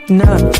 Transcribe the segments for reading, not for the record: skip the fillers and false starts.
No.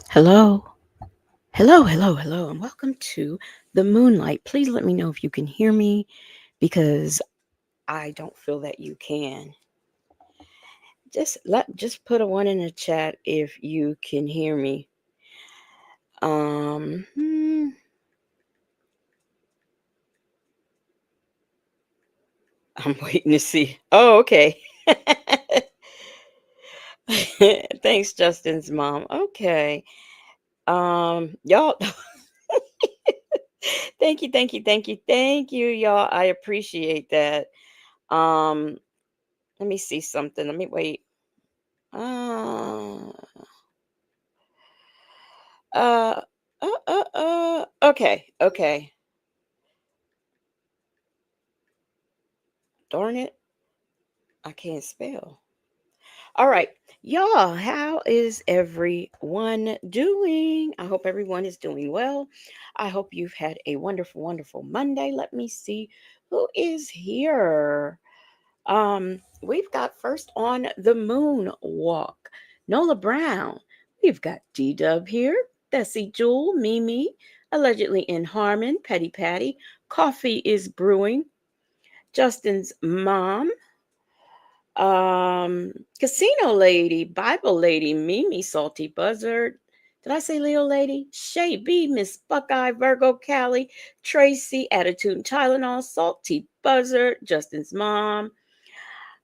Hello. Hello. Hello, and welcome to the Moonlight. Please let me know if you can hear me because I don't feel that you can. Just put a 1 in the chat if you can hear me. I'm waiting to see. Oh, okay. Thanks, Justin's mom. Okay. Y'all thank you, y'all. I appreciate that. Let me see something. Let me wait. Uh, uh, okay. Darn it. I can't spell. All right. Y'all, how is everyone doing? I hope everyone is doing well. I hope you've had a wonderful Monday. Let me see who is here. We've got first on the moon walk, Nola Brown. We've got D-Dub here, Bessie Jewel, Mimi, allegedly in Harmon, Petty Patty, Coffee is Brewing, Justin's mom, Casino Lady, Bible Lady, Mimi, Salty Buzzard. Did I say Leo Lady? Shay B, Miss Buckeye, Virgo, Callie, Tracy, Attitude and Tylenol, Salty Buzzard, Justin's mom,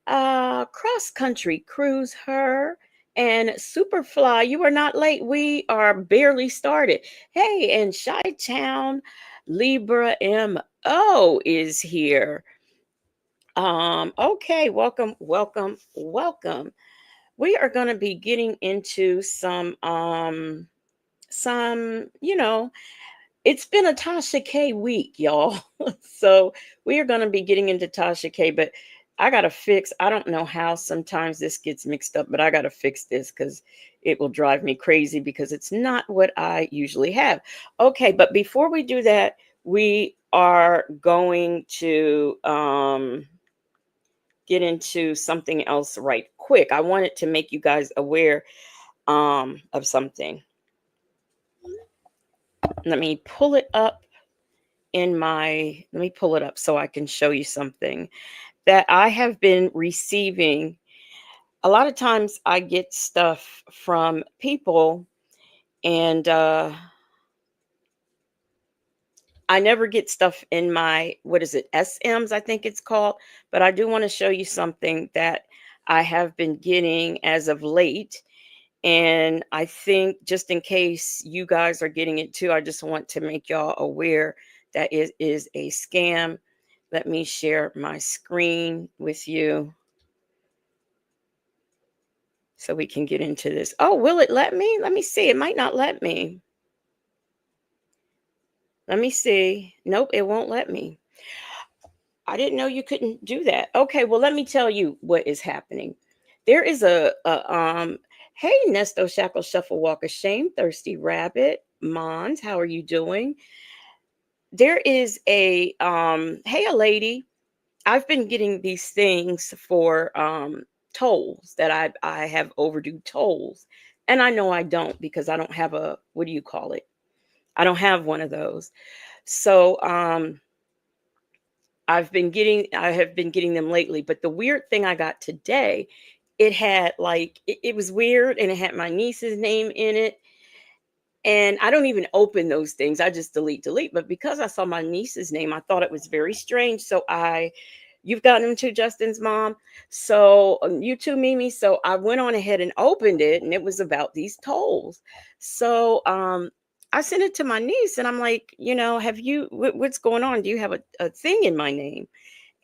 Cross Country Cruise, her, and Superfly. You are not late. We are barely started. Hey, and Chi Town Libra MO is here. Okay, welcome. We are going to be getting into some, it's been a Tasha K week, y'all. So we are going to be getting into Tasha K, but I got to fix, I don't know how sometimes this gets mixed up, but I got to fix this because it will drive me crazy because it's not what I usually have. Okay, but before we do that, we are going to get into something else right quick. I wanted to make you guys aware of something. Let me pull it up let me pull it up so I can show you something that I have been receiving. A lot of times I get stuff from people and I never get stuff in my, what is it, SMs, I think it's called. But I do want to show you something that I have been getting as of late. And I think just in case you guys are getting it too, I just want to make y'all aware that it is a scam. Let me share my screen with you so we can get into this. Oh, will it let me? Let me see. It might not let me. Let me see. Nope, it won't let me. I didn't know you couldn't do that. Okay, well, let me tell you what is happening. There is hey, Nesto Shackle Shuffle Walk of Shame, Thirsty Rabbit, Mons, how are you doing? there is a hey, a lady. I've been getting these things for tolls that I have overdue tolls, and I know I don't because I don't have a, what do you call it? I don't have one of those. So I have been getting them lately, but the weird thing I got today, it had like it was weird, and it had my niece's name in it. And I don't even open those things. I just delete, delete. But because I saw my niece's name, I thought it was very strange. So you've gotten them to Justin's mom. So you too, Mimi. So I went on ahead and opened it, and it was about these tolls. So I sent it to my niece, and I'm like, have you, what's going on? Do you have a thing in my name?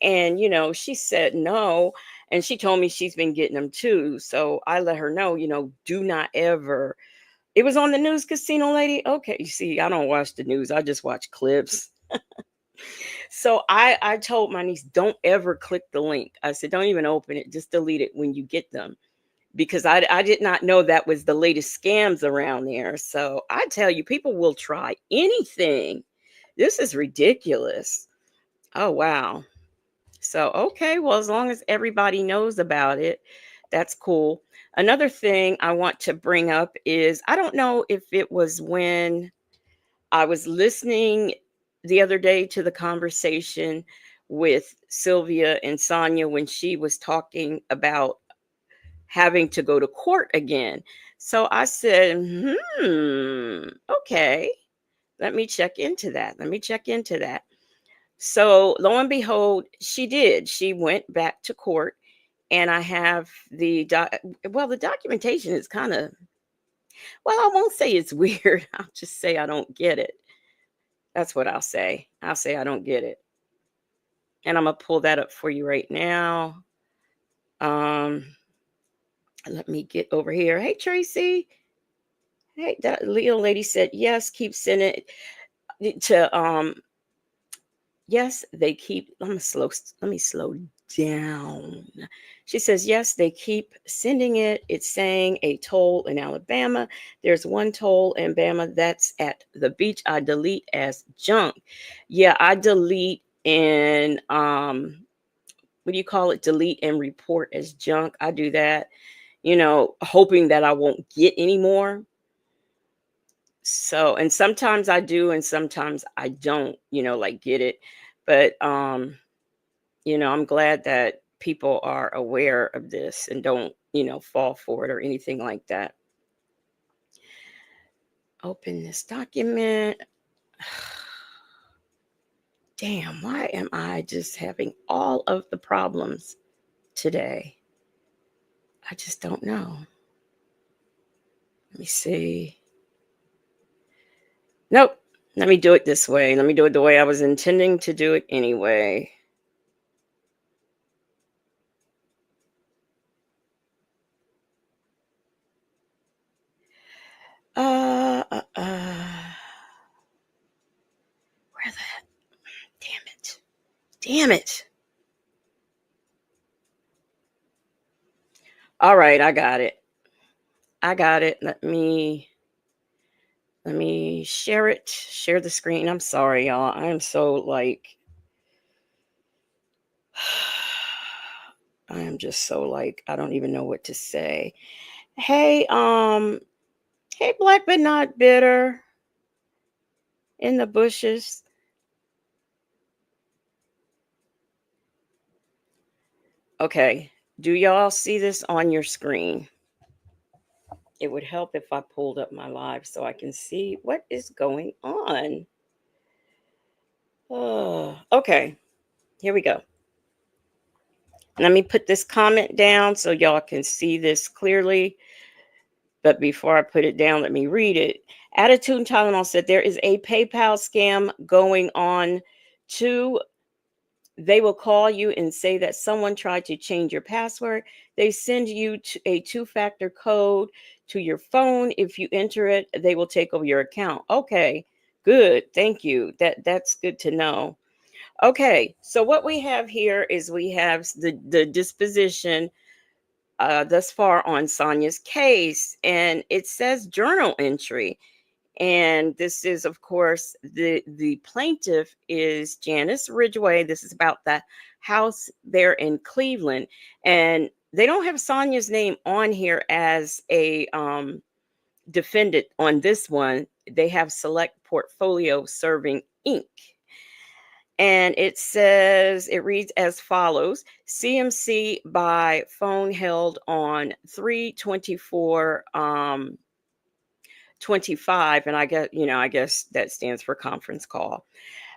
And, she said no. And she told me she's been getting them too. So I let her know, do not ever. It was on the news, casino lady. Okay, you see, I don't watch the news. I just watch clips. So I told my niece, don't ever click the link. I said, don't even open it. Just delete it when you get them. Because I did not know that was the latest scams around there. So I tell you, people will try anything. This is ridiculous. Oh, wow. So, okay, well, as long as everybody knows about it, that's cool. Another thing I want to bring up is I don't know if it was when I was listening the other day to the conversation with Sylvia and Sonia when she was talking about having to go to court again. So I said, okay, let me check into that. Let me check into that. So lo and behold, she did. She went back to court, and I have well, the documentation is kind of, well, I won't say it's weird. I'll just say I don't get it. That's what I'll say. I'll say I don't get it. And I'm gonna pull that up for you right now. Um, Let me get over here. Hey, Tracy. Hey, that little lady said yes. Keep sending it to yes, they keep. Let me slow down. She says yes, they keep sending it. It's saying a toll in Alabama. There's one toll in Bama that's at the beach. I delete as junk. Yeah, I delete and what do you call it? Delete and report as junk. I do that, hoping that I won't get any more. So, and sometimes I do and sometimes I don't, like get it. But I'm glad that people are aware of this and don't, fall for it or anything like that. Open this document. Damn, why am I just having all of the problems today? I just don't know. Let me see. Nope. Let me do it this way. Let me do it the way I was intending to do it anyway. Uh, uh, uh. Where the, damn it. Damn it. All right, I got it. I got it. Let me share it. Share the screen. I'm sorry, y'all. I am so like I am just so like I don't even know what to say. Hey, hey, black but not bitter in the bushes. Okay. Do y'all see this on your screen? It would help if I pulled up my live so I can see what is going on. Oh, okay. Here we go. Let me put this comment down so y'all can see this clearly. But before I put it down, let me read it. Attitude and Tylenol said there is a PayPal scam going on too. They will call you and say that someone tried to change your password. They send you a two-factor code to your phone. If you enter it, they will take over your account. Okay, good. Thank you. That's good to know. Okay, so what we have here is we have the disposition thus far on Sonia's case, and it says journal entry. And this is, of course, the plaintiff is Janice Ridgway. This is about the house there in Cleveland. And they don't have Sonia's name on here as a defendant on this one. They have Select Portfolio Serving Inc. And it reads as follows: CMC by phone held on 3/24 25, and I guess that stands for conference call.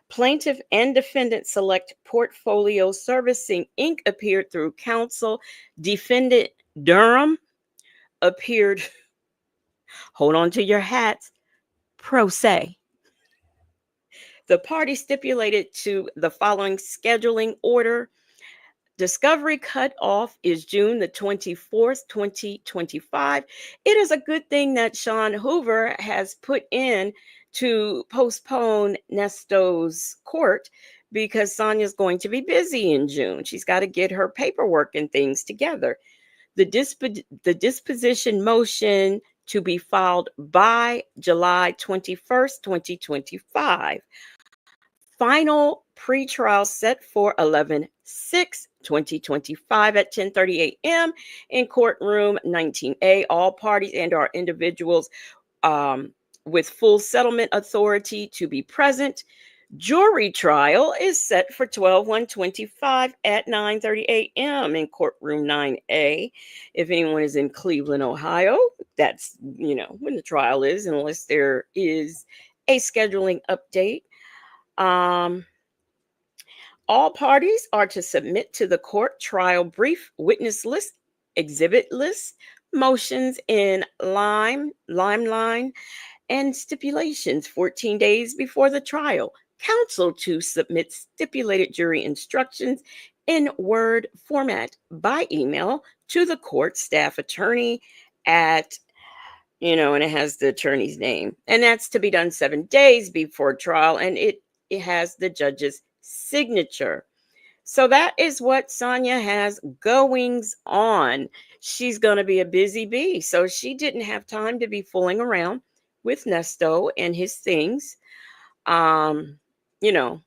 Plaintiff and defendant Select Portfolio Servicing Inc. appeared through counsel. Defendant Durham appeared, hold on to your hats, pro se. The party stipulated to the following scheduling order. Discovery cutoff is June the 24th, 2025. It is a good thing that Sean Hoover has put in to postpone Nesto's court, because Sonia's going to be busy in June. She's got to get her paperwork and things together. The disposition motion to be filed by July 21st, 2025. Final pretrial set for 11/6/2025 at 10:30 a.m. in courtroom 19A. All parties and our individuals with full settlement authority to be present. Jury trial is set for 12/1/25 at 9:30 a.m. in courtroom 9A. If anyone is in Cleveland, Ohio, that's when the trial is, unless there is a scheduling update. All parties are to submit to the court trial brief, witness list, exhibit list, motions in line, and stipulations 14 days before the trial. Counsel to submit stipulated jury instructions in Word format by email to the court staff attorney at, and it has the attorney's name. And that's to be done 7 days before trial, and it has the judge's signature. So that is what Sonia has goings on. She's going to be a busy bee. So she didn't have time to be fooling around with Nesto and his things, um, you know,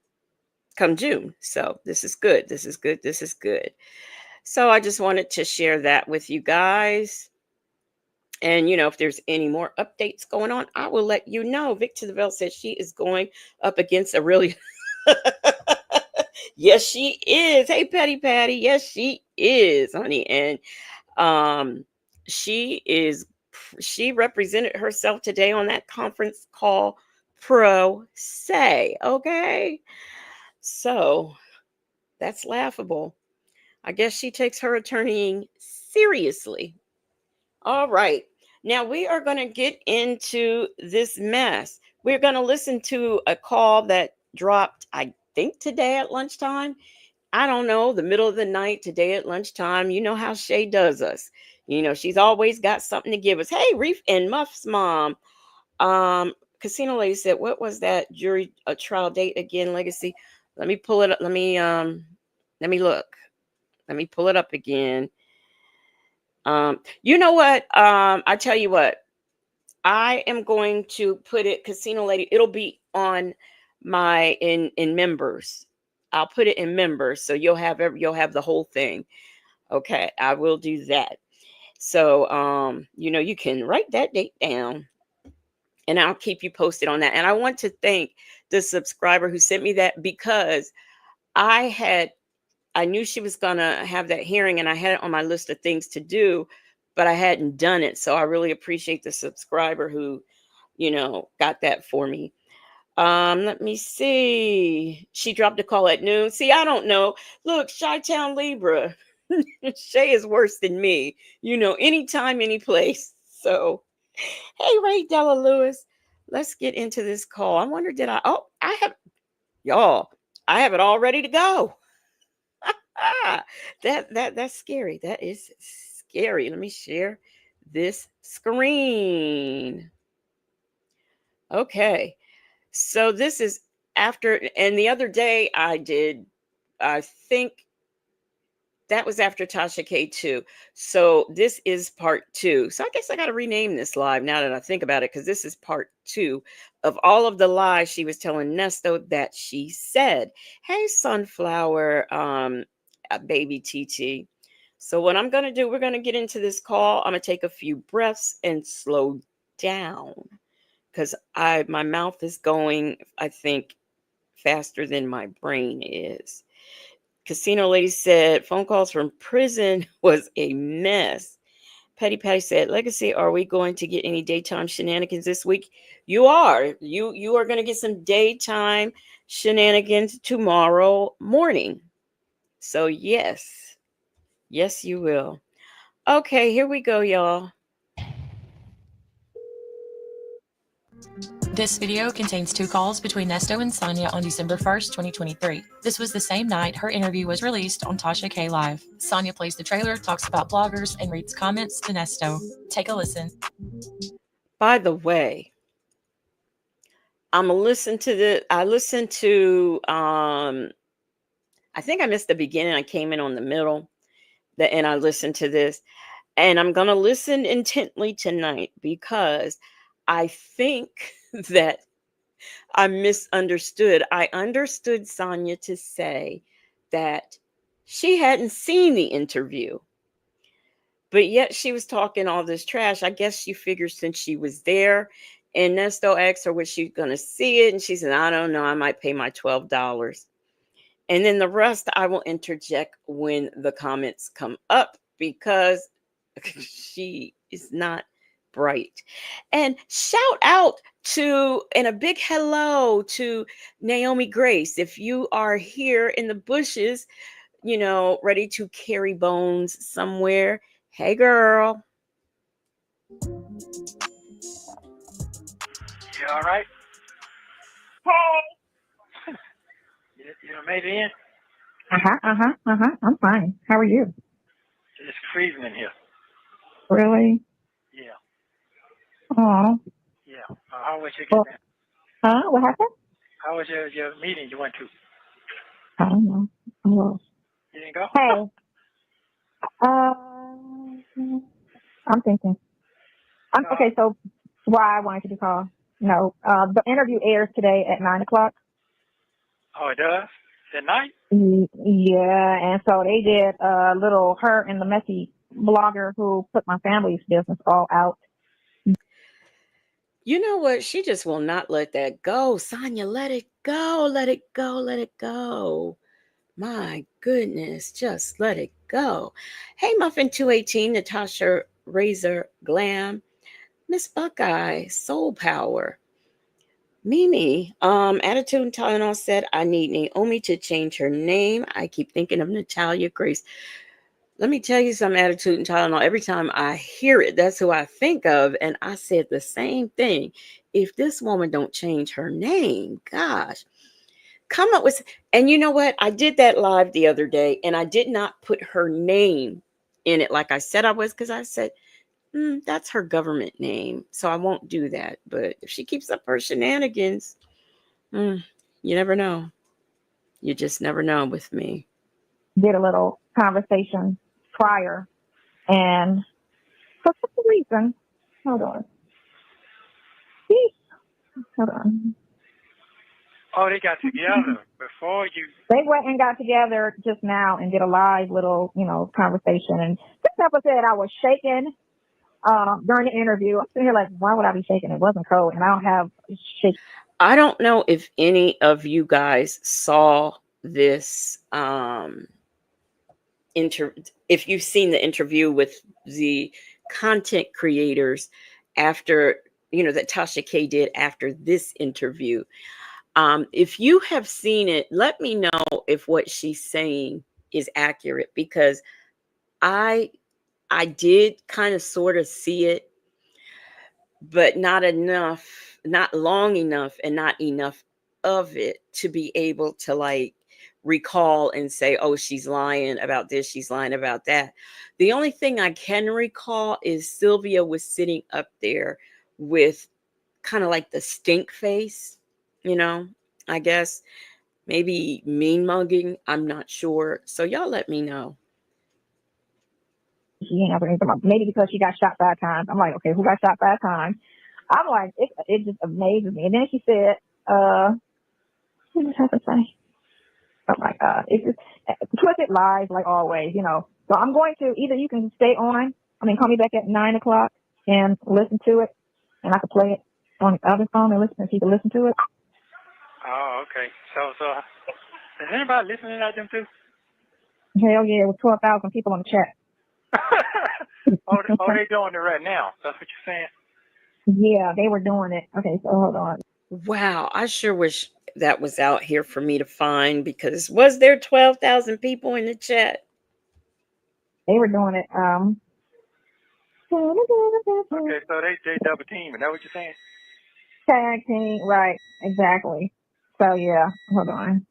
come June. So this is good. This is good. This is good. So I just wanted to share that with you guys. And, if there's any more updates going on, I will let you know. Victor Deville says she is going up against a really... Yes, she is. Hey, Petty Patty. Yes, she is, honey. And she represented herself today on that conference call pro se. Okay. So that's laughable. I guess she takes her attorneying seriously. All right. Now we are going to get into this mess. We're going to listen to a call that dropped, I think, today at lunchtime. I don't know, the middle of the night, today at lunchtime. You know how Shay does us. She's always got something to give us. Hey, Reef and Muff's mom. Casino Lady said, what was that jury trial date again, Legacy? Let me pull it up. Let me look. Let me pull it up again. You know what? I tell you what. I am going to put it, Casino Lady. It'll be on my in members. I'll put it in members, so you'll have the whole thing. Okay, I will do that. So you can write that date down, and I'll keep you posted on that. And I want to thank the subscriber who sent me that, because I knew she was gonna have that hearing, and I had it on my list of things to do, but I hadn't done it. So I really appreciate the subscriber who, got that for me. Let me see. She dropped a call at noon. See, I don't know. Look, Chi-Town Libra. Shay is worse than me. Anytime, any place. So, hey, Ray Della Lewis. Let's get into this call. I wonder, I have, y'all, I have it all ready to go. That's scary. That is scary. Let me share this screen. Okay. So this is after, and the other day I think that was after Tasha K too. So this is part two. So I guess I got to rename this live now that I think about it, because this is part two of all of the lies she was telling Nesto that she said. Hey, Sunflower, baby TT. So what I'm going to do, we're going to get into this call. I'm going to take a few breaths and slow down, because my mouth is going, I think, faster than my brain is. Casino Lady said phone calls from prison was a mess. Petty Patty said, Legacy, are we going to get any daytime shenanigans this week? You are. You are going to get some daytime shenanigans tomorrow morning. So yes. Yes, you will. Okay, here we go, y'all. This video contains 2 calls between Nesto and Sonia on December 1st, 2023. This was the same night her interview was released on Tasha K Live. Sonia plays the trailer, talks about bloggers, and reads comments to Nesto. Take a listen. By the way, I'm gonna listen to I listened to I think I missed the beginning. I came in on the middle, and I listened to this. And I'm going to listen intently tonight, because I think that I misunderstood. I understood Sonia to say that she hadn't seen the interview, but yet she was talking all this trash. I guess she figured since she was there, and Nesto asked her was she going to see it, and she said, I don't know, I might pay my $12. And then the rest I will interject when the comments come up, because she is not bright. And shout out to, and a big hello to Naomi Grace. If you are here in the bushes, ready to carry bones somewhere, hey girl. You all right? Hey. You made it in? I'm fine. How are you? It's freezing in here. Really? Yeah. Oh. Yeah. How was your getting Huh? What happened? How was your meeting you went to? I don't know. I'm lost. You didn't go? Hey. I'm thinking. Okay, so why I wanted you to call. No. The interview airs today at 9:00. Oh, it does? At night? Yeah, and so they did a little her and the messy blogger who put my family's business all out. You know what? She just will not let that go. Sonia, let it go. Let it go. Let it go. My goodness, just let it go. Hey, Muffin 218, Natasha Razor Glam, Miss Buckeye, Soul Power. Mimi, Attitude and Tylenol said, I need Naomi to change her name. I keep thinking of Natalia Grace. Let me tell you some Attitude and Tylenol. Every time I hear it, that's who I think of. And I said the same thing. If this woman don't change her name, gosh, come up with. And you know what? I did that live the other day, and I did not put her name in it like I said I was, because I said, that's her government name, so I won't do that. But if she keeps up her shenanigans, you never know. You just never know with me. Did a little conversation prior, and for some reason, hold on. Oh, they got together before you. They went and got together just now and did a live little, conversation. And this episode said I was shaking during the interview. I'm sitting here like, why would I be shaking? It wasn't cold, and I don't have shake. I don't know if any of you guys saw this if you've seen the interview with the content creators after, that Tasha K did after this interview. If you have seen it, let me know if what she's saying is accurate, because I did kind of sort of see it, but not enough, not long enough, and not enough of it to be able to like recall and say, oh, she's lying about this, she's lying about that. The only thing I can recall is Sylvia was sitting up there with kind of like the stink face, I guess maybe mean mugging. I'm not sure. So y'all let me know She ain't answering anything. Maybe because she got shot 5 times. I'm like, okay, who got shot 5 times? I'm like, it just amazes me. And then she said, what did she have to say? Oh my God. It's just twisted lies like always, you know. So I'm going to, either you can stay on, call me back at 9 o'clock and listen to it, and I can play it on the other phone and listen, if you can listen to it. Oh, okay. So is anybody listening at them too? Hell yeah, with 12,000 people on the chat. They doing it right now. That's what you're saying? Yeah, they were doing it. Okay, so hold on. Wow, I sure wish that was out here for me to find, because was there 12,000 people in the chat? They were doing it. Okay, so they double team. Is that what you're saying? Tag team, right? Exactly. So yeah, hold on.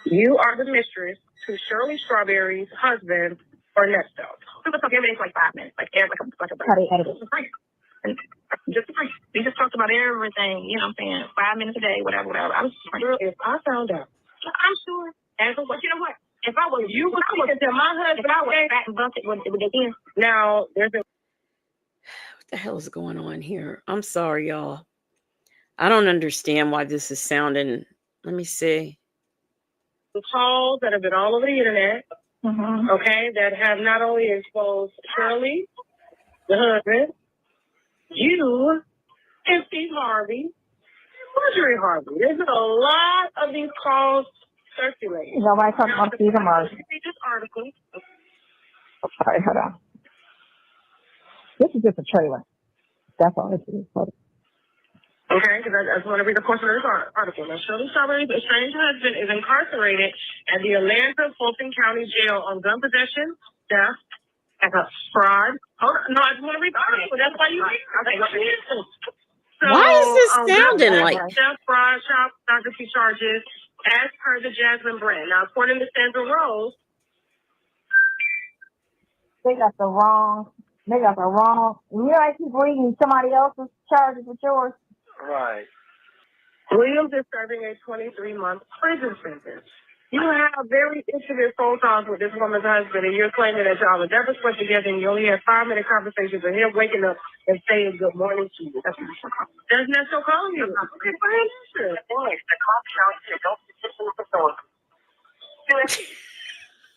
You are the mistress to Shirley Strawberry's husband, or Nesto. We were talking everything for like 5 minutes, like a How they edit it. just we just talked about everything, you know what I'm saying? 5 minutes a day, whatever. I was girl, if I found out, I'm sure. And so, but you know what? If I was you, I would tell my husband, I would back and bump it with the end. Now there's a What the hell is going on here? I'm sorry, y'all. I don't understand why this is sounding. Let me see. calls that have been all over the internet, okay, that have not only exposed Shirley, the husband, you, and Steve Harvey, Marjorie Harvey. There's been a lot of these calls circulating. Nobody talking about Steve and Marjorie. Read this article. All right, hold on. This is just a trailer. That's all this is. Hold on. Okay, because I just want to read the portion of this article. Now, Shirley Strawberry's estranged husband is incarcerated at the Atlanta Fulton County Jail on gun possession, theft, and fraud. Hold on. No, I just want to read the article. That's why you read it. Okay, so, Why is this sounding like? Theft, fraud, child pornography charges, as per the Jasmine brand. Now, according to Sandra Rose, They got the wrong. You know, I keep reading somebody else's charges with yours. Right. Williams is serving a 23-month prison sentence. You have very intimate phone calls with this woman's husband, and you're claiming that y'all were never put together, and you only had 5-minute conversations with him waking up and saying good morning to you. There's Nesto calling you. Okay, go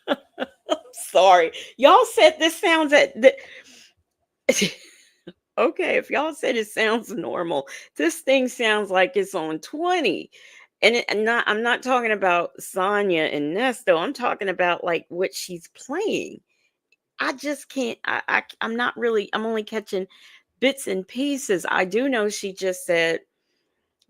ahead. I'm sorry. Y'all said this sounds okay, if y'all said it sounds normal, this thing sounds like it's on 20. And I'm not talking about Sonia and Nesto. I'm talking about like what she's playing. I just can't. I'm not really. I'm only catching bits and pieces. I do know she just said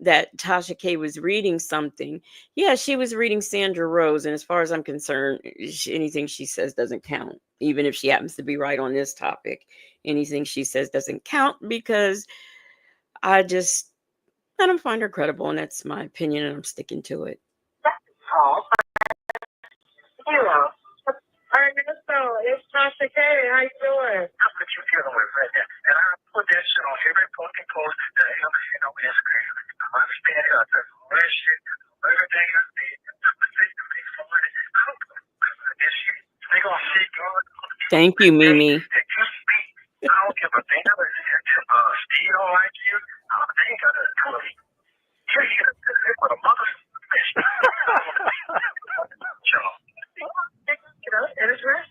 that Tasha K was reading something. Yeah, she was reading Sandra Rose, and as far as I'm concerned, anything she says doesn't count, even if she happens to be right on this topic. Anything she says doesn't count, because I don't find her credible, and that's my opinion, and I'm sticking to it. All right, so it's Tasha K. How you doing? That's what you're dealing with right there. And I put that shit on every fucking post that I ever seen on Instagram. I understand it. I took all that shit, everything I did. I think to make some money. I don't know. That shit, they gonna see God. Thank you, Mimi. It just me. I don't give a damn. Steve don't like you. They ain't gonna tell me. You're here to with a mother. And address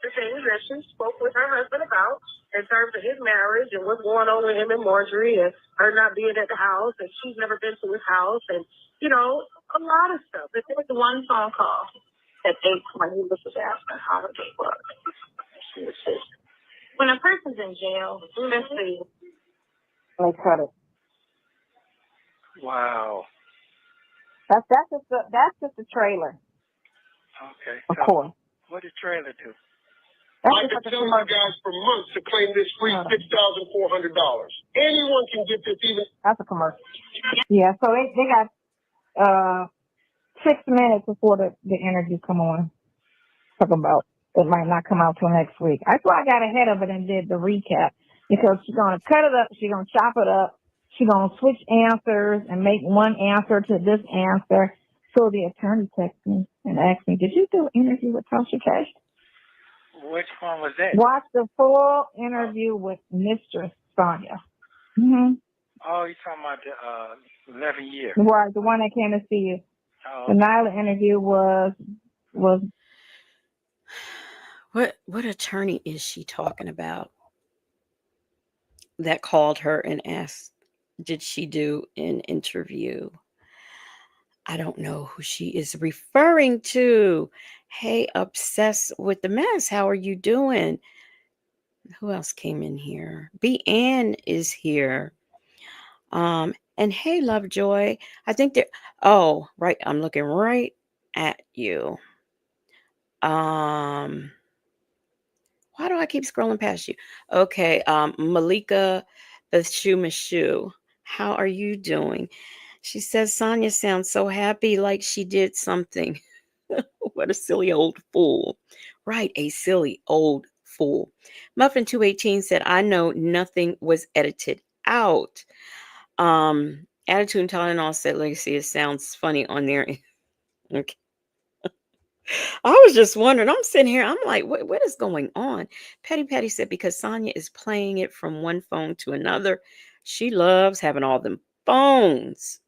the things that she spoke with her husband about in terms of his marriage and what's going on with him and Marjorie, and her not being at the house, and she's never been to his house, and, you know, a lot of stuff. But there was one phone call that when he was asking how it was. She was just, when a person's in jail, let's see. Let's cut it. Wow. That's just a trailer. Okay. Of So course. what did trailer do? I've been telling you guys for months to claim this free $6,400. Anyone can get this, even. That's a commercial. Yeah, so they got 6 minutes before the interview come on. Talk about it might not come out till next week. That's why I got ahead of it and did the recap, because she's gonna cut it up, she's gonna chop it up, she's gonna switch answers and make one answer to this answer. So the attorney texted me and asked me, "Did you do an interview with Tasha K?" Which one was that? Watch the full interview with Mistress Sonia. Mm-hmm. Oh, you're talking about the 11 years. Right, the one that came to see you. Oh, The Nyla interview was What attorney is she talking about that called her and asked, did she do an interview? I don't know who she is referring to. Hey, obsessed with the mess. How are you doing? Who else came in here? B. Ann is here. And hey, Lovejoy. I think that. Oh, right. I'm looking right at you. Why do I keep scrolling past you? Okay. Malika Bashu. How are you doing? She says Sonia sounds so happy, like she did something. What a silly old fool. Right, a silly old fool. Muffin 218 said, I know nothing was edited out. Attitude and Tylenol said, Legacy, it sounds funny on there. Okay. I was just wondering. I'm sitting here. I'm like, what is going on? Patty said, because Sonia is playing it from one phone to another. She loves having all them phones.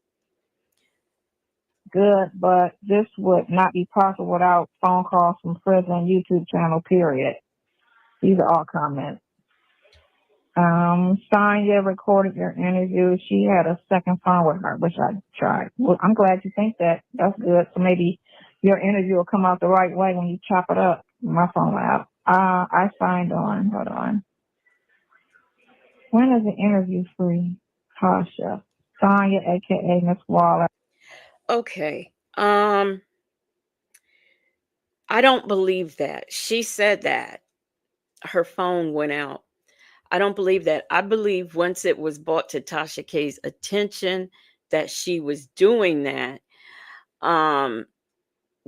good, but this would not be possible without phone calls from prison YouTube channel, period. These are all comments. Sonya recorded your interview. She had a second phone with her, which I tried. Well, I'm glad you think that. That's good. So maybe your interview will come out the right way when you chop it up. My phone went out. I signed on. Hold on. When is the interview free? Tasha. Sonya, aka Miss Waller. Okay. I don't believe that. She said that her phone went out. I don't believe that. I believe once it was brought to Tasha K's attention that she was doing that, um,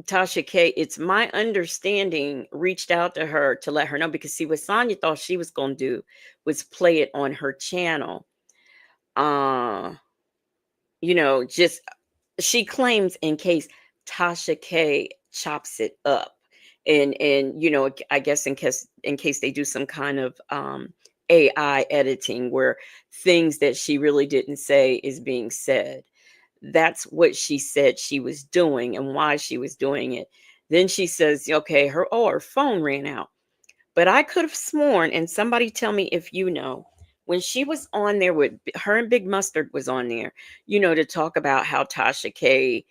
Tasha K, it's my understanding, reached out to her to let her know, because see, what Sonya thought she was going to do was play it on her channel. Just she claims in case Tasha K chops it up, and I guess in case they do some kind of AI editing where things that she really didn't say is being said. That's what she said she was doing and why she was doing it. Then she says, okay, her phone ran out. But I could have sworn, and somebody tell me if you know, when she was on there with her and Big Mustard was on there, to talk about how Tasha K,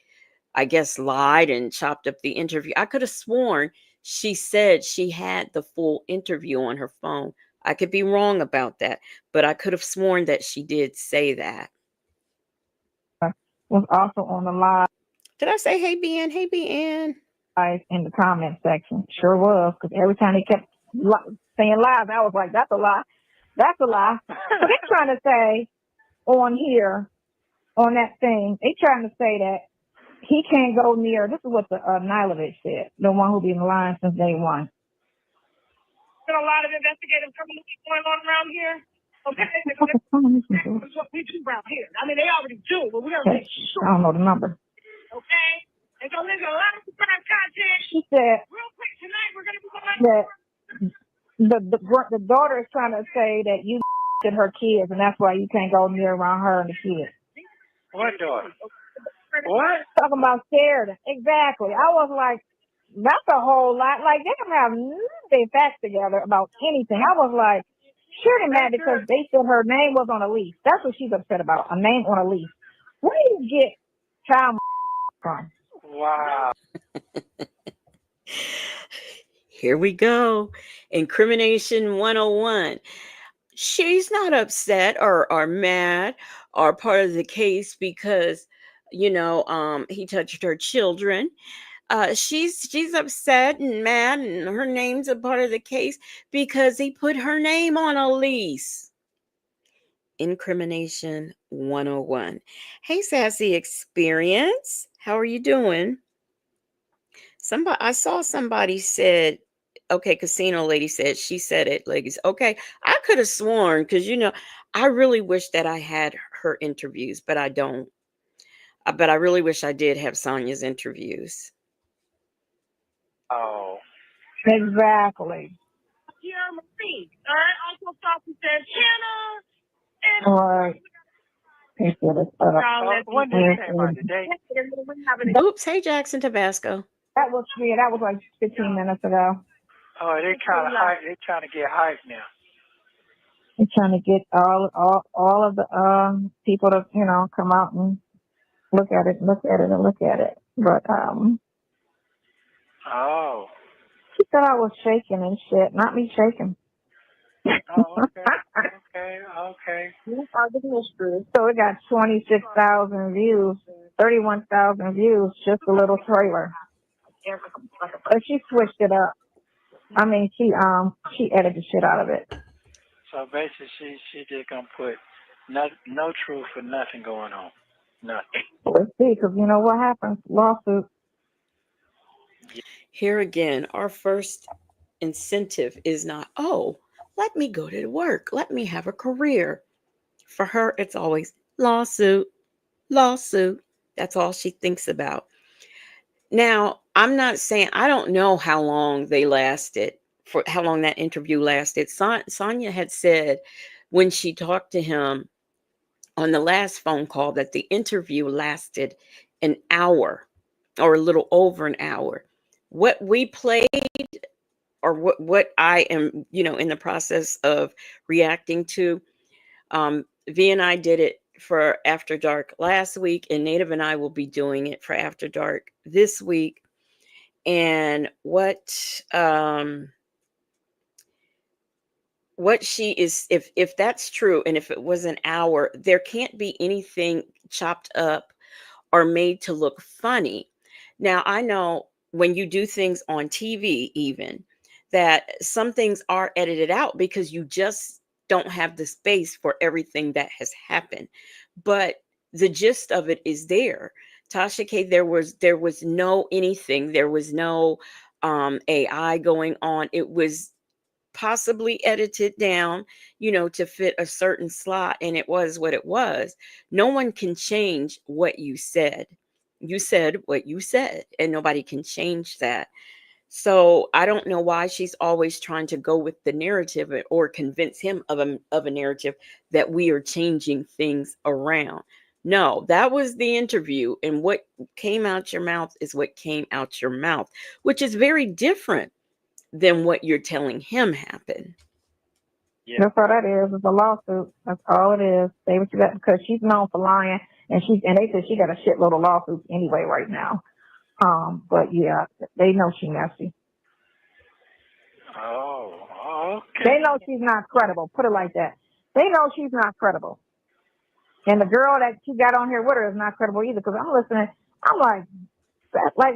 I guess, lied and chopped up the interview. I could have sworn she said she had the full interview on her phone. I could be wrong about that, but I could have sworn that she did say that. Was also on the live. Did I say hey BN? Hey BN. In the comment section. Sure was, because every time they kept saying lies, I was like, that's a lie. That's a lie. So they're trying to say on here, on that thing, they trying to say that he can't go near. This is what the Nilovich said, the one who been lying since day one. There's a lot of investigative criminals going on around here. Okay, what we do around here. I mean, they already do, but we're gonna make sure. I don't know the number. Okay, and so there's a lot of surprise content. She said real quick tonight we're gonna be going that the daughter is trying to say that you did her kids, and that's why you can't go near around her and the kids. what daughter? What? Talking about scared. Exactly. I was like, that's a whole lot. Like, they don't have their facts together about anything. I was like, sure they're mad because they said her name was on a lease. That's what she's upset about, a name on a lease. Where do you get child from? Wow. Here we go. Incrimination 101. She's not upset or mad or part of the case because he touched her children. She's upset and mad, and her name's a part of the case because he put her name on a lease. Incrimination 101. Hey, Sassy Experience, how are you doing? I saw somebody said, okay, Casino Lady said, she said it, ladies. Okay, I could have sworn, because I really wish that I had her interviews, but I don't. But I really wish I did have Sonia's interviews. Oh. Exactly. me. All right, also talk to Santana. And All right. Thank you. When this came out today? Oops. Hey, Jackson, Tabasco. That was like 15 minutes ago. Oh, they kind of hype. They trying to get hype now. They're trying to get all of the people to come out and look at it. But Oh. she said I was shaking and shit. Not me shaking. Oh, okay. So it got 26,000 views, 31,000 views, just a little trailer. But she switched it up. I mean, she edited the shit out of it. So basically, she just gonna put no truth or nothing going on. Nothing. Let's see, because you know what happens? Lawsuit. Here again, our first incentive is not, oh, let me go to work. Let me have a career. For her, it's always lawsuit, lawsuit. That's all she thinks about. Now, I'm not saying, I don't know how long they lasted, for how long that interview lasted. Sonia had said when she talked to him on the last phone call that the interview lasted an hour or a little over an hour. What we played, or what I am, in the process of reacting to, V and I did it for After Dark last week, and Native and I will be doing it for After Dark this week. And what she is, if that's true, and if it was an hour, there can't be anything chopped up or made to look funny. Now, I know when you do things on TV, even, that some things are edited out because you just don't have the space for everything that has happened. But the gist of it is there. Tasha K, there was no anything. There was no AI going on. It was possibly edited down, to fit a certain slot, and it was what it was. No one can change what you said. You said what you said, and nobody can change that. So I don't know why she's always trying to go with the narrative or convince him of a narrative that we are changing things around. No, that was the interview, and what came out your mouth is what came out your mouth, which is very different than what you're telling him happened. Yeah. That's all that is. It's a lawsuit. That's all it is. Say what you got, because she's known for lying, and they said she got a shitload of lawsuits anyway right now. But yeah, they know she's messy. Oh, okay. They know she's not credible. Put it like that. They know she's not credible. And the girl that she got on here with her is not credible either. Because I'm listening, I'm like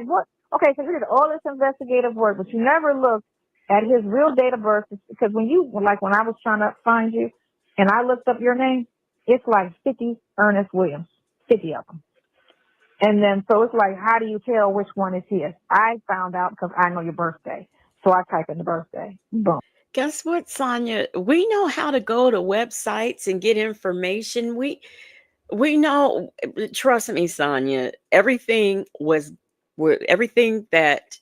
what? Okay, so you did all this investigative work, but you never looked at his real date of birth. Because when I was trying to find you, and I looked up your name, it's like 50 Ernest Williams, 50 of them. And then, so it's like, how do you tell which one is his? I found out because I know your birthday. So I type in the birthday. Boom. Guess what, Sonia? We know how to go to websites and get information. We know, trust me, Sonia, everything that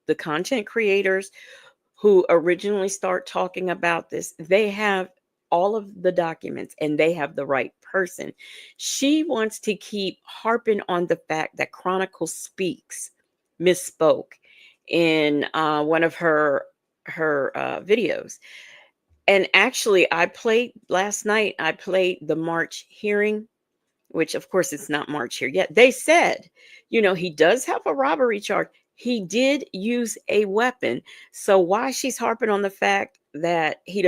the content creators who originally start talking about this, they have all of the documents and they have the right person. She wants to keep harping on the fact that Chronicle Speaks misspoke in one of her videos. And actually, last night, I played the March hearing, which of course it's not March here yet. They said, he does have a robbery charge. He did use a weapon. So why she's harping on the fact that he's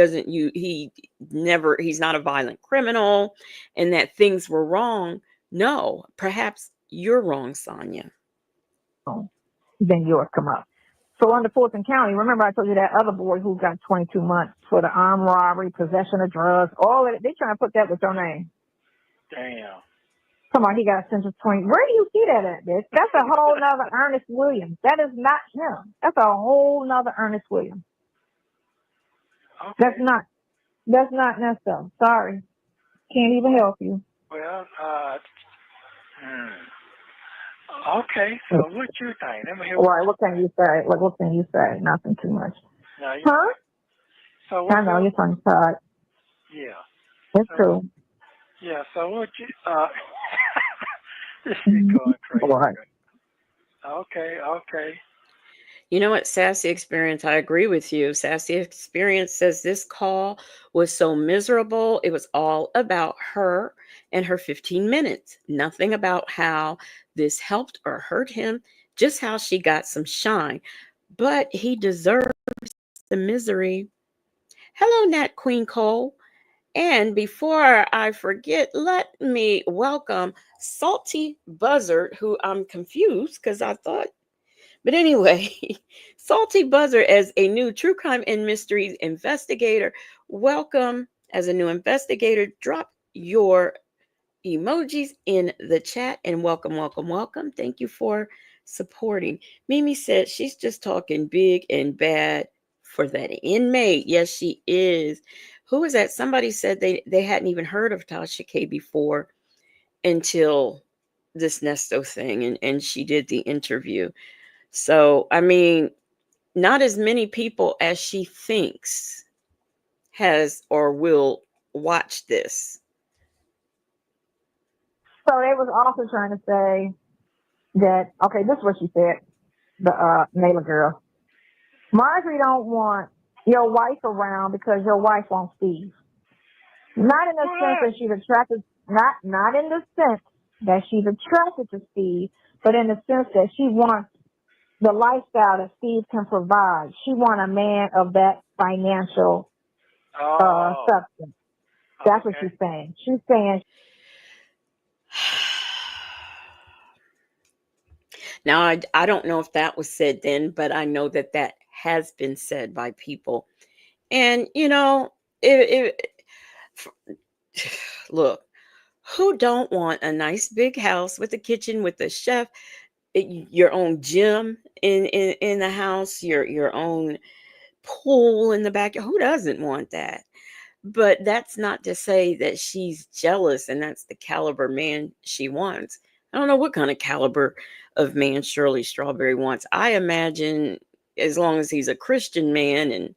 not a violent criminal and that things were wrong. No, perhaps you're wrong, Sonia. Then yours come up. So under Fulton County, remember I told you that other boy who got 22 months for the armed robbery, possession of drugs, all of it. They trying to put that with your name. Damn. Come on, he got a sentence 20. Where do you see that at, bitch? That's a whole nother Ernest Williams. That is not him. That's a whole nother Ernest Williams. Okay. That's not Nesto. Sorry. Can't even help you. Well, okay. So what you think? Let me hear. All right, what can you say? What can you say? Nothing too much. No, huh? So I what's know up? you're funny, Todd. Yeah. It's So true. yeah. So what you? This is Mhm. going crazy. Right. Okay. Okay. You know what, Sassy Experience, I agree with you. Sassy Experience says this call was so miserable. It was all about her and her 15 minutes. Nothing about how this helped or hurt him, just how she got some shine. But he deserves the misery. Hello, Nat Queen Cole. And before I forget, let me welcome Salty Buzzard, who I'm confused because I thought, but anyway, Salty Buzzard as a new true crime and mysteries investigator. Welcome as a new investigator. Drop your emojis in the chat and welcome, welcome, welcome. Thank you for supporting. Mimi said she's just talking big and bad for that inmate. Yes, she is. Who is that? Somebody said they hadn't even heard of Tasha K before until this Nesto thing, and she did the interview. So, I mean, not as many people as she thinks has or will watch this. So they was also trying to say that, okay, this is what she said, the Naylor girl. Marjorie don't want your wife around because your wife wants Steve. Not in the sense that she's attracted, not in the sense that she's attracted to Steve, but in the sense that she wants the lifestyle that Steve can provide. She wants a man of that financial Oh. substance. That's what Okay. she's saying. She's saying Now, I don't know if that was said then, but I know that that has been said by people. And, you know, look, who don't want a nice big house with a kitchen, with a chef, your own gym in the house, your own pool in the backyard? Who doesn't want that? But that's not to say that she's jealous and that's the caliber man she wants. I don't know what kind of caliber of man Shirley Strawberry wants. I imagine as long as he's a Christian man and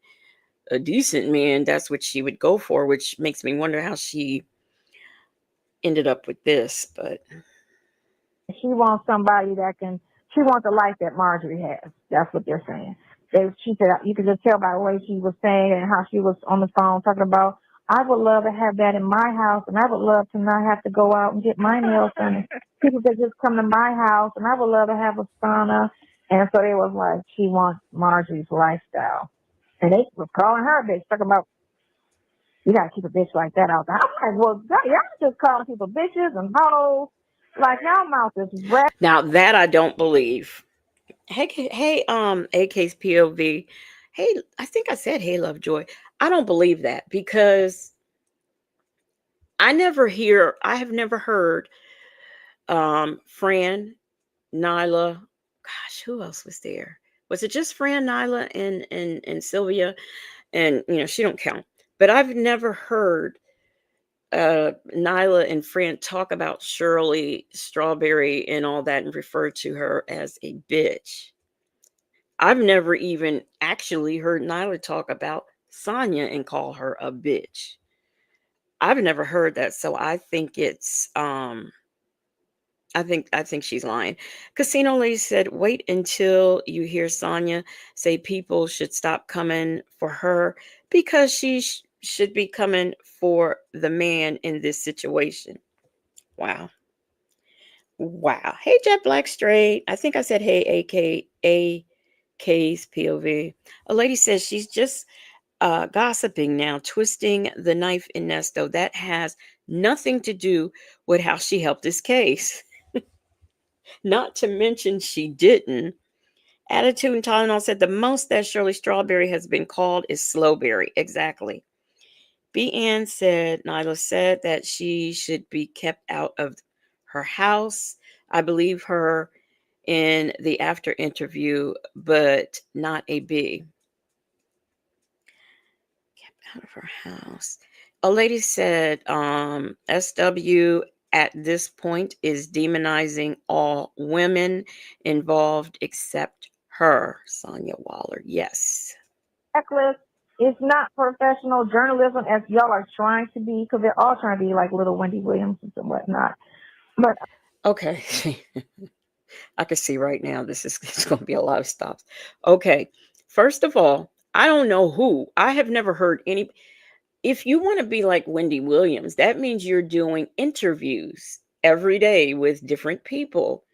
a decent man, that's what she would go for, which makes me wonder how she ended up with this. But she wants somebody that can. She wants the life that Marjorie has. That's what they're saying. She said you could just tell by the way she was saying and how she was on the phone talking about. I would love to have that in my house, and I would love to not have to go out and get my nails done. People could just come to my house, and I would love to have a sauna. And so they was like, she wants Marjorie's lifestyle, and they was calling her a bitch, talking about you gotta keep a bitch like that out there. I'm like, well, y'all just calling people bitches and hoes. Like y'all mouth is red. now that I don't believe. Hey, AK's POV. Hey, I think I said hey, Lovejoy. I don't believe that because I have never heard Fran, Nyla, gosh, who else was there? Was it just Fran, Nyla, and Sylvia? And she don't count. But I've never heard Nyla and Fran talk about Shirley Strawberry and all that and refer to her as a bitch. I've never even actually heard Nyla talk about Sonia and call her a bitch. I've never heard that, so I think it's I think she's lying. Casino Lady said, "Wait until you hear Sonia say people should stop coming for her because she should be coming for the man in this situation." Wow. Wow. Hey, Jet Black Straight. I think I said hey, AK's POV. A lady says she's just gossiping now, twisting the knife in Nesto. That has nothing to do with how she helped this case. Not to mention she didn't. Attitude and Tylenol said the most that Shirley Strawberry has been called is Slowberry. Exactly. B. Ann said, Nyla said that she should be kept out of her house. I believe her in the after interview, but not a B. Kept out of her house. A lady said, SW at this point is demonizing all women involved except her, Sonia Waller. Yes. Necklace. it's not professional journalism as y'all are trying to be, because they're all trying to be like little Wendy Williams and whatnot. But Okay. I can see right now it's going to be a lot of stops. Okay. First of all, I don't know who. I have never heard any. If you want to be like Wendy Williams, that means you're doing interviews every day with different people.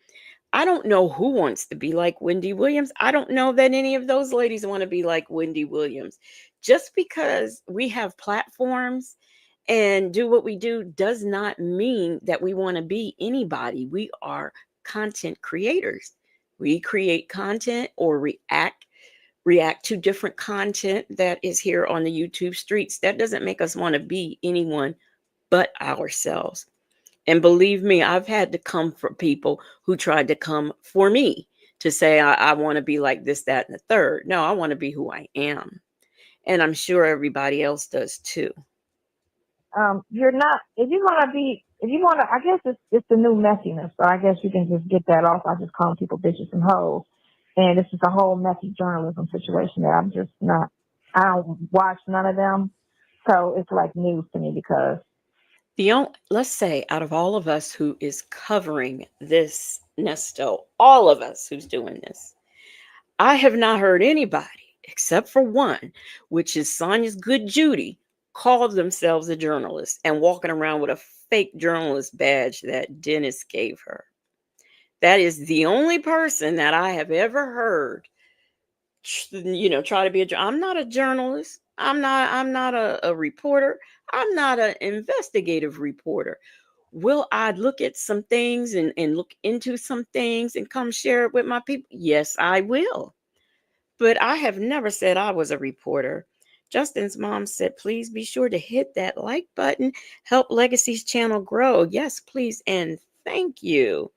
I don't know who wants to be like Wendy Williams. I don't know that any of those ladies want to be like Wendy Williams. Just because we have platforms and do what we do does not mean that we want to be anybody. We are content creators. We create content or react to different content that is here on the YouTube streets. That doesn't make us want to be anyone but ourselves. And believe me, I've had to come for people who tried to come for me to say, I want to be like this, that, and the third. No, I want to be who I am. And I'm sure everybody else does too. you're not, if you want to be, if you want to, I guess it's the new messiness. So I guess you can just get that off. I just call people bitches and hoes. And it's just a whole messy journalism situation that I'm just not, I don't watch none of them. So it's like news to me because Let's say out of all of us who is covering this Nesto, all of us who's doing this, I have not heard anybody except for one, which is Sonia's good Judy, call themselves a journalist and walking around with a fake journalist badge that Dennis gave her. That is the only person that I have ever heard, try to be I'm not a journalist. I'm not a reporter. I'm not an investigative reporter. Will I look at some things and look into some things and come share it with my people? Yes, I will. But I have never said I was a reporter. Justin's mom said, please be sure to hit that like button. Help Legacy's channel grow. Yes, please. And thank you.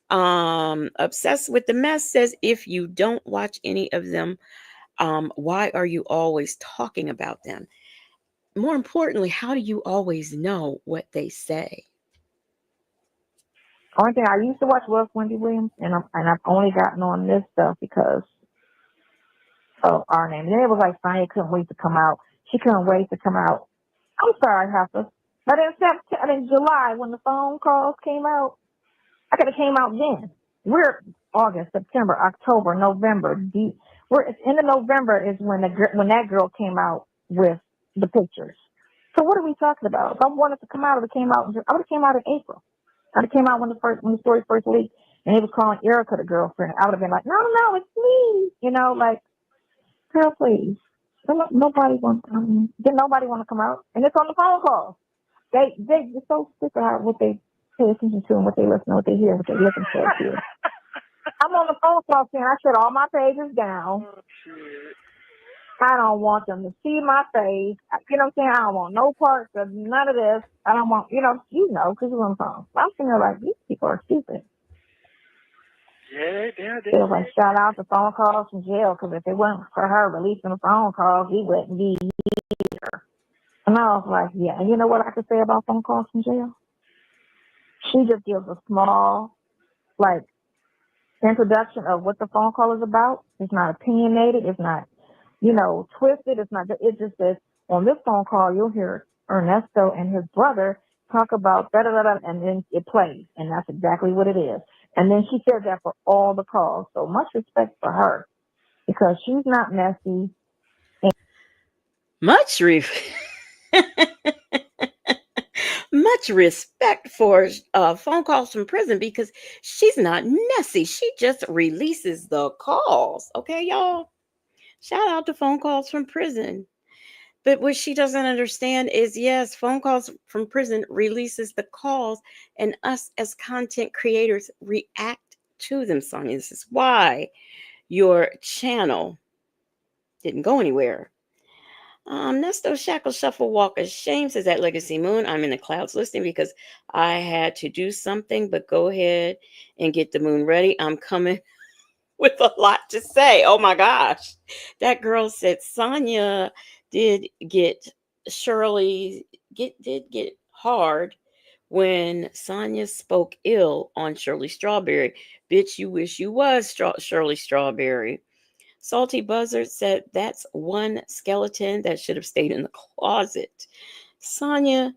Obsessed with the Mess says, if you don't watch any of them, why are you always talking about them? More importantly, how do you always know what they say? only thing I used to watch was Wendy Williams, and I've only gotten on this stuff because of our name. And then it was like Sonya couldn't wait to come out. She couldn't wait to come out. I'm sorry, Hafsa. But in September, in July, when the phone calls came out, I could have came out then. We're August, September, October, November. We're it's end of November is when that girl came out with the pictures. So what are we talking about? If I wanted to come out, I would have came out. I would have came out in April. I would have came out when the story first leaked, and he was calling Erica the girlfriend. I would have been like, no, it's me. Like, girl, please. Nobody wants. Did nobody want to come out? And it's on the phone call. They're so sick of what they pay attention to and what they listen to, what they hear, what they listen to. I'm on the phone call saying I shut all my pages down. I don't want them to see my face. You know what I'm saying? I don't want no parts of none of this. I don't want, because you're on the phone. I'm sitting there like, these people are stupid. Yeah, It was like, shout out to phone calls from jail, because if it wasn't for her releasing the phone calls, he wouldn't be here. And I was like, yeah. And you know what I could say about phone calls from jail? She just gives a small, introduction of what the phone call is about. It's not opinionated. It's not, twisted. It's not. It just says on this phone call you'll hear Ernesto and his brother talk about da da da da, and then it plays, and that's exactly what it is. And then she said that for all the calls. So much respect for her because she's not messy. Much much respect for phone calls from prison because she's not messy. She just releases the calls. Okay, y'all? Shout out to phone calls from prison. But what she doesn't understand is yes, phone calls from prison releases the calls, and us as content creators react to them, Sonia. This is why your channel didn't go anywhere. Nesto Shackle Shuffle Walk of Shame says at Legacy Moon, I'm in the clouds listening because I had to do something, but go ahead and get the moon ready. I'm coming with a lot to say. Oh my gosh. That girl said Sonia did get did get hard when Sonia spoke ill on Shirley Strawberry. Bitch, you wish you was Shirley Strawberry. Salty Buzzard said that's one skeleton that should have stayed in the closet. Sonia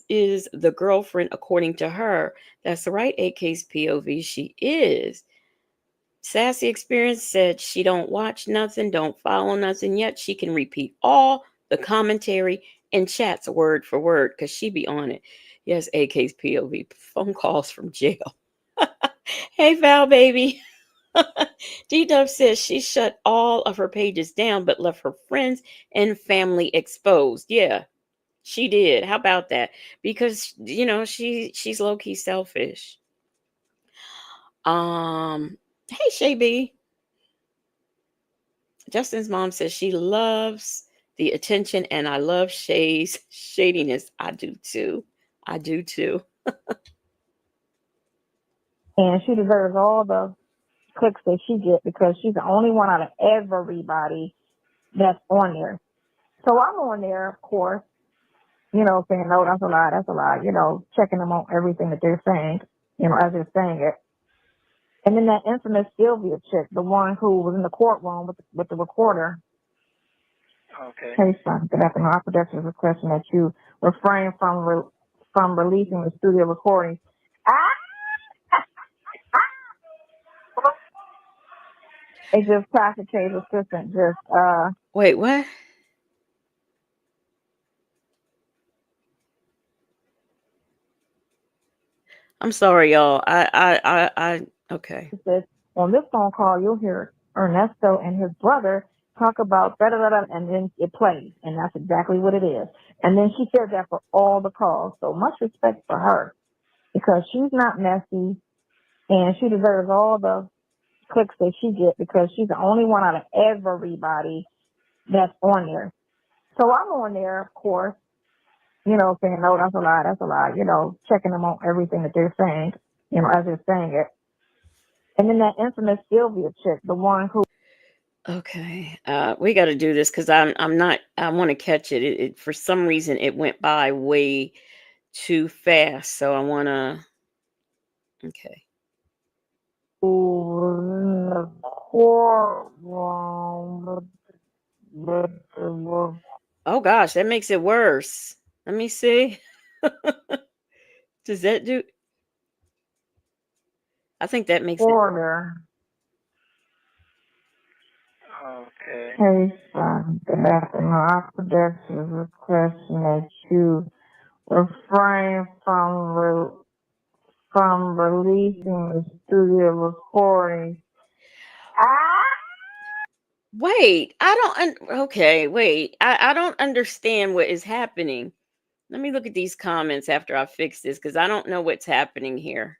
is the girlfriend, according to her. That's right, AK's POV. She is. Sassy Experience said she don't watch nothing, don't follow nothing, yet she can repeat all the commentary and chats word for word because she be on it. Yes, AK's POV. Phone calls from jail. Hey, Val, baby. D Dub says she shut all of her pages down but left her friends and family exposed. Yeah, she did. How about that? Because she's low key selfish. Hey Shay B. Justin's mom says she loves the attention and I love Shay's shadiness. I do too. I do too. And she deserves all the clicks that she gets because she's the only one out of everybody that's on there. So I'm on there, of course, saying, no, that's a lie, checking them on everything that they're saying, as they're saying it. And then that infamous Sylvia chick, the one who was in the courtroom with the recorder. Okay. Hey, son, good afternoon. Our production is requesting that you refrain from releasing the studio recordings. It's just Tasha K's assistant Wait, what? I'm sorry, y'all. Okay. says, on this phone call, you'll hear Ernesto and his brother talk about da-da-da-da, and then it plays, and that's exactly what it is. And then she said that for all the calls. So much respect for her because she's not messy, and she deserves all the clicks that she gets because she's the only one out of everybody that's on there. So I'm on there, of course, saying, no, that's a lie, checking them on everything that they're saying, as they're saying it. And then that infamous Sylvia chick, the one who. Okay. We got to do this because I'm not. I want to catch it. It. For some reason it went by way too fast. So I want to. Okay. Oh gosh, that makes it worse. Let me see. Does that do? I think that makes it. Order. Okay. Hey, son, good afternoon. Our production is requesting that you refrain from releasing the studio recordings. Wait, I don't. Okay, wait. I don't understand what is happening. Let me look at these comments after I fix this because I don't know what's happening here.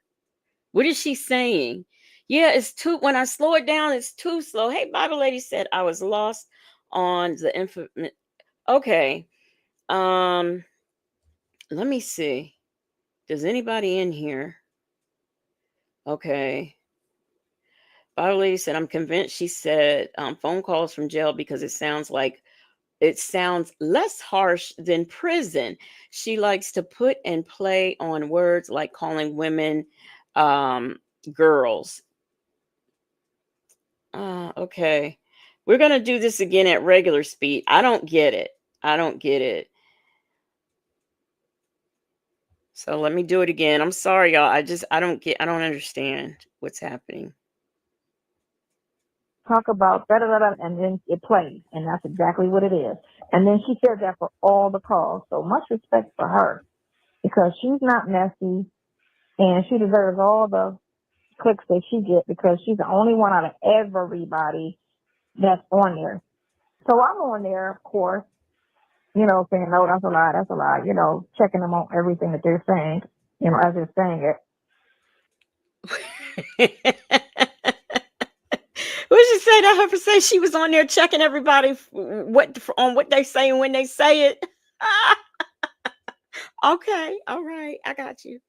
What is she saying? Yeah, it's too. When I slow it down, it's too slow. Hey, Bible lady said I was lost on the info. Okay. Let me see. Does anybody in here? Okay. Bible lady said I'm convinced. She said phone calls from jail because it sounds less harsh than prison. She likes to put and play on words like calling women girls. Okay. We're going to do this again at regular speed. I don't get it. I don't get it. So let me do it again. I'm sorry, y'all. I don't understand what's happening. Talk about da-da-da-da, and then it plays, and that's exactly what it is. And then she said that for all the calls. So much respect for her because she's not messy, and she deserves all the clicks that she gets because she's the only one out of everybody that's on there. So I'm on there, of course, saying, no, that's a lie, checking them on everything that they're saying, as they're saying it. What did she say? That her say she was on there checking everybody what they say and when they say it. Okay, all right, I got you.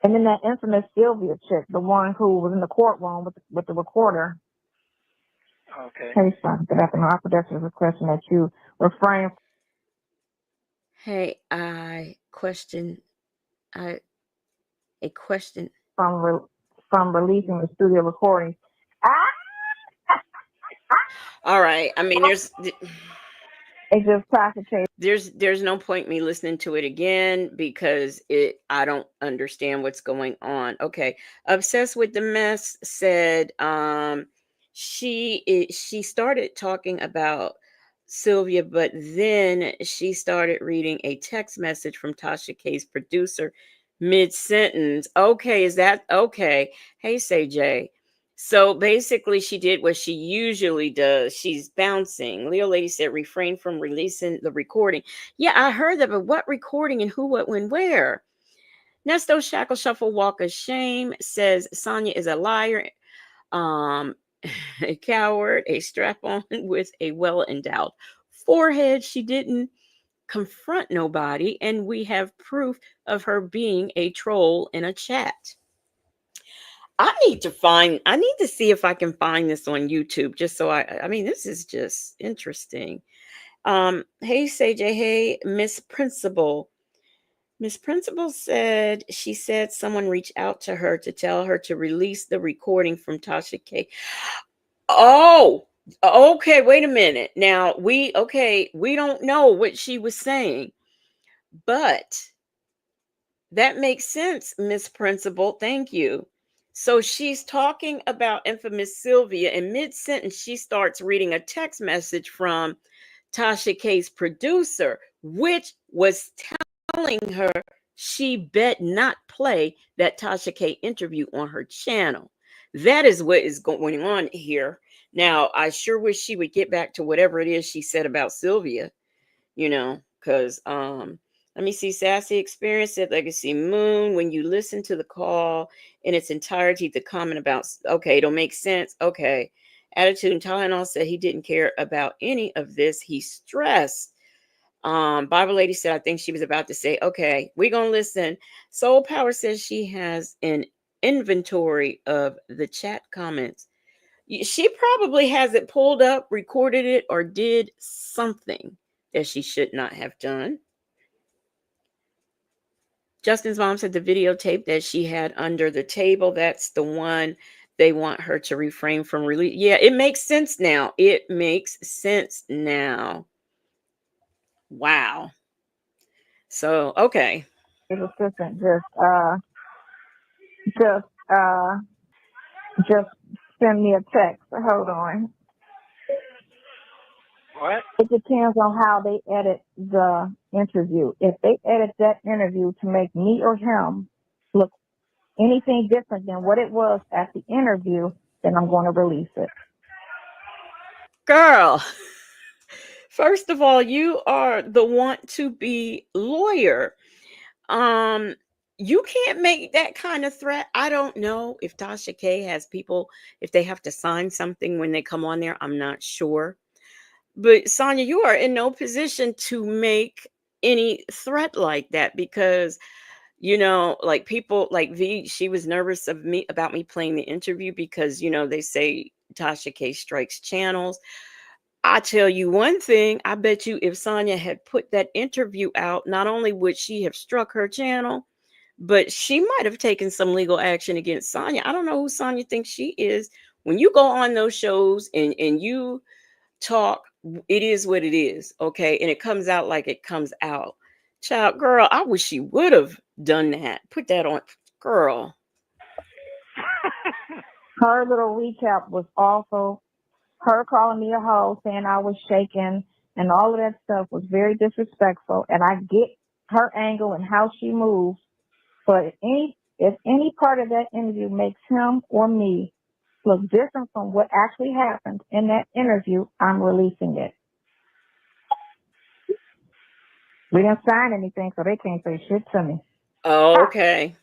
And then that infamous Sylvia chick, the one who was in the courtroom with the recorder. Okay. Hey, son, good afternoon. Our production is requesting that you refrain. Hey, a question From releasing the studio recordings. All right. I mean, It's just Tasha K. there's no point me listening to it again because I don't understand what's going on. Okay. Obsessed with the Mess said she started talking about Sylvia, but then she started reading a text message from Tasha K's producer mid sentence. Okay, is that okay? Hey, say Jay. So basically, she did what she usually does. She's bouncing. Leo Lady said, refrain from releasing the recording. Yeah, I heard that, but what recording and who, what, when, where? Nesto Shackle Shuffle Walk of Shame says Sonya is a liar, um, a coward, a strap on with a well endowed forehead. She didn't confront nobody, and we have proof of her being a troll in a chat. I need to see if I can find this on YouTube just so I mean this is just interesting. Hey Sage, hey Miss Principal. Miss Principal said she said someone reached out to her to tell her to release the recording from Tasha K. Oh, okay, wait a minute. Now we don't know what she was saying, but that makes sense, Miss Principal. Thank you. So she's talking about infamous Sylvia. In mid sentence, she starts reading a text message from Tasha K's producer, which was telling her she bet not play that Tasha K interview on her channel. That is what is going on here. Now, I sure wish she would get back to whatever it is she said about Sylvia, because let me see. Sassy Experience said Legacy Moon. When you listen to the call in its entirety, the comment about okay, it'll make sense. Okay. Attitude and Tylenol said he didn't care about any of this. He stressed. Bible Lady said, I think she was about to say, okay, we're gonna listen. Soul Power says she has an inventory of the chat comments. She probably has it pulled up, recorded it, or did something that she should not have done. Justin's mom said the videotape that she had under the table, that's the one they want her to refrain from release. Yeah, it makes sense now. It makes sense now. Wow. So, okay. His assistant just uh just send me a text. Hold on. What? It depends on how they edit the interview. If they edit that interview to make me or him look anything different than what it was at the interview, then I'm going to release it. Girl, first of all, you are the want to be lawyer. Um, you can't make that kind of threat. I don't know if Tasha K has people, if they have to sign something when they come on there. I'm not sure. But Sonia, you are in no position to make any threat like that because like people like V, she was nervous about me playing the interview because they say Tasha K strikes channels. I tell you one thing, I bet you if Sonia had put that interview out, not only would she have struck her channel, but she might have taken some legal action against Sonia. I don't know who Sonia thinks she is. When you go on those shows and you talk, it is what it is, okay? And it comes out like it comes out. Child, girl, I wish she would have done that. Put that on, girl. Her little recap was awful. Her calling me a hoe, saying I was shaking, and all of that stuff was very disrespectful. And I get her angle and how she moves, but if any part of that interview makes him or me look different from what actually happened in that interview, I'm releasing it. We didn't sign anything, so they can't say shit to me. Oh, okay.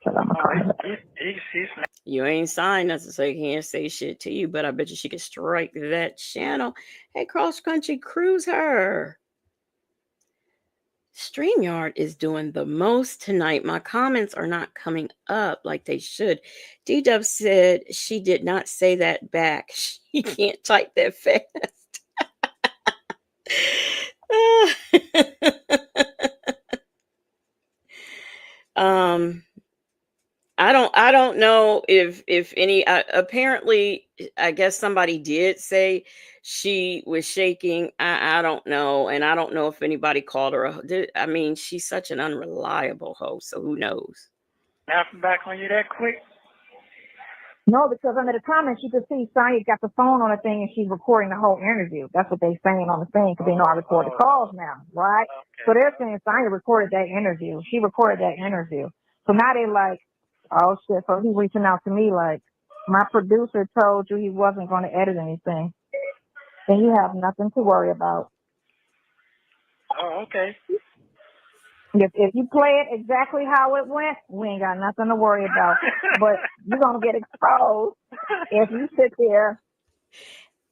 He's You ain't signed nothing, so he can't say shit to you, but I bet you she could strike that channel. Hey, Cross Country Cruiser. StreamYard is doing the most tonight. My comments are not coming up like they should. D-Dub said she did not say that back. She can't type that fast. um I don't know if any apparently I guess somebody did say she was shaking. I don't know, and I don't know if anybody called her I mean, she's such an unreliable host, so who knows. Snapping back on you that quick? No, because under the comments you can see Sonya got the phone on the thing and she's recording the whole interview. That's what they saying on the thing because they know I record the calls now, right? Okay. So they're saying Sonya recorded that interview. She recorded that interview. So now they like, oh shit. So he's reaching out to me like, my producer told you he wasn't going to edit anything. Then you have nothing to worry about. Oh, okay. If you play it exactly how it went, we ain't got nothing to worry about. But you're going to get exposed if you sit there.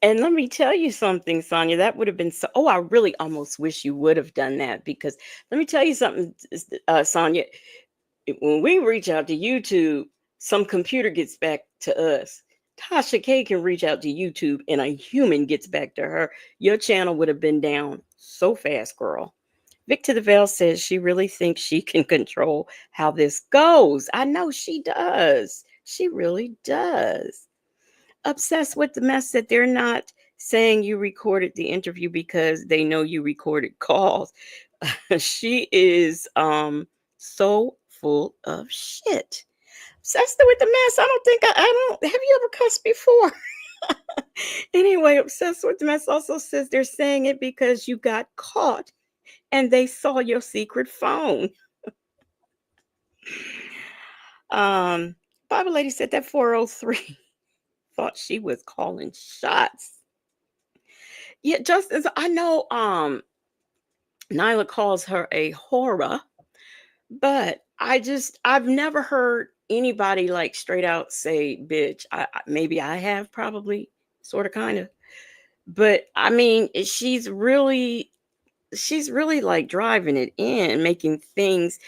And let me tell you something, Sonia, that would have been so. Oh, I really almost wish you would have done that because let me tell you something, Sonia. When we reach out to YouTube, some computer gets back to us. Tasha K can reach out to YouTube and a human gets back to her. Your channel would have been down so fast, girl. Victor the Veil says she really thinks she can control how this goes. I know she does. She really does. Obsessed with the mess that they're not saying you recorded the interview because they know you recorded calls. She is so full of shit. Obsessed with the mess. I don't think I don't have you ever cussed before? Anyway, obsessed with the mess also says they're saying it because you got caught and they saw your secret phone. Um Bible lady said that 403 thought she was calling shots. Yeah, just as I know, Nyla calls her a horror, but I've never heard anybody like straight out say bitch. Maybe I have probably sort of kind of, but I mean she's really like driving it in, making things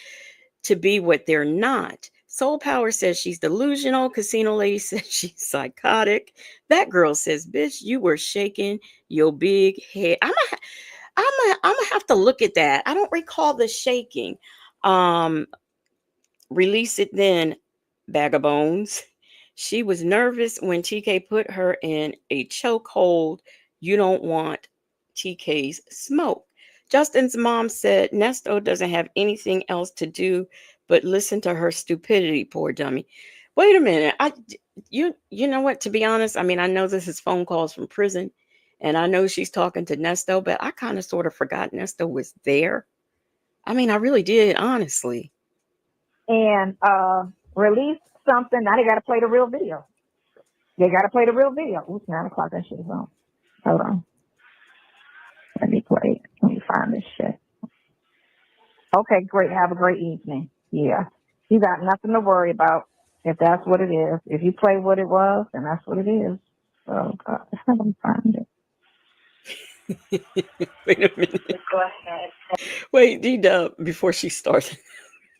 to be what they're not. Soul Power says she's delusional. Casino Lady says she's psychotic. That girl says, "Bitch, you were shaking your big head." I'm gonna have to look at that. I don't recall the shaking. Um, Release it then, bag of bones. She was nervous when TK put her in a chokehold. You don't want TK's smoke. Justin's mom said Nesto doesn't have anything else to do but listen to her stupidity, poor dummy. Wait a minute. You know what, to be honest, I mean, I know this is phone calls from prison and I know she's talking to Nesto, but I kind of sort of forgot Nesto was there. I mean, I really did, honestly. And release something. Now they got to play the real video. They got to play the real video. Oops, 9 o'clock. That shit is on. Hold on. Let me play it. Let me find this shit. Okay, great. Have a great evening. Yeah. You got nothing to worry about if that's what it is. If you play what it was, then that's what it is. Oh, God. Let me find it. Wait a minute. Go ahead. Wait, D Dub, before she started,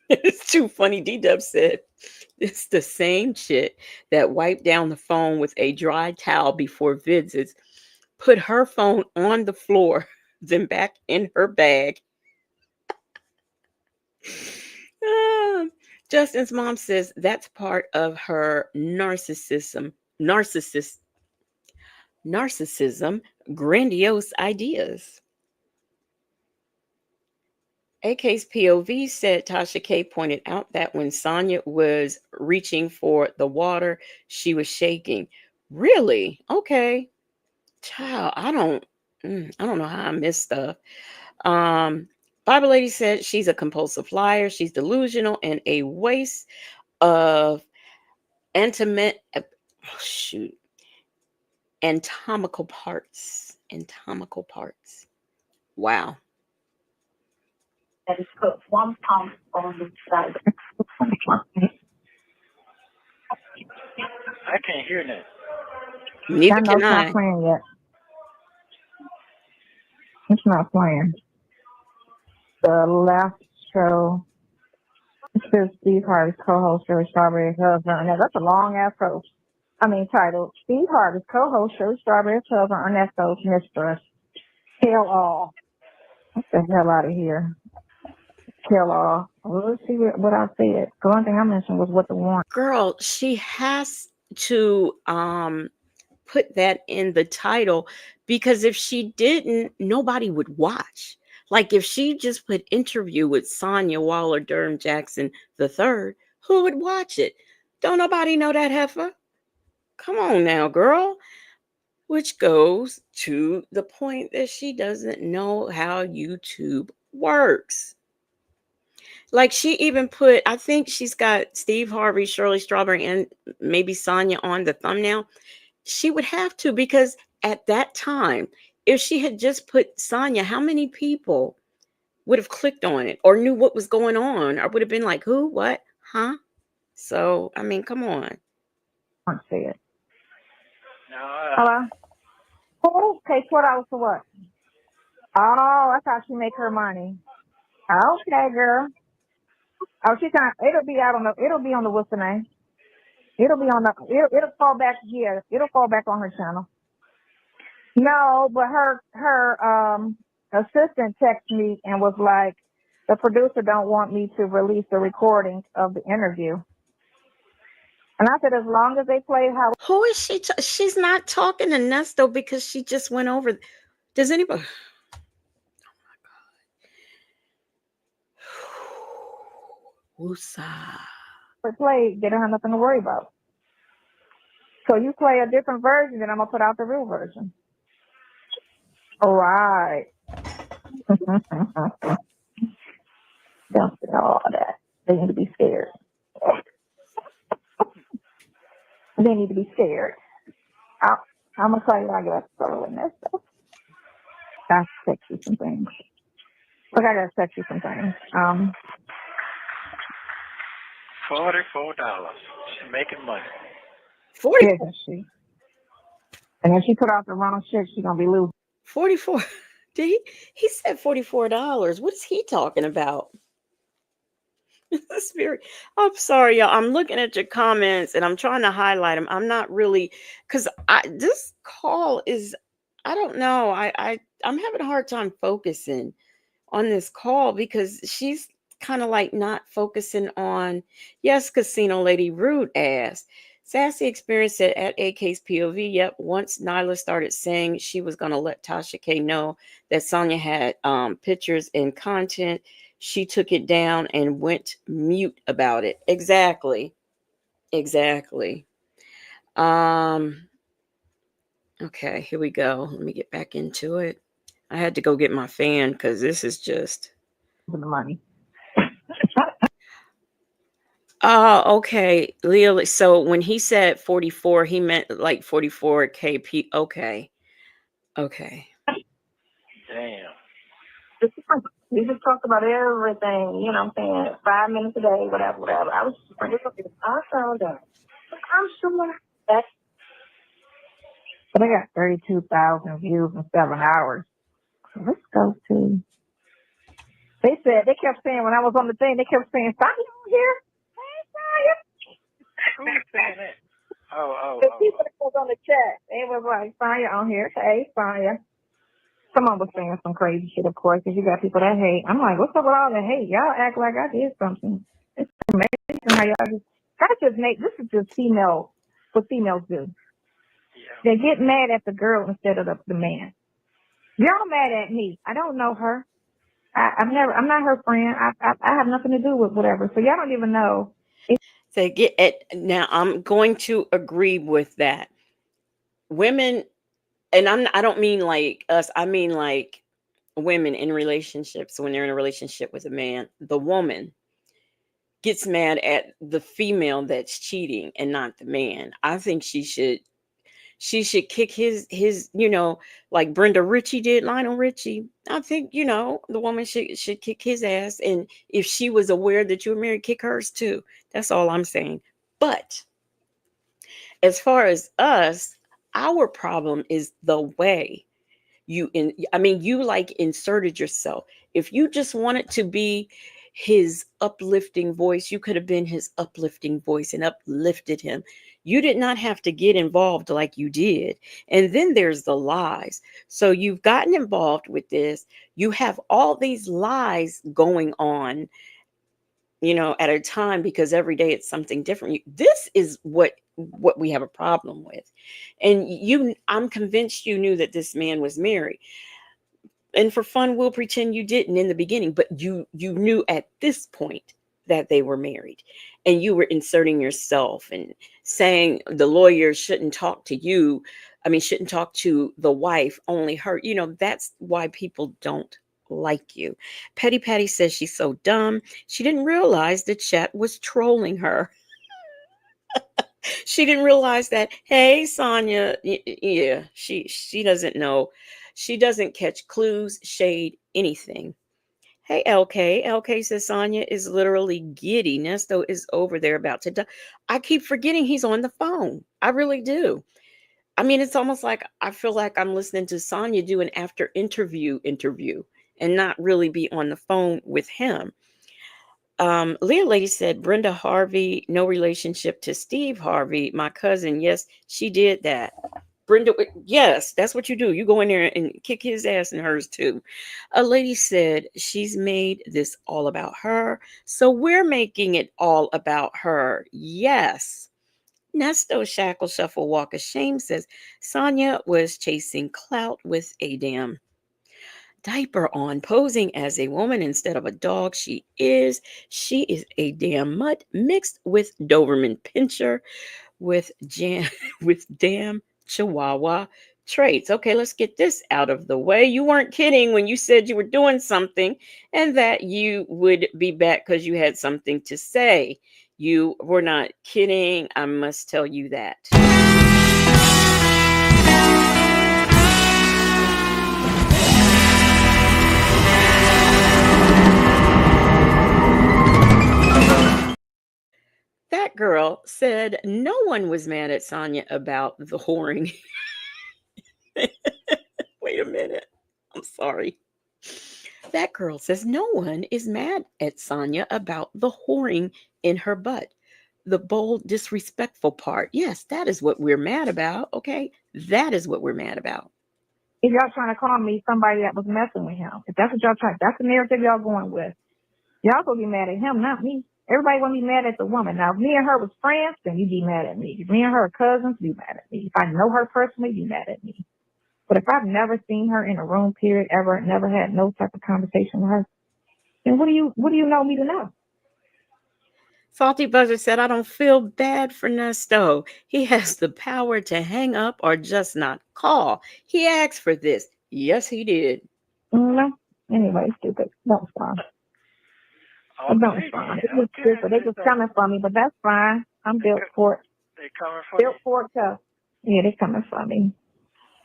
it's too funny. D Dub said, it's the same chick that wiped down the phone with a dry towel before visits, put her phone on the floor, then back in her bag. Ah, Justin's mom says that's part of her narcissism, grandiose ideas. AK's POV said Tasha K pointed out that when Sonya was reaching for the water, she was shaking. Really? Okay. Child, I don't know how I missed stuff. Um, Bible Lady said she's a compulsive liar, she's delusional, and a waste of intimate shoot anatomical parts. Anatomical parts. Wow. That is put 1 pound on the side. I can't hear that. Neither I know can it's not I. playing yet. It's not playing. The last show, it says Steve Harvey's co-host, Sherry Strawberry's husband. Now, that's a long-ass post. Title, Steve Harvey's co-host, Sherry Strawberry's husband, Ernesto's mistress. Hell all. Get the hell out of here. Kill off. Well, let's see what I said. The one thing I mentioned was what the warrant. Girl, she has to put that in the title, because if she didn't, nobody would watch. Like if she just put interview with Sonia Waller Durham Jackson the third, who would watch it? Don't nobody know that heifer. Come on now, girl. Which goes to the point that she doesn't know how YouTube works. Like she even put, I think she's got Steve Harvey, Shirley Strawberry, and maybe Sonia on the thumbnail. She would have to, because at that time, if she had just put Sonia, how many people would have clicked on it or knew what was going on, or would have been like, who, what, huh? So, I mean, come on. See it. No, Hello? Who pays $4 for what? Oh, I thought she make her money. Okay, girl. Oh, she can't. It'll be out on the. It'll be on the what's the name? It'll be on the. It'll fall back here. It'll fall back on her channel. No, but her assistant texted me and was like, the producer don't want me to release the recording of the interview. And I said, as long as they play how. Who is she? She's not talking to Nesto because she just went over. Does anybody? Woosah. Play, they don't have nothing to worry about. So you play a different version, then I'm gonna put out the real version. All right. Don't say all that. They need to be scared. They need to be scared. I'm gonna tell you I got started in this stuff. I text you some things. Look, I gotta text you some things. $44. She's making money. 40, Isn't she? And if she put out the wrong shit, she's gonna be losing. 44. Did he said $44. What is he talking about? That's very, I'm sorry, y'all. I'm looking at your comments and I'm trying to highlight them. I'm not really, because this call is, I don't know. I'm having a hard time focusing on this call because she's kind of like not focusing on, yes, Casino Lady Rude asked. Sassy experienced it at AK's POV. Yep, once Nyla started saying she was going to let Tasha K know that Sonya had pictures and content, she took it down and went mute about it. Exactly. Okay, here we go. Let me get back into it. I had to go get my fan because this is just the money. Oh, okay. Leo, so when he said 44, he meant like 44 KP. Okay. Damn. We just talked about everything, you know what I'm saying? 5 minutes a day, whatever. I was just I found out. I'm sure that's. But I got 32,000 views in 7 hours. Let's go to. They kept saying when I was on the thing, they kept saying, Sonya on here? Hey, Sonya. Who's saying that? Oh. The people that was on the chat, they was like, Sonya on here. Hey, Sonya. Someone was saying some crazy shit, of course, because you got people that hate. I'm like, what's up with all the hate? Y'all act like I did something. It's amazing how y'all this is just what females do. Yeah. They get mad at the girl instead of the man. Y'all mad at me. I don't know her. I'm not her friend. I have nothing to do with whatever. So y'all don't even know. They get it. Now I'm going to agree with that. Women, and I don't mean like us, I mean like women in relationships. When they're in a relationship with a man, the woman gets mad at the female that's cheating and not the man. I think she should kick his like Brenda Ritchie did Lionel Richie. I think the woman should kick his ass, and if she was aware that you were married, kick hers too. That's all I'm saying. But as far as us, our problem is the way you like inserted yourself. If you just wanted to be his uplifting voice, you could have been his uplifting voice and uplifted him. You did not have to get involved like you did. And then there's the lies. So you've gotten involved with this. You have all these lies going on, at a time, because every day it's something different. This is what we have a problem with. And I'm convinced you knew that this man was married. And for fun, we'll pretend you didn't in the beginning, but you knew at this point that they were married, and you were inserting yourself and saying the lawyer shouldn't talk to you. I mean, shouldn't talk to the wife, only her. That's why people don't like you. Petty Patty says she's so dumb. She didn't realize the chat was trolling her. She didn't realize that. Hey, Sonia, yeah, she doesn't know. She doesn't catch clues, shade, anything. Hey, LK. LK says Sonia is literally giddy. Nesto is over there about to die. I keep forgetting he's on the phone. I really do. I mean, it's almost like I feel like I'm listening to Sonia do an after interview and not really be on the phone with him. Leah Lady said Brenda Harvey, no relationship to Steve Harvey, my cousin. Yes, she did that. Brenda, yes, that's what you do. You go in there and kick his ass and hers too. A lady said she's made this all about her, so we're making it all about her. Yes. Nesto Shackle Shuffle Walk of Shame says Sonia was chasing clout with a damn diaper on, posing as a woman instead of a dog. She is a damn mutt mixed with Doberman Pinscher with jam with damn Chihuahua traits. Okay, let's get this out of the way. You weren't kidding when you said you were doing something and that you would be back because you had something to say. You were not kidding. I must tell you that. That girl said no one was mad at Sonia about the whoring. Wait a minute. I'm sorry. That girl says no one is mad at Sonia about the whoring in her butt. The bold, disrespectful part. Yes, that is what we're mad about. Okay. That is what we're mad about. If y'all trying to call me somebody that was messing with him, if that's what y'all trying, that's the narrative y'all going with. Y'all gonna be mad at him, not me. Everybody gonna be mad at the woman. Now, if me and her was friends, then you be mad at me. If me and her are cousins, be mad at me. If I know her personally, be mad at me. But if I've never seen her in a room, period, ever, never had no type of conversation with her, then what do you know me to know? Salty Buzzer said, I don't feel bad for Nesto. He has the power to hang up or just not call. He asked for this. Yes, he did. No. Anyway, stupid. Don't respond. Don't respond. It was stupid. They just coming for me, but that's fine. I'm built for it. They coming for Built you? for it, tough. Yeah, they coming for me.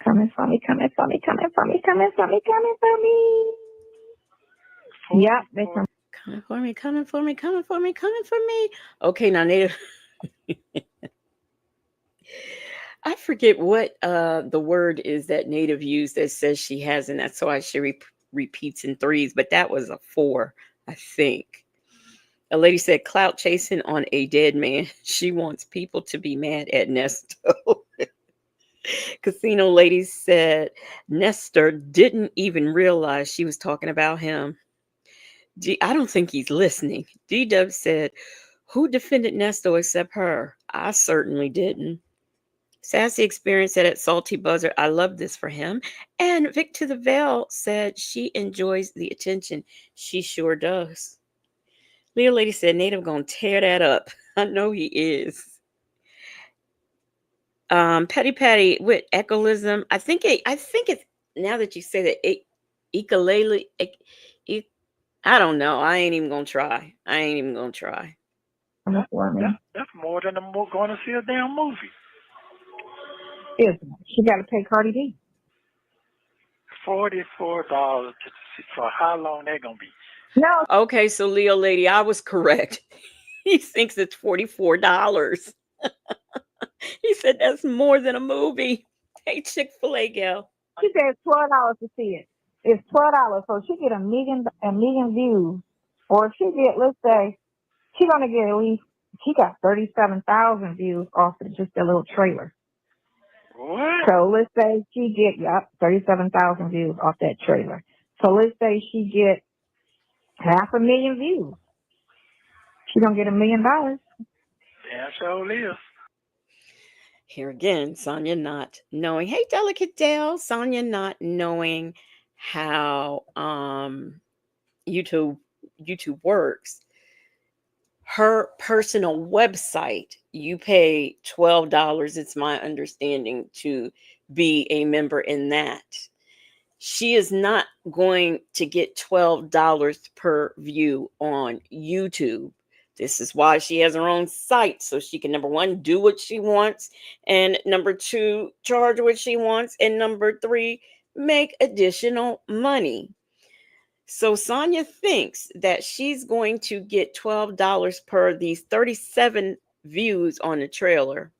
Coming for me, coming for me, coming for me, coming for me, coming for me. Yep, they come. Coming for me, coming for me, coming for me, coming for me. Okay, now Native. I forget what the word is that Native used that says she has, and that's why she repeats in threes, but that was a 4, I think. A lady said clout chasing on a dead man. She wants people to be mad at Nesto. Casino lady said Nestor didn't even realize she was talking about him. I don't think he's listening. D-Dub said, who defended Nesto except her? I certainly didn't. Sassy Experience said at Salty Buzzer, I love this for him. And Vic to the Veil said she enjoys the attention. She sure does. Leo Lady said, Native gonna tear that up. I know he is. Petty Patty with echolism. I think it's now that you say that ukulele. I don't know. I ain't even gonna try. That's more than going to see a damn movie. Isn't it? She got to pay Cardi B. $44 for how long they gonna be? No. Okay, so Leo Lady, I was correct. He thinks it's $44. He said that's more than a movie. Hey, Chick-fil-A gal. She said it's $12 to see it. It's $12, so she get a million views, or if she get, let's say, she's gonna get at least He got 37,000 views off of just a little trailer. What? So let's say she get 37,000 views off that trailer. So let's say she get 500,000 views. She gonna get $1 million. Damn sure is. Here again, Sonia not knowing. Hey, Delicate Dale. Sonia not knowing how YouTube works. Her personal website, you pay $12, it's my understanding, to be a member in that. She is not going to get $12 per view on YouTube. This is why she has her own site, so she can, number one, do what she wants, and number two, charge what she wants, and number three, make additional money. So Sonia thinks that she's going to get $12 per these 37 views on the trailer.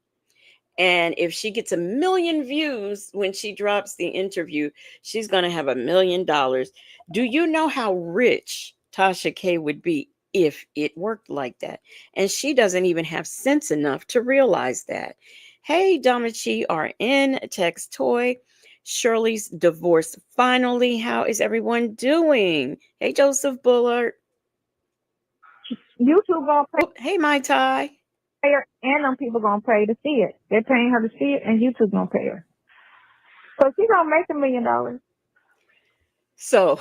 And if she gets 1 million views when she drops the interview, she's going to have $1 million. Do you know how rich Tasha K would be if it worked like that? And she doesn't even have sense enough to realize that. Hey, Damachi RN, Text Toy. Shirley's divorce finally. How is everyone doing? Hey, Joseph Bullard. YouTube gonna pay Oh, hey, Mai Tai. her, and them people gonna pay to see it. They're paying her to see it, and YouTube gonna pay her. So she gonna make $1 million. So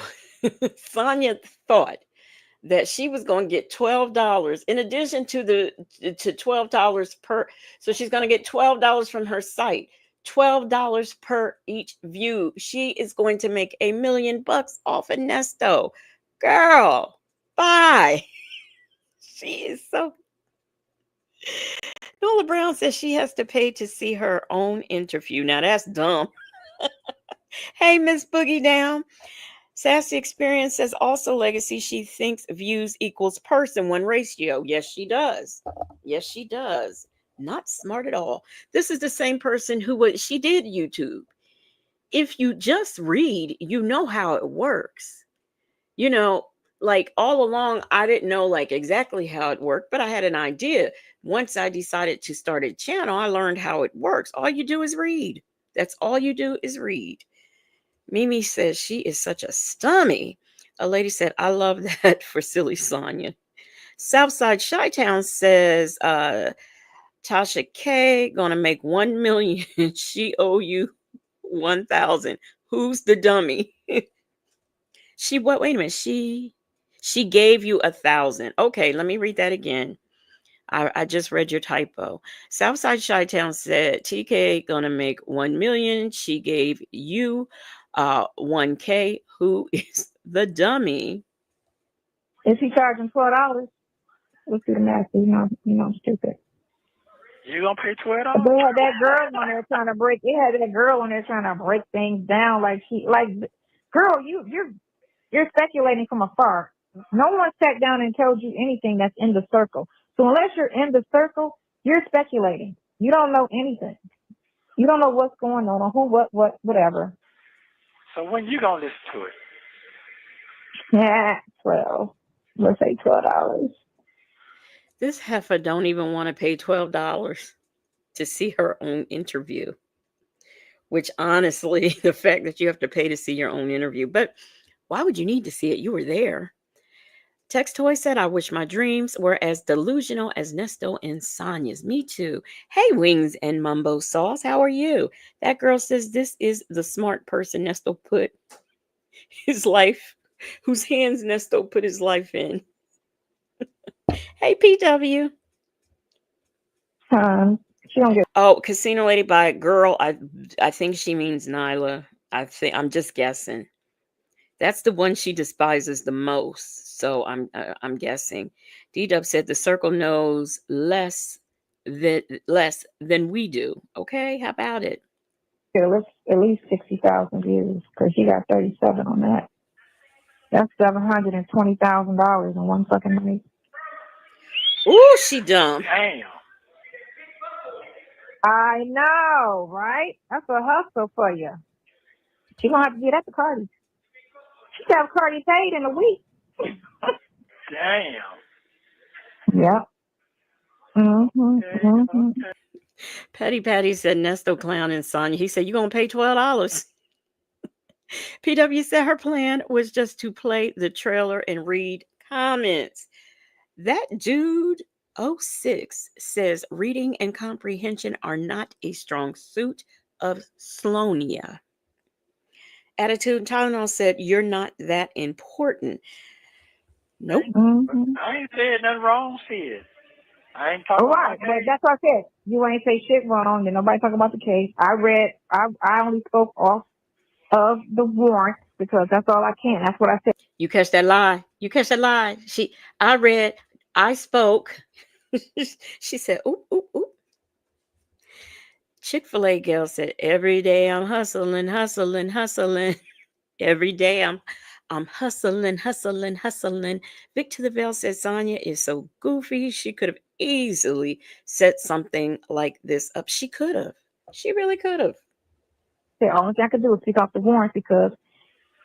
Sonia thought that she was going to get $12 in addition to $12 per. So she's going to get $12 from her site, $12 per each view. She is going to make $1 million off of Nesto. Girl, bye. She is so. Nola Brown says she has to pay to see her own interview. Now that's dumb. Hey, Miss Boogie Down. Sassy Experience says also legacy. She thinks views equals person one ratio. Yes, she does. Yes, she does. Not smart at all. This is the same person she did YouTube. If you just read, you know how it works. You know, like all along, I didn't know like exactly how it worked, but I had an idea. Once I decided to start a channel, I learned how it works. All you do is read. That's all you do is read. Mimi says she is such a stummy. A lady said, I love that for silly Sonia. Southside Chi-Town says, Tasha K gonna make 1 million. She owe you 1,000. Who's the dummy? She what? Wait a minute. She gave you 1,000. Okay, let me read that again. I just read your typo. Southside Chi-Town said TK gonna make 1 million. She gave you 1K. Who is the dummy? Is he charging $12? Let's do the math. You know, stupid. You gonna pay $12? They had that girl on there trying to break. They had that girl on there trying to break things down. Girl, you're speculating from afar. No one sat down and told you anything that's in the circle. So unless you're in the circle, you're speculating. You don't know anything. You don't know what's going on or who, what, whatever. So when you gonna listen to it? Yeah, 12. Let's say $12. This heifer don't even want to pay $12 to see her own interview. Which honestly, the fact that you have to pay to see your own interview, but why would you need to see it? You were there. Text Toy said, I wish my dreams were as delusional as Nesto and Sonia's. Me too. Hey, Wings and Mumbo Sauce, how are you? That girl says this is the smart person Nesto put his life, whose hands Nesto put his life in. Hey, PW. She don't get. Oh, Casino Lady by girl. I think she means Nyla. I'm just guessing. That's the one she despises the most. So I'm guessing. D-Dub said the circle knows less than we do. Okay, how about it? At least 60,000 views because she got 37 on that. That's $720,000 in one fucking night. Ooh, she dumb. Damn. I know, right? That's a hustle for you. She gonna have to get that to Cardi. She have Cardi paid in a week. Damn. Yeah. Mm-hmm. Okay, Mm-hmm. okay. Patty said Nesto clown and Sonya. He said, you gonna pay $12. PW said her plan was just to play the trailer and read comments. That dude 06 says reading and comprehension are not a strong suit of Slonia. Attitude Tylenol said, you're not that important. Nope. Mm-hmm. I ain't said nothing wrong, sis. I ain't All talking about my right, but case. that's what I said. You ain't say shit wrong. Did nobody talk about the case? I only spoke off of the warrant because that's all I can. That's what I said. You catch that lie? You catch that lie? I spoke. She said, oop, oop, oop. Chick-fil-A gal said, every day I'm hustling, hustling, hustling. Every day I'm hustling, hustling, hustling. Victor the Veil said Sonya is so goofy. She could have easily set something like this up. She could have. She really could have. The only thing I could do is speak off the warrant because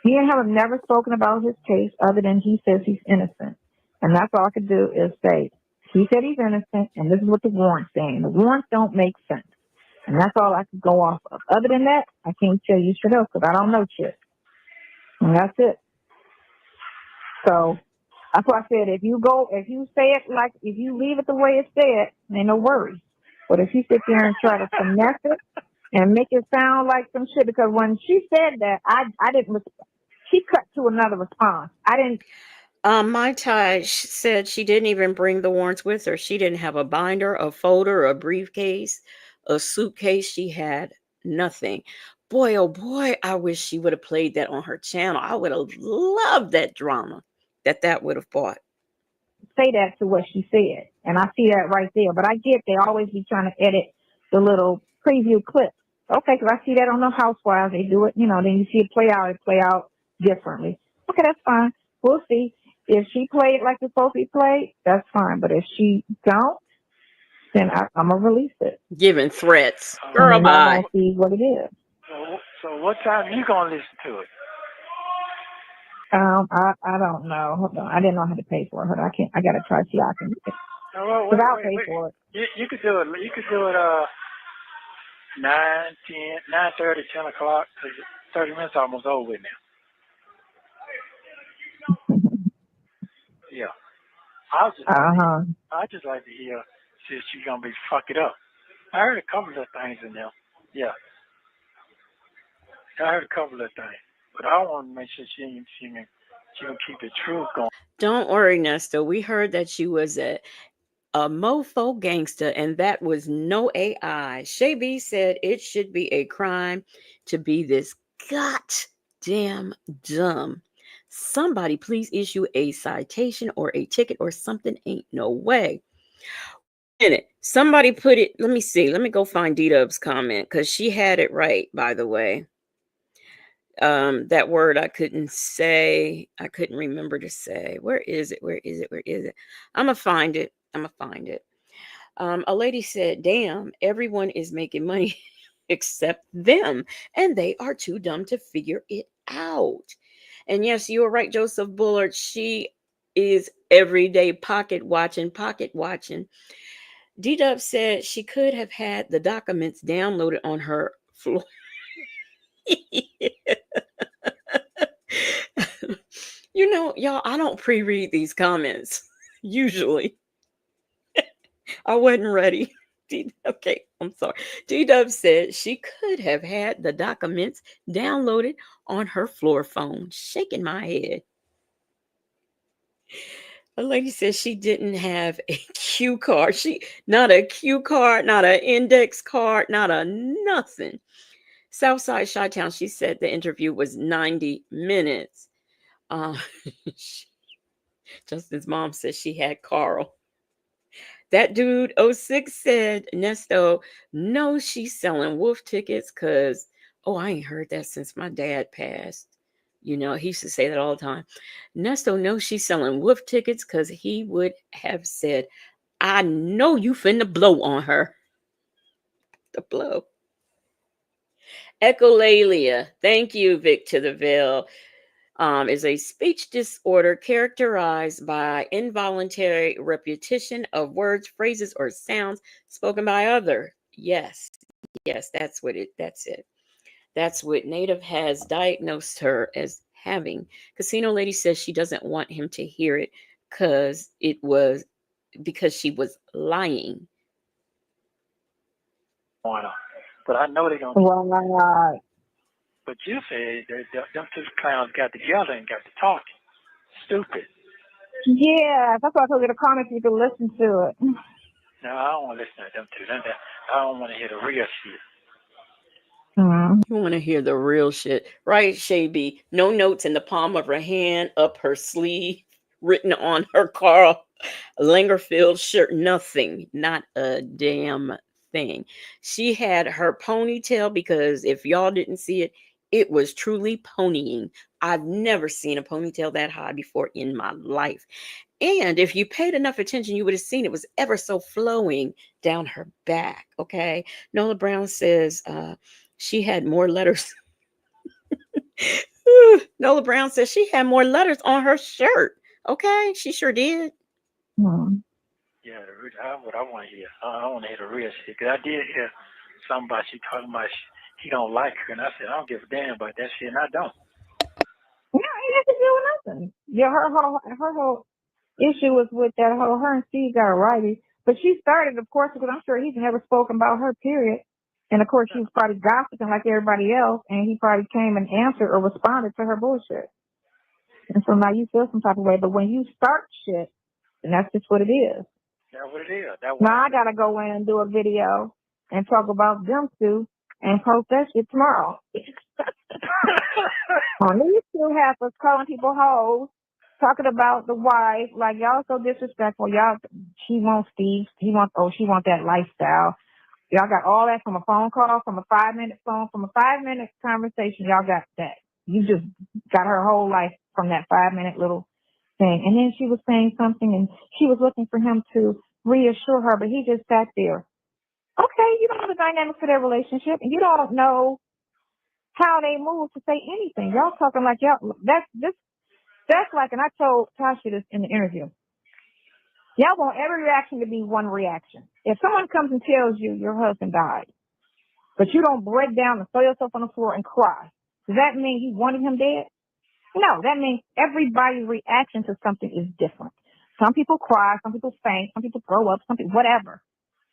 me and him have never spoken about his case other than he says he's innocent. And that's all I could do is say, he said he's innocent, and this is what the warrant's saying. The warrants don't make sense. And that's all I could go off of. Other than that, I can't tell you straight up because I don't know shit. And that's it. So that's why I said if you say it like, if you leave it the way it's said, ain't no worries. But if you sit there and try to finesse it and make it sound like some shit, because when she said that, I didn't, she cut to another response. I didn't. My Ty said she didn't even bring the warrants with her. She didn't have a binder, a folder, a briefcase, a suitcase. She had nothing. Boy, oh boy, I wish she would have played that on her channel. I would have loved that drama that would have brought. Say that to what she said. And I see that right there. But I get they always be trying to edit the little preview clips. Okay, because I see that on the Housewives. They do it, then you see it play out differently. Okay, that's fine. We'll see. If she played like it's supposed to be played, that's fine. But if she don't, then I'm going to release it. Giving threats. And Girl, then y'all bye. going to see what it is. So what time you gonna listen to it? I don't know. Hold on. I didn't know how to pay for it. Hold on. I got to try to see how I can do it. Oh, Because I'll pay for it. You could do it. You could do it 9, 10, 9:30, 10 o'clock. 30 minutes almost over with now. Yeah. I just like to hear since she's gonna be fuck it up. I heard a couple of things in there. Yeah. I heard a couple of things. But I want to make sure she can keep the truth going. Don't worry, Nesta. We heard that she was a mofo gangster, and that was no AI. Shay B said it should be a crime to be this goddamn dumb. Somebody please issue a citation or a ticket or something. Ain't no way. In it. Somebody put it. Let me see. Let me go find D-Dub's comment because she had it right, by the way. That word I couldn't say. I couldn't remember to say. Where is it? Where is it? Where is it? I'm gonna find it. A lady said, damn, everyone is making money except them, and they are too dumb to figure it out. And yes, you were right, Joseph Bullard. She is everyday pocket watching, pocket watching. D-Dub said she could have had the documents downloaded on her floor. Y'all, I don't pre-read these comments usually. I wasn't ready. Okay, I'm sorry. D-Dub said she could have had the documents downloaded on her floor phone. Shaking my head. A lady says she didn't have a cue card. Not a cue card, not an index card, not a nothing. Southside Chi-Town, she said the interview was 90 minutes. Uh, Justin's mom says she had Carl. That dude 06 said, Nesto, no, she's selling wolf tickets because, I ain't heard that since my dad passed. He used to say that all the time. Nesto knows she's selling wolf tickets because he would have said, I know you finna blow on her. The blow. Echolalia. Thank you, Vic to the Veil. is a speech disorder characterized by involuntary repetition of words, phrases, or sounds spoken by other. Yes, yes, that's it. That's what Native has diagnosed her as having. Casino Lady says she doesn't want him to hear it because it was because she was lying. But I know they're gonna. Right. But you said them two clowns got together and got to talking. Stupid. Yeah, that's why I told you to comment so you can listen to it. No, I don't want to listen to them two. I don't want to hear the real shit. You want to hear the real shit, right, Shaby? No notes in the palm of her hand, up her sleeve, written on her Carl Langerfield shirt. Nothing, not a damn thing. She had her ponytail because if y'all didn't see it, it was truly ponying. I've never seen a ponytail that high before in my life. And if you paid enough attention, you would have seen it was ever so flowing down her back. Okay. Nola Brown says she had more letters. Nola Brown says she had more letters on her shirt. Okay. She sure did. Yeah, what I want to hear. I want to hear the real shit. Because I did hear somebody she talking about he don't like her. And I said, I don't give a damn about that shit. And I don't. No, it has to do with nothing. Yeah, her whole issue was with that whole her and Steve got a righty. But she started, of course, because I'm sure he's never spoken about her, period. And of course, she was probably gossiping like everybody else, and he probably came and answered or responded to her bullshit. And so now you feel some type of way. But when you start shit, then that's just what it is. That's what it is. Now I gotta go in and do a video and talk about them two and post that shit tomorrow. On these two heifers calling people hoes, talking about the wife, like y'all so disrespectful. Y'all, she wants Steve. She wants that lifestyle. Y'all got all that from a phone call, from a 5-minute phone, from a 5-minute conversation. Y'all got that. You just got her whole life from that 5-minute little thing. And then she was saying something, and she was looking for him to reassure her, but he just sat there. Okay, you don't know the dynamics of their relationship, and you don't know how they move to say anything. Y'all talking like y'all. That's like, and I told Tasha this in the interview. Y'all want every reaction to be one reaction. If someone comes and tells you your husband died, but you don't break down and throw yourself on the floor and cry, does that mean you wanted him dead? No, that means everybody's reaction to something is different. Some people cry, some people faint, some people throw up, some people, whatever.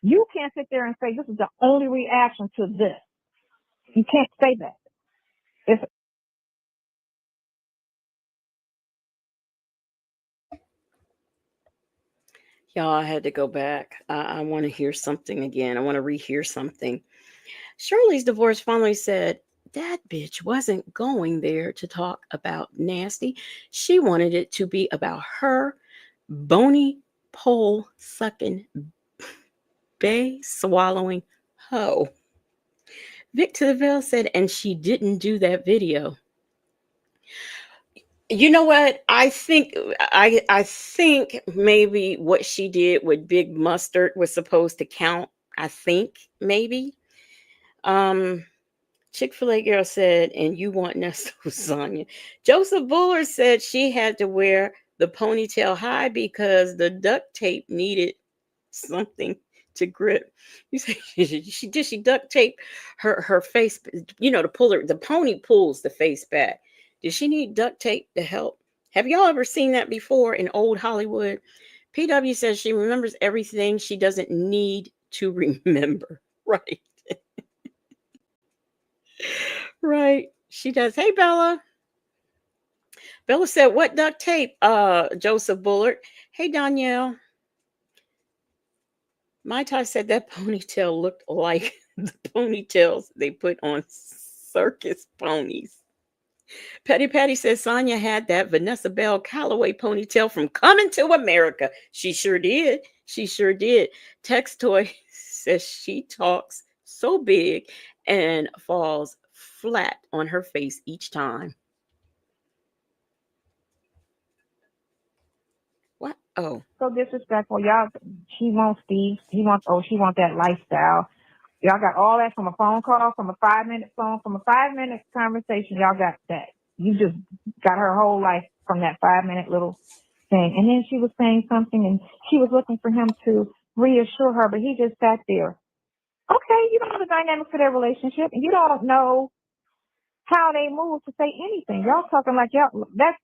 You can't sit there and say this is the only reaction to this. You can't say that. It's Y'all, I had to go back. I want to hear something again. I want to rehear something. Shirley's divorce finally said that bitch wasn't going there to talk about nasty. She wanted it to be about her bony pole sucking, bay swallowing hoe. Vic to the Veil said, and she didn't do that video. You know what? I think maybe what she did with Big Mustard was supposed to count. I think maybe. Um Chick-fil-A girl said, and you want Nesto, Sonia. Joseph Buller said she had to wear the ponytail high because the duct tape needed something to grip. You say she duct tape her face, to pull her. The pony pulls the face back. Did she need duct tape to help? Have y'all ever seen that before in old Hollywood? PW says she remembers everything she doesn't need to remember. Right. Right. She does. Hey, Bella. Bella said, what duct tape? Joseph Bullard. Hey, Danielle. Mai Tai said that ponytail looked like the ponytails they put on circus ponies. Petty Patty says Sonia had that Vanessa Bell Calloway ponytail from Coming to America. She sure did. She sure did. Tex Toy says she talks so big and falls flat on her face each time. What? Oh. so disrespectful. Y'all, she wants Steve. She wants that lifestyle. Y'all got all that from a phone call, from a 5-minute phone, from a 5-minute conversation. Y'all got that. you just got her whole life from that 5-minute little thing. And then she was saying something, and she was looking for him to reassure her, but he just sat there. Okay, you don't know the dynamics of their relationship, and you don't know how they move to say anything. Y'all talking like y'all. That's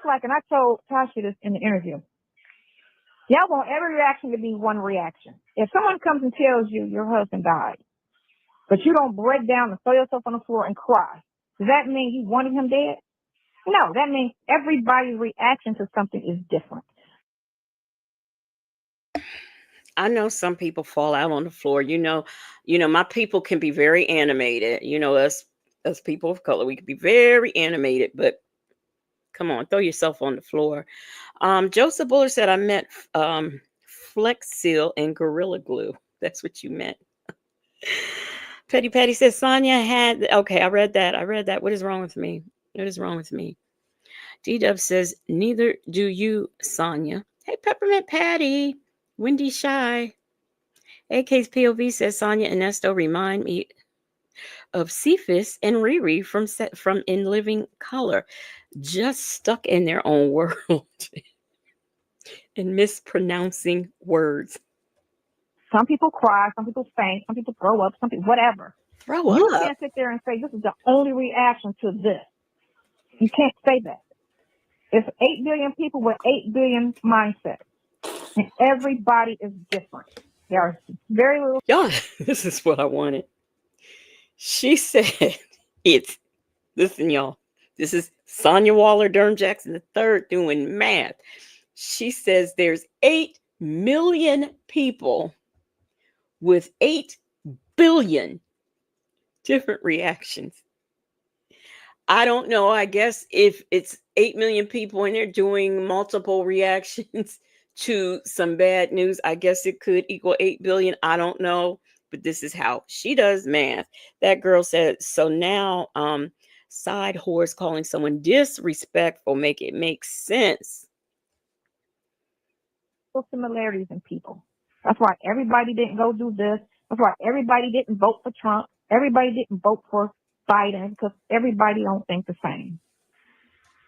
like, and I told Tasha this in the interview. Y'all want every reaction to be one reaction. If someone comes and tells you your husband died, but you don't break down and throw yourself on the floor and cry, does that mean you wanted him dead? No, that means everybody's reaction to something is different. I know some people fall out on the floor. My people can be very animated. Us people of color, we can be very animated, but come on, throw yourself on the floor. Joseph Buller said, I meant Flex Seal and Gorilla Glue. That's what you meant. Petty Patty says, Sonia had, okay, I read that. What is wrong with me? D-Dub says, neither do you, Sonia. Hey, Peppermint Patty. Wendy Shy. AK's POV says, Sonia and Nesto remind me of Cephas and Riri from In Living Color, just stuck in their own world and mispronouncing words. Some people cry, some people faint, some people throw up, some people whatever. You can't sit there and say this is the only reaction to this. You can't say that. It's 8 billion people with 8 billion mindsets, and everybody is different. There are very little. Y'all, this is what I wanted. She said, listen, y'all, this is Sonia Waller Durham Jackson III doing math. She says there's 8 million people with 8 billion different reactions. I don't know. I guess if it's 8 million people and they're doing multiple reactions to some bad news, I guess it could equal 8 billion. I don't know. But this is how she does math. That girl said, so now side whores calling someone disrespectful make sense. Similarities in people. That's why everybody didn't go do this. That's why everybody didn't vote for Trump. Everybody didn't vote for Biden, because everybody don't think the same.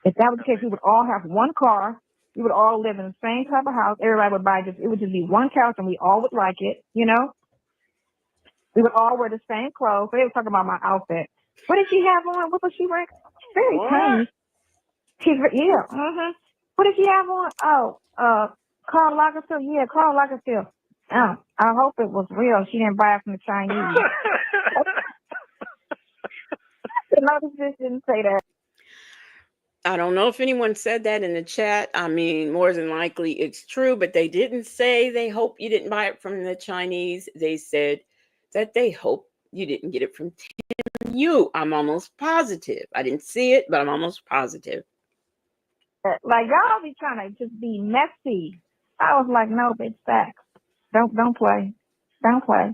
If that was the case, we would all have one car. We would all live in the same type of house. Everybody would buy it would just be one couch, and we all would like it, We would all wear the same clothes. So they were talking about my outfit. What did she have on? What was she wearing? Very tiny. What did she have on? Oh, Karl Lagerfeld. Yeah, Karl Lagerfeld. Oh, I hope it was real. She didn't buy it from the Chinese. This didn't say that. I don't know if anyone said that in the chat. I mean, more than likely it's true, but they didn't say they hope you didn't buy it from the Chinese. They said that they hope you didn't get it from Tim Yu. I'm almost positive. I didn't see it, but I'm almost positive. Like, y'all be trying to just be messy. I was like, no, bitch, facts. Don't play. Don't play.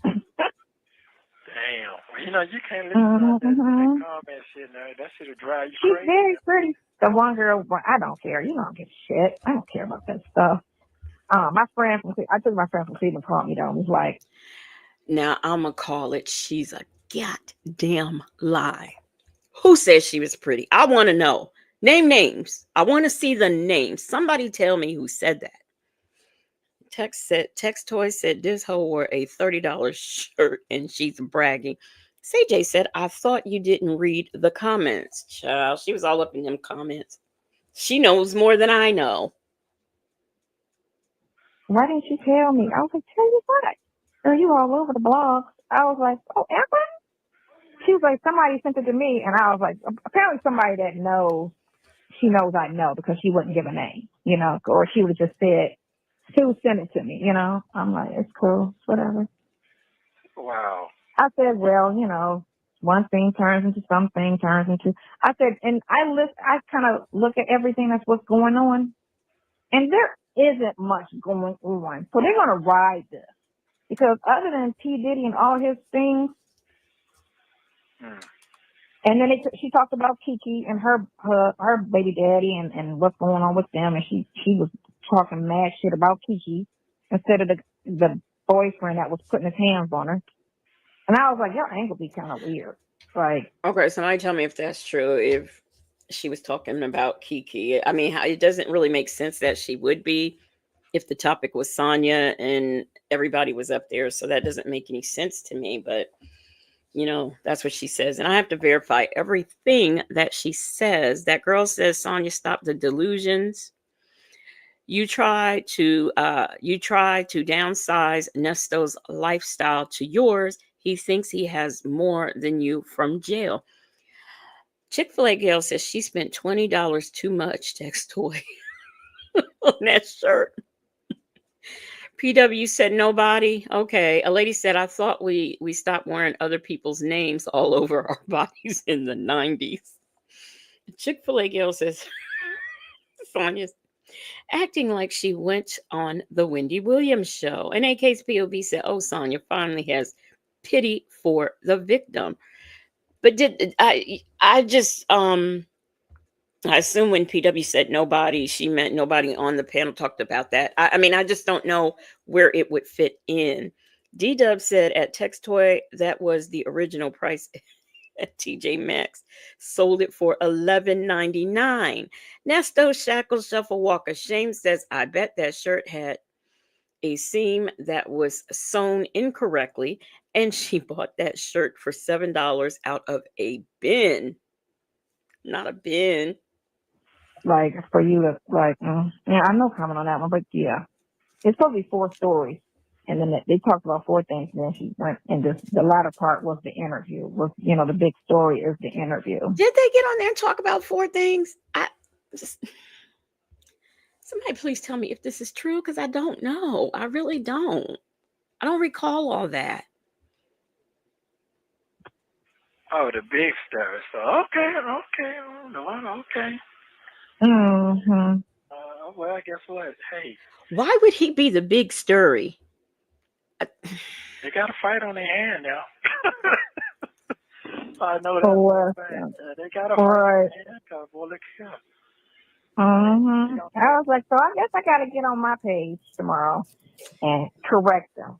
Damn. You can't listen to that comment shit now. That shit will drive you crazy. She's very pretty. The one girl, I don't care. You don't give a shit. I don't care about that stuff. I took my friend from Cleveland called me though. And was like, now I'm going to call it, she's a goddamn lie. Who says she was pretty? I want to know. Name names. I want to see the names. Somebody tell me who said that. Text Toy said this hoe wore a $30 shirt and she's bragging. CJ said, I thought you didn't read the comments. Child, she was all up in them comments. She knows more than I know. Why didn't you tell me? I was like, tell you what? Girl, you all over the blogs. I was like, oh, Emma? She was like, somebody sent it to me. And I was like, apparently somebody that knows, she knows I know, because she wouldn't give a name, or she would have just said, who sent it to me, I'm like, it's cool, whatever. Wow. I said, well, one thing turns into something, I said, and I kind of look at everything that's what's going on, and there isn't much going on. So they're going to ride this, because other than P. Diddy and all his things, and then she talked about Kiki and her baby daddy and what's going on with them, and she was talking mad shit about Kiki instead of the boyfriend that was putting his hands on her. And I was like, your angle be kind of weird. Like, Okay, somebody tell me if that's true. If she was talking about Kiki, I mean, it doesn't really make sense that she would be if the topic was Sonya and everybody was up there. So that doesn't make any sense to me. But that's what she says, and I have to verify everything that she says. That girl says, Sonya, stop the delusions. You try to downsize Nesto's lifestyle to yours. He thinks he has more than you from jail. Chick-fil-A Gail says she spent $20 too much text toy on that shirt. PW said nobody. Okay. A lady said, I thought we stopped wearing other people's names all over our bodies in the 90s. Chick-fil-A Gail says Sonia's acting like she went on the Wendy Williams show. And AK's POV said, oh, Sonia finally has pity for the victim. But I assume when PW said nobody, she meant nobody on the panel talked about that. I mean, I just don't know where it would fit in. D-Dub said at Text Toy, that was the original price at TJ Maxx. Sold it for $11.99. Nesto Shackle Shuffle Walker Shame says, I bet that shirt had a seam that was sewn incorrectly, and she bought that shirt for $7 out of a bin. Not a bin. like for you to like, yeah, I know comment on that one, but yeah, it's probably 4 stories, and then they talked about 4 things, and then she went, and the latter part was the interview. Was the big story is the interview. Did they get on there and talk about 4 things? Somebody please tell me if this is true, because I don't know. I really don't. I don't recall all that. Oh, the big story. So okay. Mm-hmm. Well, guess what? Hey, Why would he be the big story? they got a fight on their hand now. I know that. They got a fight on their hand. Boy, look here. Mm-hmm. I was like, so I guess I got to get on my page tomorrow and correct them.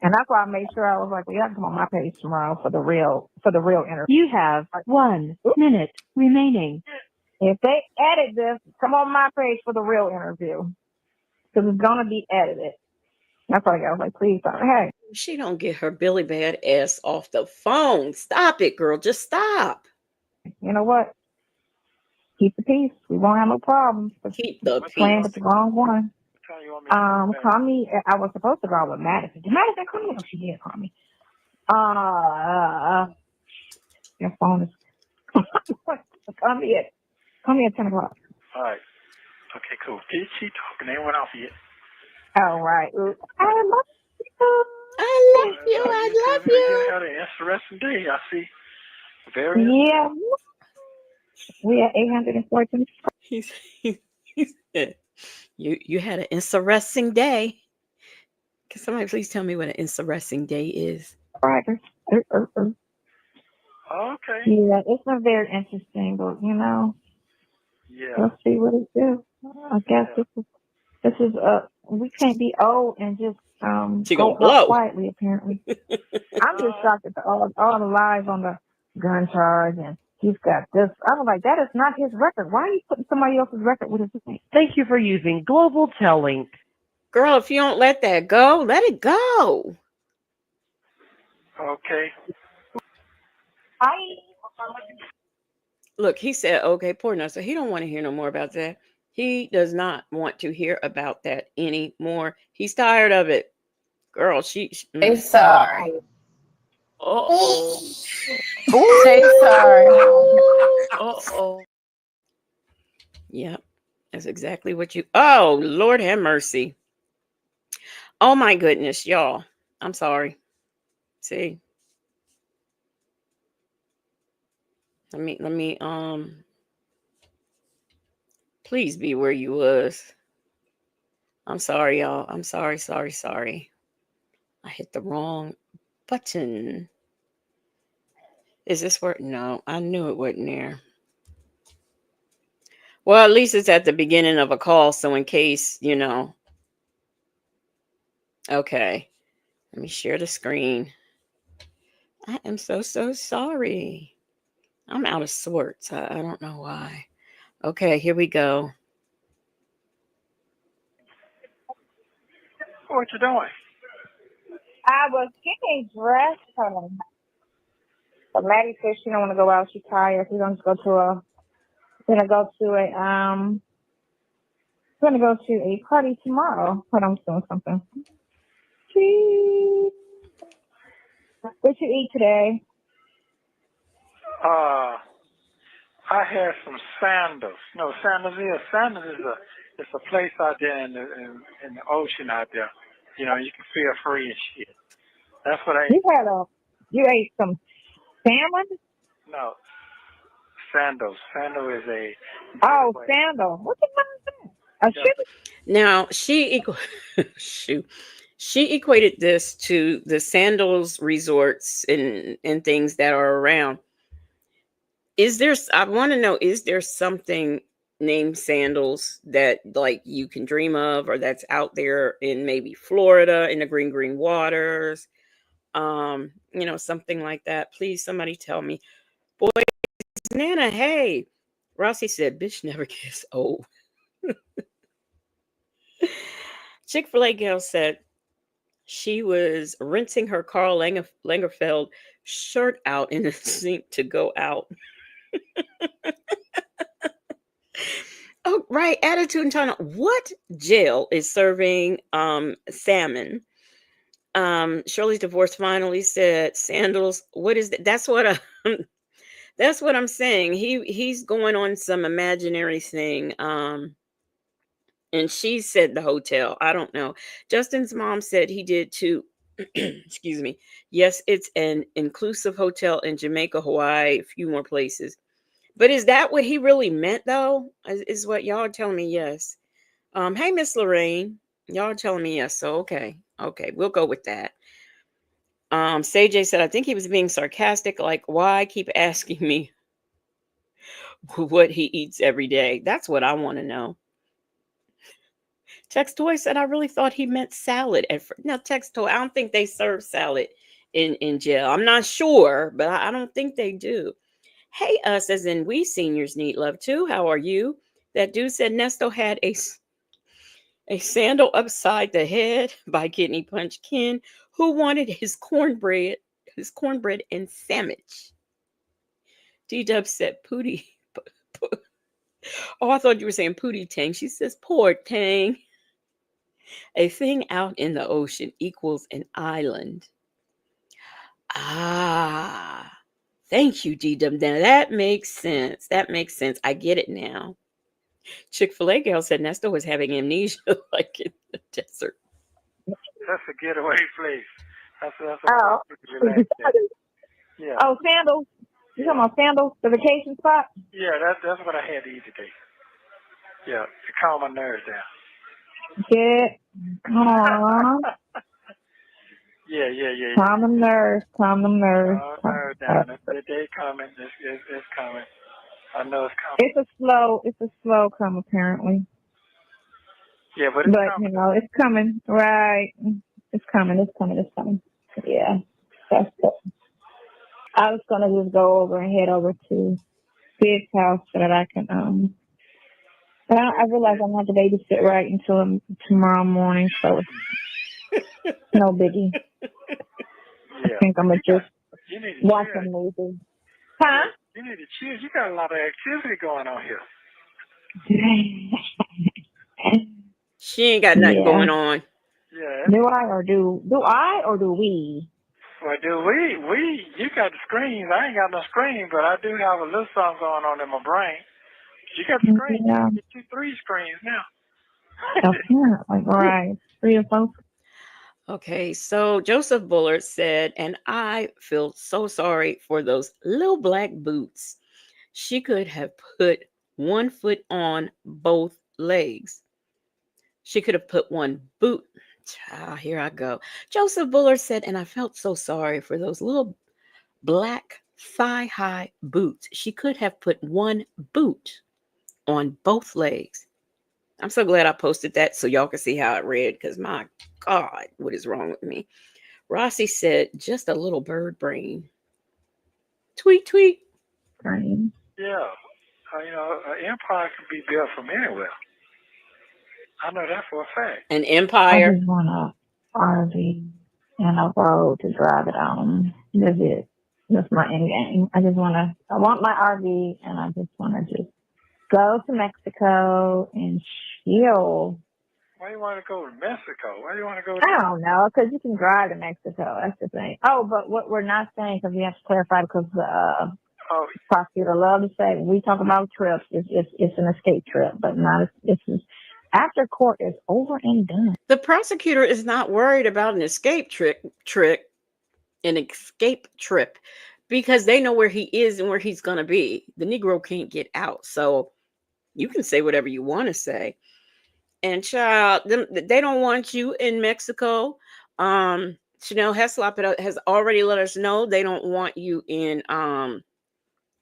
And that's why I made sure I was like, well, you have to come on my page tomorrow for the real interview. You have 1 minute remaining. If they edit this, come on my page for the real interview, because it's gonna be edited. That's why I was like, please don't. Hey, She don't get her Billy Bad ass off the phone. Stop it, girl. Just stop. you know what? Keep the peace. We won't have no problems. Keep the Playing peace. with the wrong one. Call me. I was supposed to go out with Madison. Did Madison call me? Oh, she did call me. Your phone is. Call me at 10 o'clock. All right. Okay, cool. She talking. They went off yet. All right. I love you. I love you. I love you. You had an interesting day. I see. Very. Yeah. We at 814. He said, you had an interesting day. Can somebody please tell me what an interesting day is? Right. Okay. Yeah, it's been very interesting, but Yeah. let's see what it do. I guess this is we can't be old and just She go gonna blow out quietly. Apparently, I'm just shocked at all the lies on the gun charge, and he's got this. I was like, that is not his record. Why are you putting somebody else's record with his name? Thank you for using Global Telling. Girl, if you don't let that go, let it go. Okay. Look, he said, okay, poor Nussa. He don't want to hear no more about that. He does not want to hear about that anymore. He's tired of it. Girl, she Say sorry. oh. Say sorry. Uh-oh. Yep. That's exactly what you. Oh, Lord have mercy. Oh my goodness, y'all. I'm sorry. See. Let me please be where you was. I'm sorry, y'all. I'm sorry. I hit the wrong button. Is this where? No, I knew it wasn't there. Well, at least it's at the beginning of a call, so in case, Okay. Let me share the screen. I am so, so sorry. I'm out of sorts. I don't know why. Okay, here we go. What you doing? I was getting dressed. But Maddie said she don't want to go out. She's tired. She's gonna go to a. Gonna go to a Gonna go to a party tomorrow. Hold on, I'm doing something. What you eat today? I had some sandals. No, sandals is it's a place out there in the ocean out there. You know, you can feel free and shit. That's what I ate. You ate some salmon? No, sandals. Sandal is a sandal. What the fuck is that? A sugar? Now shoot. She equated this to the sandals resorts and things that are around. I want to know, is there something named sandals that like you can dream of or that's out there in maybe Florida in the green waters? Something like that. Please, somebody tell me. Boy, Nana, hey. Rossi said, bitch never gets old. Chick-fil-A gal said she was rinsing her Karl Lagerfeld shirt out in the sink to go out. Oh, right. Attitude and China. What jail is serving salmon? Shirley's divorce finally said sandals. What is that? That's what that's what I'm saying. He's going on some imaginary thing. And she said the hotel. I don't know. Justin's mom said he did too. Excuse me. Yes, it's an inclusive hotel in Jamaica, Hawaii, a few more places. But is that what he really meant, though? Is what y'all are telling me? Yes. Hey, Miss Lorraine, y'all are telling me yes. So okay, we'll go with that. Sage said I think he was being sarcastic. Like, why keep asking me what he eats every day? That's what I want to know. Tex Toy said I really thought he meant salad at first. Now, Tex Toy, I don't think they serve salad in jail. I'm not sure, but I don't think they do. Hey, us as in we seniors need love too. How are you? That dude said Nesto had a sandal upside the head by Kidney Punch Ken, who wanted his cornbread and sandwich. D-Dub said Pootie. Oh, I thought you were saying Pootie Tang. She says poor Tang. A thing out in the ocean equals an island. Ah, thank you, D-Dub. Now that makes sense. That makes sense. I get it now. Chick-fil-A girl said Nesto was having amnesia like in the desert. That's a getaway place. That's a place to relax at. Yeah. Oh, sandals. You talking about sandals, the vacation spot? Yeah, that's what I had to eat today. Yeah, to calm my nerves down. Get on. Yeah. Calm them nerves. Calm nerves down. The day coming. It's coming. I know it's coming. It's a slow come apparently. Yeah, but it's coming. It's coming. Right. It's coming. Yeah. That's good. I was gonna just go over and head over to Big's house so that I can but I realize I'm not the babysit right until tomorrow morning, so it's no biggie. Yeah. I think I'm gonna just watch some movies. Huh? You need to choose. You got a lot of activity going on here. She ain't got nothing going on. Yeah. Do I or do we? Well, do we? You got the screens. I ain't got no screen, but I do have a little something going on in my brain. You got the screen. Yeah. You get 3 screens now. Apparently, right. 3 or 4. Okay, so Joseph Bullard said, and I feel so sorry for those little black boots. She could have put one foot on both legs. She could have put one boot. Here I go. Joseph Bullard said, and I felt so sorry for those little black thigh-high boots. She could have put one boot on both legs. I'm so glad I posted that so y'all can see how it read, because my God, what is wrong with me? Rossi said, just a little bird brain. Tweet, tweet. Green. Yeah. An empire can be built from anywhere. I know that for a fact. An I empire. just want a RV and a road to drive it on. That's it. That's my end game. I want my RV and I just want to just go to Mexico and chill. Why you want to go to Mexico? Why you want to go I there? don't know, because you can drive to Mexico. That's the thing. Oh, but what we're not saying, because we have to clarify, because the Oh, prosecutor love to say when we talk about trips, it's an escape trip, but not. This is after court is over and done. The prosecutor is not worried about an an escape trip, because they know where he is and where he's going to be. The Negro can't get out. So you can say whatever you want to say. And child, they don't want you in Mexico. Chanel Heslop has already let us know they don't want you in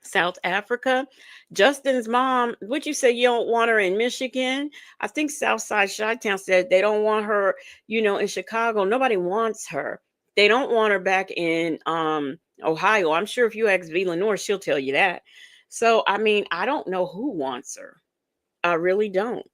South Africa. Justin's mom, would you say you don't want her in Michigan? I think Southside Chi-Town said they don't want her, in Chicago. Nobody wants her. They don't want her back in Ohio. I'm sure if you ask V. Lenore, she'll tell you that. So, I mean, I don't know who wants her. I really don't.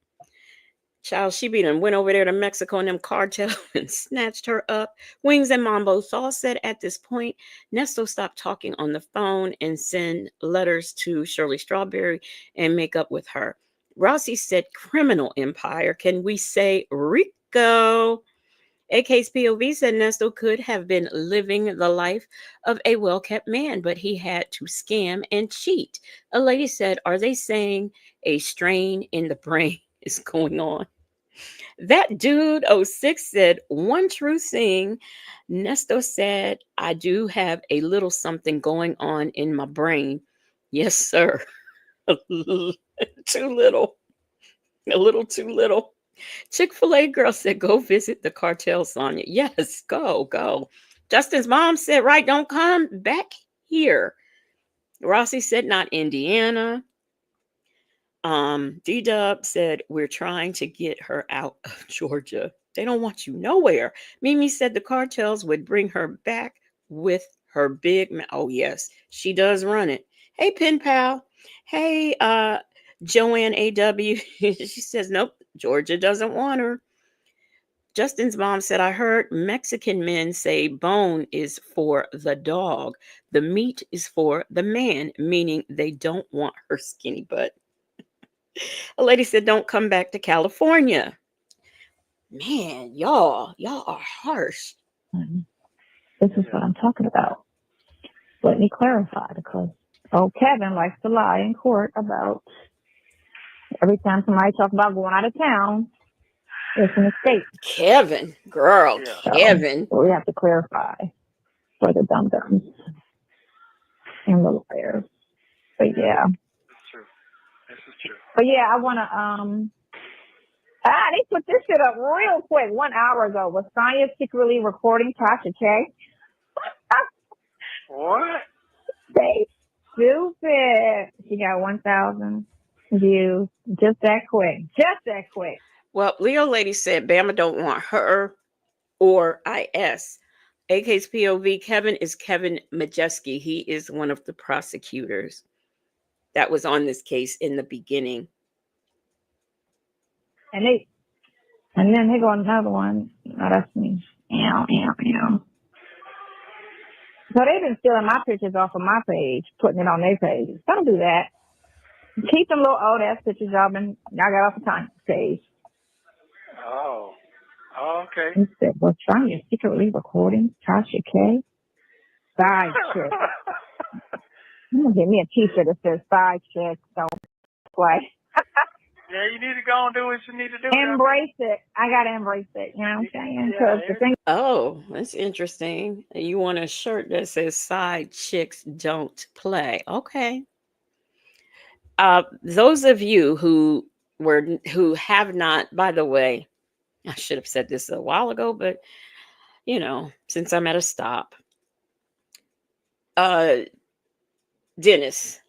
Child, she be done went over there to Mexico and them cartels and snatched her up. Wings and Mambo Saul said at this point, Nesto stopped talking on the phone and send letters to Shirley Strawberry and make up with her. Rossi said criminal empire. Can we say Rico? AK's POV said Nesto could have been living the life of a well-kept man, but he had to scam and cheat. A lady said, are they saying a strain in the brain is going on? That dude 06 said, one true thing. Nesto said, I do have a little something going on in my brain. Yes, sir. Too little. A little too little. Chick-fil-A girl said, go visit the cartel, Sonia. Yes, go. Justin's mom said, right, don't come back here. Rossi said, not Indiana. D-Dub said, we're trying to get her out of Georgia. They don't want you nowhere. Mimi said the cartels would bring her back with her big oh yes, she does run it. Hey, pen pal. Hey, Joanne AW. She says, nope, Georgia doesn't want her. Justin's mom said, I heard Mexican men say bone is for the dog. The meat is for the man, meaning they don't want her skinny butt. A lady said, don't come back to California. Man, y'all are harsh. This is what I'm talking about. Let me clarify, because Kevin likes to lie in court about every time somebody talks about going out of town, it's an escape. Kevin, girl, Yeah. Kevin. So we have to clarify for the dum-dums and the lawyers. But yeah. It's true. This is true. But yeah, I want to, they put this shit up real quick 1 hour ago. Was Sonya secretly recording Tasha K? What? They stupid. She got 1,000 views. Just that quick. Well, Leo lady said Bama don't want her or IS. AK's POV, Kevin is Kevin Majeski. He is one of the prosecutors that was on this case in the beginning. And then they go another one. Oh, that's me. Ew. So they've been stealing my pictures off of my page, putting it on their pages. Don't do that. Keep them little old ass pictures y'all got off the time page. Oh, okay. He said, well, Sonya secretly recording Tasha K. Side chick. I'm gonna get me a t-shirt that says side chick, don't play. Yeah, you need to go and do what you need to do. Embrace it. I gotta embrace it. You know what I'm saying? Because the thing. Oh, that's interesting. You want a shirt that says "Side Chicks Don't Play." Okay. Those of you who have not, by the way, I should have said this a while ago, but since I'm at a stop, Dennis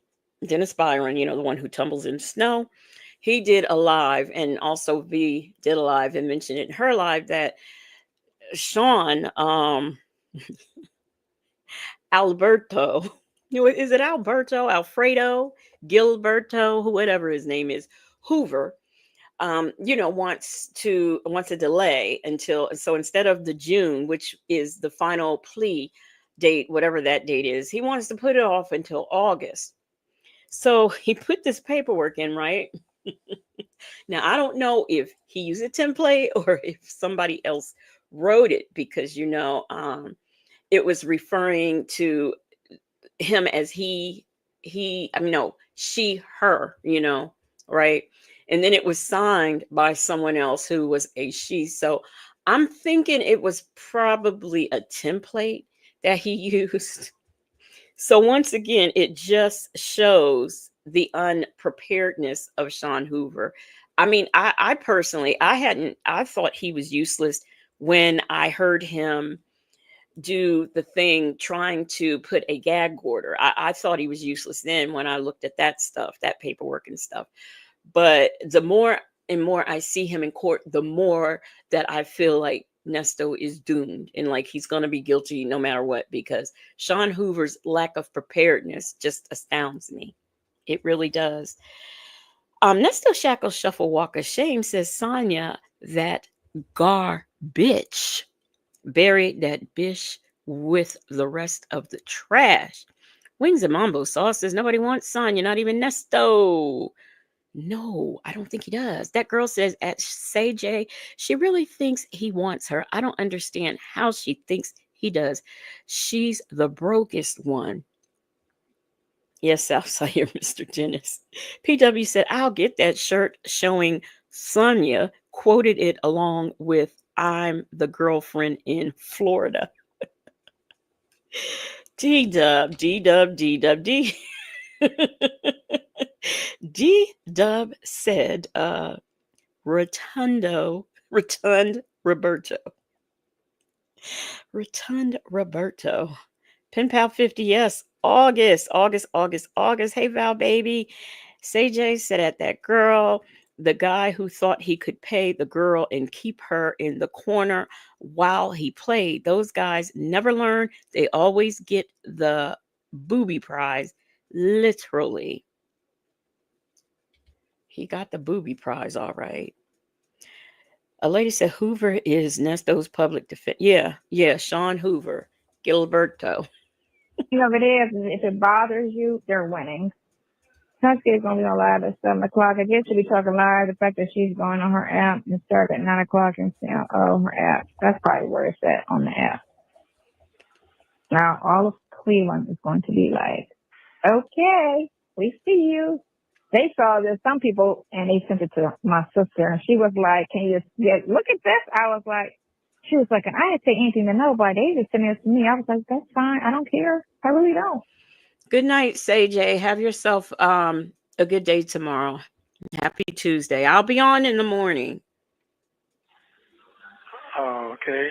Byron, the one who tumbles in snow. He did a live, and also V did a live and mentioned it in her live that Sean Alberto Is it Alfredo, Gilberto, whatever his name is, Hoover? Wants a delay until, so instead of the June, which is the final plea date, whatever that date is, he wants to put it off until August. So he put this paperwork in, right? Now I don't know if he used a template or if somebody else wrote it, because it was referring to him as I mean, no, she, her, right? And then it was signed by someone else who was a she. So I'm thinking it was probably a template that he used. So once again, it just shows the unpreparedness of Sean Hoover. I mean, I personally, I thought he was useless when I heard him do the thing trying to put a gag order. I thought he was useless then when I looked at that stuff, that paperwork and stuff. But the more and more I see him in court, the more that I feel like Nesto is doomed and like he's going to be guilty no matter what, because Sean Hoover's lack of preparedness just astounds me. It really does. Nesto Shackle Shuffle Walk of Shame says, Sonya, that bitch buried that bish with the rest of the trash. Wings and Mambo Sauce says, nobody wants Sonya, not even Nesto. No, I don't think he does. That girl says at Say J, she really thinks he wants her. I don't understand how she thinks he does. She's the brokest one. Yes, Southside, Mr. Dennis. PW said, I'll get that shirt showing Sonya quoted it along with I'm the girlfriend in Florida. D-dub, D-dub, D-dub, D. D-dub said, Rotund Roberto. Rotund Roberto. Pen Pal 50, yes. August. Hey, Val, baby. Say J said at that girl, the guy who thought he could pay the girl and keep her in the corner while he played. Those guys never learn. They always get the booby prize, literally. He got the booby prize, all right. A lady said Hoover is Nesto's public defense. Yeah, Sean Hoover, Gilberto. It is. If it bothers you, they're winning. Tusky's going to be on live at 7 o'clock. I guess she'll be talking live. The fact that she's going on her app and start at 9 o'clock and say, oh, her app. That's probably where it's at on the app. Now, all of Cleveland is going to be like, okay, we see you. They saw this, some people, and they sent it to my sister, and she was like, can you look at this? I was like, she was like, I didn't say anything to nobody. They just sent this to me. I was like, that's fine. I don't care. I really don't. Good night, Say J. Have yourself a good day tomorrow. Happy Tuesday. I'll be on in the morning. Oh, okay.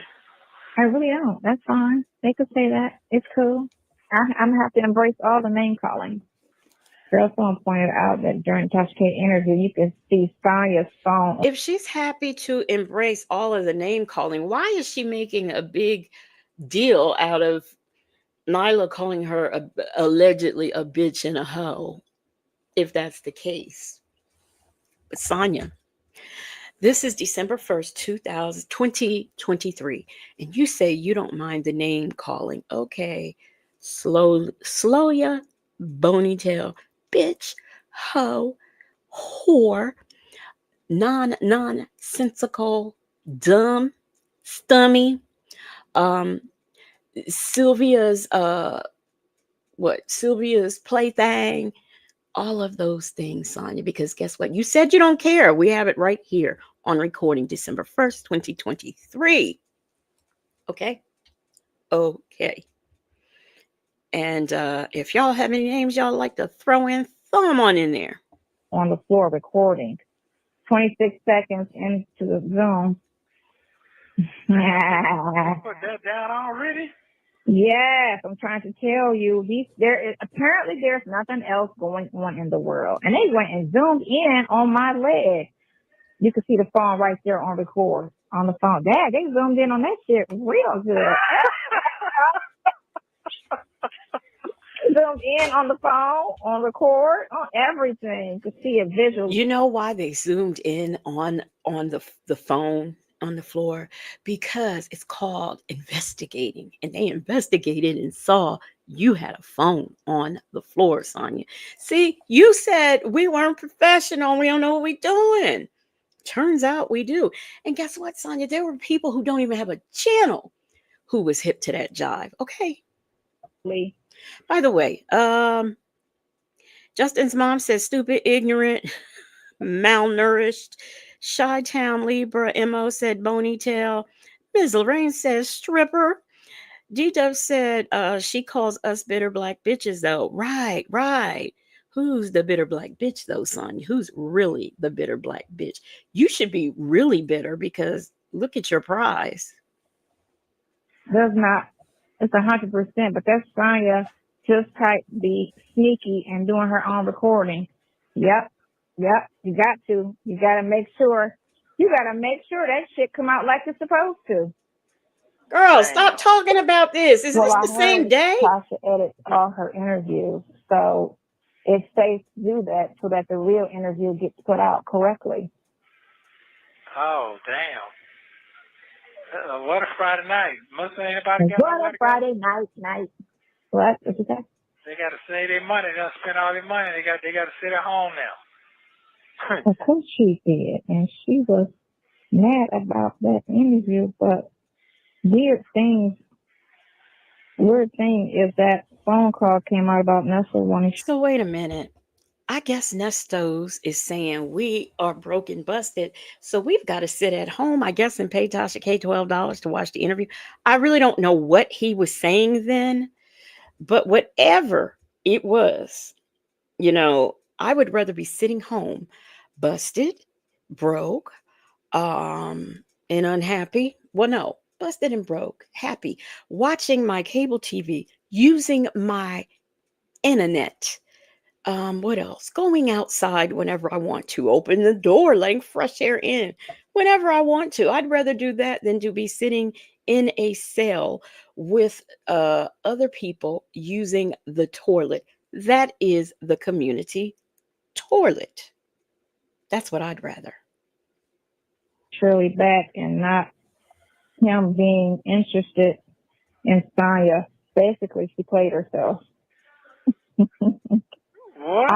I really don't. That's fine. They could say that. It's cool. I'm going to have to embrace all the name calling. Girl, someone pointed out that during Tasha K interview, you can see Sonya's phone. If she's happy to embrace all of the name calling, why is she making a big deal out of Nyla calling her allegedly a bitch and a hoe, if that's the case? But Sonya, this is December 1st, 2023, and you say you don't mind the name calling. Okay, slow ya, bony tail, bitch, hoe, whore, nonsensical, dumb, stummy, Sylvia's Sylvia's plaything, all of those things, Sonya, because guess what? You said you don't care. We have it right here on recording December 1st, 2023. Okay? Okay. And if y'all have any names y'all like to throw them on in there. On the floor recording. 26 seconds into the Zoom. Put that down already? Yes, I'm trying to tell you. Apparently there's nothing else going on in the world. And they went and zoomed in on my leg. You can see the phone right there on record on the phone. Dad, they zoomed in on that shit real good. zoomed in on the phone, on record, on everything to see it visually. You know why they zoomed in on the phone on the floor? Because it's called investigating, and they investigated and saw you had a phone on the floor, Sonia. See, you said we weren't professional. We don't know what we're doing. Turns out we do. And guess what, Sonia? There were people who don't even have a channel who was hip to that jive. Okay. By the way, Justin's mom says stupid, ignorant, malnourished. Shy Town Libra Mo said bonytail. Ms. Lorraine says stripper. D Dub said she calls us bitter black bitches though. Right, right. Who's the bitter black bitch though, Sonya? Who's really the bitter black bitch? You should be really bitter because look at your prize. Does not. It's 100%, but that's Sonya just type be sneaky and doing her own recording. Yep. You got to. You got to make sure. You got to make sure that shit come out like it's supposed to. Girl, stop talking about this. Is this the same day? Tasha edits all her interviews, so it's safe to do that so that the real interview gets put out correctly. Oh, damn. What a Friday night. Must ain't anybody got What a Friday night. What? What'd you say? They got to save their money. They got to spend all their money. They got to sit at home now. Of course she did, and she was mad about that interview, but weird thing is that phone call came out about Nesto wanting. So wait a minute. I guess Nestos is saying we are broken, busted, so we've got to sit at home, I guess, and pay Tasha K $12 to watch the interview. I really don't know what he was saying then, but whatever it was, I would rather be sitting home, busted, broke, and unhappy. Well, no, busted and broke, happy, watching my cable TV, using my internet. What else? Going outside whenever I want to, open the door, letting fresh air in whenever I want to. I'd rather do that than to be sitting in a cell with other people using the toilet. That is the community toilet. That's what I'd rather. Shirley back and not him being interested in Sonya. Basically, she played herself. What?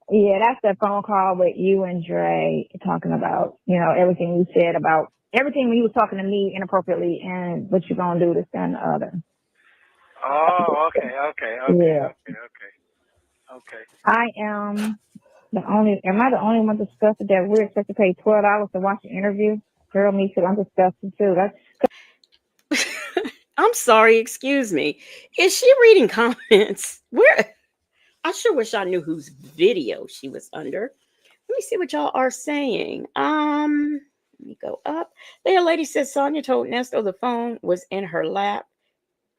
Yeah, that's that phone call with you and Dre talking about, everything you said about everything when you was talking to me inappropriately and what you gonna do this and the other. Oh, okay. Yeah. Okay. Am I the only one disgusted that we're expected to pay $12 to watch the interview? Girl, me too. I'm disgusted too. I'm sorry, excuse me. Is she reading comments? I sure wish I knew whose video she was under. Let me see what y'all are saying. Let me go up. The lady says Sonya told Nesto the phone was in her lap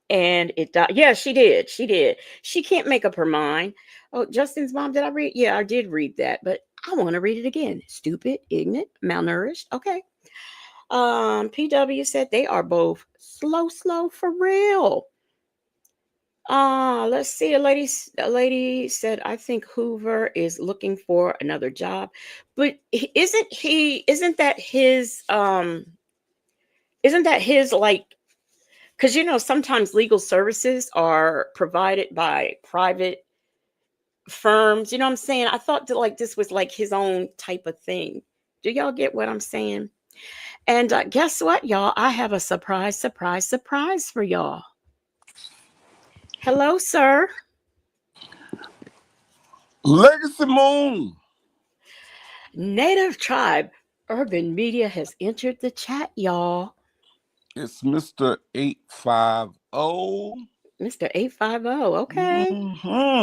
and it died. Yeah, she did. She can't make up her mind. Oh, Justin's mom, did I read? Yeah, I did read that, but I want to read it again. Stupid, ignorant, malnourished. Okay. PW said they are both slow for real. Let's see. A lady said, I think Hoover is looking for another job. But isn't that his like, because sometimes legal services are provided by private firms. You know what I'm saying? I thought that like this was like his own type of thing. Do y'all get what I'm saying? And guess what, y'all? I have a surprise for y'all. Hello, sir. Legacy Moon. Native Tribe Urban Media has entered the chat, y'all. It's Mr. 850. Mr. 850, okay.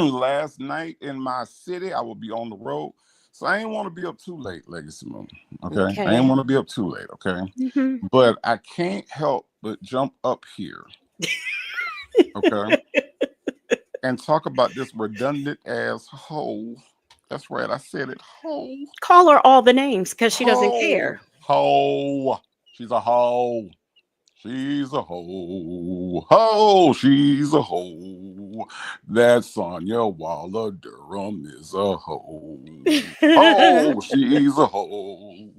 Last night in my city, I will be on the road. So I ain't want to be up too late, Legacy Moon. Okay. I ain't want to be up too late, okay? Mm-hmm. But I can't help but jump up here. Okay. And talk about this redundant ass hoe. That's right, I said it. Hoe. Call her all the names because she doesn't care. Hoe. She's a hoe. She's a hoe. Ho, she's a hoe. That Sonya Waller Durham is a hoe. Oh, she's a hoe.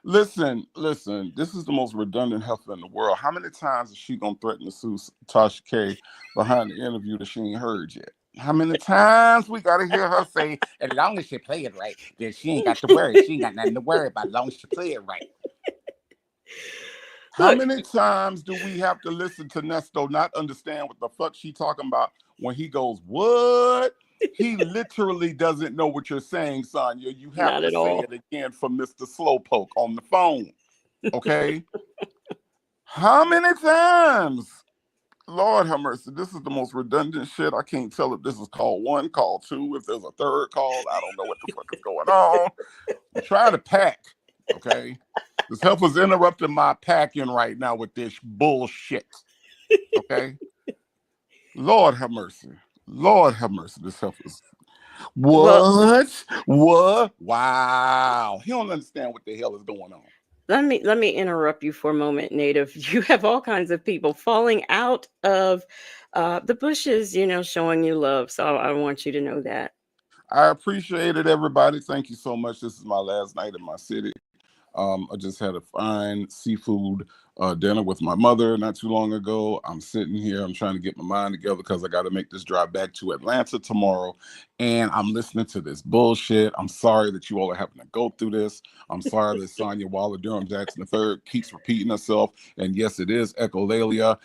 Listen. This is the most redundant heifer in the world. How many times is she gonna threaten to sue Tasha K behind the interview that she ain't heard yet? How many times we gotta hear her say, as long as she play it right, then she ain't got to worry. She ain't got nothing to worry about as long as she play it right. How Look, many times do we have to listen to Nesto not understand what the fuck she talking about when he goes, what? He literally doesn't know what you're saying, Sonya. You have not to at say all. it again for Mr. Slowpoke on the phone. Okay? How many times? Lord have mercy. This is the most redundant shit. I can't tell if this is call 1, call 2, if there's a third call. I don't know what the fuck is going on. I'm trying to pack. Okay? This heifer's interrupting my packing right now with this bullshit. Okay? Lord have mercy. Lord have mercy. This heifer's. Well, What? Wow. He don't understand what the hell is going on. let me interrupt you for a moment, Native. You have all kinds of people falling out of the bushes, showing you love. So I want you to know that. I appreciate it, everybody. Thank you so much. This is my last night in my city. I just had a fine seafood dinner with my mother not too long ago. I'm sitting here. I'm trying to get my mind together because I got to make this drive back to Atlanta tomorrow. And I'm listening to this bullshit. I'm sorry that you all are having to go through this. I'm sorry that Sonya Waller Durham Jackson III keeps repeating herself. And yes, it is echolalia.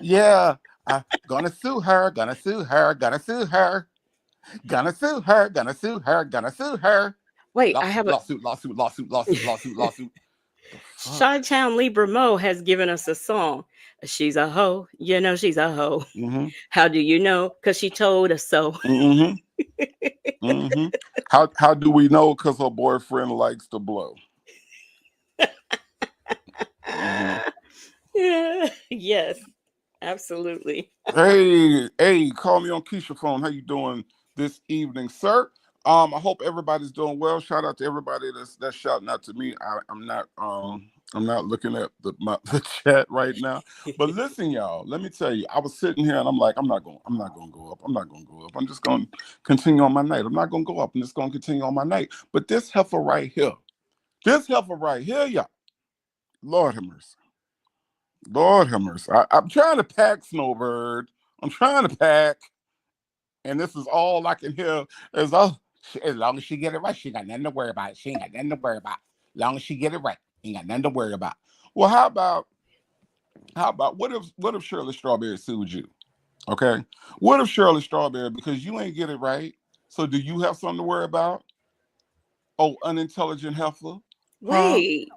Yeah, I'm gonna sue her, gonna sue her, gonna sue her, gonna sue her, gonna sue her, gonna sue her. Wait, I have a Lawsuit. The fuck? Chi-Town Libra Mo has given us a song. She's a hoe, she's a hoe. Mm-hmm. How do you know? Because she told us so. Mm-hmm. Mm-hmm. How do we know? Because her boyfriend likes to blow. Mm-hmm. Yeah, yes, absolutely. Hey, call me on Keisha phone. How you doing this evening, sir? I hope everybody's doing well. Shout out to everybody that's shouting out to me. I'm not looking at the chat right now. But listen, y'all, let me tell you, I was sitting here and I'm like, I'm not gonna go up. I'm not gonna go up. I'm just gonna continue on my night. I'm not gonna go up. I'm just gonna continue on my night. But this heifer right here, y'all, Lord have mercy. Lord have mercy. I'm trying to pack, Snowbird. I'm trying to pack. And this is all I can hear is, oh, as long as she get it right, she ain't got nothing to worry about. She ain't got nothing to worry about. As long as she get it right, ain't got nothing to worry about. Well, how about what if Shirley Strawberry sued you? Okay. What if Shirley Strawberry, because you ain't get it right, so do you have something to worry about? Oh, unintelligent heifer? Huh? Wait,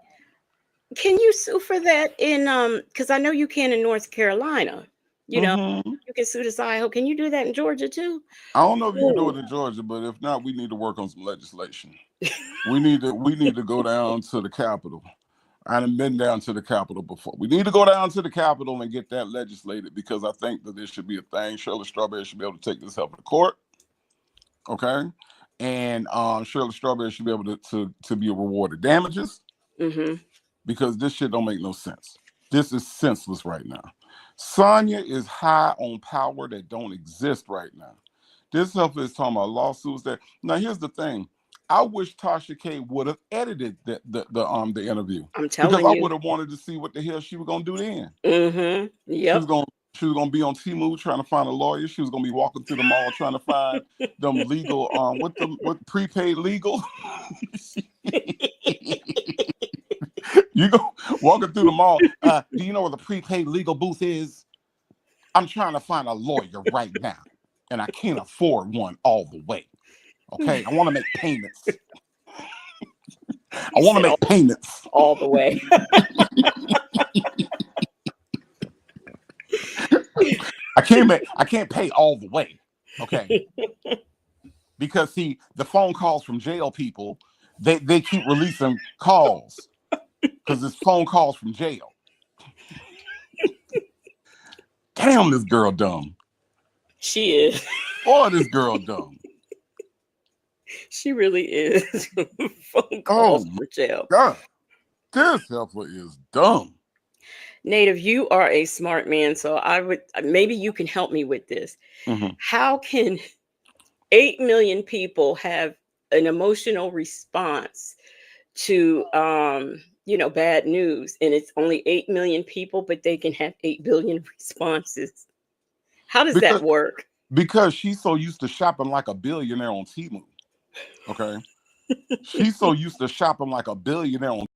can you sue for that in because I know you can in North Carolina. You know, Mm-hmm. you can sue this IHO. Can you do that in Georgia too? I don't know if you can do Ooh. it in Georgia, but if not, we need to work on some legislation. We need to go down to the Capitol. I haven't been down to the Capitol before. We need to go down to the Capitol and get that legislated because I think that this should be a thing. Shirley Strawberry should be able to take this help to court. Okay. And Shirley Strawberry should be able to be rewarded damages Mm-hmm. because this shit don't make no sense. This is senseless right now. Sonya is high on power that don't exist right now. This stuff is talking about lawsuits that now here's the thing. I wish Tasha K would have edited the interview I'm because telling I you. would have wanted to see what the hell she was gonna do then. Mm-hmm. She was Yep. gonna be on Temu trying to find a lawyer. She was gonna be walking through the mall trying to find them legal what prepaid legal. You go walking through the mall. Do you know where the prepaid legal booth is? I'm trying to find a lawyer right now, and I can't afford one all the way. Okay, I want to make payments. I You want to said make payments. all the way. I can't pay all the way. Okay, because see, the phone calls from jail people, they keep releasing calls because it's phone calls from jail. Damn, this girl dumb. She is. Boy, this girl dumb. She really is. Phone Oh calls my for jail. God, this heifer is dumb. Native, you are a smart man, so I would maybe you can help me with this. Hmm. How can 8 million people have an emotional response to bad news, and it's only 8 million people, but they can have 8 billion responses? How does that Because work? because she's so used to shopping like a billionaire on Temu. Okay, she's so used to shopping like a billionaire on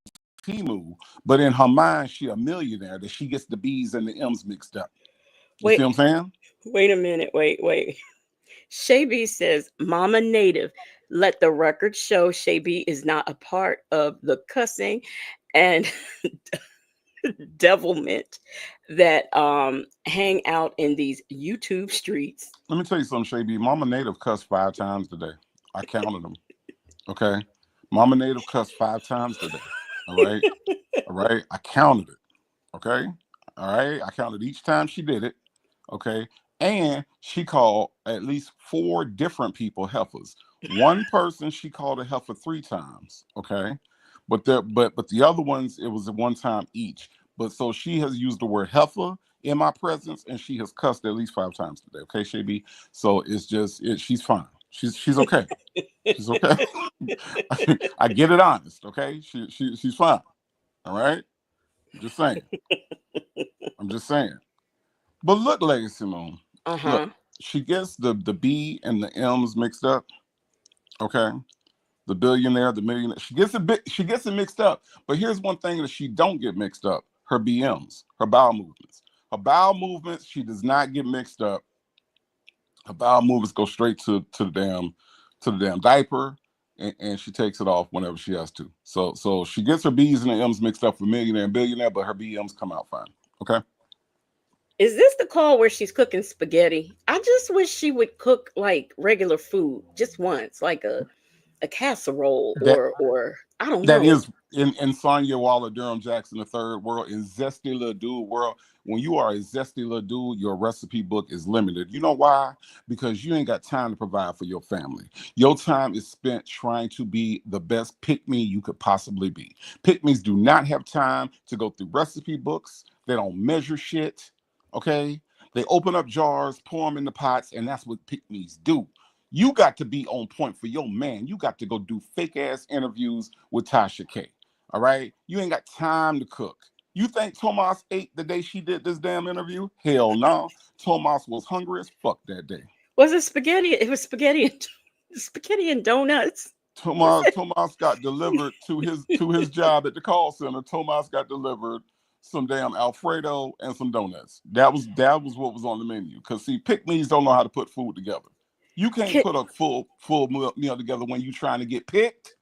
Temu, but in her mind, she a millionaire that she gets the B's and the M's mixed up. You see Wait, what I'm saying? wait a minute. Wait. Shay B says, Mama Native, let the record show Shay B is not a part of the cussing and devilment that hang out in these YouTube streets. Let me tell you something, Shay B. Mama Native cussed 5 times today. I counted them. Okay, Mama Native cussed 5 times today. All right, all right. I counted it. Okay, all right. I counted each time she did it. Okay, and she called at least 4 different people heifers. One person she called a heifer 3 times. Okay, but the other ones it was at one time each. But so she has used the word heifer in my presence, and she has cussed at least 5 times today. Okay, Shaby. So it's just she's fine. She's okay. She's okay. I get it honest. Okay, she's fine. All right. I'm just saying. I'm just saying. But look, Lady Simone. Look, Uh-huh. she gets the B and the M's mixed up. Okay, the billionaire, the millionaire. She gets it mixed up. But here's one thing that she don't get mixed up: her BMs, her bowel movements. Her bowel movements, she does not get mixed up. Her bowel movements go straight to the damn diaper, and she takes it off whenever she has to. So she gets her B's and the M's mixed up for millionaire and billionaire, but her BMs come out fine. Okay. Is this the call where she's cooking spaghetti? I just wish she would cook like regular food just once, like a casserole That or I don't that know. is in Sonya Waller Durham Jackson the third world, in Zesty Little Dude world. When you are a zesty little dude, your recipe book is limited. You know why? Because you ain't got time to provide for your family. Your time is spent trying to be the best pick me you could possibly be. Pick me's do not have time to go through recipe books. They don't measure shit. Okay? They open up jars, pour them in the pots, and that's what pick me's do. You got to be on point for your man. You got to go do fake ass interviews with Tasha K. All right? You ain't got time to cook. You think Tomas ate the day she did this damn interview? Hell no. Tomas was hungry as fuck that day. Was it spaghetti? It was spaghetti and spaghetti and donuts. Tomas got delivered to his job at the call center. Tomas got delivered some damn Alfredo and some donuts. That was what was on the menu. Cause see, pick me's don't know how to put food together. You can't Can, put a full meal together when you trying to get picked.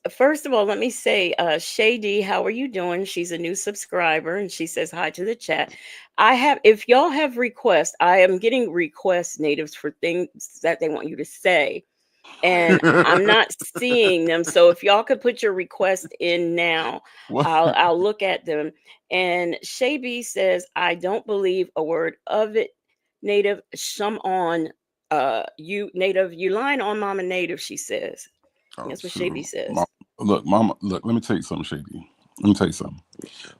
First of all, let me say, Shady, how are you doing? She's a new subscriber and she says hi to the chat. If y'all have requests, I am getting requests, natives, for things that they want you to say, and I'm not seeing them. So if y'all could put your request in now, What? I'll look at them. And Shaby says, I don't believe a word of it. Native, some on you native, you lying on Mama Native, she says. Oh, That's what shoot. Shaby says. Look, Mama, look, let me tell you something, Shady. Let me tell you something.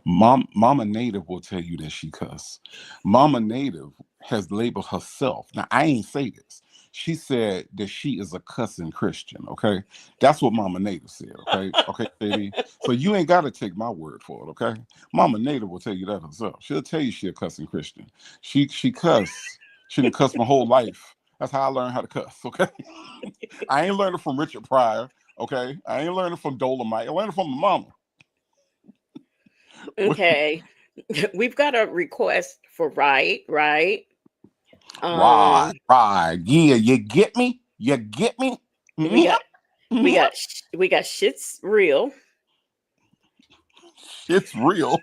Mama Native will tell you that she cuss. Mama Native has labeled herself. Now, I ain't say this. She said that she is a cussing Christian, okay? That's what Mama Native said, okay? Okay, Shady? So you ain't got to take my word for it, okay? Mama Native will tell you that herself. She'll tell you she a cussing Christian. She cuss. She didn't cuss my whole life. That's how I learned how to cuss, okay? I ain't learning from Richard Pryor, okay? I ain't learning from Dolomite. I learned from my mama. Okay. We've got a request for right. Right, Um right. Yeah, you get me? You get me? we Yeah. got we got shit's real. It's real.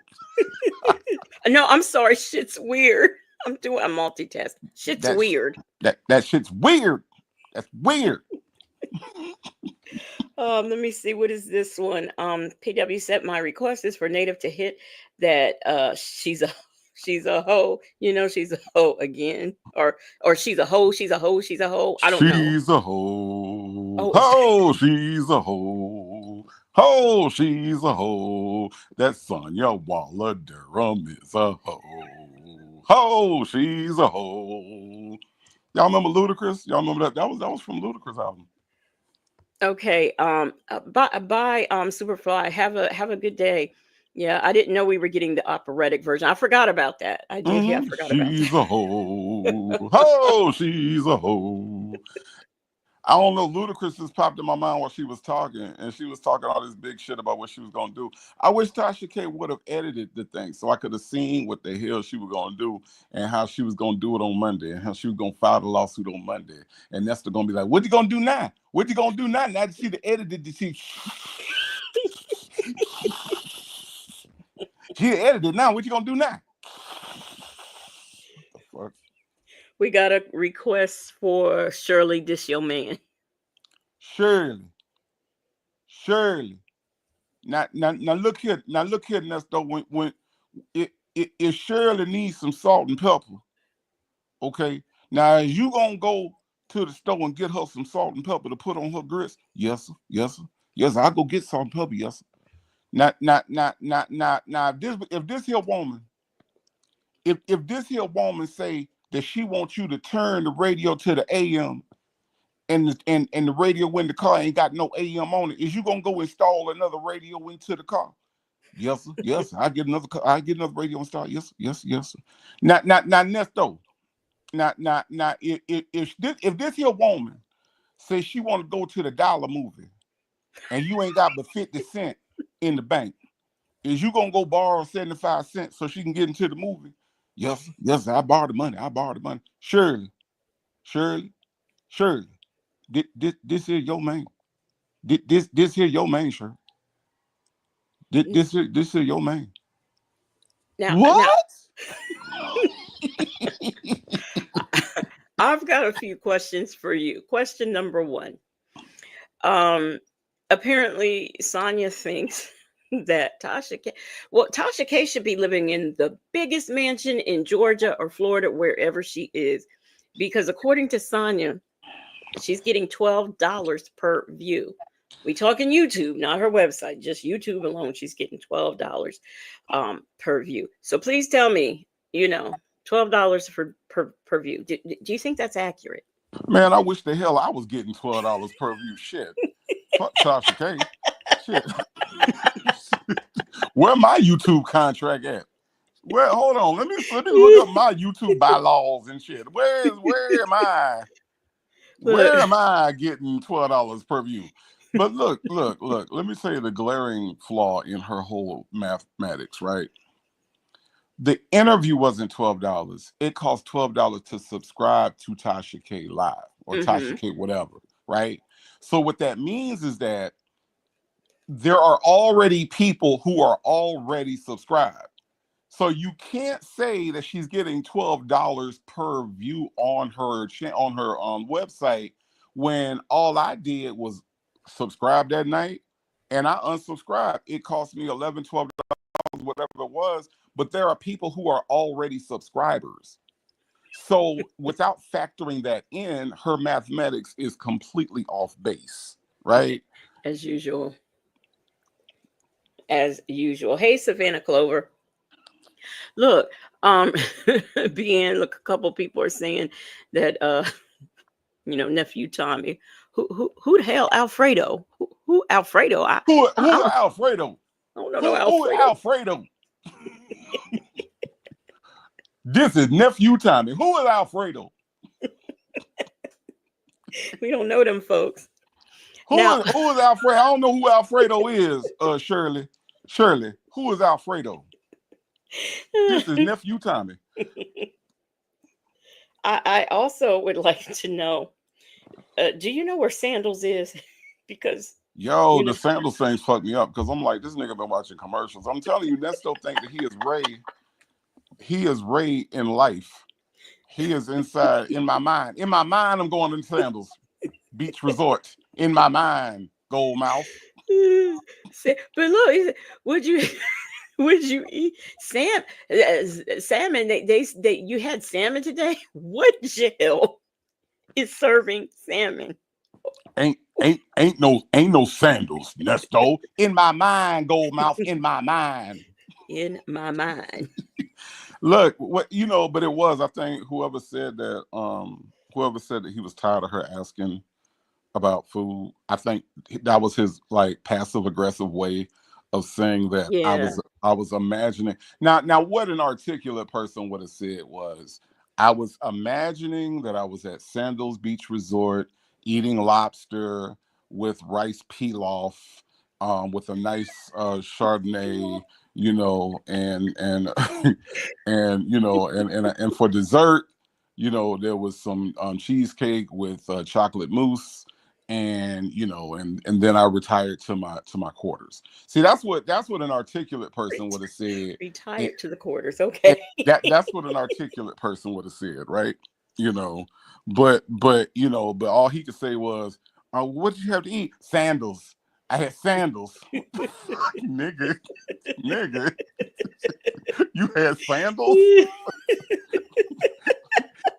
No, I'm sorry, shit's weird. I'm multitasking. Shit's That's weird. that shit's weird. That's weird. Let me see. What is this one? PW said my request is for Native to hit that she's a she's a hoe. You know, she's a hoe again. Or she's a hoe, she's a hoe, she's a hoe. I don't know. She's a hoe. Oh, Ho, she's a hoe. Ho, she's a hoe. That Sonia Waller Durham is a hoe. Ho, she's a hoe. Y'all remember Ludacris? Y'all remember that? That was from Ludacris album. Okay. Bye. Superfly. Have a good day. Yeah, I didn't know we were getting the operatic version. I forgot about that. I did. Yeah, I forgot about She's that. a hoe. Ho, she's a hoe. I don't know. Ludacris just popped in my mind while she was talking, and she was talking all this big shit about what she was gonna do. I wish Tasha K would have edited the thing so I could have seen what the hell she was gonna do and how she was gonna do it on Monday and how she was gonna file the lawsuit on Monday. And Nesta gonna be like, "What you gonna do now? What you gonna do now?" Now that she the edited, she edited now. What you gonna do now? What the fuck? We got a request for Shirley, this your man. Shirley. Now look here. Now look here, Nesta. When it Shirley needs some salt and pepper. Okay. Now is you gonna go to the store and get her some salt and pepper to put on her grits? Yes, sir. Yes, sir. Yes, sir. I'll go get salt and pepper. Yes, sir. Now. If this here woman, if this here woman say that she wants you to turn the radio to the AM and the radio in the car ain't got no AM on it, is you gonna go install another radio into the car? Yes, sir. Yes, sir. I get another radio installed. Yes, sir. Yes, yes, sir. Now, Nesto. Now, if this here woman says she want to go to the dollar movie and you ain't got but 50 cents in the bank, is you gonna go borrow 75 cents so she can get into the movie? Yes, sir. Yes, sir. I borrow the money. Shirley. This here your man. This here your man, sir. This here your man. What? I've got a few questions for you. Question number one. Apparently Sonia thinks that Tasha K should be living in the biggest mansion in Georgia or Florida, wherever she is, because according to Sonia, she's getting $12 per view. We talking YouTube, not her website, just YouTube alone. She's getting $12 per view. So please tell me, $12 per view. Do you think that's accurate? Man, I wish the hell I was getting $12 per view. Shit. Fuck Tasha K. Shit. Where my YouTube contract at? Well, hold on. Let me look up my YouTube bylaws and shit. Where am I? Where am I getting $12 per view? But look. Let me say the glaring flaw in her whole mathematics, right? The interview wasn't $12. It cost $12 to subscribe to Tasha K Live or Tasha K whatever, right? So what that means is that there are already people who are already subscribed. So you can't say that she's getting $12 per view on her website when all I did was subscribe that night and I unsubscribed. It cost me $11, $12, whatever it was. But there are people who are already subscribers. So without factoring that in, her mathematics is completely off base, right? As usual. Hey, Savannah Clover. Look, look, a couple people are saying that nephew Tommy. Who the hell Alfredo? Who Alfredo? Who Alfredo? I don't know Alfredo. Who Alfredo? This is nephew Tommy. Who is Alfredo? We don't know them folks. Who is Alfredo? I don't know who Alfredo is, Shirley. Shirley, who is Alfredo? This is nephew Tommy. I also would like to know, do you know where Sandals is? Because the Sandals things fucked me up because I'm like, this nigga been watching commercials. I'm telling you, Nesto think that he is Ray. He is Ray in life. He is inside in my mind. In my mind, I'm going to Sandals Beach Resort. In my mind, Gold Mouth. But look, would you eat salmon? They you had salmon today. What jail is serving salmon? Ain't no sandals, Nesto. In my mind, gold mouth, in my mind. In my mind. Look, what but it was, I think whoever said that he was tired of her asking about food. I think that was his like passive aggressive way of saying that Yeah. I was imagining. Now what an articulate person would have said was, I was imagining that I was at Sandals Beach Resort eating lobster with rice pilaf, with a nice Chardonnay, and and for dessert, there was some cheesecake with chocolate mousse, and and then I retired to my quarters. See, that's what an articulate person would have said. And, Retired to the quarters. and Okay. that's what an articulate person would have said, right? You know, but all he could say was, "What did you have to eat?" Sandals. I had sandals. nigga, nigga, you had sandals,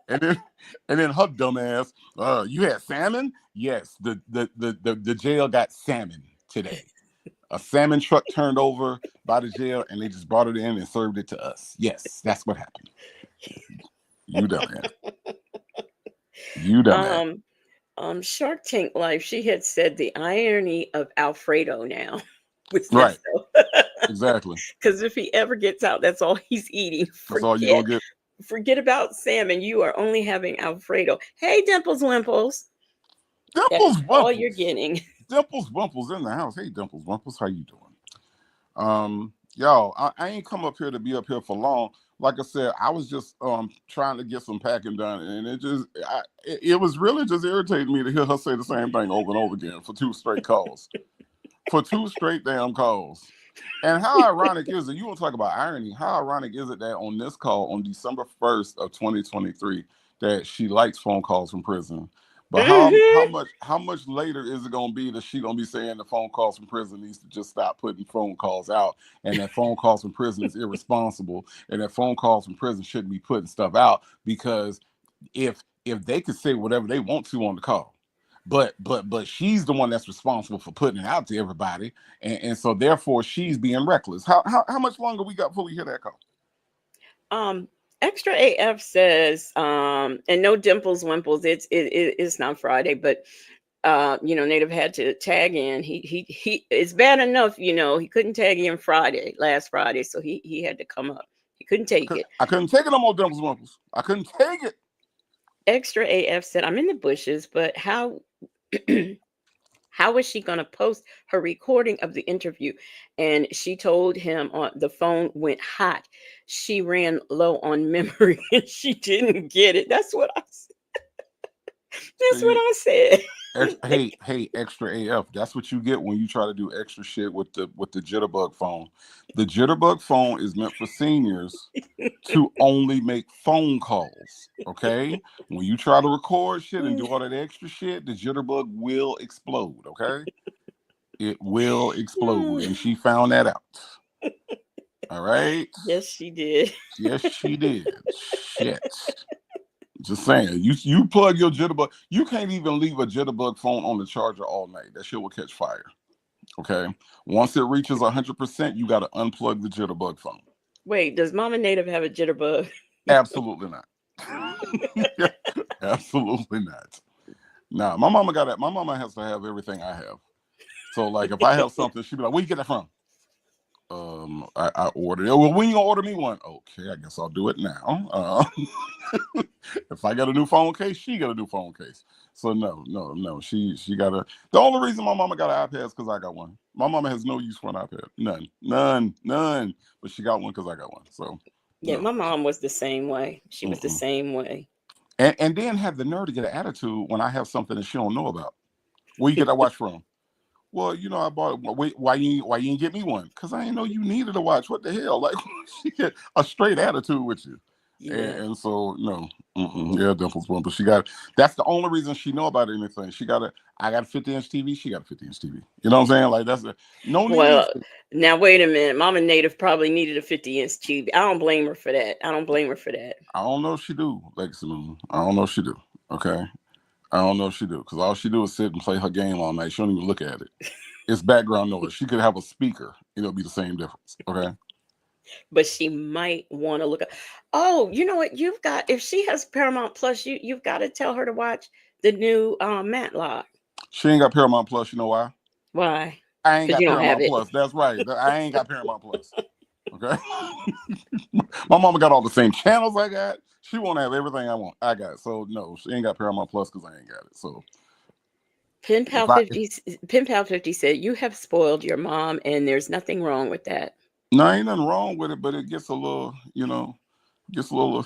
and then her dumb ass. You had salmon? Yes, the jail got salmon today. A salmon truck turned over by the jail, and they just brought it in and served it to us. Yes, that's what happened. You dumbass. You dumbass. Shark Tank Life, she had said the irony of Alfredo now with Right. Nesto. Exactly. Because if he ever gets out, that's all he's eating. That's all you're gonna get. Forget about salmon. You are only having Alfredo. Hey, Dimples Wimples. Dimples That's all Wumples. you're getting. Dimples Wumples in the house. Hey, Dimples Wumples, how you doing? Y'all, I ain't come up here to be up here for long. Like I said, I was just trying to get some packing done, and it was really just irritating me to hear her say the same thing over and over again for 2 straight calls. For 2 straight damn calls. And how ironic is it? You want to talk about irony? How ironic is it that on this call on December 1st of 2023 that she likes phone calls from prison? But how much later is it gonna be that she gonna be saying the phone calls from prison needs to just stop putting phone calls out, and that phone calls from prison is irresponsible, and that phone calls from prison shouldn't be putting stuff out, because if they could say whatever they want to on the call, but she's the one that's responsible for putting it out to everybody, and so therefore she's being reckless. How much longer we got before we hear that call? Extra AF says, and no Dimples Wimples. It's not Friday, but Native had to tag in. He it's bad enough, he couldn't tag in last Friday, so he had to come up. He couldn't take it. I couldn't take it no more, Dimples Wimples. I couldn't take it. Extra AF said, I'm in the bushes, but how how is she going to post her recording of the interview? And she told him on the phone went hot. She ran low on memory and she didn't get it. That's what I said. That's what I said. Hey, extra AF. That's what you get when you try to do extra shit with the jitterbug phone. The jitterbug phone is meant for seniors to only make phone calls. Okay? When you try to record shit and do all that extra shit, the jitterbug will explode. Okay? It will explode, and she found that out. All right? Yes, she did. Yes, she did. Shit. Just saying, you plug your jitterbug. You can't even leave a jitterbug phone on the charger all night. That shit will catch fire. Okay. Once it reaches 100%, you got to unplug the jitterbug phone. Wait, does Mama Native have a jitterbug? Absolutely not. Absolutely not. Nah, my mama got that. My mama has to have everything I have. So like, if I have something, she'd be like, "Where you get that from?" I ordered it. Well, when you gonna order me one? Okay, I guess I'll do it now. If I got a new phone case, she got a new phone case. So no. She got a. The only reason my mama got an iPad is because I got one. My mama has no use for an iPad. None. But she got one because I got one. So yeah, my mom was the same way. She was the same way. And then have the nerve to get an attitude when I have something that she don't know about. Where you get that watch from? Well, I bought it. Why you didn't get me one? Because I didn't know you needed a watch. What the hell? Like, she had a straight attitude with you. Yeah. And so, no. Yeah, Dimples one. But that's the only reason she know about anything. I got a 50-inch TV. She got a 50-inch TV. You know what I'm saying? Like, that's no need. Well, now, wait a minute. Mama Native probably needed a 50-inch TV. I don't blame her for that. I don't know if she do, Legacy Moon. I don't know if she do. Okay. I don't know if she do, because all she do is sit and play her game all night. She don't even look at it. It's background noise. She could have a speaker. It'll be the same difference. Okay. But she might want to look up. Oh, you know what? You've got, if she has Paramount Plus, you've got to tell her to watch the new Matlock. She ain't got Paramount Plus. You know why? Why? I ain't Because got you don't have Paramount it. Plus. That's right. I ain't got Paramount Plus. Okay. My mama got all the same channels I got. She won't have everything I got. So no, she ain't got Paramount Plus because I ain't got it. So Pen if Pal I 50, Pen Pal 50 said, you have spoiled your mom, and there's nothing wrong with that. no, ain't nothing wrong with it, but it gets a little, gets a little.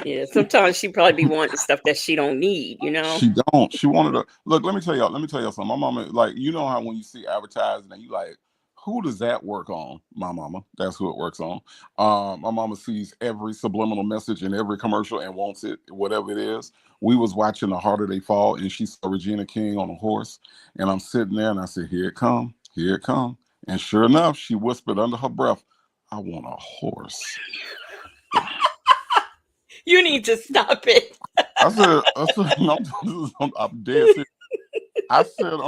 Yeah, sometimes she probably be wanting stuff that she don't need, you know? She don't. She wanted to look. Let me tell y'all something. My mama, like, you know how when you see advertising and you like, who does that work on? My mama. That's who it works on. My mama sees every subliminal message in every commercial and wants it, whatever it is. We was watching The Harder They Fall, and she saw Regina King on a horse, and I'm sitting there and I said, here it come, here it come. And sure enough, she whispered under her breath, I want a horse. You need to stop it. I said, no, I'm dead serious. I said,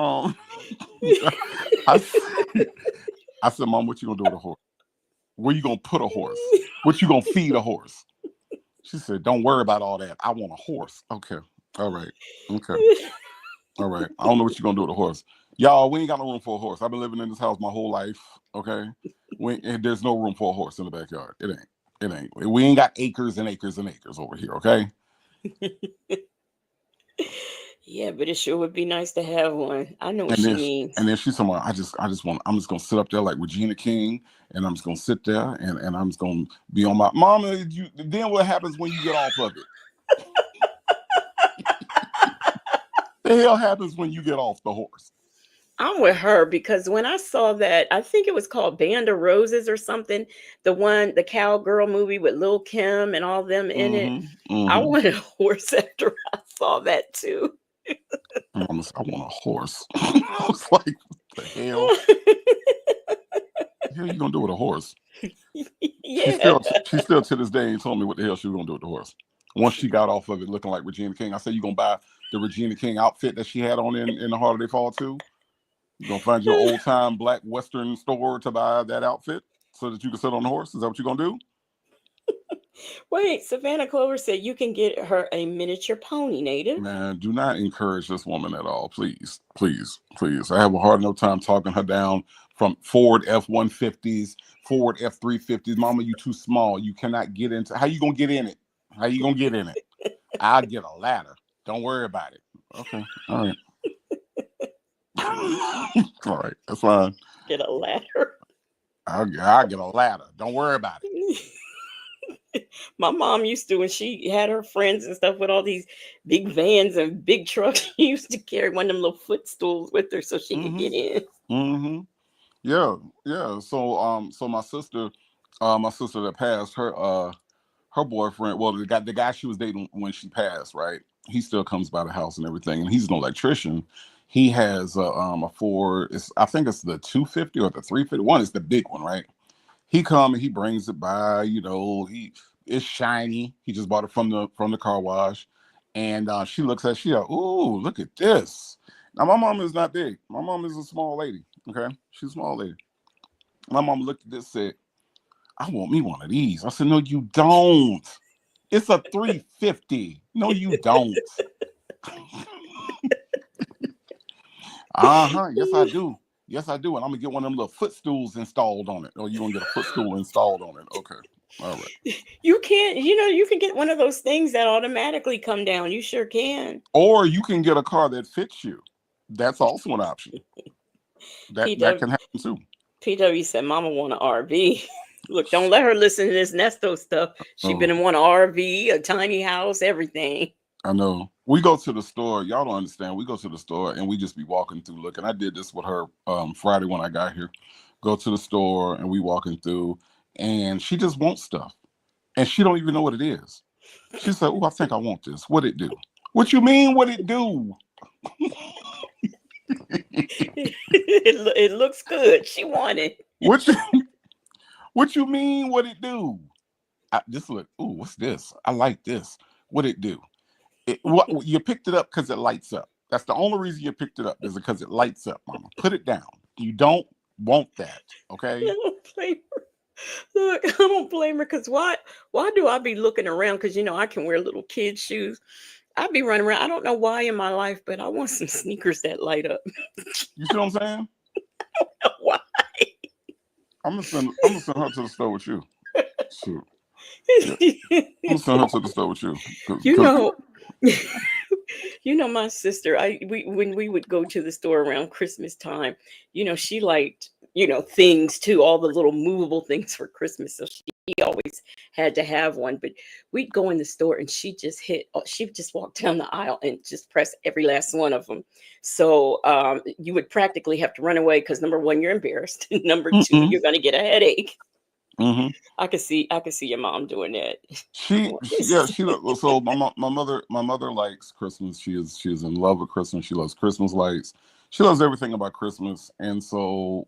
I said, Mom, what you gonna do with a horse? Where you gonna put a horse? What you gonna feed a horse? She said, don't worry about all that. I want a horse. Okay. All right. Okay. All right. I don't know what you're gonna do with a horse. Y'all, we ain't got no room for a horse. I've been living in this house my whole life. Okay. There's no room for a horse in the backyard. It ain't. It ain't. We ain't got acres and acres and acres over here, okay? Yeah, but it sure would be nice to have one. I know what And she then means. and then she's somewhere. I'm just gonna sit up there like Regina King, and I'm just gonna sit there and I'm just gonna be on my mama. Then what happens when you get off of it? The hell happens when you get off the horse? I'm with her because when I saw that, I think it was called Band of Roses or something, the cowgirl movie with Lil Kim and all them in it. I wanted a horse after I saw that too. I want a horse. I was like, what the hell? What the hell you gonna do with a horse? Yeah. She still to this day ain't told me what the hell she was gonna do with the horse. Once she got off of it looking like Regina King, I said, you gonna buy the Regina King outfit that she had on in The Harder They Fall too? You gonna find your old time black Western store to buy that outfit so that you can sit on the horse? Is that what you're gonna do? Wait, Savannah Clover said you can get her a miniature pony, Native. Man, do not encourage this woman at all. Please, please, please. I have a hard enough time talking her down from Ford F-150s, Ford F-350s. Mama, you too small. You cannot get into. How you gonna get in it? How you gonna get in it? I'll get a ladder. Don't worry about it. Okay. All right. All right. That's fine. Get a ladder. I'll get a ladder. Don't worry about it. My mom used to, when she had her friends and stuff with all these big vans and big trucks, she used to carry one of them little footstools with her so she could get in. Mm-hmm. Yeah, yeah. So my sister that passed, her boyfriend, well, the guy she was dating when she passed, right? He still comes by the house and everything, and he's an electrician. He has a Ford. I think it's the 250 or the 350. One is the big one, right? He come and he brings it by. It's shiny. He just bought it from the car wash, and she looks at she like, ooh, look at this. Now my mom is not big. My mom is a small lady. Okay, she's a small lady. My mom looked at this, said, I want me one of these. I said, no, you don't. It's a 350. No, you don't. Yes, I do. Yes, I do. And I'm gonna get one of them little footstools installed on it. Oh, you gonna get a footstool installed on it? Okay. All right. You can't, you can get one of those things that automatically come down. You sure can. Or you can get a car that fits you. That's also an option. That can happen too. PW said, Mama want an RV. Look, don't let her listen to this Nesto stuff. She been in one RV, a tiny house, everything. I know. We go to the store. Y'all don't understand. We go to the store and we just be walking through looking. I did this with her Friday when I got here. Go to the store and we walking through and she just wants stuff. And she don't even know what it is. She said, oh, I think I want this. What it do? What you mean what it do? It looks good. She wanted. What you mean what it do? Just look, ooh, what's this? I like this. What it do? What you picked it up because it lights up. That's the only reason you picked it up is because it lights up, Mama. Put it down. You don't want that, okay? I don't blame her. Look, I don't blame her because why do I be looking around? Because I can wear little kid shoes. I be running around. I don't know why in my life, but I want some sneakers that light up. You see what I'm saying? Why? I'm gonna send her to the store with you. Shoot. Yeah. I'm gonna send her to the store with you. You know, my sister. When we would go to the store around Christmas time, she liked things too, all the little movable things for Christmas. So she always had to have one. But we'd go in the store and she just walked down the aisle and just press every last one of them. So you would practically have to run away because number one, you're embarrassed. Number two, you're gonna get a headache. Mm-hmm. I could see your mom doing that. So my mother likes Christmas. She is in love with Christmas. She loves Christmas lights. She loves everything about Christmas. And so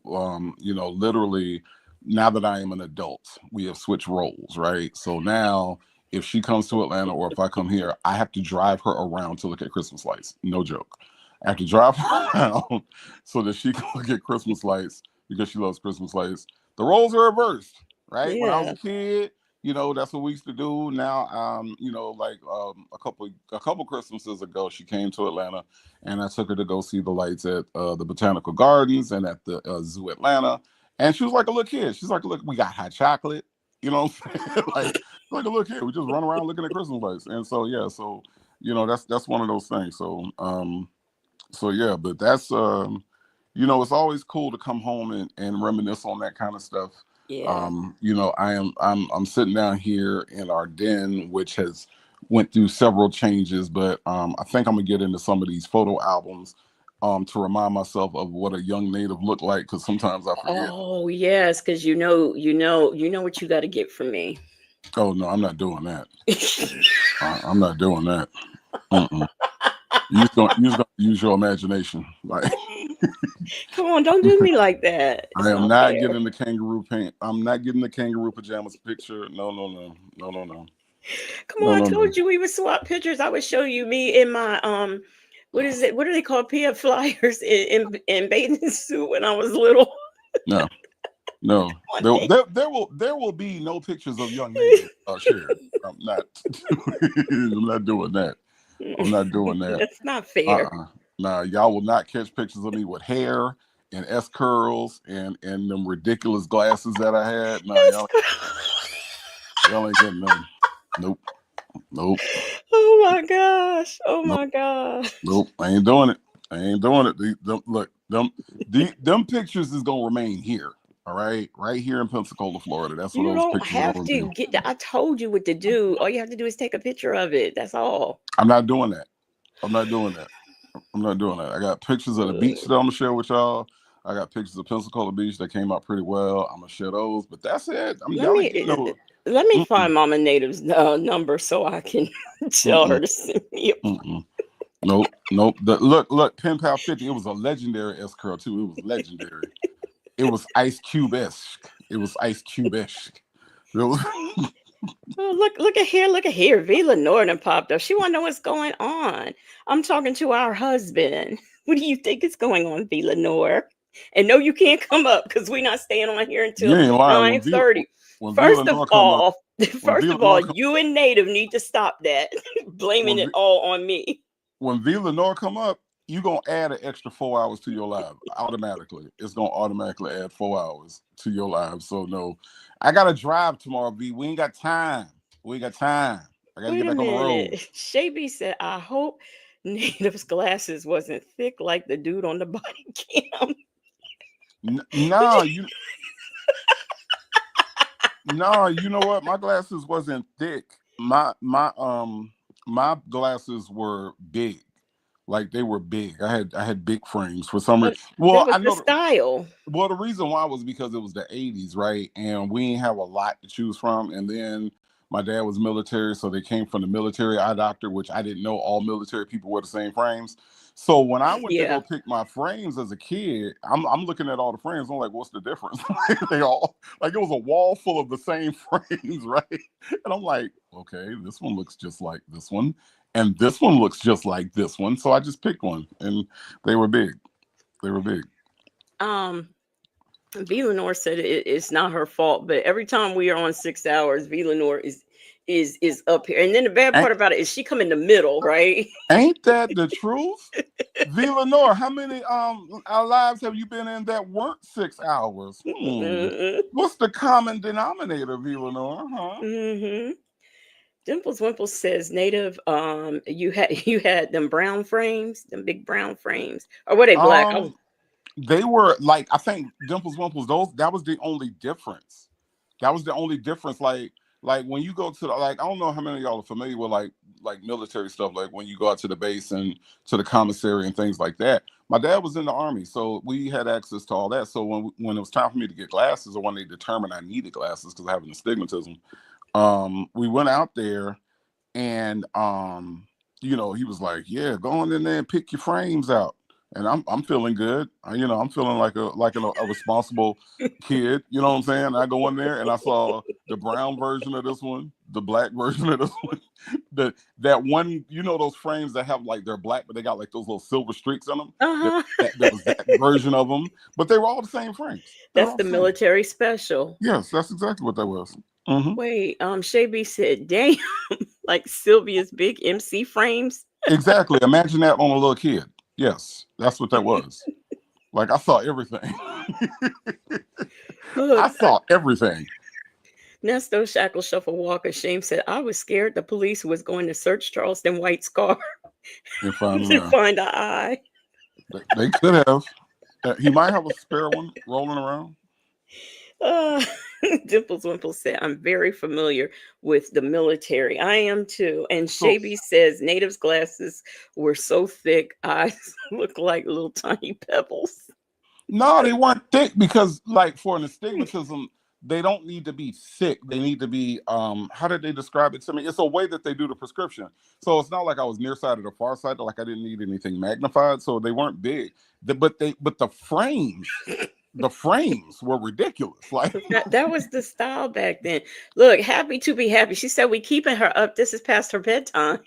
literally now that I am an adult, we have switched roles, right? So now if she comes to Atlanta or if I come here, I have to drive her around to look at Christmas lights. No joke. I have to drive her around so that she can look at Christmas lights because she loves Christmas lights. The roles are reversed. Right. Yeah. When I was a kid, that's what we used to do. Now, a couple Christmases ago, she came to Atlanta and I took her to go see the lights at the Botanical Gardens and at the Zoo Atlanta. And she was like a little kid. She's like, look, we got hot chocolate. You know what I'm saying? like a little kid. We just run around looking at Christmas lights. And so, yeah, so, that's one of those things. So, yeah, but that's, it's always cool to come home and reminisce on that kind of stuff. Yeah. I'm sitting down here in our den, which has went through several changes, but I think I'm gonna get into some of these photo albums to remind myself of what a young native looked like, because sometimes I forget. Oh yes, because you know what you got to get from me. Oh no, I'm not doing that. I'm not doing that. You just gonna use your imagination, like. Come on, don't do me like that. I am not getting the kangaroo paint. I'm not getting the kangaroo pajamas picture. No. Come on, I told you we would swap pictures. I would show you me in my what is it? What do they call PF flyers in bathing suit when I was little? No. There will be no pictures of young ladies shared. I'm not doing that. I'm not doing that. That's not fair. Nah, y'all will not catch pictures of me with hair and S curls and them ridiculous glasses that I had. No, y'all ain't getting them. Nope. Oh my gosh. My gosh. Nope. I ain't doing it. Look, them pictures is gonna remain here. All right, right here in Pensacola, Florida. That's what those pictures are gonna do. I told you what to do. All you have to do is take a picture of it. That's all. I'm not doing that. I got pictures of the beach that I'm gonna share with y'all. I got pictures of Pensacola Beach that came out pretty well. I'm gonna share those, but that's it. Let me find Mama Native's number so I can tell her to send me a Nope. Look, Pen Pal 50. It was a legendary S curl too. It was legendary. It was Ice Cube-esque. Oh, look at here. V. Lenore done popped up. She want to know what's going on. I'm talking to our husband. What do you think is going on, V. Lenore? And no, you can't come up because we're not staying on here until 9:30. First of all, you and Native need to stop that, blaming it all on me. When V. Lenore come up, you're going to add an extra 4 hours to your live automatically. It's going to automatically add 4 hours to your live. So, no, I got to drive tomorrow, V. We ain't got time. I got to get back on the road. Shaby said, I hope Native's glasses wasn't thick like the dude on the body cam. No, you know what? My glasses wasn't thick. My glasses were big. Like they were big. I had big frames for some reason. Well, I know the style. Well, the reason why was because it was the 80s, right? And we didn't have a lot to choose from. And then my dad was military, so they came from the military eye doctor, which I didn't know all military people were the same frames. So when I went to go pick my frames as a kid, I'm looking at all the frames. I'm like, what's the difference? They all like it was a wall full of the same frames, right? And I'm like, okay, this one looks just like this one. and this one looks just like this one. So I just picked one, and they were big. They were big. V. Lenore said it's not her fault, but every time we are on 6 hours, V. Lenore is up here. And then the bad part about it is she come in the middle, right? Ain't that the truth? V. Lenore, how many our lives have you been in that weren't 6 hours? What's the common denominator, V. Lenore? Huh? Dimples Wimples says, Native, you had them brown frames, them big brown frames, or were they black? They were like, I think Dimples Wimples, that was the only difference. That was the only difference. Like when you go to like, I don't know how many of y'all are familiar with like military stuff, like when you go out to the base and to the commissary and things like that. My dad was in the Army, so we had access to all that. So when it was time for me to get glasses, or when they determined I needed glasses because I have an astigmatism, we went out there, and you know, he was like, yeah, go on in there and pick your frames out. And I'm feeling good. You know, I'm feeling like a responsible kid. You know what I'm saying? I go in there and I saw the brown version of this one, the black version of this one, that one. You know those frames that have like they're black, but they got like those little silver streaks on them. That was that version of them, but they were all the same frames. That's the military special. Yes, that's exactly what that was. Wait, Shay B said, damn, like Sylvia's big MC frames. Exactly. Imagine that on a little kid. Yes, that's what that was. Like I saw everything. I saw everything. Nesto Shackle Shuffle Walker Shame said, I was scared the police was going to search Charleston White's car and find an eye. They could have. He might have a spare one rolling around. Dimples Wimple said, I'm very familiar with the military. I am too. And Shaby says Native's glasses were so thick, eyes look like little tiny pebbles. No, they weren't thick because, like, for an astigmatism, they don't need to be thick. They need to be, how did they describe it to me? It's a way that they do the prescription. So it's not like I was nearsighted or farsighted, like I didn't need anything magnified. So they weren't big. But the frames. The frames were ridiculous. Like that was the style back then. Look, happy to be happy. She said we keeping her up. This is past her bedtime.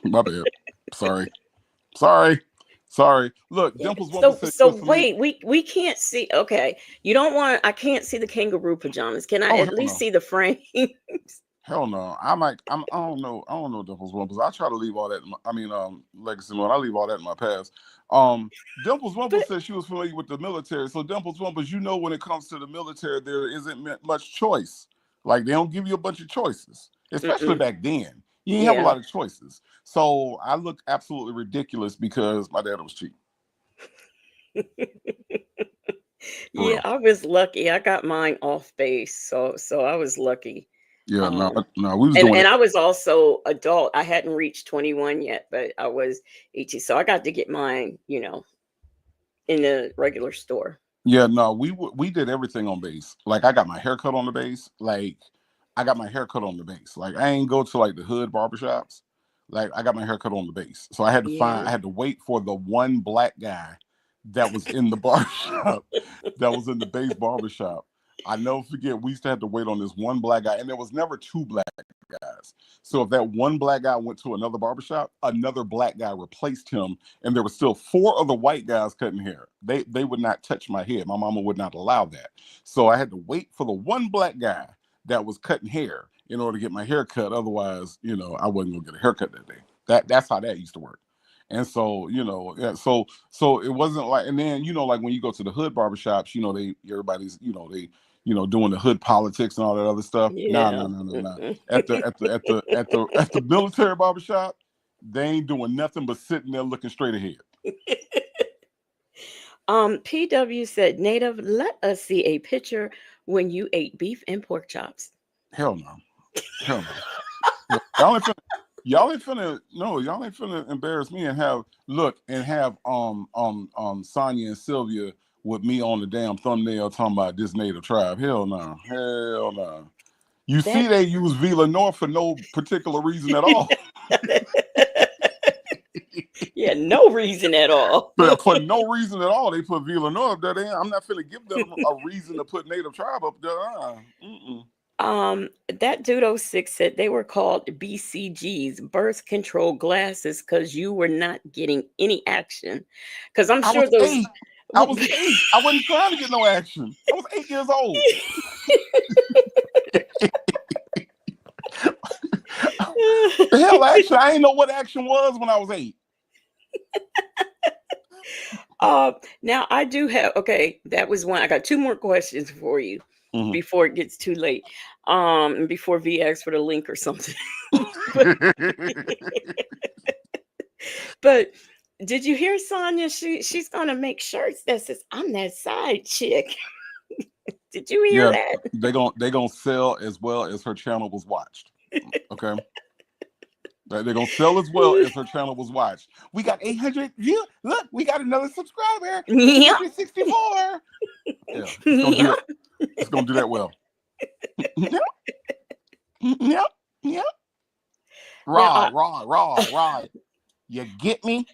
My bad. Sorry. Look, Dimples. So wait, we can't see. Okay, you don't want. I can't see the kangaroo pajamas. Can I at least see the frames? Hell no. I don't know Dimples Wimples. I try to leave all that. Legacy One. I leave all that in my past. Dimples Wimples said she was familiar with the military. So Dimples Wimples, you know, when it comes to the military, there isn't much choice. Like they don't give you a bunch of choices, especially back then. You didn't have a lot of choices. So I looked absolutely ridiculous because my dad was cheap. Yeah, I was lucky. I got mine off base, so I was lucky. Yeah, no, we was doing and I was also adult. I hadn't reached 21 yet, but I was 18, so I got to get mine, you know, in the regular store. Yeah, no, we did everything on base. Like I got my haircut on the base. Like I ain't go to like the hood barbershops. Like I got my haircut on the base. So I had to I had to wait for the one black guy that was in the barbershop, that was in the base barbershop. I never forget, we used to have to wait on this one black guy, and there was never two black guys. So if that one black guy went to another barbershop, another black guy replaced him, and there were still 4 other white guys cutting hair. They would not touch my head. My mama would not allow that. So I had to wait for the one black guy that was cutting hair in order to get my hair cut. Otherwise, you know, I wasn't gonna get a haircut that day. That's how that used to work. And so, you know, so it wasn't like, and then, you know, like when you go to the hood barbershops, you know, everybody's, you know, doing the hood politics and all that other stuff. Yeah. No. At the military barbershop, they ain't doing nothing but sitting there looking straight ahead. PW said, Native, let us see a picture when you ate beef and pork chops. Hell no. Y'all ain't finna embarrass me and have Sonia and Sylvia with me on the damn thumbnail talking about this native tribe. Hell no. You see, they use V. Lenore for no particular reason at all. Yeah, no reason at all. But for no reason at all, they put V. Lenore up there. I'm not finna give them a reason to put native tribe up there. That Dudo 6 said they were called BCGs, birth control glasses, because you were not getting any action. Because I'm I sure was those. 8. I was 8. I wasn't trying to get no action. I was 8 years old. The hell action? I didn't know what action was when I was 8. Now I do have, okay, that was one. I got 2 more questions for you before it gets too late. Before V asks for the link or something. But did you hear Sonia? She's gonna make shirts that says "I'm that side chick." Did you hear that? they gonna sell as well as her channel was watched. Okay. They're gonna sell as well as her channel was watched. We got 800 views. Look, we got another subscriber. 864. Yeah, it's gonna do that well. Yep. Raw. You get me?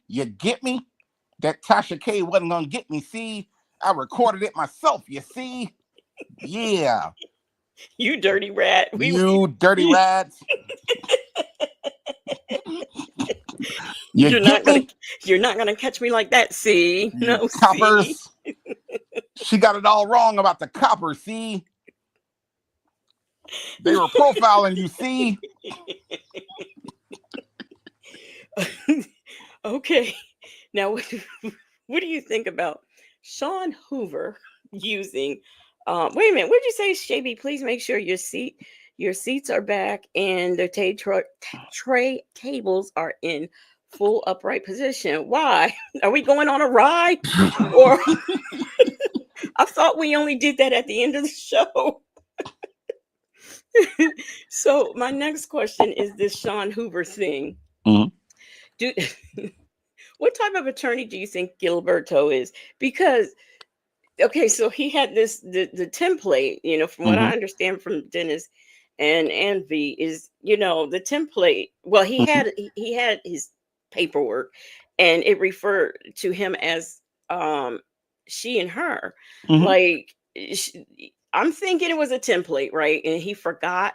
That Tasha K wasn't gonna get me. See, I recorded it myself. You see? Yeah. You dirty rat. You dirty rats. You're not gonna catch me like that. See, no, coppers. See? She got it all wrong about the coppers. See, they were profiling you. See. Okay, now what do you think about Sean Hoover using? Wait a minute, what did you say, Shabby? Please make sure your seats are back and the tray tables are in full upright position. Why? Are we going on a ride? Or I thought we only did that at the end of the show. So my next question is this Sean Hoover thing. What type of attorney do you think Gilberto is? Because okay, so he had the template, from what I understand from Dennis and V is, the template. Well, he had his paperwork and it referred to him as she and her. Like I'm thinking it was a template, right? And he forgot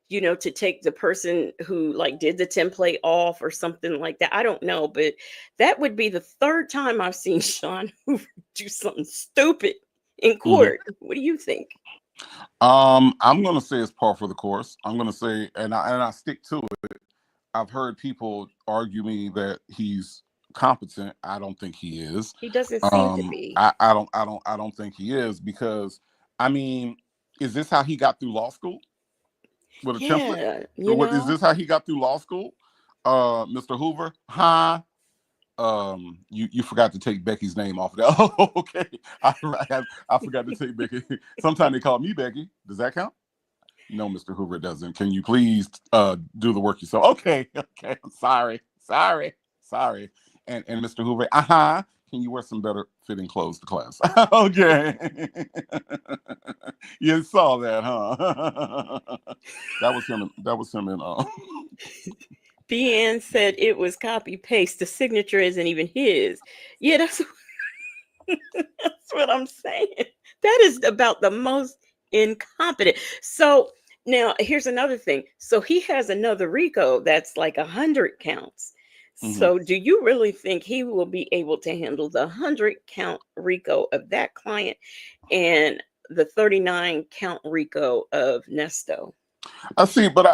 to take the person who like did the template off or something like that. I don't know, but that would be the 3rd time I've seen Sean Hoover do something stupid in court. What do you think? I'm gonna say it's par for the course. I'm gonna say, and I stick to it. I've heard people argue me that he's competent. I don't think he is. He doesn't seem to be. I don't think he is, because I mean, is this how he got through law school? With a template? Is this how he got through law school? Mr. Hoover? Huh? You forgot to take Becky's name off of that. Oh, okay. I forgot to take Becky. Sometimes they call me Becky. Does that count? No, Mr. Hoover, it doesn't. Can you please do the work yourself? Okay. I'm sorry. And Mr. Hoover, can you wear some better fitting clothes to class? Okay. You saw that, huh? That was him in BN said it was copy paste. The signature isn't even his. Yeah, that's what I'm saying. That is about the most incompetent. So now here's another thing. So he has another RICO that's like 100 counts. So do you really think he will be able to handle the 100 count RICO of that client and the 39 count RICO of Nesto? I see, but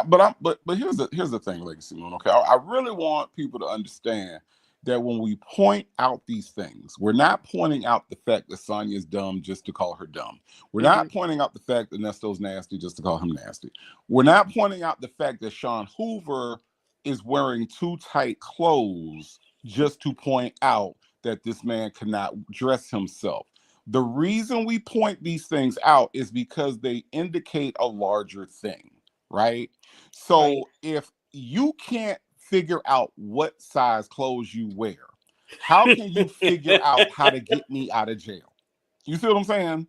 here's the thing, Legacy Moon. Okay, I really want people to understand that when we point out these things, we're not pointing out the fact that Sonya is dumb just to call her dumb. We're not pointing out the fact that Nesto's nasty just to call him nasty. We're not pointing out the fact that Sean Hoover is wearing too tight clothes just to point out that this man cannot dress himself. The reason we point these things out is because they indicate a larger thing. Right? So if you can't figure out what size clothes you wear, how can you figure out how to get me out of jail? You see what I'm saying?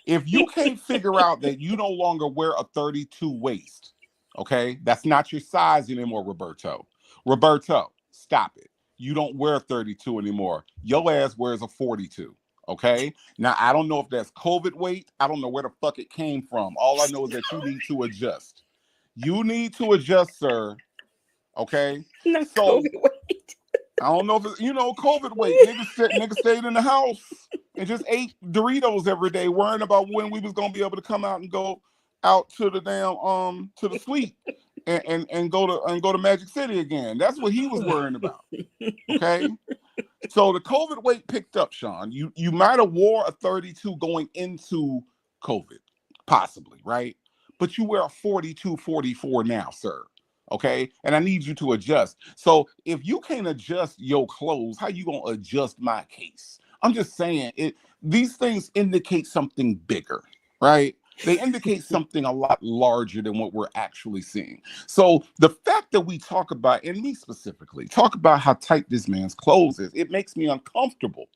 If you can't figure out that you no longer wear a 32 waist, okay, that's not your size anymore, Roberto. Roberto, stop it. You don't wear 32 anymore. Your ass wears a 42. Okay. Now, I don't know if that's COVID weight. I don't know where the fuck it came from. All I know is that you need to adjust. You need to adjust, sir. Okay. Not So COVID weight. I don't know if it's, COVID weight. Niggas stayed in the house and just ate Doritos every day, worrying about when we was gonna be able to come out and go out to the damn to the suite and go to Magic City again. That's what he was worrying about. Okay. So the COVID weight picked up, Sean. You might have wore a 32 going into COVID, possibly, right? But you wear a 42, 44 now, sir. Okay. And I need you to adjust. So if you can't adjust your clothes, how you gonna adjust my case? I'm just saying these things indicate something bigger, right? They indicate something a lot larger than what we're actually seeing. So the fact that we talk about, and me specifically, talk about how tight this man's clothes is, it makes me uncomfortable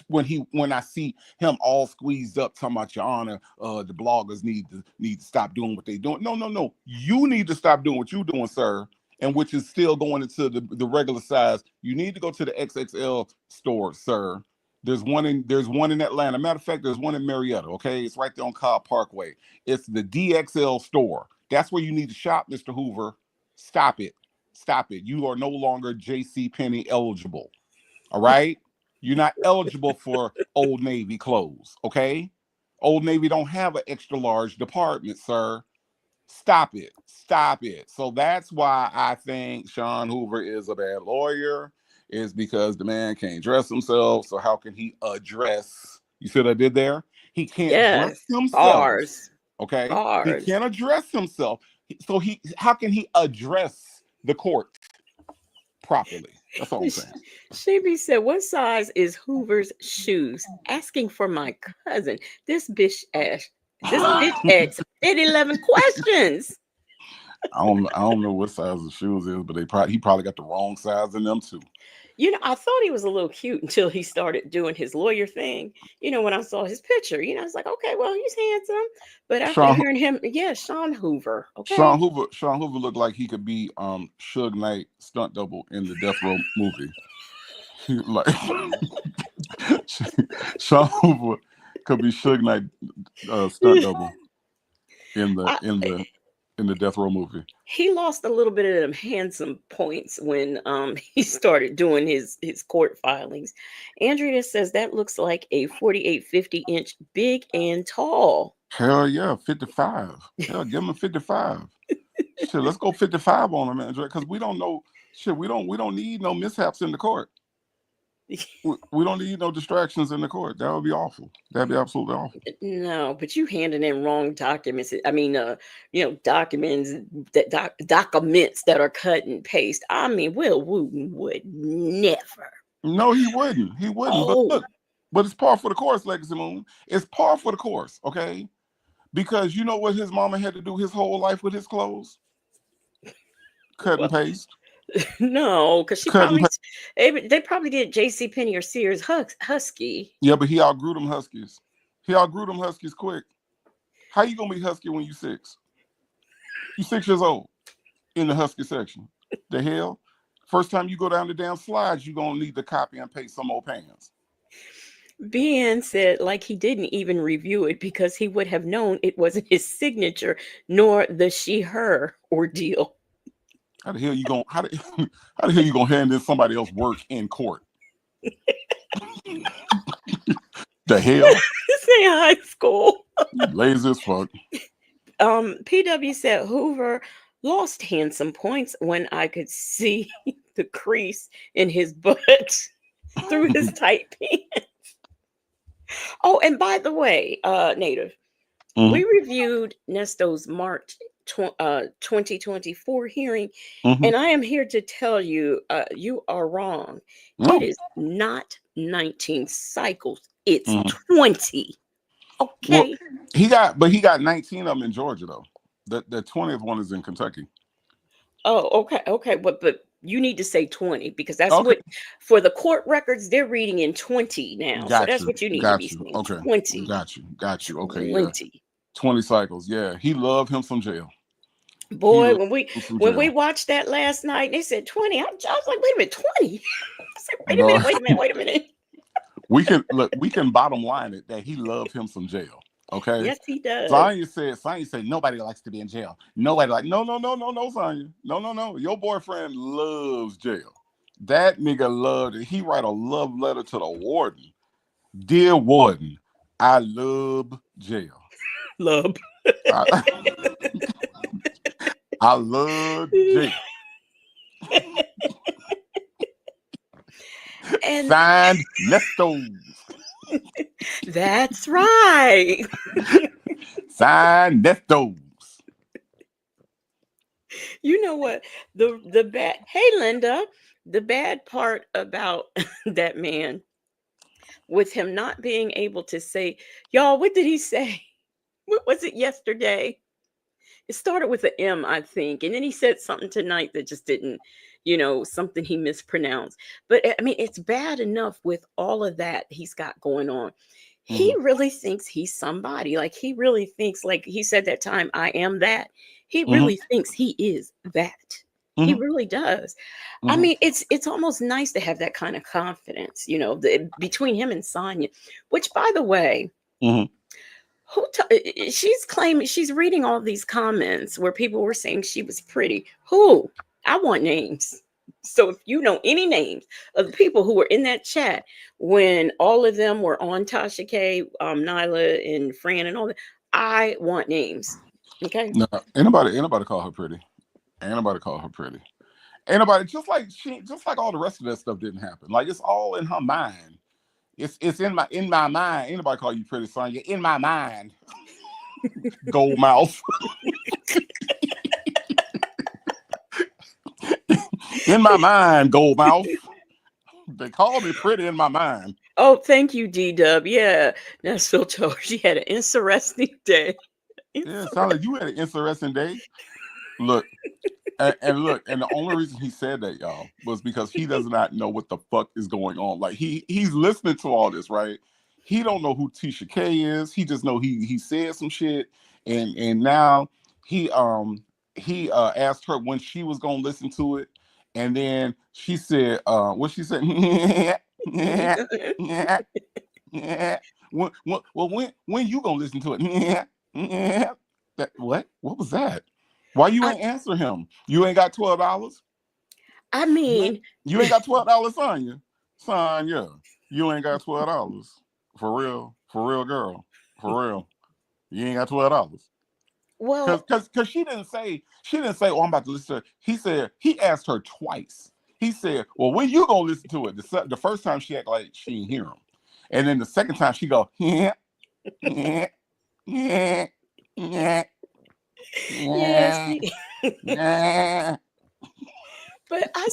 when I see him all squeezed up, talking about, Your Honor, the bloggers need to stop doing what they're doing. No. You need to stop doing what you're doing, sir, and which is still going into the regular size. You need to go to the XXL store, sir. There's one in Atlanta. Matter of fact, there's one in Marietta. Okay, it's right there on Cobb Parkway. It's the DXL store. That's where you need to shop, Mr. Hoover. Stop it. You are no longer J.C. Penney eligible. All right. You're not eligible for Old Navy clothes, okay? Old Navy don't have an extra large department, sir. Stop it. So that's why I think Sean Hoover is a bad lawyer, is because the man can't dress himself. So how can he address? You see what I did there? He can't dress himself. Bars. Okay? Bars. He can't address himself. So how can he address the court properly? That's all I'm saying. Shabby said, what size is Hoover's shoes? Asking for my cousin. This bitch asked 11 questions. I don't know what size the shoes is, but he probably got the wrong size in them too. I thought he was a little cute until he started doing his lawyer thing. When I saw his picture, I was like, okay, well, he's handsome. But after hearing him, Sean Hoover. Okay. Sean Hoover looked like he could be Suge Knight stunt double in the Death Row movie. Sean Hoover could be Suge Knight stunt double in the Death Row movie. He lost a little bit of them handsome points when he started doing his court filings. Andrea says that looks like a 48, 50-inch big and tall. Hell yeah, 55. Hell, give him a 55. Shit, let's go 55 on him, Andrea, because we don't know. Shit, we don't need no mishaps in the court. We don't need no distractions in the court. That would be awful. That'd be absolutely awful. No, but you handing in wrong documents. I mean, documents that are cut and paste. I mean, Will Wooten would never. No, he wouldn't. Oh. But it's par for the course, Legacy Moon. It's par for the course, okay? Because you know what his mama had to do his whole life with his clothes? Cut and paste. No, because they probably did J.C. Penney or Sears Husky. Yeah, but he outgrew them Huskies. He outgrew them Huskies quick. How you gonna be Husky when you 6? You 6 years old in the Husky section. The hell? First time you go down the damn slides, you gonna need to copy and paste some old pants. Ben said like he didn't even review it because he would have known it wasn't his signature nor the she/her ordeal. How the hell you gonna hand in somebody else's work in court? The hell? This ain't high school. Lazy as fuck. PW said Hoover lost handsome points when I could see the crease in his butt through his tight pants. Oh, and by the way, Native, we reviewed Nesto's March 2024 hearing, and I am here to tell you, you are wrong. It is not 19 cycles; it's 20. Okay. Well, he got 19 of them in Georgia though. The 20th one is in Kentucky. Oh, okay, but you need to say 20 because that's what for the court records they're reading in 20 now. So that's what you need to be saying. Okay. 20. Got you. Okay. 20. Yeah. 20 cycles. Yeah. He loved him some jail. Boy, when we watched that last night, they said 20. I was like, wait a minute, 20. I said, wait a minute. We can look. We can bottom line it that he loved him some jail. Okay. Yes, he does. Sonya said nobody likes to be in jail. Nobody like no, Sonya. No. Your boyfriend loves jail. That nigga loved it. He write a love letter to the warden. Dear warden, I love jail. Love. I love jail. And signed Nesto. That's right. Signed Nesto. You know what? The bad. Hey, Linda. The bad part about that man, with him not being able to say, y'all, what did he say? What was it yesterday? It started with an M, I think. And then he said something tonight that just didn't, something he mispronounced. But I mean, it's bad enough with all of that he's got going on. He really thinks he's somebody. Like, he really thinks, like he said that time, I am that. He really thinks he is that. He really does. I mean, it's almost nice to have that kind of confidence, between him and Sonya, which, by the way, she's claiming, she's reading all these comments where people were saying she was pretty. Who? I want names. So if you know any names of the people who were in that chat when all of them were on Tasha K, Nyla and Fran and all that, I want names. Okay. No, anybody call her pretty. Anybody call her pretty. Anybody, just like all the rest of that stuff didn't happen. Like, it's all in her mind. It's in my mind. Anybody call you pretty, Sonya? In my mind. Gold mouth. In my mind, gold mouth. They call me pretty in my mind. Oh, thank you, D-Dub. Yeah. Nashville told her she had an interesting day. Yeah, it sounded like you had an interesting day. Look, and the only reason he said that, y'all, was because he does not know what the fuck is going on. Like, he's listening to all this, right? He don't know who TEESHA K is. He just know he said some shit, and now he asked her when she was gonna listen to it, and then she said, what she said, when you gonna listen to it? That what was that? Why you ain't answer him? You ain't got $12? I mean, you ain't got $12, Sonya, you ain't got $12. For real, girl, for real. You ain't got $12. Well, because she didn't say, oh, I'm about to listen to it. He said, he asked her twice. He said, well, when you gonna listen to it? The first time she acted like she didn't hear him. And then the second time she go, yeah. But I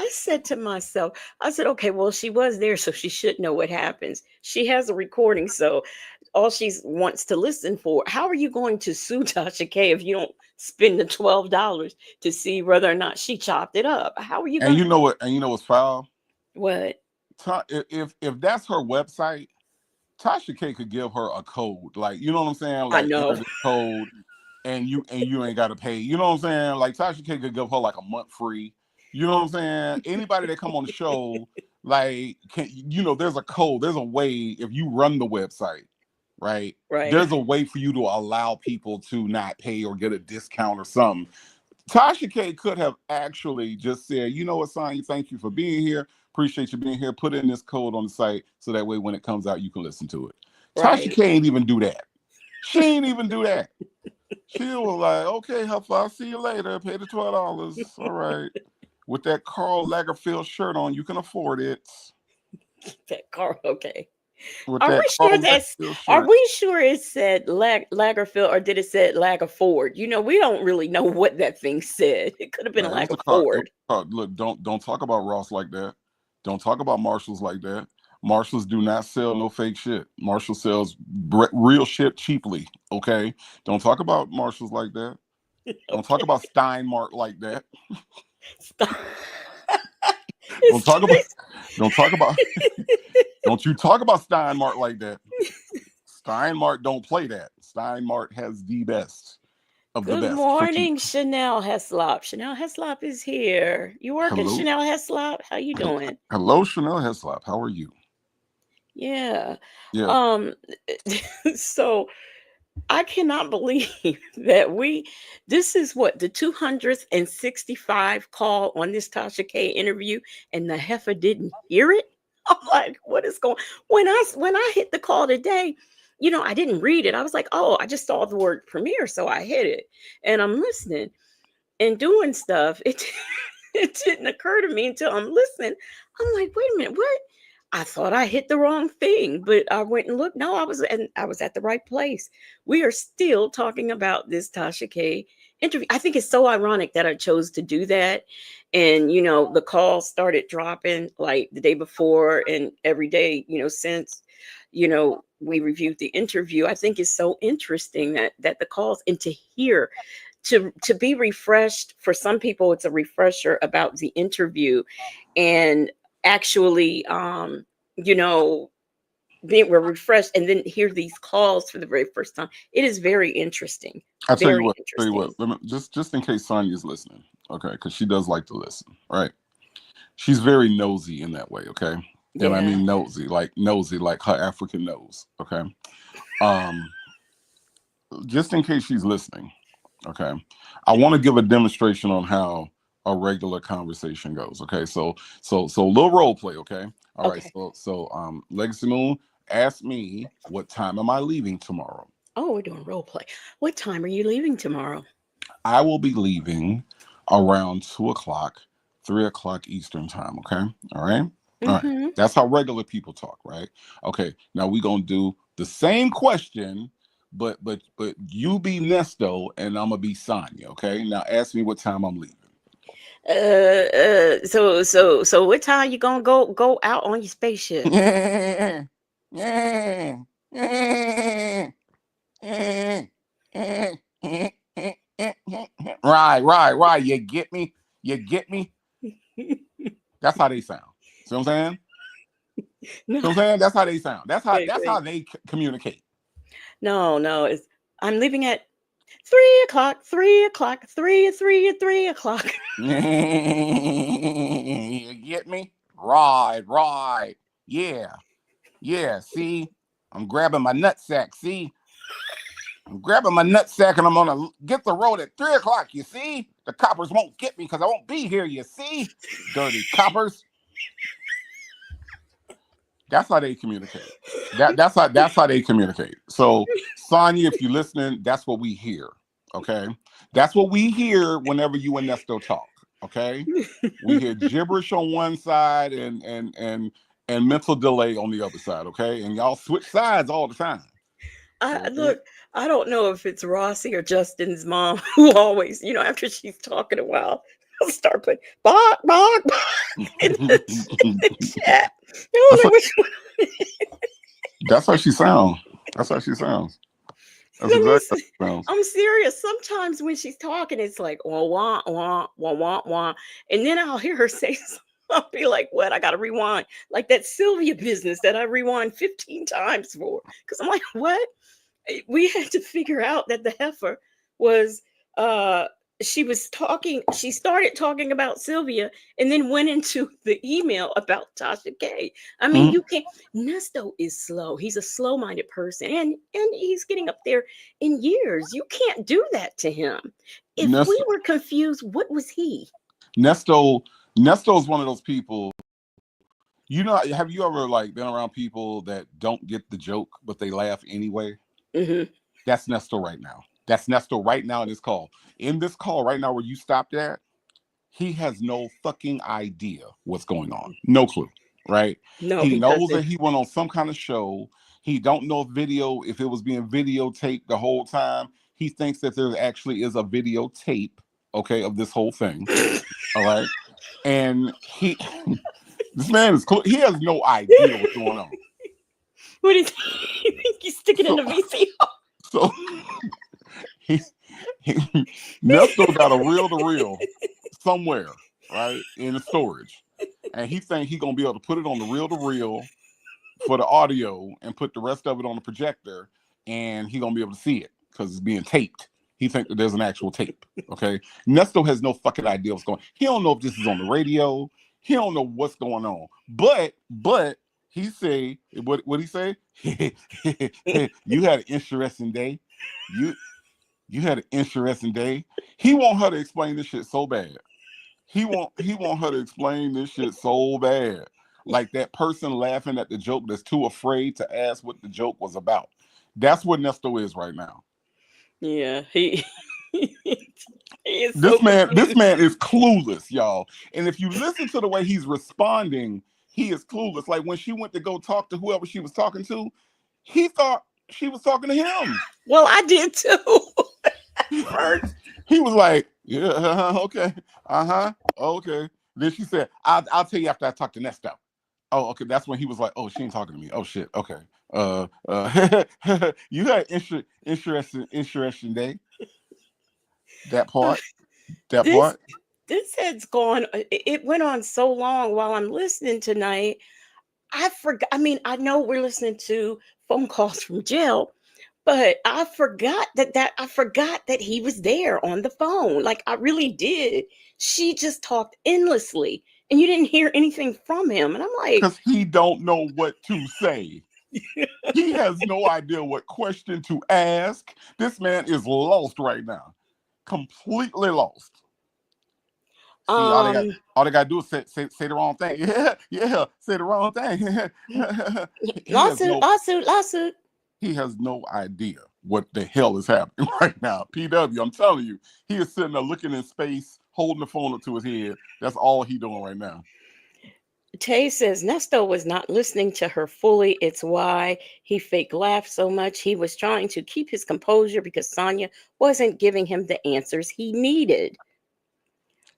said to myself, okay, well, she was there, so she should know what happens. She has a recording, so all she wants to listen for. How are you going to sue Tasha K if you don't spend the $12 to see whether or not she chopped it up? How are you going? And you know what? And you know what's foul? What? If that's her website, Tasha K could give her a code, like, you know what I'm saying? I Like, know. this code, and you ain't got to pay. You know what I'm saying? Like, Tasha K could give her like a month free. You know what I'm saying? Anybody that come on the show, like, there's a code, there's a way. If you run the website, right? There's a way for you to allow people to not pay or get a discount or something. Tasha K could have actually just said, you know what, Sonya, thank you for being here. Appreciate you being here. Put in this code on the site so that way when it comes out, you can listen to it. Right. Tasha K ain't even do that. She ain't even do that. She was like, okay, Huffa, I'll see you later. Pay the $12. All right. With that Karl Lagerfeld shirt on, you can afford it. That Karl, okay. Are we sure it said Lagerfeld or did it say Lagerford? We don't really know what that thing said. It could have been Lagerford. Look, don't talk about Ross like that. Don't talk about Marshalls like that. Marshalls do not sell no fake shit. Marshall sells real shit cheaply. Okay, don't talk about Marshalls like that. Okay. Don't talk about Steinmart like that. Don't you talk about Steinmart like that. Steinmart don't play that. Steinmart has the best of the best. Good morning, Chanel Heslop. Chanel Heslop is here. You working, Chanel Heslop? How you doing? Hello, Chanel Heslop. How are you? Yeah. Yeah. Um, so I cannot believe that this is what, the 265 call on this Tasha K interview, and the heifer didn't hear it. I'm like, what is going? When I hit the call today, I didn't read it. I was like, oh, I just saw the word premiere, so I hit it, and I'm listening and doing stuff. It didn't occur to me until I'm listening. I'm like, wait a minute, what? I thought I hit the wrong thing, but I went and looked. No, I was at the right place. We are still talking about this Tasha K interview. I think it's so ironic that I chose to do that. And the calls started dropping like the day before and every day, since we reviewed the interview. I think it's so interesting that the calls, and to hear, to be refreshed. For some people it's a refresher about the interview, and actually you know being we're refreshed and then hear these calls for the very first time. It is very interesting. I tell you Very what. Tell you interesting. what. Let me, just in case Sonia's listening, okay? Because she does like to listen, right? She's very nosy in that way, okay? And I Yeah. mean nosy, like her African nose, okay? Um, just in case she's listening, okay? I want to give a demonstration on how a regular conversation goes, okay? So a little role play, okay? All right. Okay. So Legacy Moon, ask me what time am I leaving tomorrow? Oh, we're doing role play. What time are you leaving tomorrow? I will be leaving around 2 o'clock, 3 o'clock Eastern time. Okay. All right. All right. Mm-hmm. That's how regular people talk, right? Okay. Now we're gonna do the same question, but you be Nesto and I'm gonna be Sonya. Okay. Now ask me what time I'm leaving. So what time you gonna go out on your spaceship? Right. You get me? You get me? That's how they sound. See what I'm saying? No, So I'm saying that's how they sound. wait, That's how wait. they communicate. No. I'm leaving at 3 o'clock. 3 o'clock. 3 o'clock. You get me? Right. Yeah. See, I'm grabbing my nutsack. See, I'm grabbing my nutsack and I'm gonna get the road at 3 o'clock. You see, the coppers won't get me because I won't be here. You see, dirty coppers. That's how they communicate. That's how they communicate. So, Sonya, if you're listening, that's what we hear. Okay, that's what we hear whenever you and Nesto talk. Okay, we hear gibberish on one side and mental delay on the other side. Okay, and y'all switch sides all the time. Okay? Look, I don't know if it's Rossi or Justin's mom who always, after she's talking a while, will start putting bark, bark, bark in the chat. I don't That's know how, which one. that's how she sounds. That's how she sounds. That's Let me exactly how see. she sounds. I'm serious. Sometimes when she's talking, it's like wah wah wah wah wah wah, and then I'll hear her say something. I'll be like, "What? I gotta rewind." Like that Sylvia business that I rewind 15 times for, because I'm like, "What?" We had to figure out that the heifer was uh she started talking about Sylvia and then went into the email about Tasha K. I mean, Mhm. you can't. Nesto is slow. He's a slow-minded person, and he's getting up there in years. You can't do that to him. If we Nesto, were confused, what was he? Nesto, Nesto is one of those people. You know, have you ever like been around people that don't get the joke but they laugh anyway? Hmm. That's Nesto right now. That's Nesto right now in this call. In this call right now where you stopped at, he has no fucking idea what's going on. No clue, right? No, He he knows doesn't. that he went on some kind of show. He don't know if it was being videotaped the whole time. He thinks that there actually is a videotape, okay, of this whole thing. All right. And this man he has no idea what's going on. What is you think he's sticking in So the VCR? so he, he Nesto got a reel to reel somewhere, right, in the storage. And he think he gonna be able to put it on the reel to reel for the audio and put the rest of it on the projector, and he gonna be able to see it because it's being taped. He think that there's an actual tape. Okay. Nesto has no fucking idea what's going on. He don't know if this is on the radio. He don't know what's going on. But He say what he say? You had an interesting day. You had an interesting day. He want her to explain this shit so bad. He want her to explain this shit so bad. Like that person laughing at the joke that's too afraid to ask what the joke was about. That's what Nesto is right now. Yeah, he he is so This man confused. is clueless, y'all. And if you listen to the way he's responding, he is clueless. Like when she went to go talk to whoever she was talking to, he thought she was talking to him. Well, I did too. First, he was like, "Yeah, okay, okay." Then she said, "I'll tell you after I talk to Nesto." Oh, okay. That's when he was like, "Oh, she ain't talking to me." Oh shit. Okay. You had interesting day. That part. That This part. this has gone. It went on so long while I'm listening tonight. I forgot. I mean, I know we're listening to phone calls from jail, but I forgot I forgot that he was there on the phone. Like I really did. She just talked endlessly, and you didn't hear anything from him. And I'm like, Because he don't know what to say. He has no idea what question to ask. This man is lost right now. Completely lost. See, all they gotta do is say the wrong thing. Yeah, say the wrong thing. lawsuit, lawsuit, lawsuit. He has no idea what the hell is happening right now. PW, I'm telling you, he is sitting there looking in space, holding the phone up to his head. That's all he doing right now. Tay says Nesto was not listening to her fully. It's why he fake laughed so much. He was trying to keep his composure because Sonia wasn't giving him the answers he needed.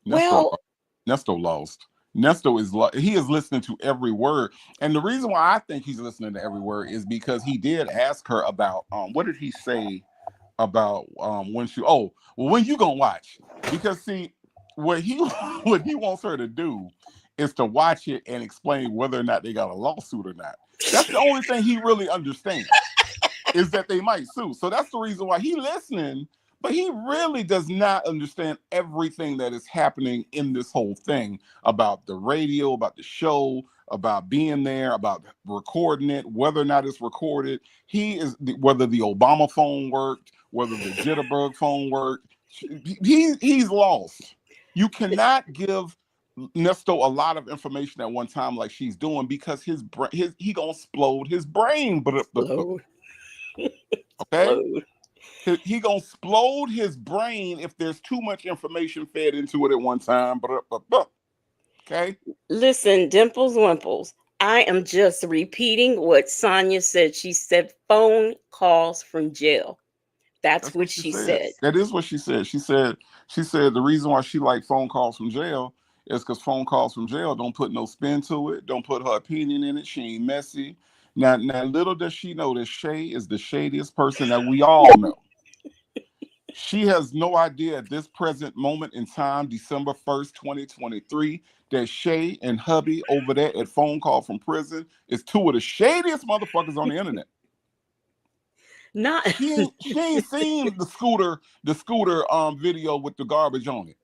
Well, Nesto lost. Nesto he is listening to every word, and the reason why I think he's listening to every word is because he did ask her about what did he say about when you gonna watch? Because see, what he what he wants her to do is to watch it and explain whether or not they got a lawsuit or not. That's the only thing he really understands is that they might sue. So that's the reason why he's listening, but he really does not understand everything that is happening in this whole thing about the radio, about the show, about being there, about recording it, whether or not it's recorded. Whether the Obama phone worked, whether the Jitterbug phone worked. He's lost. You cannot give Nesto a lot of information at one time like she's doing because he gonna explode his brain. explode. Okay, he gonna explode his brain if there's too much information fed into it at one time. Okay. Listen, Dimples Wimples. I am just repeating what Sonia said. She said phone calls from jail. That's what she said. That is what she said. She said the reason why she liked phone calls from jail is because phone calls from jail don't put no spin to it, don't put her opinion in it. She ain't messy. Now little does she know that Shay is the shadiest person that we all know. She has no idea at this present moment in time, December 1st, 2023, that Shay and hubby over there at Phone Call from Prison is two of the shadiest motherfuckers on the internet. Not she ain't seen the scooter video with the garbage on it.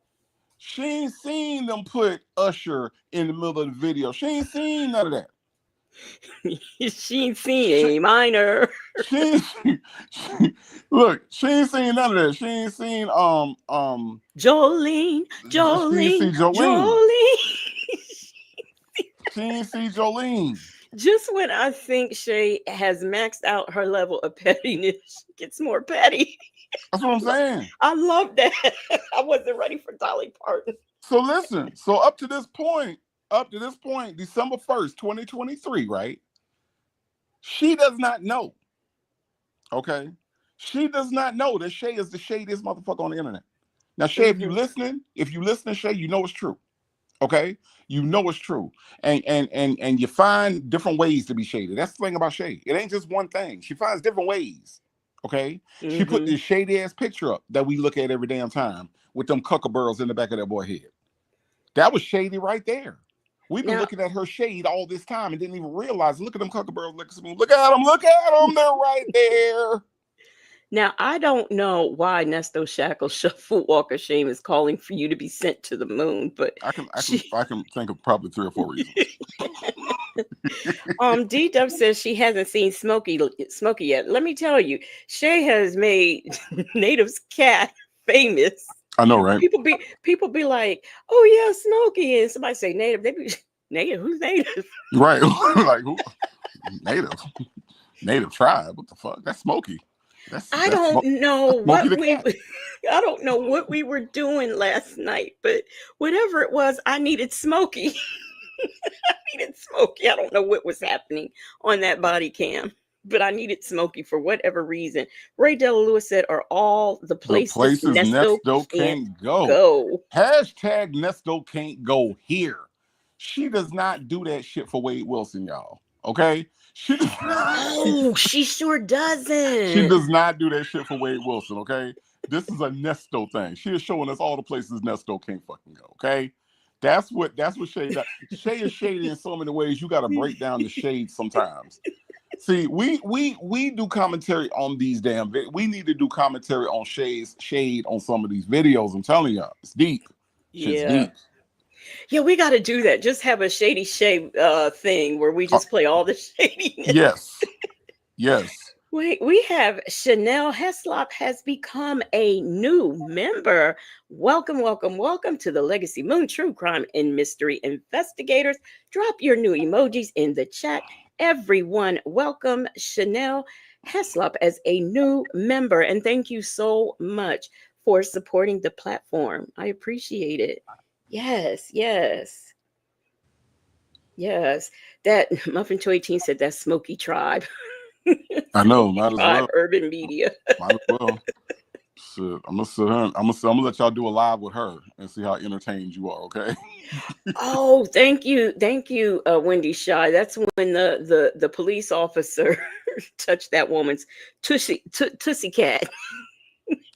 She ain't seen them put Usher in the middle of the video. She ain't seen none of that. She ain't seen A minor. Look, she ain't seen none of that. She ain't seen Jolene. She ain't see Jolene. Just when I think Shay has maxed out her level of pettiness, she gets more petty. That's what I'm saying. I love that. I wasn't ready for Dolly Parton. So listen, up to this point, December 1st, 2023, right? She does not know. Okay? She does not know that Shay is the shadiest motherfucker on the internet. Now, Shay, if you listening, Shay, you know it's true. Okay? You know it's true. And you find different ways to be shady. That's the thing about Shay. It ain't just one thing. She finds different ways. Okay? She put this shady ass picture up that we look at every damn time with them cuckaburls in the back of that boy head. That was shady right there. We've been looking at her shade all this time and didn't even realize. Look at them cuckaburls. Look at them. They're right there. Now, I don't know why Nesto Shackle Shuffle Walker Shame is calling for you to be sent to the moon, but I can she think of probably 3 or 4 reasons. D Dub says she hasn't seen Smokey yet. Let me tell you, Shay has made Native's cat famous. I know, right? People be like, "Oh yeah, Smokey," and somebody say Native. They be Native. Who's Native? Right. Like who? Native tribe. What the fuck? That's Smokey. I don't know that's Smokey what the we cat. I don't know what we were doing last night, but whatever it was, I needed Smokey. I needed Smokey. I don't know what was happening on that body cam, but I needed Smokey for whatever reason. Ray Della Lewis said, "Are all the The places places Nesto Nesto can't can't go. go?" Hashtag Nesto can't go here. She does not do that shit for Wade Wilson, y'all. Okay? She does Oh, she sure she doesn't. does not do that shit for Wade Wilson, okay? This is a Nesto thing. She is showing us all the places Nesto can't fucking go, okay? That's what Shay does. Shay is shady in so many ways. You got to break down the shade sometimes. See, we do commentary on these damn. We need to do commentary on shade on some of these videos. I'm telling y'all, it's deep. Shit's Yeah. deep. Yeah, we got to do that. Just have a shady shade thing where we just play all the shadiness. Yes. Yes. Wait, we have Chanel Heslop has become a new member. Welcome, welcome, welcome to the Legacy Moon True Crime and Mystery Investigators. Drop your new emojis in the chat. Everyone, welcome Chanel Heslop as a new member. And thank you so much for supporting the platform. I appreciate it. Yes, yes, yes. That Muffin Toy Teen said that's Smoky Tribe. I know, might as well. Urban Media. Might as well. Shit, I'm gonna let y'all do a live with her and see how entertained you are. Okay. Oh, thank you, Wendy Shy. That's when the police officer touched that woman's tussie cat,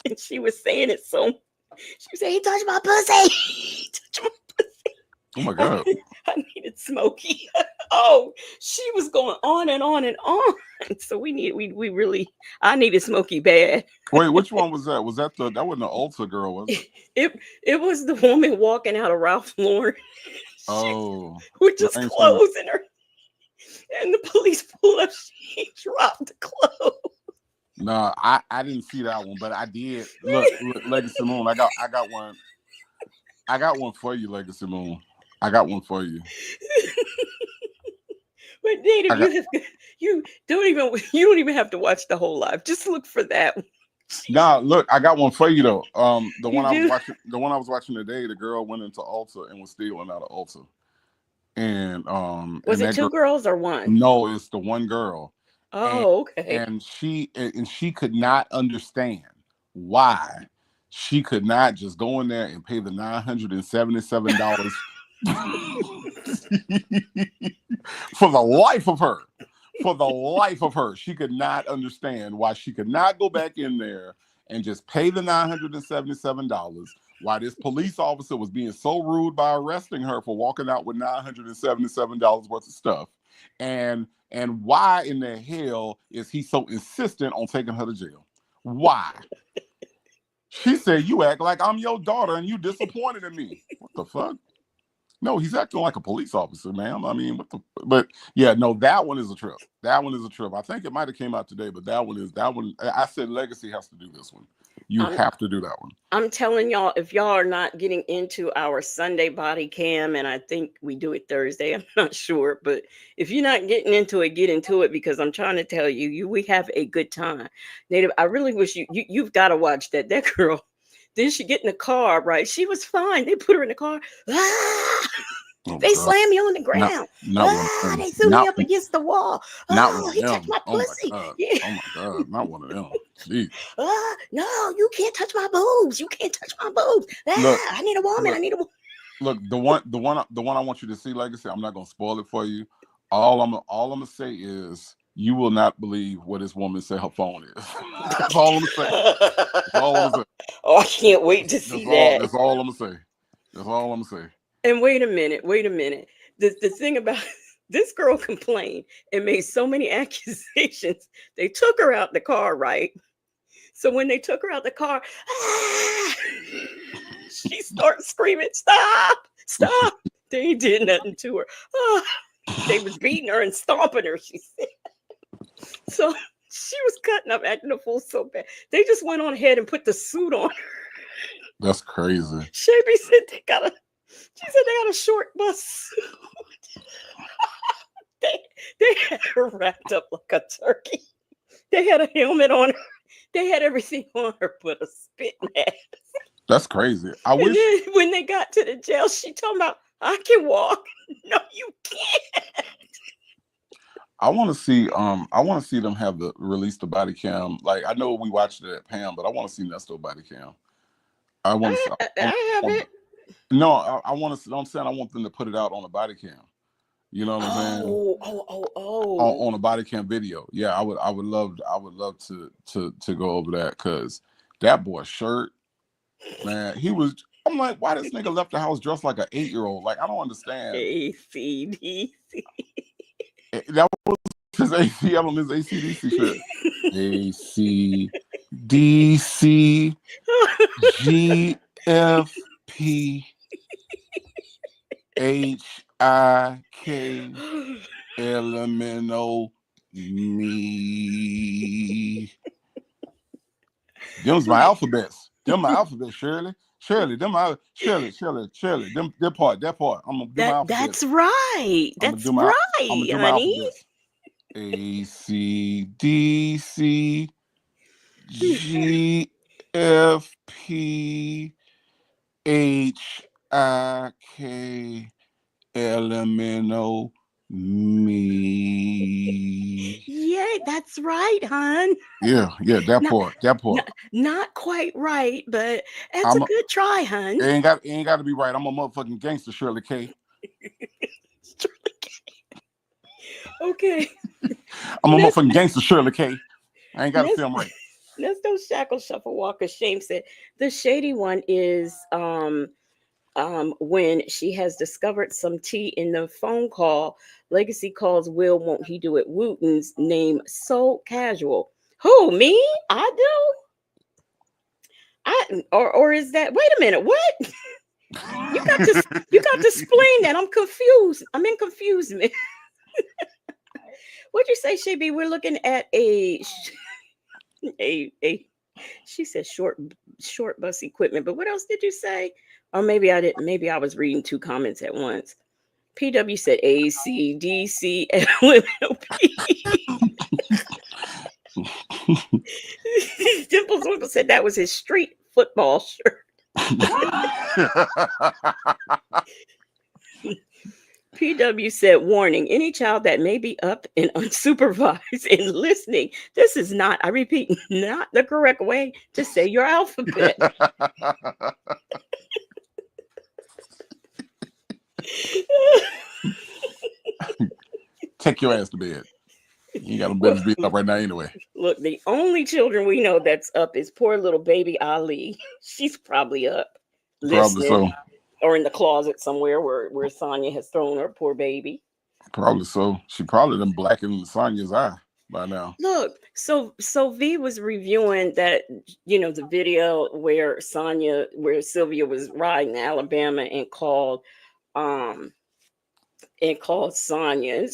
and she was saying it so. She was saying, "He touched my pussy." He touched my pussy. Oh my god. I needed Smokey. Oh, she was going on and on and on. So we really, I needed Smokey bad. Wait, which one was that? Was that that wasn't the Ulta girl, was it? It was the woman walking out of Ralph Lauren. Oh, with just clothes in her. And the police pulled up. She dropped the clothes. No, I didn't see that one, but I did. Look, Legacy Moon. I got one. I got one for you, Legacy Moon. I got one for you. But Native, you don't even have to watch the whole live. Just look for that one. Nah, look, I got one for you though. The one I was watching today, the girl went into Ulta and was stealing out of Ulta. And was it two girls or one? No, it's the one girl. Oh, okay. And she could not understand why she could not just go in there and pay the $977 for the life of her. For the life of her, she could not understand why she could not go back in there and just pay the $977. Why this police officer was being so rude by arresting her for walking out with $977 worth of stuff, and why in the hell is he so insistent on taking her to jail? Why? She said, "You act like I'm your daughter and you disappointed in me." What the fuck? No, he's acting like a police officer, ma'am. I mean, but yeah, no, that one is a trip. That one is a trip. I think it might have came out today, but that one. I said Legacy has to do this one. You have to do that one. I'm telling y'all, if y'all are not getting into our Sunday body cam, and I think we do it Thursday, I'm not sure, but if you're not getting into it, get into it, because I'm trying to tell you, we have a good time. Native, I really wish you've got to watch that. That girl. Then she get in the car, right? She was fine. They put her in the car. Ah! They slam me on the ground. They threw me up against the wall. Oh, he touched my pussy. Oh my God, not one of them. Jeez. No, you can't touch my boobs. You can't touch my boobs. Look, I need a woman. I need a woman. Look, the one I want you to see, Legacy. I'm not gonna spoil it for you. All I'm gonna say is, you will not believe what this woman said her phone is. That's all I'm gonna say. That's all I'm gonna say. Oh, I can't wait to see that. That's all I'm gonna say. That's all I'm gonna say. And wait a minute. The thing about this girl complained and made so many accusations. They took her out the car, right? So when they took her out the car, she started screaming, "Stop! Stop!" They did nothing to her. They was beating her and stomping her, she said. So she was cutting up, acting a fool so bad. They just went on ahead and put the suit on her. That's crazy. Shabby said they got a short bus suit. They had her wrapped up like a turkey. They had a helmet on her. They had everything on her but a spit mask. That's crazy. I And wish then when they got to the jail, she told me, "I can walk." No, you can't. I want to see them have the release the body cam. Like I know we watched it at Pam, but I want to see Nesto body cam. I want to. I have it. No, I want to. I'm saying I want them to put it out on a body cam. You know what I'm saying? Oh. On a body cam video. Yeah, I would love to go over that because that boy's shirt, man, I'm like, why this nigga left the house dressed like an 8-year-old? Like, I don't understand. ACDC. That was his ACDC shirt. ACDC GFP HIK LMNO me. Them's my alphabets. Them my alphabets, Shirley. Them my Shirley. Them that part. I'm gonna do my alphabet. That's right. That's right, I'm gonna do my honey. alphabets. ACDC GFP HIK LMNO me. Yeah, that's right, hon. Yeah, that part. Not quite right, but that's a good try, hon. It ain't got to be right. I'm a motherfucking gangster, Shirley K. Okay. I'm a motherfucking gangster, Shirley K. I ain't got to film right. Nesto Shackle Shuffle Walker Shame said the shady one is when she has discovered some tea in the phone call. Legacy calls Will, won't he do it? Wooten's name so casual. Who, me? I do. Or is that? Wait a minute. What? You got to explain that. I'm confused. I'm in confusement. What'd you say, Shaby? We're looking at a. She said short bus equipment, but what else did you say? Or maybe I didn't. Maybe I was reading two comments at once. PW said ACDC LMNOP. Dimples Winkle said that was his street football shirt. PW said, warning, any child that may be up and unsupervised and listening, this is not, I repeat, not the correct way to say your alphabet. Take your ass to bed. You got a business beat up right now anyway. Look, the only children we know that's up is poor little baby Ali. She's probably up. Probably so. Or in the closet somewhere where Sonia has thrown her poor baby. Probably so. She probably done blackened Sonia's eye by now. Look, so V was reviewing that, the video where Sylvia was riding Alabama and called Sonia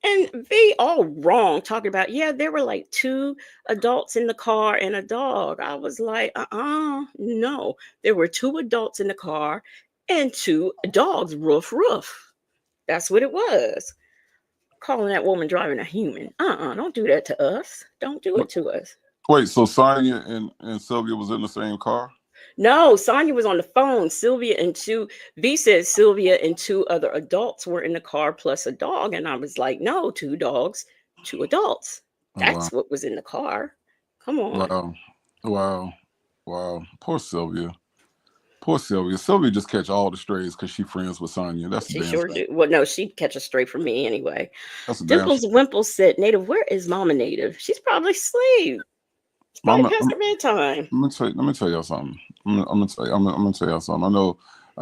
and V all wrong, talking about, there were like 2 adults in the car and a dog. I was like, no, there were 2 adults in the car and 2 dogs, roof. That's what it was. Calling that woman driving a human. Don't do that to us. Don't do it to us. Wait, so Sonia and Sylvia was in the same car? No, Sonia was on the phone. V said Sylvia and 2 other adults were in the car plus a dog. And I was like, no, 2 dogs, 2 adults. That's what was in the car. Come on. Wow. Poor Sylvia. Sylvia just catch all the strays because she friends with Sonia. That's she sure do. Well, no, she'd catch a stray from me anyway. Dimples Wimple said, Native, where is Mama Native? She's probably asleep. It's probably past her bedtime. Let me tell y'all something. I'm gonna tell y'all something. I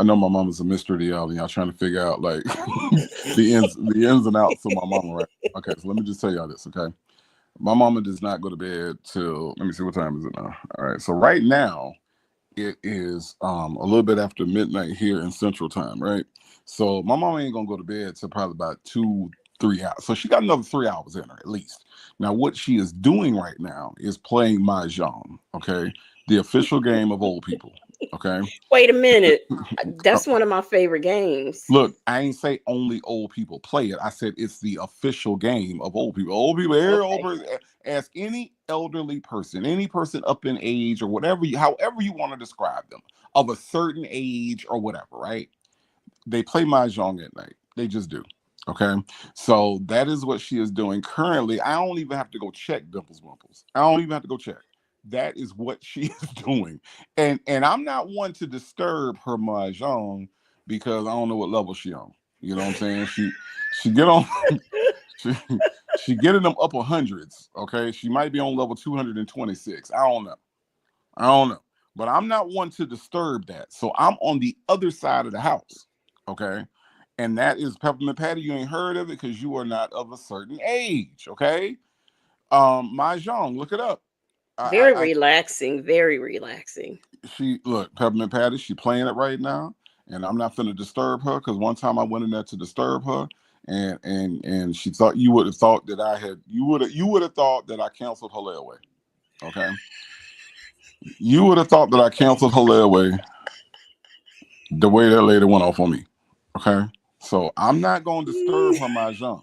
know my mama's a mystery to y'all, and y'all trying to figure out like the ins and outs of my mama, right? Okay, so let me just tell y'all this, okay? My mama does not go to bed till, let me see, what time is it now? All right. So right now it is a little bit after midnight here in Central Time, right? So my mama ain't gonna go to bed till probably about 2-3 hours. So she got another 3 hours in her at least. Now what she is doing right now is playing mahjong, okay? The official game of old people. Okay. Wait a minute. That's one of my favorite games. Look, I ain't say only old people play it. I said it's the official game of old people. Old people, every old person, ask any elderly person, any person up in age or whatever, however you want to describe them, of a certain age or whatever, right? They play mahjong at night. They just do. Okay. So that is what she is doing currently. I don't even have to go check Dimples Wimples. I don't even have to go check. That is what she is doing. And I'm not one to disturb her mahjong because I don't know what level she on. You know what I'm saying? She get on she getting them upper hundreds. Okay. She might be on level 226. I don't know. But I'm not one to disturb that. So I'm on the other side of the house. Okay. And that is Peppermint Patty. You ain't heard of it because you are not of a certain age. Okay. Mahjong, look it up. Very relaxing. Very relaxing. Look, Peppermint Patty, she playing it right now. And I'm not finna disturb her because one time I went in there to disturb her and she thought you would have thought that you would have thought that I canceled her layaway. Okay. You would have thought that I canceled her layaway the way that lady went off on me. Okay. So I'm not going to disturb her mahjong.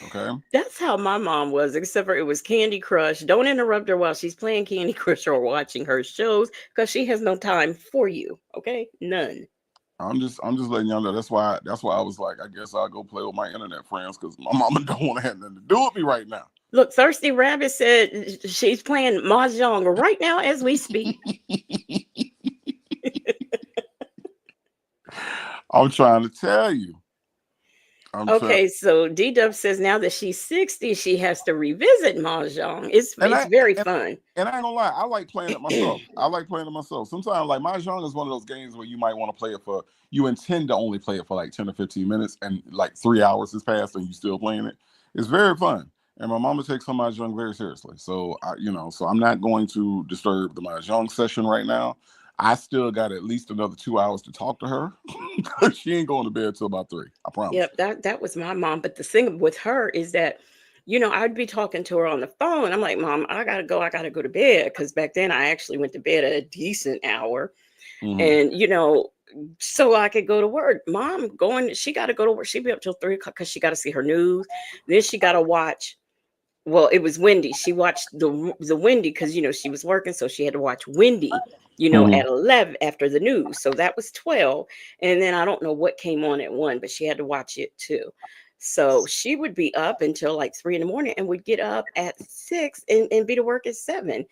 Okay. That's how my mom was, except for it was Candy Crush. Don't interrupt her while she's playing Candy Crush or watching her shows because she has no time for you. Okay. None. I'm just letting y'all know. That's why I was like, I guess I'll go play with my internet friends because my mama don't want to have nothing to do with me right now. Look, Thirsty Rabbit said she's playing mahjong right now as we speak. I'm trying to tell you. Okay, so D-Dub says now that she's 60, she has to revisit mahjong. It's very fun. And I ain't gonna lie, I like playing it myself. Sometimes, like, mahjong is one of those games where you might want to play it you intend to only play it for like 10 or 15 minutes, and like 3 hours has passed and you still playing it. It's very fun. And my mama takes her mahjong very seriously. So so I'm not going to disturb the mahjong session right now. I still got at least another 2 hours to talk to her. She ain't going to bed till about 3. I promise. Yep, that was my mom. But the thing with her is that, I'd be talking to her on the phone. I'm like, Mom, I gotta go to bed. Because back then I actually went to bed at a decent hour. And so I could go to work. Mom she gotta go to work. She'd be up till 3 o'clock because she gotta see her news. Then she gotta watch. Well, it was Wendy. She watched the Wendy because she was working, so she had to watch Wendy. At 11 after the news. So that was 12. And then I don't know what came on at 1, but she had to watch it too. So she would be up until like 3 in the morning and would get up at 6 and be to work at 7.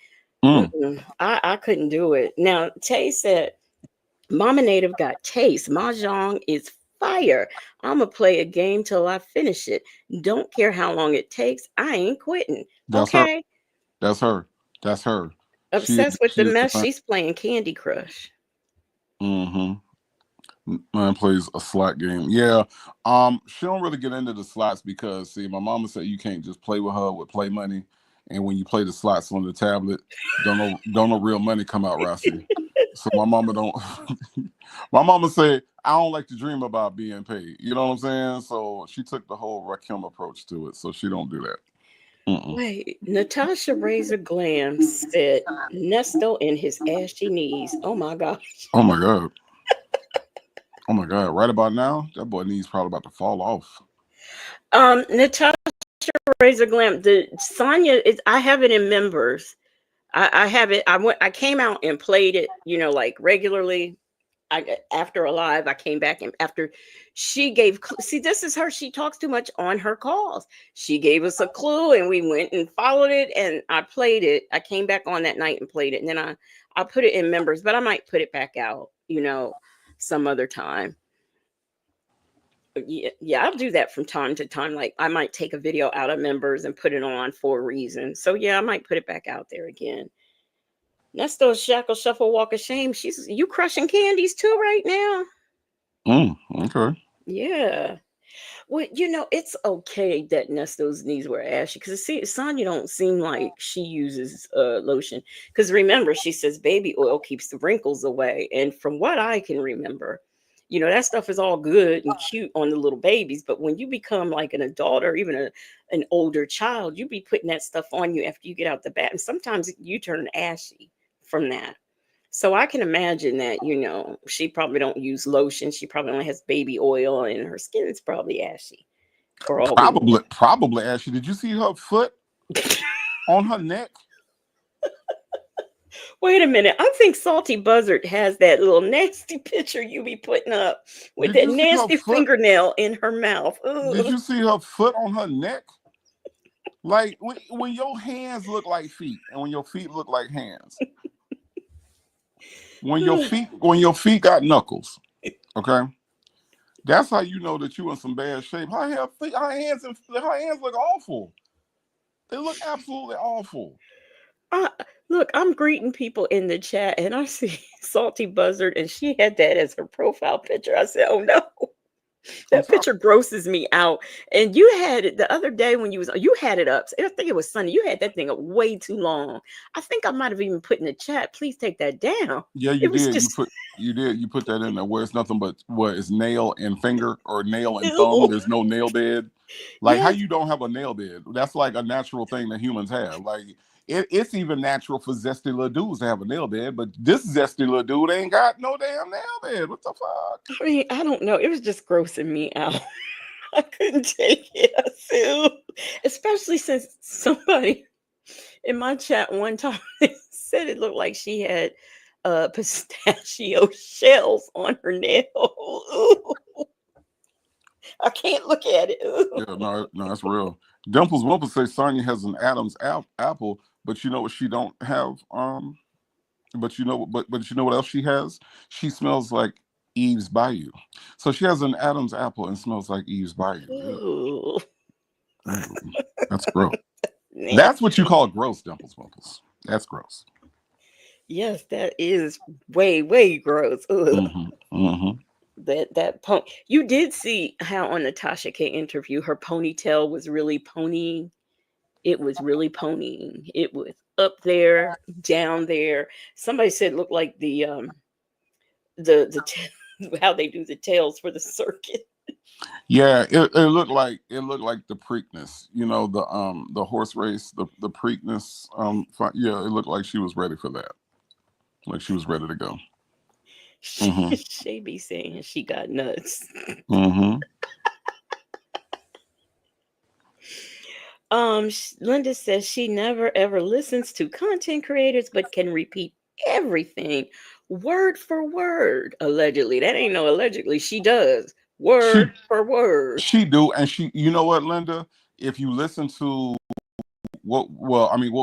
I couldn't do it. Now, Tay said, Mama Native got taste. Mahjong is fire. I'm going to play a game till I finish it. Don't care how long it takes. I ain't quitting. That's okay. Her. That's her. Obsessed with the mess. She's playing Candy Crush. Man plays a slot game. Yeah. She don't really get into the slots because see, my mama said you can't just play with her with play money. And when you play the slots on the tablet, don't no real money come out, Rossi. So my mama don't my mama said, I don't like to dream about being paid. You know what I'm saying? So she took the whole Rakim approach to it. So she don't do that. Wait, Natasha Razor Glam said Nesto and his ashy knees. Oh my gosh. Oh my God. Oh my God. Right about now, that boy knees probably about to fall off. Natasha Razor Glam, the Sonya I have it in members. I have it. I came out and played it, like regularly. After a live, I came back and after she gave, see, this is her. She talks too much on her calls. She gave us a clue and we went and followed it and I played it. I came back on that night and played it. And then I put it in members, but I might put it back out, some other time. Yeah, I'll do that from time to time. Like I might take a video out of members and put it on for a reason. So yeah, I might put it back out there again. Nesto Shackle Shuffle Walk of Shame. You crushing candies too right now. Okay. Yeah. Well, it's okay that Nesto's knees were ashy because see, Sonya don't seem like she uses lotion. Because remember, she says baby oil keeps the wrinkles away, and from what I can remember, that stuff is all good and cute on the little babies. But when you become like an adult or even an older child, you be putting that stuff on you after you get out the bath, and sometimes you turn ashy from that. So I can imagine that, she probably don't use lotion. She probably only has baby oil and her skin is probably ashy for all we know. Probably, Ashley. Did you see her foot on her neck? Wait a minute. I think Salty Buzzard has that little nasty picture you be putting up with Did that you see her nasty foot? fingernail in her mouth. Did Ugh. you see her foot on her neck? Like when your hands look like feet and when your feet look like hands. When your feet got knuckles, okay? That's how you know that you in some bad shape. Her hands look awful. They look absolutely awful. Uh, Look, I'm greeting people in the chat and I see Salty Buzzard and she had that as her profile picture. I said, oh no. That picture grosses me out. And you had it the other day when you had it up. I think it was Sunday. You had that thing up way too long. I think I might have even put in the chat, please take that down. Yeah, It you was did. just You put that in there where it's nothing but what is nail and finger or nail and thumb. ew. There's no nail bed. Like how Yes. you don't have a nail bed? That's like a natural thing that humans have. Like it's even natural for zesty little dudes to have a nail bed, but this zesty little dude ain't got no damn nail bed. What the fuck? I mean, I don't know. It was just grossing me out. I couldn't take it. I said, "Ew." Especially since somebody in my chat one time said it looked like she had pistachio shells on her nail. Ooh, I can't look at it. Ooh. Yeah, no, that's real. Dimples Wimples say Sonya has an Adam's apple, but you know what she don't have? But you know what else she has? She smells like Eve's Bayou. So she has an Adam's apple and smells like Eve's Bayou. Ooh. That's gross. Nasty. That's what you call gross, Dimples Wimples. That's gross. Yes, that is way, way gross. Ugh. That you did see how on the Tasha K interview her ponytail was really ponying. It was really ponying. It was up there, down there. Somebody said it looked like how they do the tails for the circuit. Yeah, it looked like the Preakness, the horse race, the Preakness. Yeah, it looked like she was ready for that. Like she was ready to go. She be saying she got nuts. Linda says she never ever listens to content creators, but can repeat everything word for word. Allegedly, that ain't no allegedly. She does word for word. She do, and you know what, Linda? If you listen to what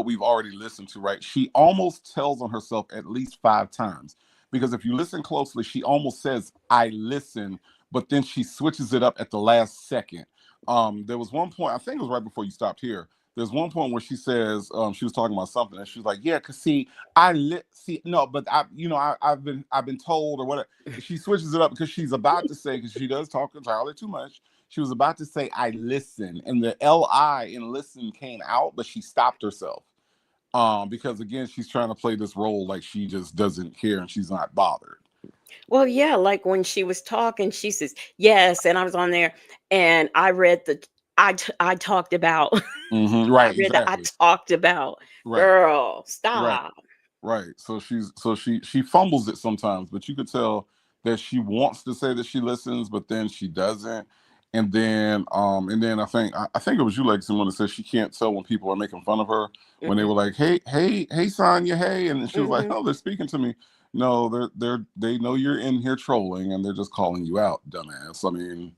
we've already listened to, right? She almost tells on herself at least 5 times. Because if you listen closely, she almost says, I listen, but then she switches it up at the last second. There was one point, I think it was right before you stopped here. There's one point where she says, she was talking about something, and she was like, yeah, cause see, no, but I've been told or whatever. She switches it up because she's about to say, because she does talk entirely too much. She was about to say, I listen, and the L-I in listen came out, but she stopped herself. Because again, she's trying to play this role like she just doesn't care and she's not bothered. Well, yeah, like when she was talking, she says, yes, and I was on there and I read I talked about Right, exactly. I talked about. Right. Girl, stop. Right. So she fumbles it sometimes, but you could tell that she wants to say that she listens, but then she doesn't. And then I think it was you, like someone that said she can't tell when people are making fun of her when they were like, hey, Sonya, hey, and she was like, oh, they're speaking to me. No, they know you're in here trolling and they're just calling you out, dumbass. I mean,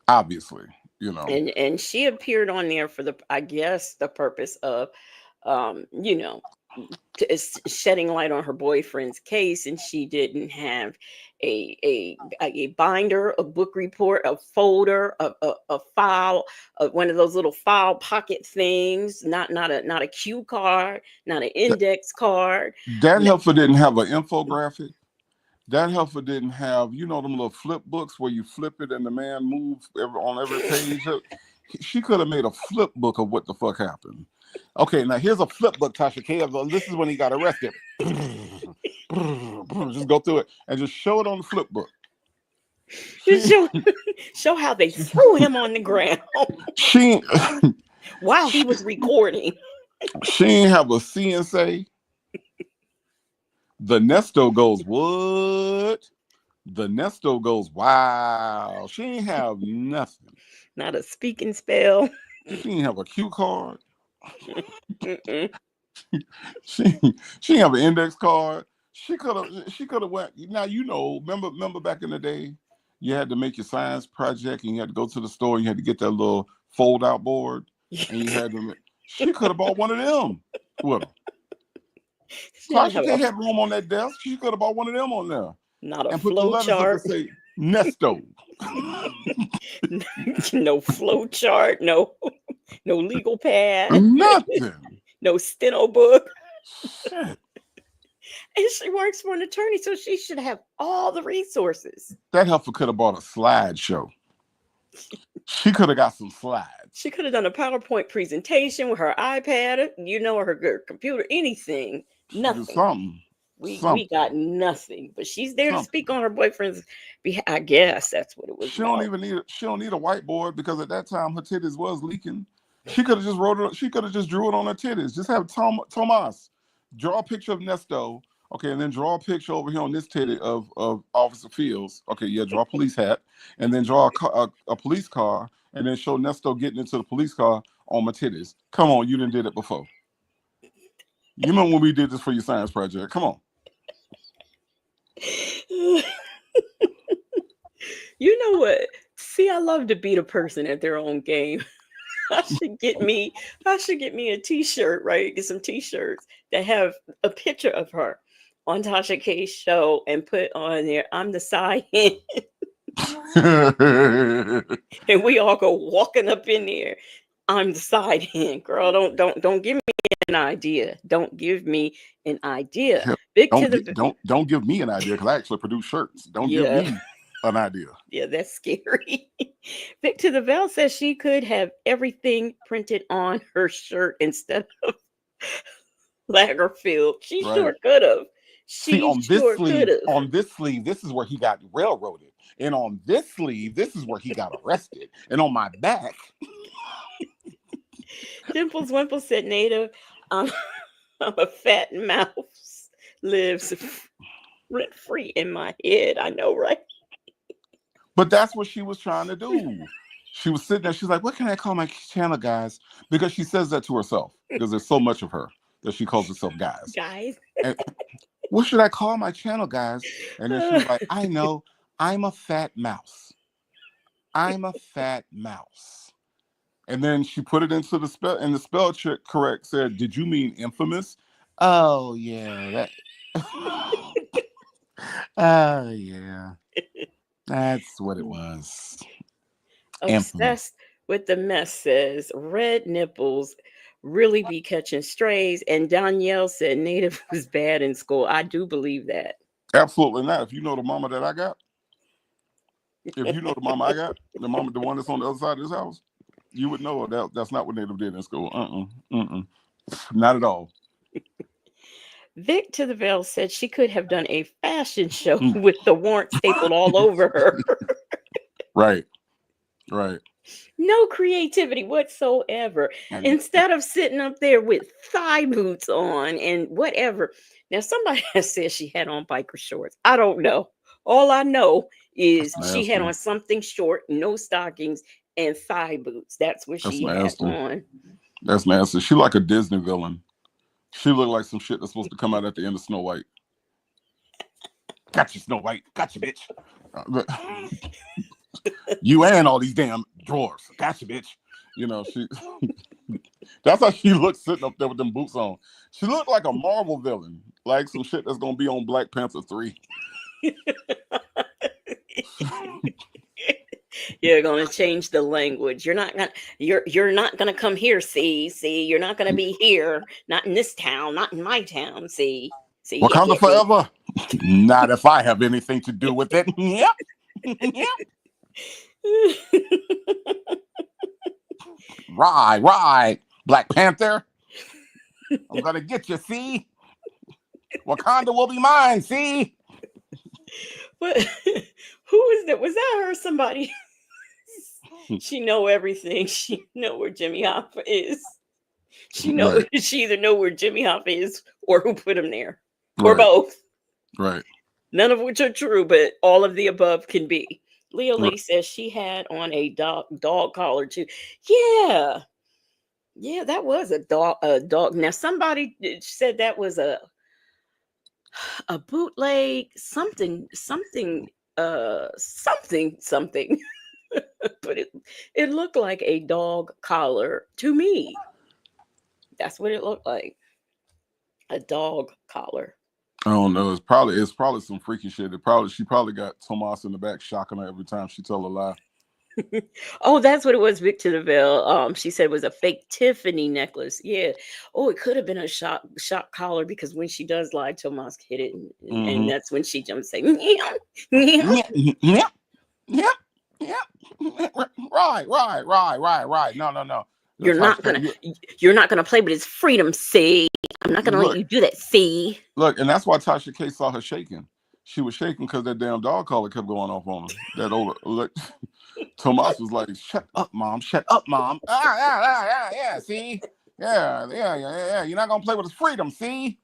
obviously, And she appeared on there for I guess the purpose of shedding light on her boyfriend's case, and she didn't have a binder, a book report, a folder, a file, one of those little file pocket things, not a cue card, not an index card. That helper didn't have an infographic. That heifer didn't have, you know, them little flip books where you flip it and the man moves on every page. She could have made a flip book of what the fuck happened. Okay, now here's a flip book, Tasha K. This is when he got arrested. Just go through it and just show it on the flip book. Show how they threw him on the ground while he was recording. She ain't have a C and say. The Nesto goes, what? The Nesto goes, wow. She ain't have nothing. Not a speaking spell. She ain't have a cue card. she ain't have an index card. She could have went. Now, you know, remember back in the day, you had to make your science project and you had to go to the store and you had to get that little fold out board and you had to. She could have bought one of them with her. Tasha K had room on that desk. She could have bought one of them on there. Not a and put the flow letters chart. up and say Nesto. No flow chart. No legal pad. Nothing. No steno book. Shit. And she works for an attorney, so she should have all the resources. That heifer could have bought a slideshow. She could have got some slides. She could have done a PowerPoint presentation with her iPad, you know, her computer, anything. Nothing. Something. We got nothing. But she's there to speak on her boyfriend's behalf. I guess that's what it was. She don't need a whiteboard because at that time her titties was leaking. She could have just wrote it. She could have just drew it on her titties. Just have Tomas draw a picture of Nesto. Okay, and then draw a picture over here on this titty of Officer Fields. Okay, yeah, draw a police hat, and then draw a police car, and then show Nesto getting into the police car on my titties. Come on, you didn't did it before. You remember when we did this for your science project? Come on. You know what? See, I love to beat a person at their own game. I should get me a t-shirt, right? Get some t-shirts that have a picture of her on Tasha K's show and put on there, I'm the side hen. And we all go walking up in there. I'm the side hen. Girl, don't give me an idea. Don't give me an idea. Don't give me an idea because I actually produce shirts. Don't give me an idea. Yeah, that's scary. Vic to the Veil says she could have everything printed on her shirt instead of Lagerfield. She sure could have. On this sleeve, this is where he got railroaded. And on this sleeve, this is where he got arrested. And on my back. Dimples Wimple said, Native, I'm a fat mouse. Lives rent free in my head. I know, right? But that's what she was trying to do. She was sitting there. She's like, what can I call my channel, guys? Because she says that to herself. Because there's so much of her that she calls herself guys. Guys. And, what should I call my channel, guys? And then she's like, I know, I'm a fat mouse. I'm a fat mouse. And then she put it into the spell, and the spell check correct said, did you mean infamous? Oh, yeah. Oh, yeah. That's what it was. Obsessed with the mess says, red nipples really be catching strays. And Danielle said Native was bad in school. I do believe that. Absolutely not. If you know the mama that I got, if you know the mama I got, the one that's on the other side of this house, you would know that's not what Native did in school. Not at all. Vic to the Veil said she could have done a fashion show with the warrant stapled all over her. Right. No creativity whatsoever. Instead of sitting up there with thigh boots on and whatever. Now, somebody has said she had on biker shorts. I don't know. All I know is she had on something short, no stockings, and thigh boots. That's what she had on. That's nasty. She like a Disney villain. She looked like some shit that's supposed to come out at the end of Snow White. Gotcha, Snow White. Gotcha, bitch. You and all these damn drawers. Gotcha, bitch. You know, that's how she looked sitting up there with them boots on. She looked like a Marvel villain, like some shit that's gonna be on Black Panther 3. You're gonna change the language. You're not gonna come here. See, you're not gonna be here. Not in this town. Not in my town. See. Wakanda forever. Not if I have anything to do with it. Yep. Yep. Right. Black Panther. I'm gonna get you, see? Wakanda will be mine, see? But who is that? Was that her? Somebody? She know everything. She know where Jimmy Hoffa is. She know Right. she either know where Jimmy Hoffa is or who put him there, or Right. both. Right. None of which are true, but all of the above can be. Leah Right. Lee says she had on a dog collar too. Yeah, yeah, that was a dog. A dog. Now somebody said that was a bootleg something, but it looked like a dog collar to me. That's what it looked like, a dog collar. I don't know. It's probably some freaky shit. She probably got Tomas in the back shocking her every time she tell a lie. Oh, that's what it was, Victor DeVille. She said it was a fake Tiffany necklace. Yeah. Oh, it could have been a shock collar, because when she does lie, Tomas hit it, and that's when she jumps say, meow, meow. Yep. Yep. Yep. Right. No. You're not gonna play, but it's freedom. See, I'm not gonna let you do that. See, look, and that's why Tasha K saw her shaking. She was shaking because that damn dog collar kept going off on her. That old Tomas was like, "Shut up, mom! Shut up, mom!" Yeah. See, yeah. You're not gonna play with his freedom. See.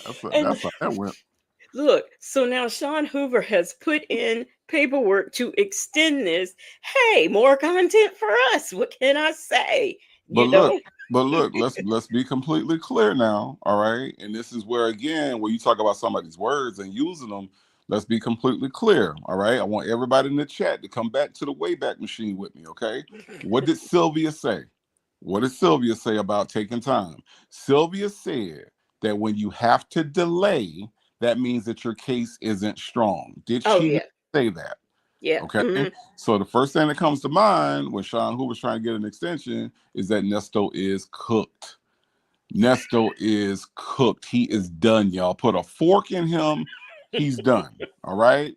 That's how that went. Look, so now Sean Hoover has put in paperwork to extend this. Hey, more content for us. What can I say? But look, let's be completely clear now, all right? And this is where, again, when you talk about somebody's words and using them, let's be completely clear, all right? I want everybody in the chat to come back to the Wayback Machine with me, okay? What did Sylvia say? What did Sylvia say about taking time? Sylvia said that when you have to delay, that means that your case isn't strong. Did she say that? Yeah. Okay. So the first thing that comes to mind when Sean Hoover's trying to get an extension is that Nesto is cooked. Nesto is cooked. He is done, y'all. Put a fork in him. He's done. All right.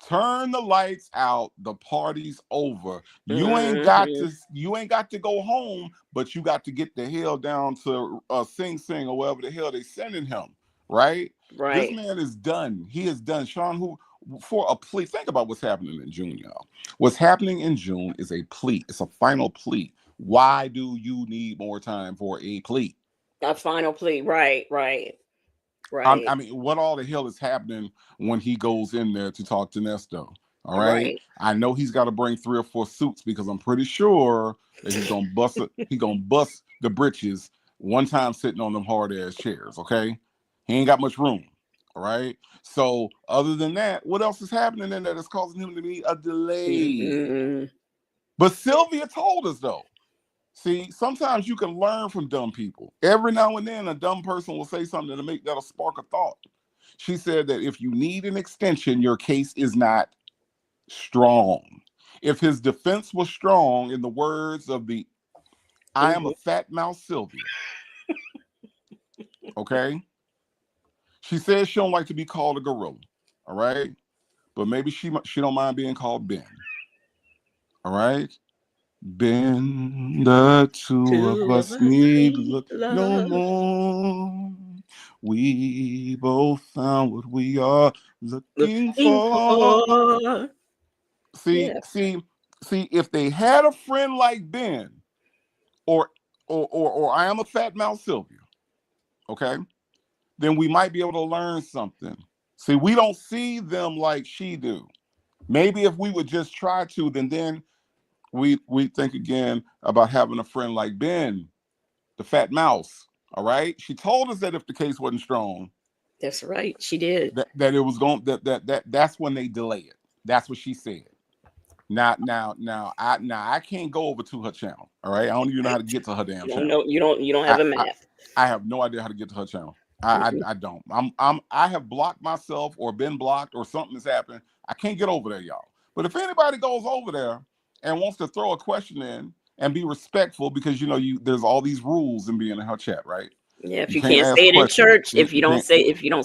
Turn the lights out. The party's over. You ain't got to go home, but you got to get the hell down to Sing Sing or wherever the hell they sending him. Right? This man is done. He is done. Sean Hoover, for a plea. Think about what's happening in June, y'all. What's happening in June is a plea. It's a final plea. Why do you need more time for a plea? A final plea. Right. I mean, what all the hell is happening when he goes in there to talk to Nesto? All right. I know he's got to bring 3 or 4 suits, because I'm pretty sure that he's gonna bust it. He's gonna bust the britches one time sitting on them hard ass chairs. Okay, he ain't got much room. All right. So other than that, what else is happening in there that's causing him to be a delay? But Sylvia told us though. See, sometimes you can learn from dumb people. Every now and then, a dumb person will say something that'll spark a thought. She said that if you need an extension, your case is not strong. If his defense was strong, in the words of the I am a fat mouth Sylvia. Okay? She says she don't like to be called a gorilla. All right? But maybe she don't mind being called Ben. All right? Ben, the two of us need look no more. We both found what we are looking for. See, if they had a friend like Ben, or I am a fat mouth Sylvia, okay, then we might be able to learn something. See, we don't see them like she do. Maybe if we would just try to, then we think again about having a friend like Ben, the fat mouse. All right. She told us that if the case wasn't strong, that's right. She did. That it was going that's when they delay it. That's what she said. Now I can't go over to her channel. All right. I don't even know how to get to her damn channel. You don't have a map. I have no idea how to get to her channel. I don't. I have blocked myself or been blocked or something has happened. I can't get over there, y'all. But if anybody goes over there and wants to throw a question in and be respectful, because there's all these rules in being in her chat, right? Yeah, if You you can't can't ask say it in questions. church, if you You don't can't.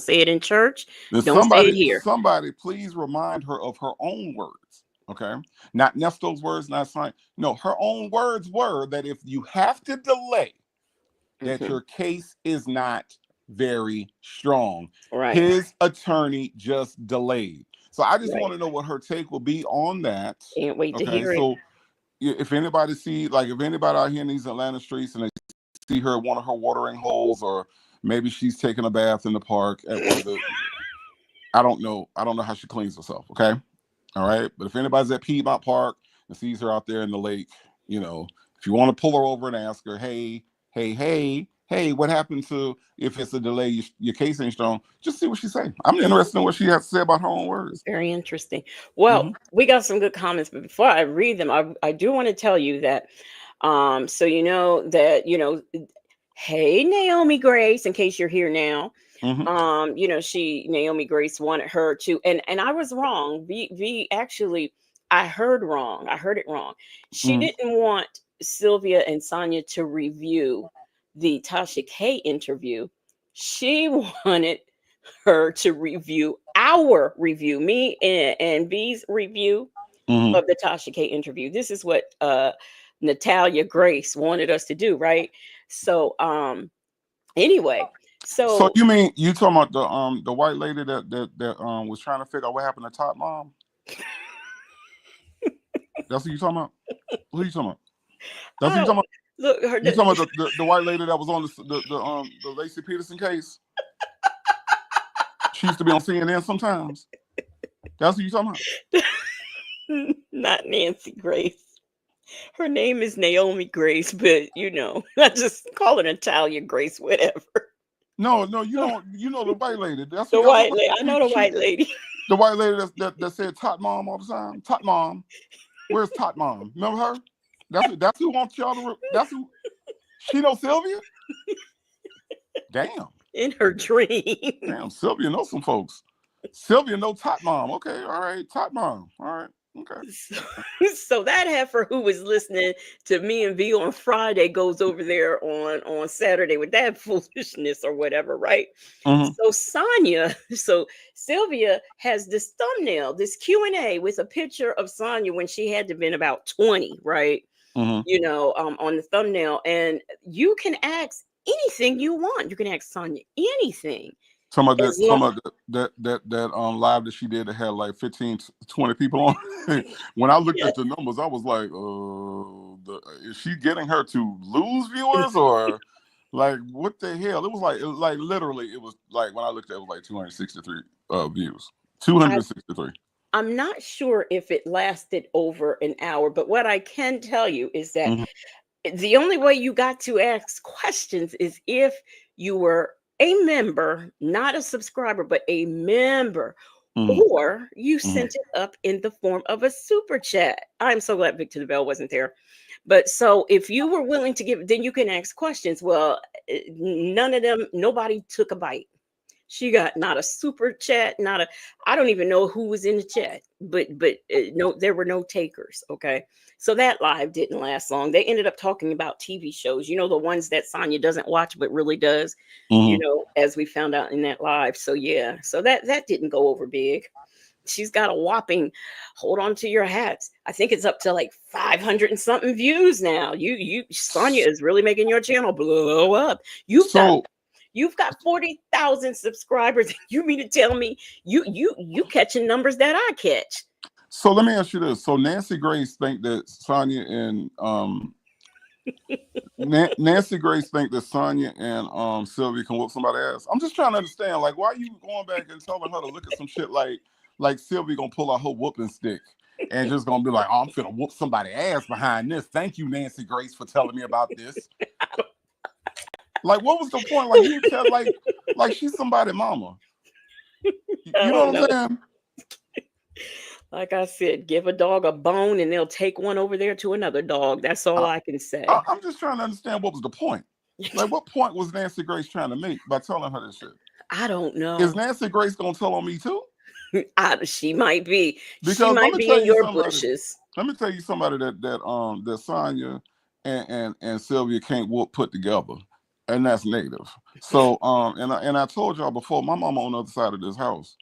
say it in church, Then don't say it somebody, here. somebody, please remind her of her own words. Okay, not Nesto's words, not sign. No, her own words were that if you have to delay, that Hmm. your case is not very strong. Right, His attorney just delayed. So I just right. want to know what her take will be on that. Can't wait to Okay, hear it. so if anybody see, like, if anybody out here in these Atlanta streets and they see her at one of her watering holes, or maybe she's taking a bath in the park at one of the, I don't know. I don't know how she cleans herself. Okay. All right. But if anybody's at Piedmont Park and sees her out there in the lake, if you want to pull her over and ask her, hey, what happened to, if it's a delay, your case ain't strong, just see what she's saying. I'm interested in what she has to say about her own words. Very interesting. Well, Hmm. we got some good comments, but before I read them, I do want to tell you that, so hey, Naomi Grace, in case you're here now, Hmm. Naomi Grace wanted her to, and I was wrong. V actually, I heard wrong. I heard it wrong. She Hmm. didn't want Sylvia and Sonia to review the Tasha K interview. She wanted her to review our review, me and V's review Hmm. of the Tasha K interview. This is what Natalia Grace wanted us to do, right? So anyway, So so you mean you talking about the white lady that was trying to figure out what happened to Top Mom? That's what you talking about? Who you talking about? That's I what you don't talking about? look her. You talking about the white lady that was on the Lacey Peterson case? She used to be on CNN sometimes. That's what you talking about? Not Nancy Grace. Her name is Naomi Grace, but I just call her Natalia Grace, whatever. No, you don't. You know the white lady. That's The what y'all white talking lady. about. I know the white lady. The white lady that said "Tot Mom" all the time. Tot Mom. Where's Tot Mom? Remember her? That's who wants y'all to. That's who. She know Sylvia. Damn. In her dream. Damn. Sylvia knows some folks. Sylvia know Tot Mom. Okay. All right. Tot Mom. All right. Okay. So that heifer who was listening to me and V on Friday goes over there on Saturday with that foolishness or whatever, right? Mm-hmm. So so Sylvia has this thumbnail, this Q&A with a picture of Sonia when she had to been about 20, right? Mm-hmm. On the thumbnail, and you can ask anything you want. You can ask Sonia anything. Some of As that, long live that she did that had like 15, 20 people on. When I looked yeah. at the numbers, I was like, is she getting her to lose viewers, or like what the hell? It was like literally, it was like when I looked at it, was like 263 views. I 263. I'm not sure if it lasted over an hour, but what I can tell you is that Mm-hmm. the only way you got to ask questions is if you were a member, not a subscriber, but a member, Mm-hmm. or you Mm-hmm. sent it up in the form of a super chat. I'm so glad Victor the Bell wasn't there. But so if you were willing to give, then you can ask questions. Well, none of them, nobody took a bite. She got not a super chat, not a. I don't even know who was in the chat, but no, there were no takers. Okay, so that live didn't last long. They ended up talking about TV shows, the ones that Sonya doesn't watch but really does, Mm-hmm. as we found out in that live. So yeah, so that didn't go over big. She's got a whopping, hold on to your hats, I think it's up to like 500 and something views now. Sonya is really making your channel blow up. You've got So You've got 40,000 subscribers. You mean to tell me you catching numbers that I catch? so let me ask you this. So Nancy Grace think that Sonya and Nancy Grace think that Sonya and Sylvia can whoop somebody ass. I'm just trying to understand, like, why are you going back and telling her to look at some shit like Sylvia gonna pull out her whooping stick and just gonna be like, oh, I'm finna whoop somebody ass behind this. Thank you, Nancy Grace, for telling me about this. Like, what was the point? Like, you tell like she's somebody's mama. I You don't know what know. I'm saying? Like I said, give a dog a bone and they'll take one over there to another dog. That's all I can say. I'm just trying to understand what was the point. Like, what point was Nancy Grace trying to make by telling her this shit? I don't know. Is Nancy Grace gonna tell on me too? She might be. Because She let might me be tell in you your somebody. bushes. Let me tell you somebody that Sonya and Sylvia can't put together. and that's native. So and I told y'all before, my mama on the other side of this house.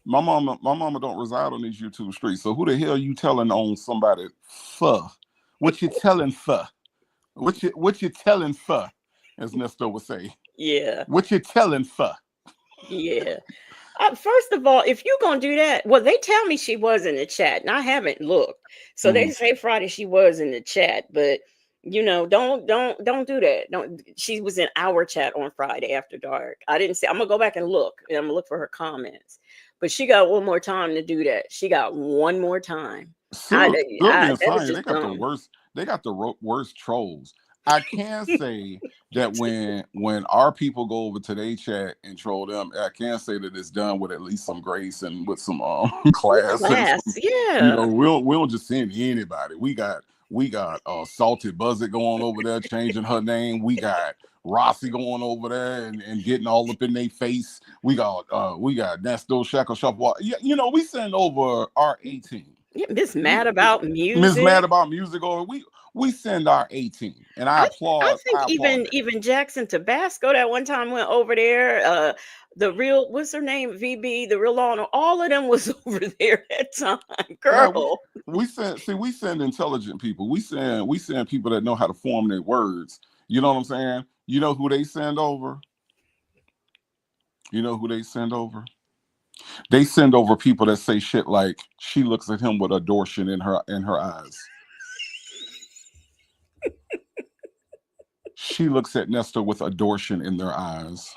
My mama don't reside on these YouTube streets. So who the hell you telling on somebody for? What you telling for? What you telling for? As Nesto would say. Yeah. What you telling for? Yeah. First of all, if you're gonna do that, well, they tell me she was in the chat, and I haven't looked. So they say Friday she was in the chat, but don't do that. Don't. She was in our chat on Friday after dark. I didn't say. I'm gonna go back and look, and I'm gonna look for her comments. But she got one more time to do that. She got one more time. Sylvia and That is Sonya, just they got the dumb. worst. They got the worst trolls. I can say that when our people go over to their chat and troll them, I can say that it's done with at least some grace and with some class. Class, And some, yeah. we don't just send anybody. We got Salty Buzzet going over there changing her name. We got Rossi going over there and getting all up in their face. We got Nesto Shackle Shuffle. We send over our 18. Yeah, Miss Mad About Miss Music. Mad About Music, or we send our 18, and I I applaud. think that. even Jackson Tabasco that one time went over there. The real, what's her name? VB, the real law, all of them was over there that time, girl. Yeah, we send intelligent people. We send people that know how to form their words. You know what I'm saying? You know who they send over? You know who they send over? They send over people that say shit like, she looks at him with adoration in her eyes. She looks at Nesto with adoration in their eyes.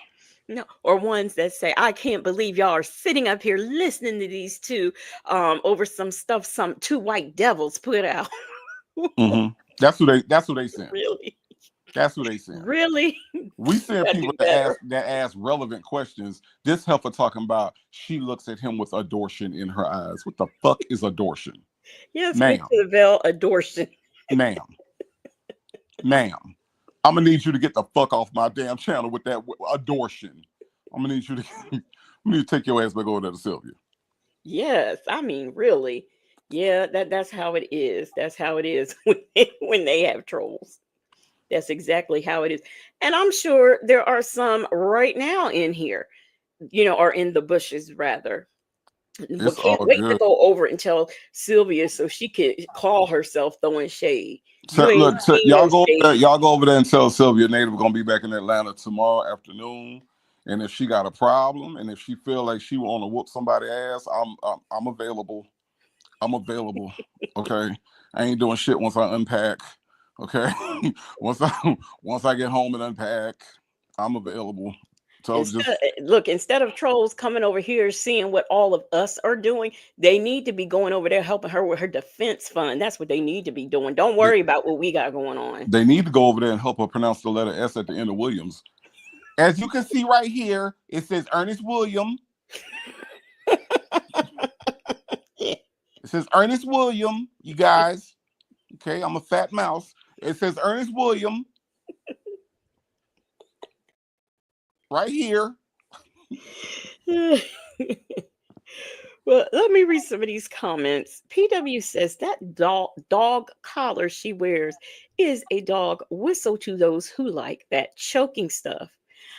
No, or ones that say, I can't believe y'all are sitting up here listening to these two over some stuff some two white devils put out. That's who they send. Really? That's who they send. Really? We send people that ask relevant questions. This heifer talking about, she looks at him with adoration in her eyes. What the fuck is adoration? Yes, ma'am. Victor Bell, adoration. Ma'am. I'm gonna need you to get the fuck off my damn channel with that adoration. I'm gonna need you to take your ass back over there to Sylvia. Yes, I mean, really. Yeah, that's how it is. That's how it is when they have trolls. That's exactly how it is. And I'm sure there are some right now in here, or in the bushes rather. But can't wait to go over and tell Sylvia so she can call herself throwing shade. Look, y'all go over there and tell Sylvia Native gonna be back in Atlanta tomorrow afternoon. And if she got a problem, and if she feel like she want to whoop somebody's ass, I'm available. I'm available. Okay, I ain't doing shit once I unpack. Okay, once I get home and unpack, I'm available. So instead of trolls coming over here seeing what all of us are doing, they need to be going over there helping her with her defense fund. That's what they need to be doing. Don't worry about what we got going on. They need to go over there and help her pronounce the letter S at the end of Williams. As you can see right here, it says Ernest William. It says Ernest William, you guys. Okay, I'm a fat mouse. It says Ernest William. Right here. Well, let me read some of these comments. PW says that dog collar she wears is a dog whistle to those who like that choking stuff.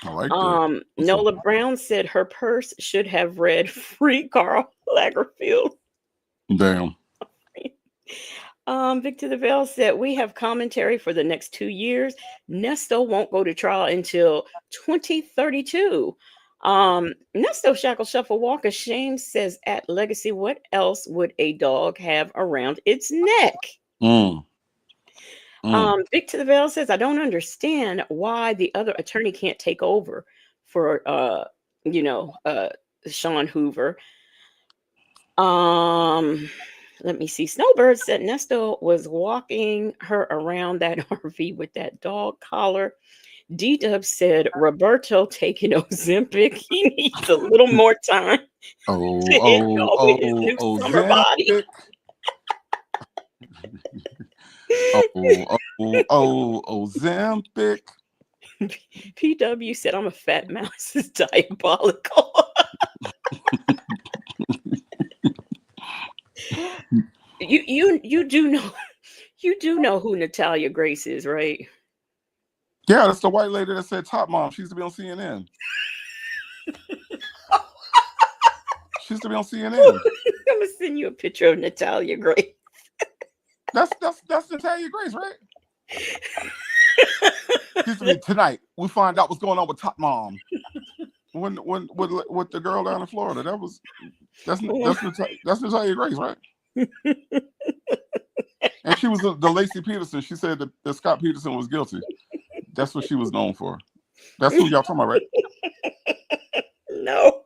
I like that. Nola Brown said her purse should have read "Free Carl Lagerfeld." Damn. Victor DeVille said we have commentary for the next 2 years. Nesto won't go to trial until 2032. Nesto Shackle Shuffle Walk of Shame says at Legacy, what else would a dog have around its neck? Victor DeVille says, I don't understand why the other attorney can't take over for Sean Hoover. Let me see. Snowbird said Nesto was walking her around that RV with that dog collar. D-Dub said Roberto taking Ozempic. He needs a little more time to his new summer body. Ozempic. PW said I'm a fat mouse. Is diabolical. You do know who Natalia Grace is, right? Yeah, that's the white lady that said Top Mom. She used to be on CNN. She used to be on CNN. I'm gonna send you a picture of Natalia Grace. That's Natalia Grace, right? She used to be tonight. We find out what's going on with Top Mom. When with the girl down in Florida, that's Natalia Grace, right? And she was the Lacey Peterson. She said that Scott Peterson was guilty. That's what she was known for. That's who y'all talking about, right? No.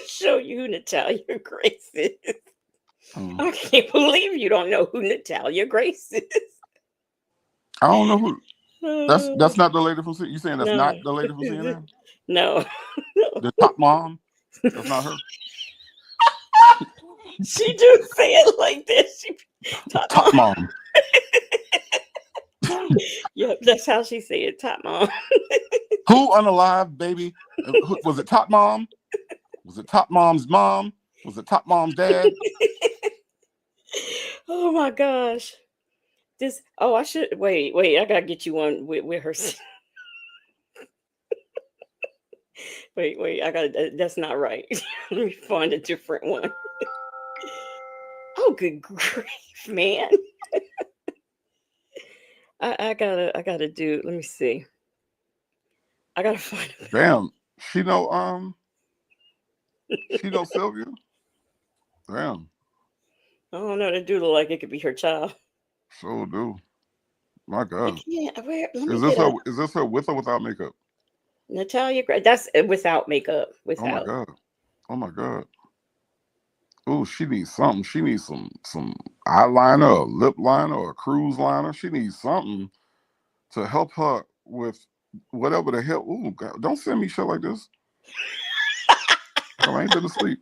Show you who Natalia Grace is. I can't believe you don't know who Natalia Grace is. I don't know who. That's not the lady from CNN. You saying that's not the lady from CNN? No. The Top Mom? That's not her. She do say it like this. Top Mom. Yep, that's how she said it. Top Mom. Who unalive, baby? Was it Top Mom? Was it Top Mom's mom? Was it Top Mom's dad? Oh my gosh. I should wait. I gotta get you one with her. wait. I gotta. That's not right. Let me find a different one. Oh, good grief, man. I gotta do. Let me see. I gotta find. Damn, she know Sylvia. Damn. I don't know. They do look like it could be her child. So do. My God. Is this her with or without makeup? Natalia Grace. That's without makeup. Without. Oh my God. Oh my God. Oh, she needs something. She needs some eyeliner, a lip liner, or a cruise liner. She needs something to help her with whatever the hell. Ooh, God, don't send me shit like this. I ain't been asleep.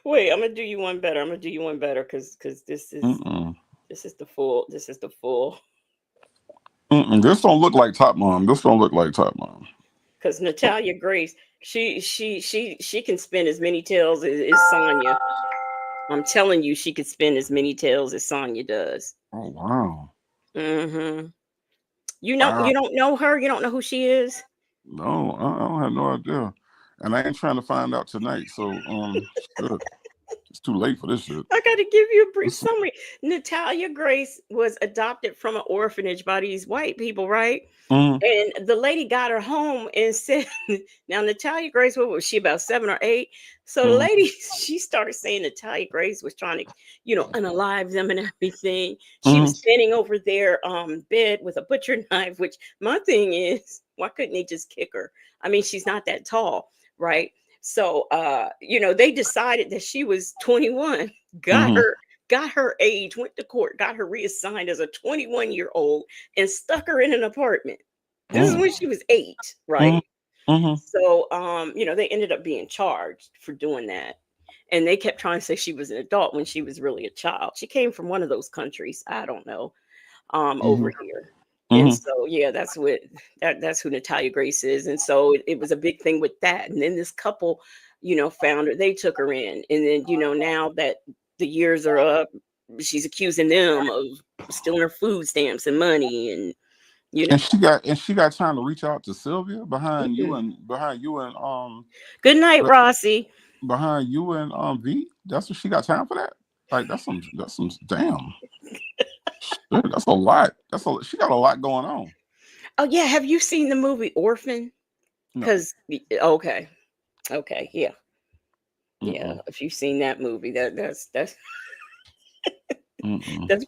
Wait, I'm gonna do you one better. Because this is the full. This don't look like Top Mom. Because Natalia Grace, she can spin as many tails as Sonya. I'm telling you, she could spin as many tails as Sonya does. Oh wow. Mm-hmm. You don't know her. You don't know who she is. No, I don't have no idea, and I ain't trying to find out tonight. So it's too late for this shit. I got to give you a brief summary. Natalia Grace was adopted from an orphanage by these white people, right? And the lady got her home and said, now Natalia Grace, what was she, about 7 or 8? So the lady, she started saying Natalia Grace was trying to, unalive them and everything. She was standing over their bed with a butcher knife, which my thing is, why couldn't they just kick her? I mean, she's not that tall, right? So, they decided that she was 21, got her age, went to court, got her reassigned as a 21-year-old and stuck her in an apartment. This is when she was 8, right? So, they ended up being charged for doing that. And they kept trying to say she was an adult when she was really a child. She came from one of those countries, I don't know, over here. And so, yeah, that's who Natalia Grace is. And so it was a big thing with that. And then this couple, found her, they took her in. And then, now that the years are up, she's accusing them of stealing her food stamps and money. And, And she got time to reach out to Sylvia behind you and good night, Rossi. Behind you and V. That's what she got time for that. Like that's some damn. That's a lot. She got a lot going on. Oh yeah, have you seen the movie Orphan? Because okay, yeah. If you've seen that movie, that's that's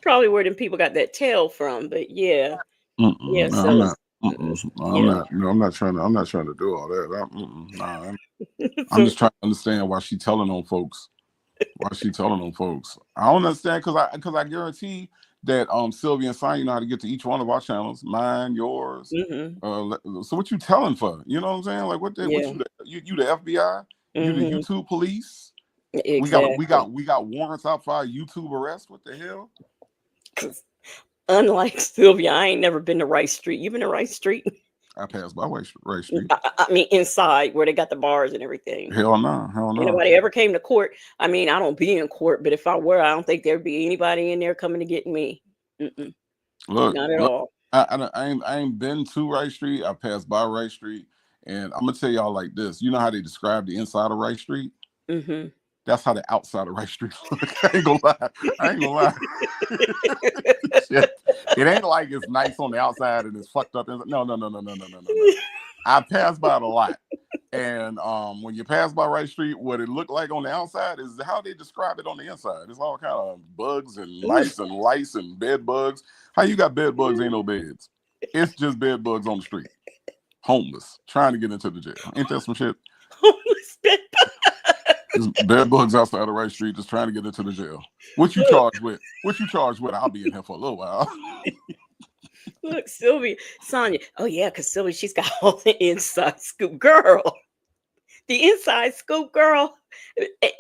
probably where them people got that tale from. But yeah, yeah. So I'm not trying to do all that. I'm just trying to understand why she telling on folks. I don't understand because I guarantee that Sylvia and Sonya know how to get to each one of our channels, mine, yours. So what you telling for? You know what I'm saying? Like what you the FBI? You the YouTube police? Exactly. We got warrants out for our YouTube arrest. What the hell? Unlike Sylvia, I ain't never been to Rice Street. You been to Rice Street? I passed by Ray Street. I mean, inside where they got the bars and everything. Hell no, hell Ain't no. nobody ever came to court. I mean, I don't be in court, but if I were, I don't think there'd be anybody in there coming to get me. Look, Not at all. I ain't been to Wright Street. I passed by Wright Street, and I'm gonna tell y'all like this. You know how they describe the inside of Wright Street? Mm-hmm. That's how the outside of Wright Street look. I ain't gonna lie. Shit. It ain't like it's nice on the outside and it's fucked up. No. I passed by it a lot. And when you pass by Wright Street, what it looked like on the outside is how they describe it on the inside. It's all kind of bugs and lice and bed bugs. How you got bed bugs? Ain't no beds. It's just bed bugs on the street. Homeless, trying to get into the jail. Ain't that some shit? Homeless bed bugs. There's bed bugs outside of Wright Street just trying to get into the jail. What you charged with? I'll be in here for a little while. Look, Sonia. Oh yeah, because Sylvia, she's got all the inside scoop, girl. The inside scoop, girl.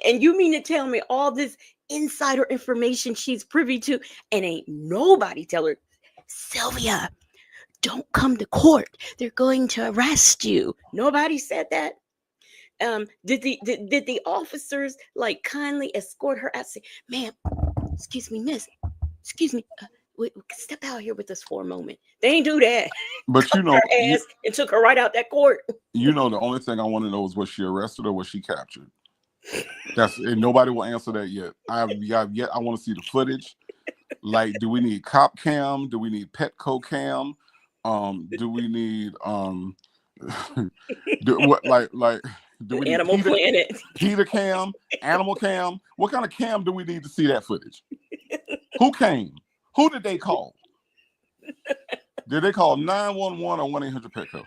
And you mean to tell me all this insider information she's privy to, and ain't nobody tell her, Sylvia, don't come to court. They're going to arrest you. Nobody said that. Did the officers like kindly escort her out? Say, ma'am, excuse me, miss, excuse me, step out here with us for a moment. They ain't do that. But you know, her ass and took her right out that court. You know, the only thing I want to know is was she arrested or was she captured? And nobody will answer that yet. I want to see the footage. Like, do we need cop cam? Do we need Petco cam? Do we need do we need Animal Planet? Peter cam, animal cam. What kind of cam do we need to see that footage? Who came? Who did they call? Did they call 911 or 1-800-PETCO?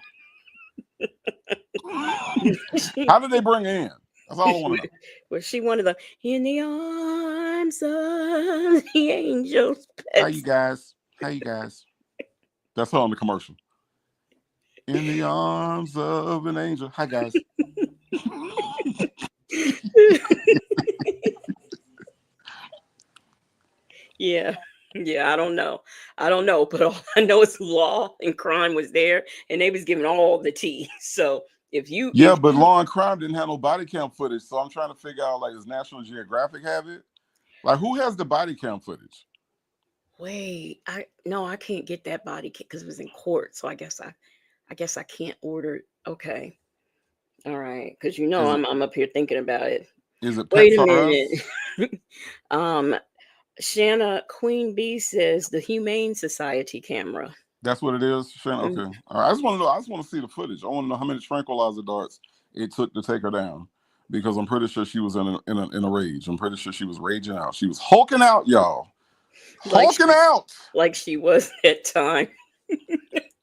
How did they bring her in? That's all I want to know. Was she one of the in the arms of the angels? How you guys? That's her on the commercial. In the arms of an angel. Hi guys. Yeah, I don't know, but all I know is law and crime was there, and they was giving all the tea. So but law and crime didn't have no body cam footage. So I'm trying to figure out, like, does National Geographic have it? Like, who has the body cam footage? Wait, I can't get that body cam because it was in court. So I guess I can't order. Okay, all right, because I'm up here thinking about it. Is it? Wait a minute. Shanna Queen Bee says the Humane Society camera. That's what it is, Shanna. Okay. All right. I just want to see the footage. I want to know how many tranquilizer darts it took to take her down, because I'm pretty sure she was in a rage. I'm pretty sure she was raging out. She was hulking out, y'all. Hulking out like she was that time.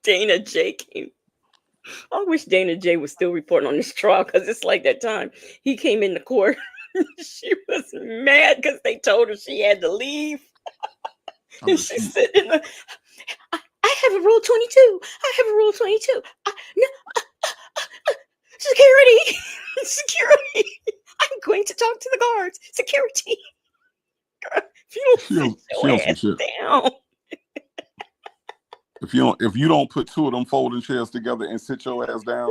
Dana J came. I wish Dana J was still reporting on this trial, because it's like that time he came into court. She was mad because they told her she had to leave. And she said, I have a rule 22. I have a rule 22. Security. I'm going to talk to the guards. Security. Girl, if you don't sit your ass down. If you don't put two of them folding chairs together and sit your ass down.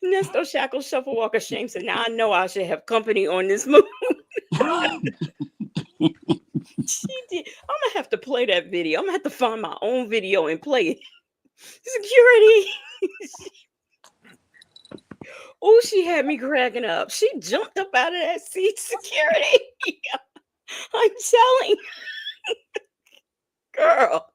Nesto Shackle Shuffle Walker Shame said, now I know I should have company on this move. She did. I'm gonna have to play that video. I'm gonna have to find my own video and play it. Security. Oh, she had me cracking up. She jumped up out of that seat. Security. I'm telling. Girl,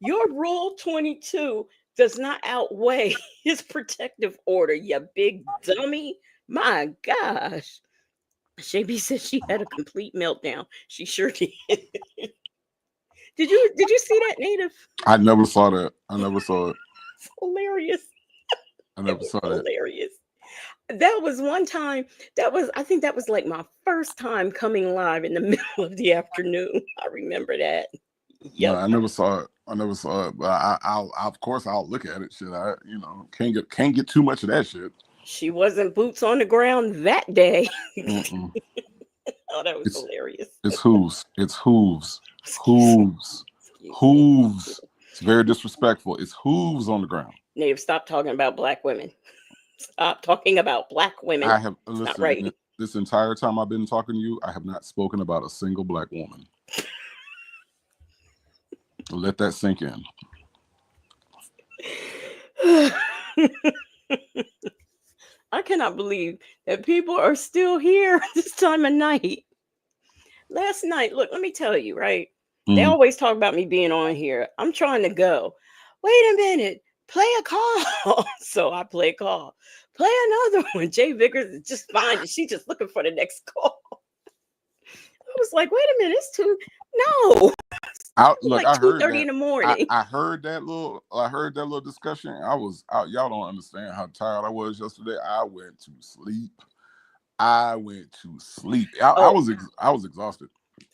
your rule 22 does not outweigh his protective order, you big dummy. My gosh. Shabby says she had a complete meltdown. She sure did. Did you see that, Native? I never saw that. I never saw it. It's hilarious. I never saw that. Hilarious. That was one time. I think that was like my first time coming live in the middle of the afternoon. I remember that. Yep. No, I never saw it. But I'll of course I'll look at it. Shit, can't get too much of that shit. She wasn't boots on the ground that day. Oh, that was hilarious. It's hooves. Hooves. It's very disrespectful. It's hooves on the ground. Native, stop talking about black women. Stop talking about black women. I have It's not listen. right. This entire time I've been talking to you, I have not spoken about a single black woman. Let that sink in. I cannot believe that people are still here this time of night. Last night, look, let me tell you, right? They Mhm. always talk about me being on here. I'm trying to go. Wait a minute, play a call. So I play a call. Play another one. Jay Vickers is just fine. She's just looking for the next call. I was like, wait a minute, it's too. No, Look, like I heard 2:30 that. in the morning. I heard that little discussion. I was out. Y'all don't understand how tired I was yesterday. I went to sleep. I Oh, was exhausted.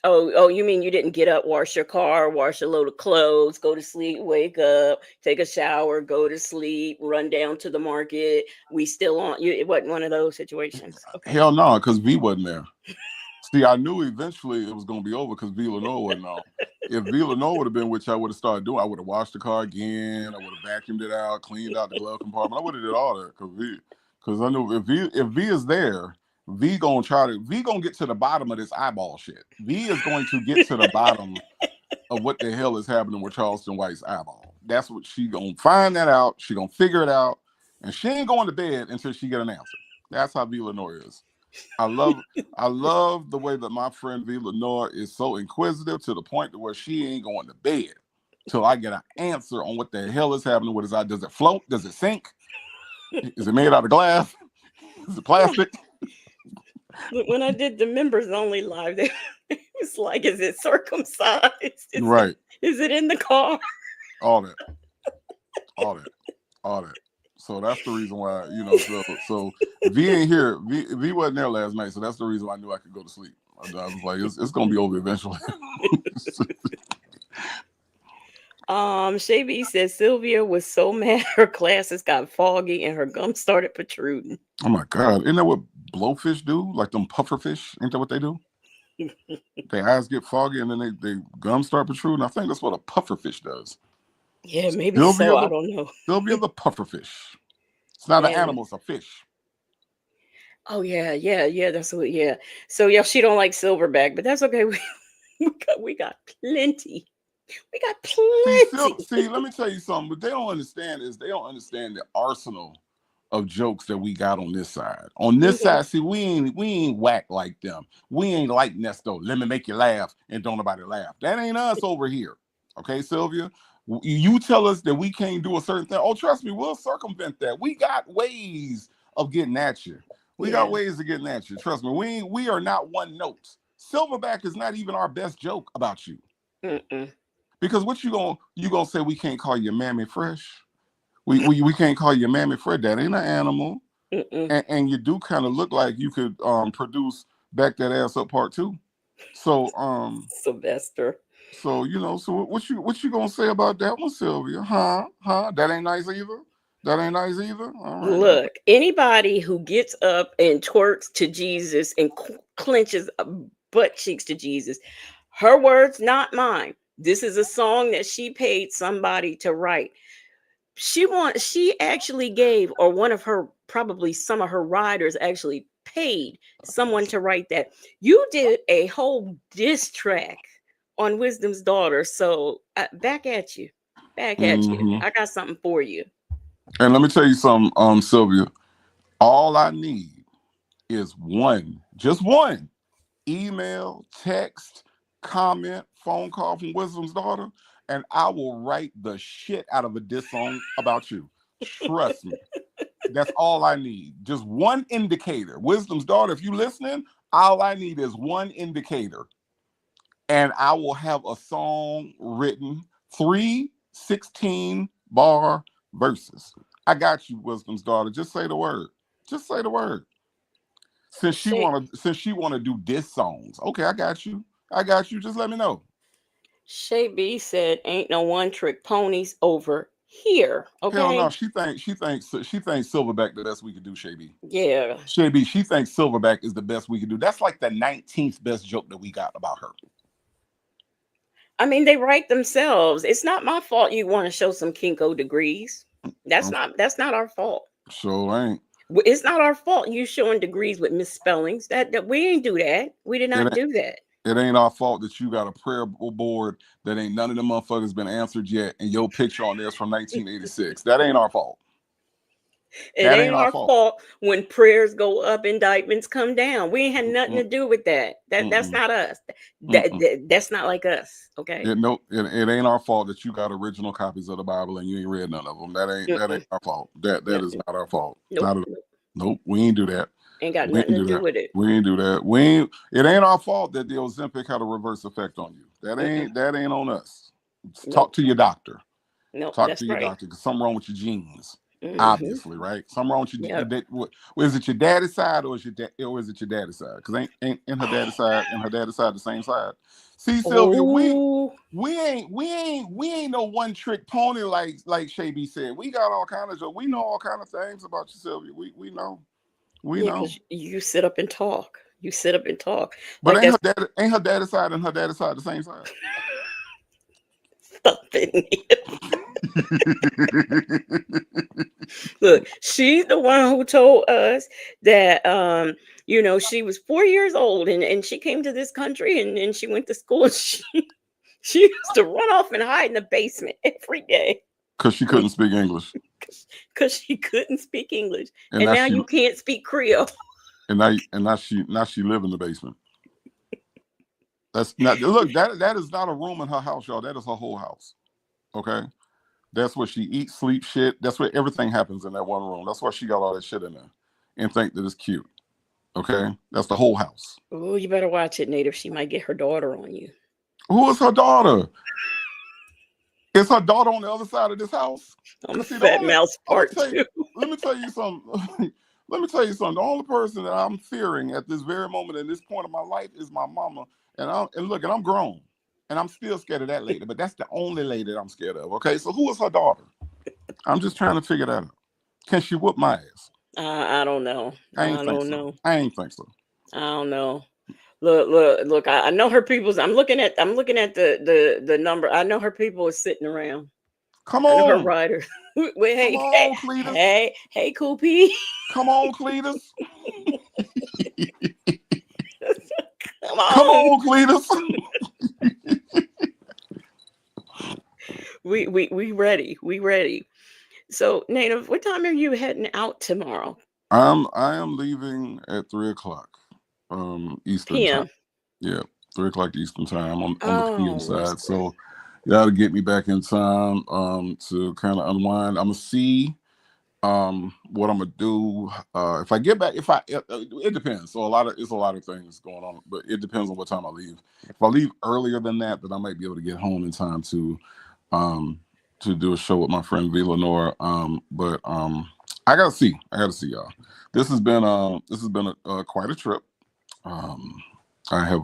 oh, you mean you didn't get up, wash your car, wash a load of clothes, go to sleep, wake up, take a shower, go to sleep, run down to the market. We still on you. It wasn't one of those situations. Okay. Hell no, because V wasn't there. See, I knew eventually it was going to be over because V Lenore wasn't on. If V Lenore would have been, which I would have started doing, I would have washed the car again. I would have vacuumed it out, cleaned out the glove compartment. I would have did all that because I knew if V is there, V gonna get to the bottom of this eyeball shit. V is going to get to the bottom of what the hell is happening with Charleston White's eyeball. That's what she gonna find that out. She gonna figure it out, and she ain't going to bed until she get an answer. That's how V Lenore is. I love the way that my friend V Lenore is so inquisitive to the point to where she ain't going to bed till I get an answer on what the hell is happening with his eye. Does it float? Does it sink? Is it made out of glass? Is it plastic? Look, when I did the members only live, they was like, is it circumcised? Right. Is it in the car? All that. So that's the reason why, so V ain't here. V wasn't there last night, so that's the reason why I knew I could go to sleep. I was like, it's gonna be over eventually. Shay B says Sylvia was so mad her glasses got foggy and her gums started protruding. Oh my God. Isn't that what blowfish do? Like them pufferfish? Ain't that what they do? Their eyes get foggy and then they gums start protruding. I think that's what a pufferfish does. Yeah, maybe so. I don't know. Sylvia the pufferfish. It's not an Man. animal, it's a fish. Oh yeah. That's what. Yeah. So yeah, she don't like silverback, but that's okay. We got plenty. We got plenty. See, let me tell you something. What they don't understand is they don't understand the arsenal of jokes that we got on this side. On this side, see, we ain't whack like them. We ain't like Nesto. Let me make you laugh and don't nobody laugh. That ain't us over here. Okay, Sylvia? You tell us that we can't do a certain thing. Oh, trust me, we'll circumvent that. We got ways of getting at you. We got ways of getting at you. Trust me, we are not one note. Silverback is not even our best joke about you. Because what you gonna say we can't call you Mammy Fresh? We can't call you Mammy Fresh. That ain't an animal. And you do kind of look like you could produce Back That Ass Up Part 2. So Sylvester. So so what you gonna say about that one, Sylvia? Huh? That ain't nice either. All right. Look, anybody who gets up and twerks to Jesus and clenches butt cheeks to Jesus, her words, not mine. This is a song that she paid somebody to write. She actually gave, or one of her, probably some of her writers actually paid someone to write that. You did a whole diss track on Wisdom's Daughter. So back at you. I got something for you. And let me tell you something, Sylvia. All I need is just one email, text, comment, phone call from Wisdom's Daughter, and I will write the shit out of a diss song about you. Trust me. That's all I need. Just one indicator. Wisdom's Daughter, if you listening, all I need is one indicator. And I will have a song written, 3 16-bar verses. I got you, Wisdom's Daughter. Just say the word. Just say the word. Since she wanna do diss songs. Okay, I got you. Just let me know. Shay B said, "Ain't no one trick ponies over here." Okay. Hell no. She thinks Silverback the best we could do. Shay B. Yeah. Shay B. She thinks Silverback is the best we could do. That's like the 19th best joke that we got about her. I mean, they write themselves. It's not my fault you want to show some Kinko degrees. That's I'm not our fault. sure ain't. It's not our fault you showing degrees with misspellings. That we ain't do that. We did It not ain't. do that. It ain't our fault that you got a prayer board that ain't none of them motherfuckers been answered yet, and your picture on there is from 1986. That ain't our fault. It That ain't ain't our our fault. fault when prayers go up, indictments come down. We ain't had nothing Mm-mm, to do with that. That's mm-mm, not us. mm-mm. That's not like us. Okay. It ain't our fault that you got original copies of the Bible and you ain't read none of them. That ain't Mm-mm. our fault. That is No, not our fault. nope. Not at all. Nope. Nope. We ain't do that. Ain't got We nothing ain't to do do that. with it. We ain't do that. We ain't. It ain't our fault that the Ozempic had a reverse effect on you. Mm-mm. That ain't on us. Talk Nope. to your doctor. Nope. Talk That's to your right. doctor because something wrong with your genes. Mm-hmm. Obviously, right? Something wrong with Yep. is it your daddy's side or is it your daddy's side? Because ain't in her daddy's side and her daddy's side the same side. See, Sylvia, Oh, we ain't no one trick pony like Shay B said. We got all kind of we know all kind of things about you, Sylvia. We know. We yeah, know. because you sit up and talk. You sit up and talk But like that's ain't her daddy's side and her daddy's side the same side? something. Look, she's the one who told us that she was 4 years old and she came to this country and she went to school and she used to run off and hide in the basement every day Because she couldn't speak English. because she couldn't speak English. And And now now she you can't speak Creole. now she live in the basement. That's not look, that is not a room in her house, y'all. That is her whole house. Okay. That's where she eats, sleep, shit. That's where everything happens in that one room. That's why she got all that shit in there and think that it's cute. Okay. That's the whole house. Oh, you better watch it, Native. She might get her daughter on you. Who is her daughter? Is her daughter on the other side of this house? I'm a Cause see, the fat only mouse I'm gonna part tell you, two. let me tell you something. Let me tell you something. The only person that I'm fearing at this very moment in this point of my life is my mama. And I'm grown. And I'm still scared of that lady, but that's the only lady that I'm scared of. Okay. So who is her daughter? I'm just trying to figure that out. Can she whoop my ass? I don't know. I ain't I think don't so. know. I ain't think so. I don't know. Look. I know her people's. I'm looking at the number. I know her people is sitting around. Come I know her on. rider. Wait, Come on, Cletus. hey, Koopy. Come on, Cletus. Come Come on. on, Cletus. We ready. We ready. So, Native, what time are you heading out tomorrow? I am leaving at 3:00 Eastern time. PM. Yeah, 3:00 Eastern time on the PM Oh, that's side. good. So that'll get me back in time to kind of unwind. I'm gonna see what I'm gonna do if I get back. It depends. So it's a lot of things going on, but it depends on what time I leave. If I leave earlier than that, then I might be able to get home in time um to do a show with my friend V Lenore. But I gotta see. Y'all. This has been quite a trip. I have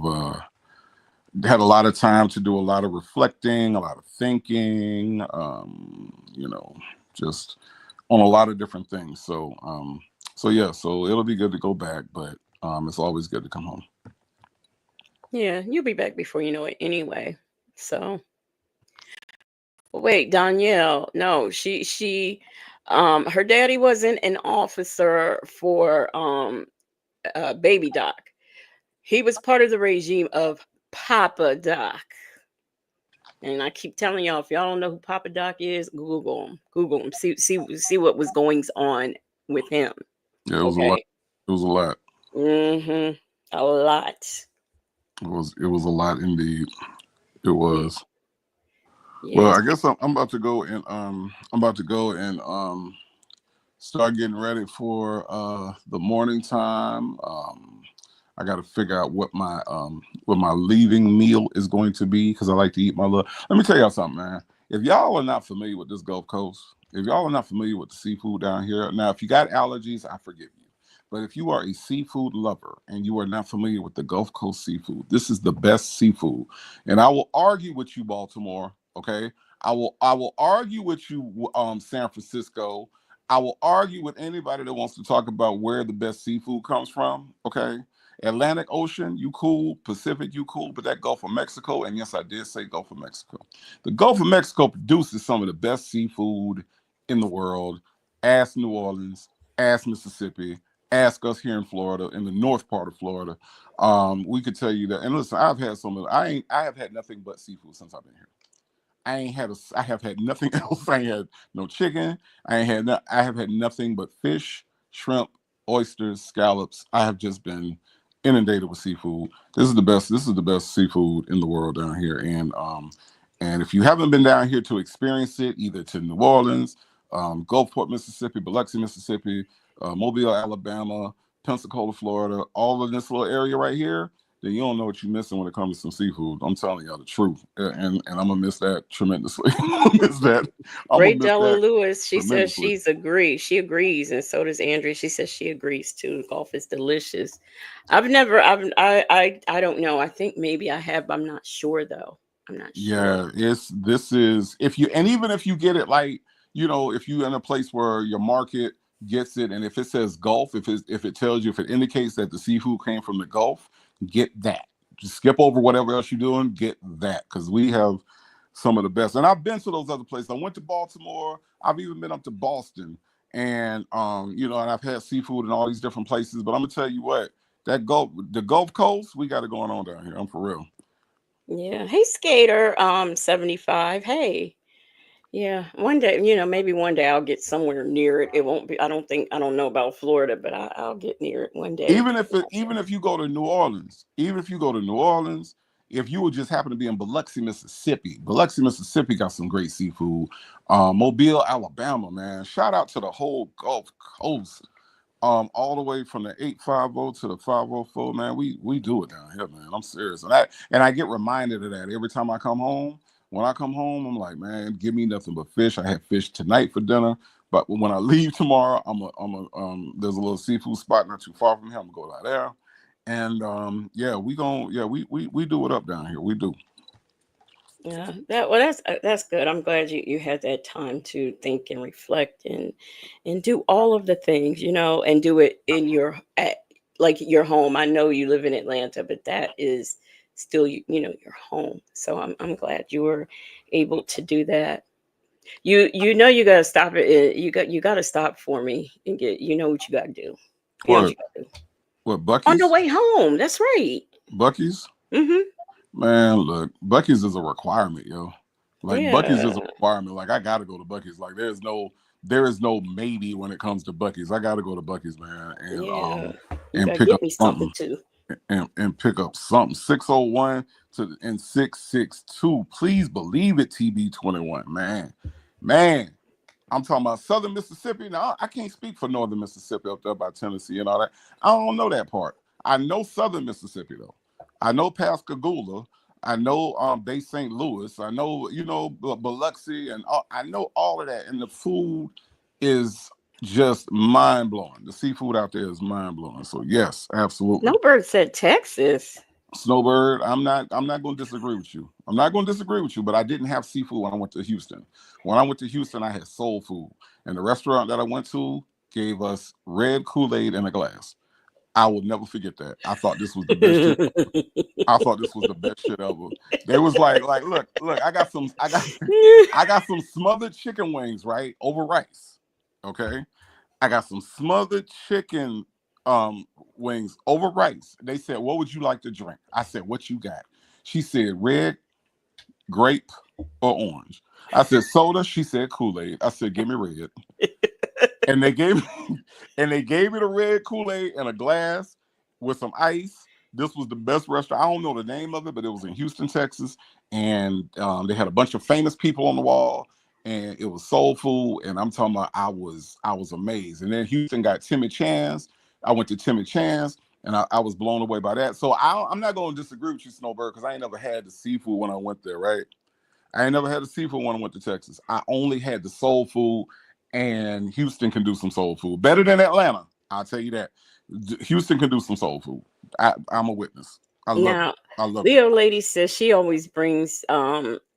had a lot of time to do a lot of reflecting, a lot of thinking, just on a lot of different things. So yeah, so it'll be good to go back, but it's always good to come home. Yeah, you'll be back before you know it anyway. So, wait, Danielle. No, her daddy wasn't an officer for Baby Doc. He was part of the regime of Papa Doc. And I keep telling y'all, if y'all don't know who Papa Doc is, Google him. Google him. See what was going on with him. Yeah, it was a lot. Okay. It was a lot. Mm-hmm. A lot. It was a lot indeed. It was. Well, Yes. I guess I'm about to go and start getting ready for the morning time. I got to figure out what my leaving meal is going to be because I like to eat my love. Let me tell y'all something, man. If y'all are not familiar with this Gulf Coast, if y'all are not familiar with the seafood down here, now if you got allergies, I forgive you. But if you are a seafood lover and you are not familiar with the Gulf Coast seafood, this is the best seafood. And I will argue with you, Baltimore. Okay, I will argue with you, San Francisco. I will argue with anybody that wants to talk about where the best seafood comes from. Okay. Atlantic Ocean, you cool. Pacific, you cool. But that Gulf of Mexico, and yes, I did say Gulf of Mexico. The Gulf of Mexico produces some of the best seafood in the world. Ask New Orleans, ask Mississippi, ask us here in Florida, in the north part of Florida. We could tell you that. And listen, I've had some of. I have had nothing but seafood since I've been here. I have had nothing else. I ain't had no chicken. I have had nothing but fish, shrimp, oysters, scallops. I have just been inundated with seafood. This is the best. This is the best seafood in the world down here. And if you haven't been down here to experience it, either to New Orleans, Gulfport, Mississippi, Biloxi, Mississippi, Mobile, Alabama, Pensacola, Florida, all of this little area right here, then you don't know what you're missing when it comes to some seafood. I'm telling y'all the truth, and I'm gonna miss that tremendously. I'm gonna miss that. I'm Ray gonna miss Della that Lewis, she says tremendously. she agrees, and so does Andrea. She says she agrees too. Golf is delicious. I don't know. I think maybe I have, but I'm not sure though. I'm not sure. Yeah, this is if you, and even if you get it, like, if you're in a place where your market gets it, and if it says Gulf, if it tells you, if it indicates that the seafood came from the Gulf, get that. Just skip over whatever else you're doing, get that, because we have some of the best. And I've been to those other places. I went to Baltimore. I've even been up to Boston, and and I've had seafood in all these different places. But I'm gonna tell you what, the Gulf Coast, we got it going on down here. I'm for real. Yeah. Hey, Skater, 75. Hey. Yeah, one day, maybe one day I'll get somewhere near it. It won't be. I don't know about Florida, but I'll get near it one day. Even if you go to New Orleans, if you would just happen to be in Biloxi, Mississippi got some great seafood. Mobile, Alabama, man. Shout out to the whole Gulf Coast. All the way from the 850 to the 504, man. We do it down here, man. I'm serious. And I get reminded of that every time I come home. When I come home, I'm like, man, give me nothing but fish. I had fish tonight for dinner. But when I leave tomorrow, there's a little seafood spot not too far from here. I'm gonna go out there. And we do it up down here. We do. Yeah, that's good. I'm glad you had that time to think and reflect and do all of the things, and do it in like your home. I know you live in Atlanta, but that is still your home. So I'm glad you were able to do that. You gotta stop it. You gotta stop for me and get. You know what you gotta do. You know what What? you gotta do What? on the Bucky's? way home. That's right. Bucky's? Hmm. Man, look, Bucky's is a requirement, yo. Like Bucky's is a Yeah. requirement. Like I gotta go to Bucky's. Like there is no maybe when it comes to Bucky's. I gotta go to Bucky's, man, Yeah. You and gotta pick get up me something something too. and pick up something. 601 and 662. Please believe it, TB21, man. Man, I'm talking about Southern Mississippi. Now I can't speak for Northern Mississippi up there by Tennessee and all that. I don't know that part. I know Southern Mississippi though. I know Pascagoula. I know Bay St. Louis. I know Biloxi, and I know all of that. And the food is just mind blowing. The seafood out there is mind blowing. So yes, absolutely. Snowbird said Texas. Snowbird, I'm not going to disagree with you. I'm not going to disagree with you, but I didn't have seafood when I went to Houston. When I went to Houston, I had soul food. And the restaurant that I went to gave us red Kool-Aid in a glass. I will never forget that. I thought this was the best shit. I thought this was the best shit ever. They was like, look, I got some smothered chicken wings, right? Over rice. Okay. I got some smothered chicken wings over rice. They said, what would you like to drink? I said, what you got? She said, red, grape, or orange. I said, soda. She said, Kool-Aid. I said, give me red. And they gave me the red Kool-Aid in a glass with some ice. This was the best restaurant. I don't know the name of it, but it was in Houston, Texas. And they had a bunch of famous people on the wall. And it was soul food. And I'm talking about I was amazed. And then Houston got Timmy Chan's. I went to Timmy Chan's and I was blown away by that. So I'm not going to disagree with you, Snowbird, because I ain't never had the seafood when I went there, right? I ain't never had the seafood when I went to Texas. I only had the soul food, and Houston can do some soul food. Better than Atlanta, I'll tell you that. Houston can do some soul food. I'm a witness. I love it. Now, I love it. Leo Lady says she always brings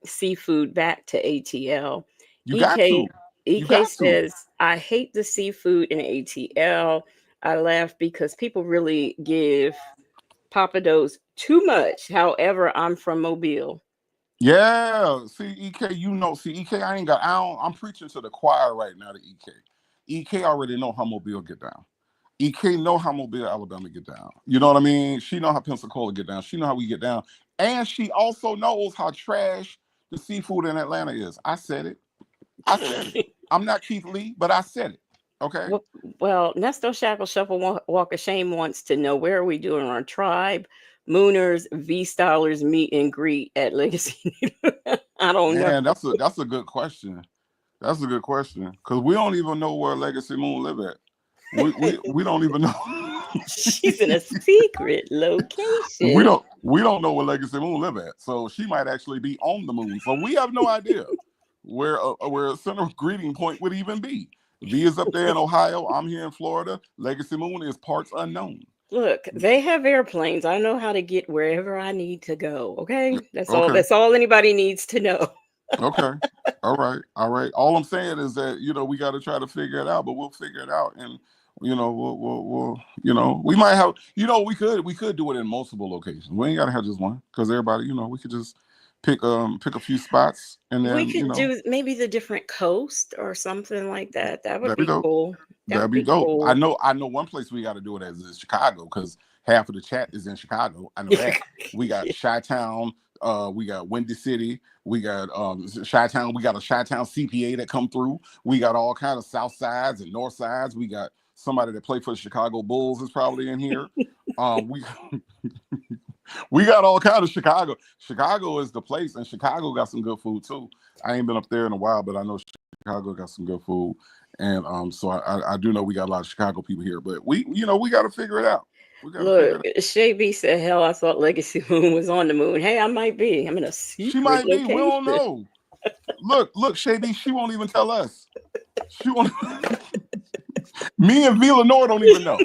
seafood back to ATL. You got EK to. You EK got to. says, I hate the seafood in ATL. I laugh because people really give Papa Do's too much. However, I'm from Mobile. Yeah, see, EK, see, EK, I'm preaching to the choir right now to EK. EK already know how Mobile get down. EK know how Mobile, Alabama get down. You know what I mean? She know how Pensacola get down. She know how we get down. And she also knows how trash the seafood in Atlanta is. I said it. I'm not Keith Lee, but I said it. Okay? Well, Nesto Shackle Shuffle Walk of Shame wants to know, where are we doing our tribe Mooners V Stylers meet and greet at Legacy? I don't know. Man, that's a good question. That's a good question. Because we don't even know where Legacy Moon live at. We don't even know. She's in a secret location. We don't know where Legacy Moon live at. So she might actually be on the moon. So we have no idea where a center greeting point would even be. V is up there in Ohio. I'm here in Florida. Legacy Moon is parts unknown. Look, they have airplanes. I know how to get wherever I need to go. Okay, that's all. Okay. That's all anybody needs to know. Okay. All right. All I'm saying is that, we got to try to figure it out, but we'll figure it out. And, we might have, we could do it in multiple locations. We ain't got to have just one, because everybody, we could just pick a few spots, and then, We could do maybe the different coast or something like that. That would that'd be be dope. cool. That'd be dope. Cool. I know one place we got to do it as is Chicago, because half of the chat is in Chicago. I know that. We got Chi-Town, we got Windy City, we got Chi-Town, we got a Chi-Town CPA that come through. We got all kind of South Sides and North Sides. We got somebody that played for the Chicago Bulls is probably in here. We got all kind of Chicago. Chicago is the place, and Chicago got some good food too. I ain't been up there in a while, but I know Chicago got some good food. And so I do know we got a lot of Chicago people here, but we got to figure it out. Look, Shay B said, "Hell, I thought Legacy Moon was on the moon." Hey, I might be. I'm in a secret She might location. be. We don't know. Look, Shay B, she won't even tell us. She won't. Me and V Lenore don't even know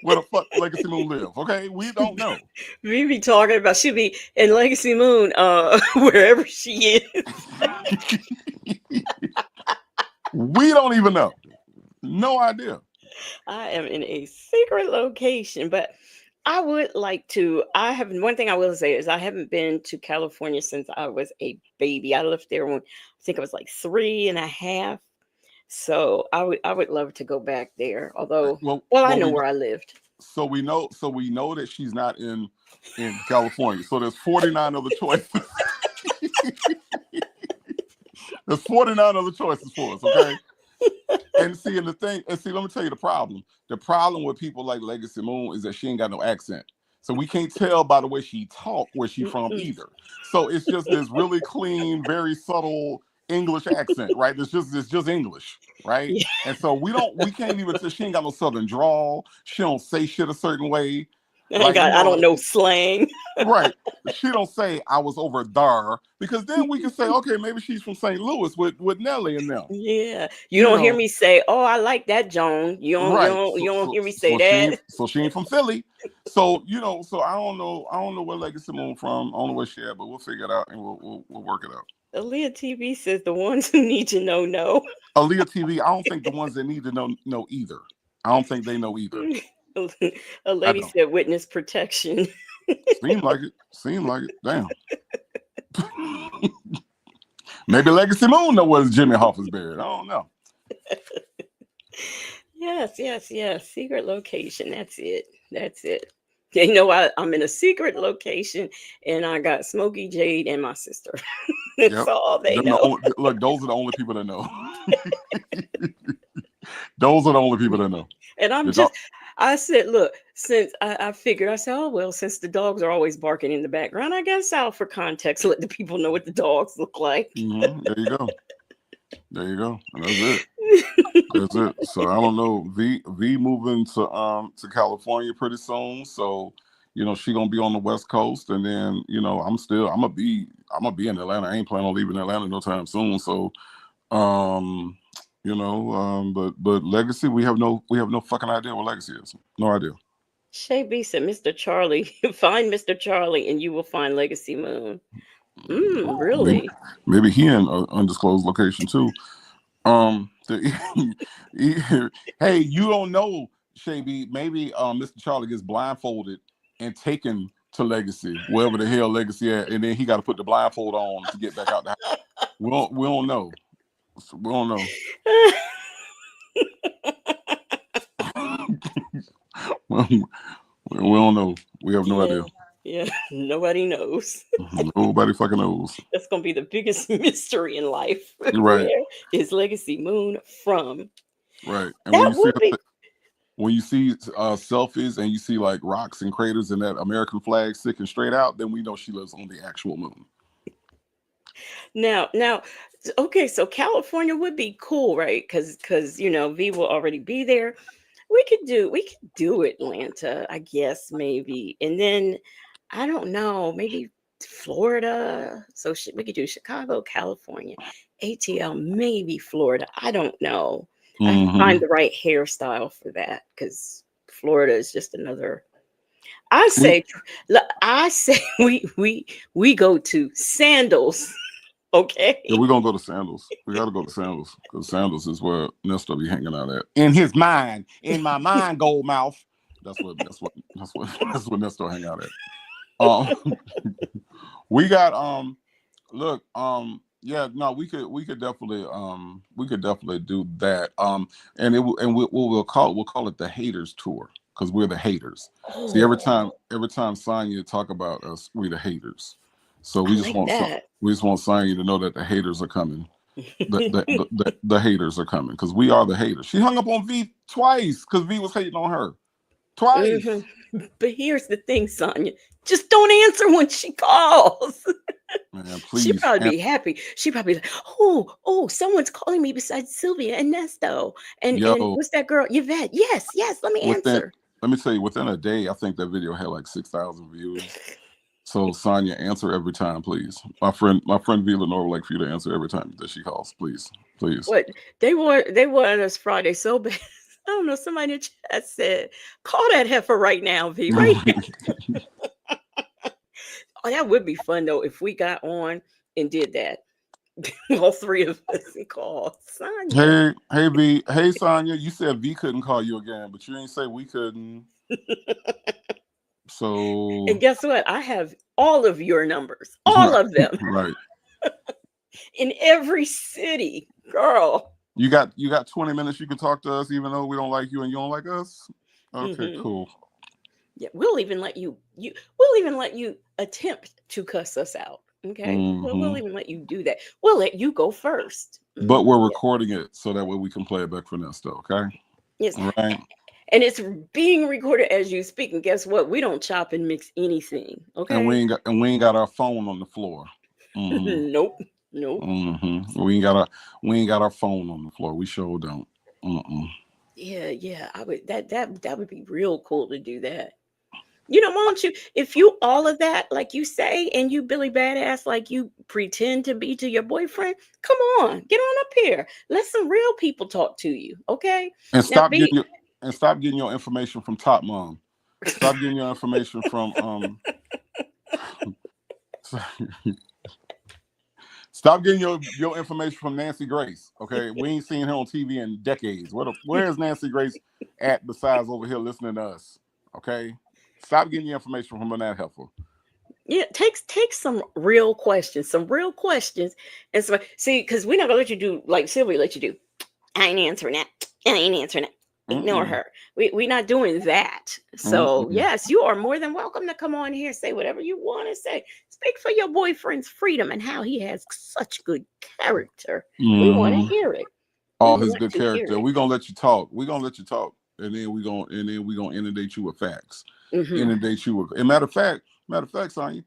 where the fuck Legacy Moon live. Okay, we don't know. We be talking about she be in Legacy Moon, wherever she is. We don't even know. No idea. I am in a secret location, but I would like to. I have one thing I will say is I haven't been to California since I was a baby. I lived there when I think I was like 3.5. So I would love to go back there. Although, I know where I lived. So we know that she's not in California. So there's 49 other choices. There's 49 other choices for us, okay? And let me tell you the problem. The problem with people like Legacy Moon is that she ain't got no accent. So we can't tell by the way she talk where she from either. So it's just this really clean, very subtle English accent, right? It's just English, right? Yeah. And so we can't even tell. She ain't got no southern drawl. She don't say shit a certain way. I don't know slang. Right. She don't say I was over there, because then we can say, okay, maybe she's from St. Louis with Nelly and them. Yeah. You don't hear me say, oh, I like that Joan. You don't hear me say that. She ain't from Philly. So, so I don't know where Legacy Moon from. I don't know where she at, but we'll figure it out and we'll work it out. Aaliyah TV says the ones who need to know. Aaliyah TV, I don't think the ones that need to know either. I don't think they know either. A lady said witness protection. Seemed like it. Damn. Maybe Legacy Moon know where Jimmy Hoffa's buried. I don't know. Yes. Secret location. That's it. They know I'm in a secret location, and I got Smokey, Jade, and my sister. That's all they know. Look, those are the only people that know. Those are the only people that know. And I said, look, since I figured, I said, oh, well, since the dogs are always barking in the background, I guess I'll, for context, let the people know what the dogs look like. Mm-hmm. There you go. And that's it. So I don't know. V moving to California pretty soon. So, she gonna be on the West Coast, and then, I'm gonna be in Atlanta. I ain't planning on leaving Atlanta no time soon. So, but Legacy, we have no fucking idea what Legacy is. No idea. Shay B said, Mr. Charlie, find Mr. Charlie and you will find Legacy Moon. Really? Maybe he in an undisclosed location too. Hey, you don't know, Shay B. Maybe Mr. Charlie gets blindfolded and taken to Legacy, wherever the hell Legacy at, and then he got to put the blindfold on to get back out the house. We don't know. We don't know. we don't know. We have no idea. Yeah, nobody knows. Nobody fucking knows. That's gonna be the biggest mystery in life. Right. Where is Legacy Moon from? Right. And That would be. when you see selfies and you see like rocks and craters and that American flag sticking straight out, then we know she lives on the actual moon. Now, okay, so California would be cool, right? Because V will already be there. We could do Atlanta, I guess, maybe, and then I don't know, maybe Florida. So we could do Chicago, California, ATL, maybe Florida. I don't know. I have to find the right hairstyle for that because Florida is just another. I say we go to Sandals. Okay. Yeah, we're gonna go to Sandals. We gotta go to Sandals because Sandals is where Nesto be hanging out at. In his mind, in my mind, gold mouth. That's what Nesto hang out at. We got look, yeah, no, we could definitely do that. We'll call it the haters tour because we're the haters. Oh. See, every time Sonya talk about us, we the haters. So we just want Sonya to know that the haters are coming. The haters are coming because we are the haters. She hung up on V twice because V was hating on her twice. Mm-hmm. But here's the thing, Sonya, just don't answer when she calls. Man, please. She'd probably be happy. She'd probably be like, oh, someone's calling me besides Sylvia and Nesto. And what's that girl? Yvette. Yes, let me answer. Let me tell you, within a day, I think that video had like 6,000 views. So Sonya, answer every time, please. My friend V Lenore would like for you to answer every time that she calls, please. What they wanted us Friday so bad. I don't know. Somebody in the chat said, "Call that heifer right now, V. Right now." Oh, that would be fun though if we got on and did that. All three of us and call Sonya. Hey V. Hey Sonya. You said V couldn't call you again, but you didn't say we couldn't. So, and guess what? I have all of your numbers, all of them, right, in every city, girl. You got 20 minutes. You can talk to us, even though we don't like you and you don't like us. Okay, cool. Yeah, we'll even let you. We'll even let you attempt to cuss us out. Okay, we'll even let you do that. We'll let you go first. But we're recording it so that way we can play it back for Nesto. Okay. Yes. All right. And it's being recorded as you speak. And guess what? We don't chop and mix anything. Okay. And we ain't got our phone on the floor. Nope. We ain't got our phone on the floor. We sure don't. Yeah. I would that would be real cool to do that. Why don't you, if you all of that, like you say, and you Billy Badass, like you pretend to be to your boyfriend, come on, get on up here. Let some real people talk to you, okay? And stop getting your information from Top Mom. Stop getting your information from Stop getting your information from Nancy Grace. Okay, we ain't seen her on TV in decades. Where is Nancy Grace at besides over here listening to us? Okay, stop getting your information from that heifer. Yeah, take some real questions, and so see, because we're not gonna let you do like Sylvia let you do. I ain't answering that. Ignore her. We're not doing that. So yes, you are more than welcome to come on here, say whatever you want to say. Speak for your boyfriend's freedom and how he has such good character. We want to hear it. All his good character. We're gonna let you talk. And then we're gonna inundate you with facts. Inundate you with. And matter of fact, Sonya,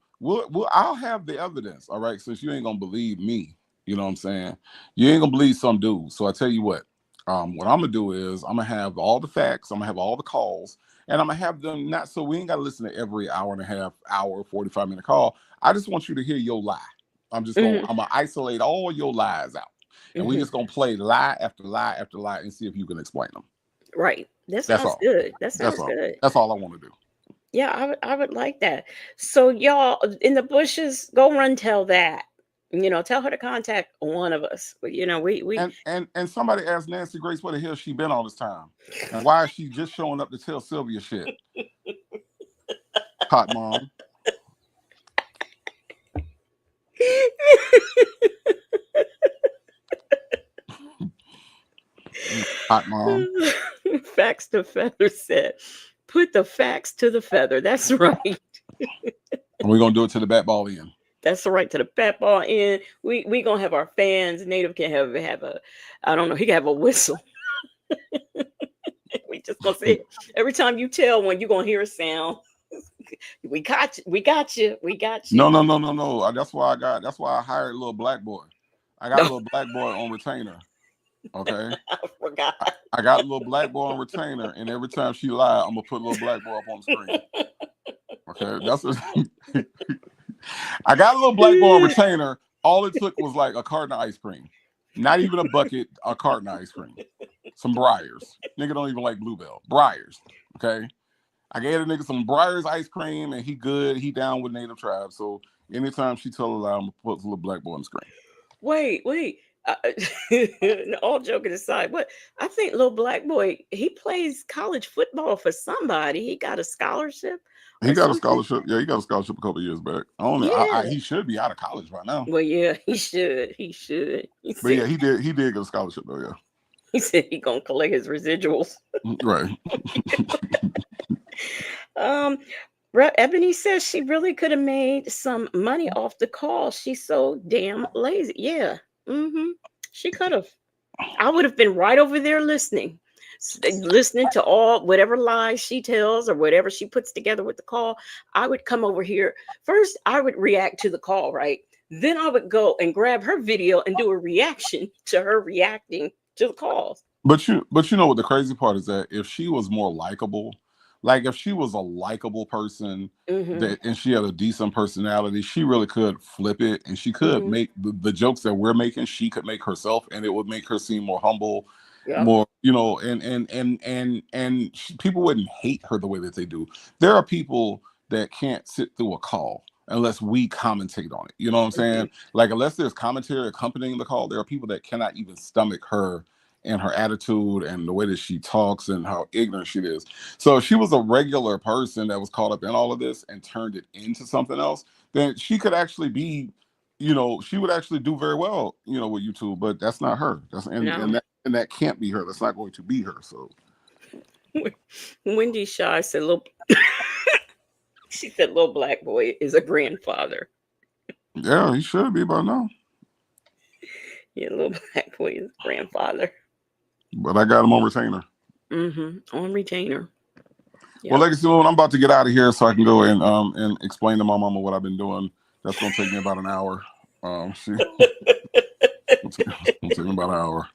I'll have the evidence. All right, since you ain't gonna believe me, you know what I'm saying? You ain't gonna believe some dude. So I tell you what. What I'm gonna do is I'm gonna have all the facts, I'm gonna have all the calls, and I'm gonna have them not so we ain't gotta listen to every hour and a half, 45-minute call. I just want you to hear your lie. I'm gonna isolate all your lies out, and we just gonna play lie after lie after lie and see if you can explain them. Right. That sounds good. That sounds good. That's all I want to do. Yeah, I would like that. So y'all in the bushes, go run tell that. Tell her to contact one of us. We and somebody asked Nancy Grace where the hell she been all this time, and why is she just showing up to tell Sylvia shit? Pot mom. Hot mom. Facts to feather said, put the facts to the feather. That's right. And we're gonna do it to the bat ball end. That's right, to the bat ball end. We gonna have our fans. Native can have a, I don't know, he can have a whistle. We just gonna say it. Every time you tell one, you're gonna hear a sound. We got you, we got you, we got you. No. That's why I hired a little black boy. I got a little black boy on retainer. Okay. I forgot. I got a little black boy on retainer, and every time she lied, I'm gonna put a little black boy up on the screen. Okay, that's what I got a little black boy on retainer. All it took was like a carton of ice cream, not even a bucket, a carton of ice cream, some Briars. Nigga don't even like Bluebell. Briars. Okay, I gave the nigga some Briars ice cream, and he good. He down with Native Tribe. So anytime she tell a lie, I'm gonna put a little black boy on the screen. Wait. All joking aside, what I think little black boy, he plays college football for somebody. He got a scholarship. He got a scholarship. Yeah, he got a scholarship a couple of years back. Yeah. He should be out of college right now. Well, yeah, he should. But yeah, he did get a scholarship though. Yeah. He said he gonna collect his residuals. Right. Ebony says she really could have made some money off the call. She's so damn lazy. Yeah. She could have. I would have been right over there listening to all whatever lies she tells or whatever she puts together with the call. I would come over here first. I would react to the call, right? Then I would go and grab her video and do a reaction to her reacting to the calls. But you know what the crazy part is, that if she was more likable, like if she was a likable person and she had a decent personality, she really could flip it, and she could make the jokes that we're making, she could make herself, and it would make her seem more humble, more, you know, and people wouldn't hate her the way that they do. There are people that can't sit through a call unless we commentate on it. You know what I'm saying? Like, unless there's commentary accompanying the call, there are people that cannot even stomach her and her attitude and the way that she talks and how ignorant she is. So if she was a regular person that was caught up in all of this and turned it into something else, then she could actually be, you know, she would actually do very well, you know, with YouTube. But that's not her. And that can't be her. That's not going to be her. So Wendy Shy said, "Little," she said, "Little black boy is a grandfather." Yeah, he should be by now. Yeah, little black boy is a grandfather. But I got him on retainer. On retainer. Yep. Well, Legacy Moon, I'm about to get out of here so I can go and explain to my mama what I've been doing. That's gonna take me about an hour. It'll take me about an hour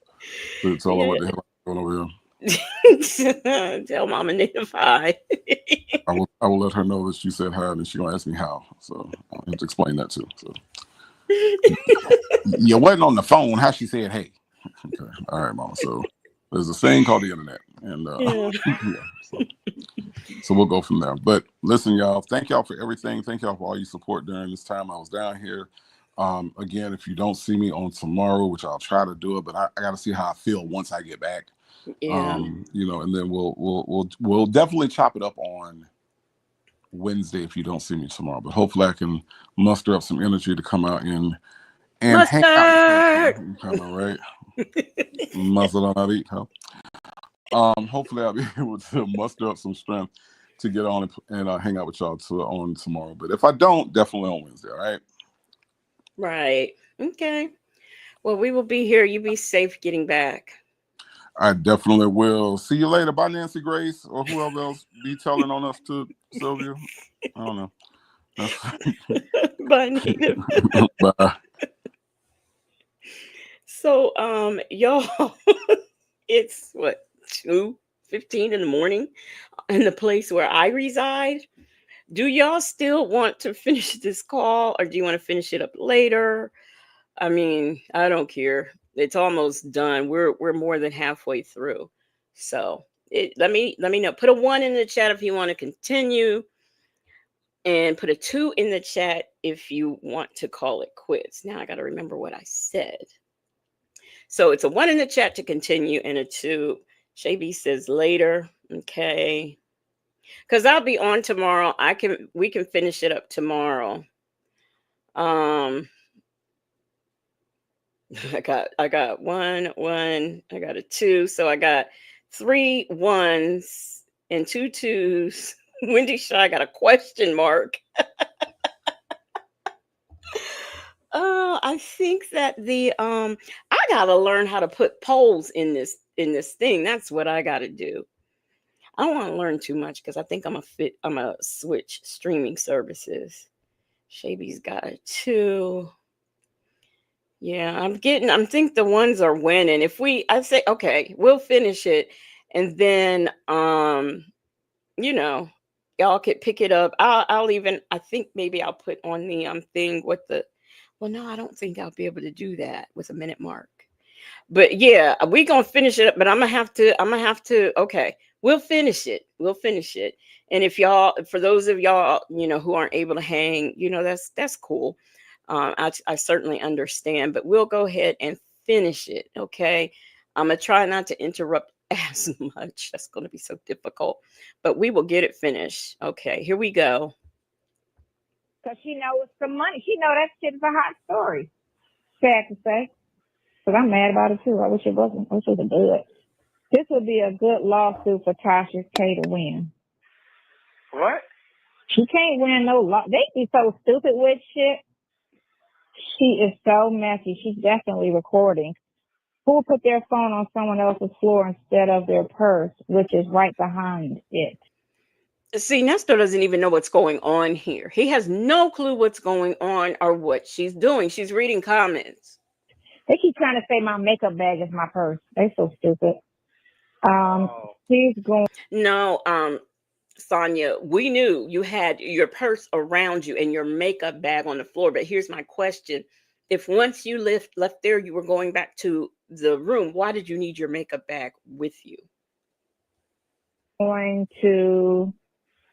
to tell her what the hell I'm doing over here. Tell Mama Native hi. I will let her know that you said hi, and she's gonna ask me how. So I'll have to explain that too. So you wasn't on the phone. How she said hey? Okay, all right, Mama. So there's a thing called the internet, and so we'll go from there. But listen, y'all, thank y'all for everything. Thank y'all for all your support during this time I was down here. Again, if you don't see me on tomorrow, which I'll try to do it, but I got to see how I feel once I get back. You know, and then we'll definitely chop it up on Wednesday if you don't see me tomorrow. But hopefully I can muster up some energy to come out and hang out. Kind of right. Muscle on that beat, huh? Hopefully I'll be able to muster up some strength to get on and hang out with y'all on tomorrow. But if I don't, definitely on Wednesday. All right. Right. Okay. Well, we will be here. You be safe getting back. I definitely will. See you later. Bye, Nancy Grace, or whoever else be telling on us to Sylvia. I don't know. Bye, Native. Bye. So, y'all, it's what, 2:15 in the morning in the place where I reside. Do y'all still want to finish this call, or do you want to finish it up later? I mean, I don't care. It's almost done. We're more than halfway through. So let me know. Put a 1 in the chat if you want to continue, and put a 2 in the chat if you want to call it quits. Now I got to remember what I said. So it's a 1 in the chat to continue and a 2. Shay B says later. Okay. Because I'll be on tomorrow. We can finish it up tomorrow. Um, I got one, I got a two, so I got 3 1s and 2 2s. Wendy Shaw got a question mark. Oh, I think that I gotta learn how to put polls in this thing. That's what I gotta do. I don't want to learn too much because I think I'm a switch streaming services. Shaby's got a 2. Yeah, I think the ones are winning. I say, okay, we'll finish it. And then, you know, y'all could pick it up. I think maybe I'll put on the thing well, no, I don't think I'll be able to do that with a minute mark. But yeah, we gonna finish it up. But I'm gonna have to. Okay, we'll finish it. We'll finish it. And for those of y'all, who aren't able to hang, that's cool. I certainly understand. But we'll go ahead and finish it. Okay. I'm gonna try not to interrupt as much. That's gonna be so difficult. But we will get it finished. Okay, here we go. Because she knows some money. She know that shit's a hot story. Sad to say. Because I'm mad about it too. I wish it wasn't. I wish it was good. This would be a good lawsuit for Tasha K to win. What? She can't win no law. They be so stupid with shit. She is so messy. She's definitely recording. Who put their phone on someone else's floor instead of their purse, which is right behind it? See, Nestor doesn't even know what's going on here. He has no clue what's going on or what she's doing. She's reading comments. They keep trying to say my makeup bag is my purse. They so stupid. She's going. No, Sonia, we knew you had your purse around you and your makeup bag on the floor. But here's my question. If once you left there, you were going back to the room, why did you need your makeup bag with you? Going to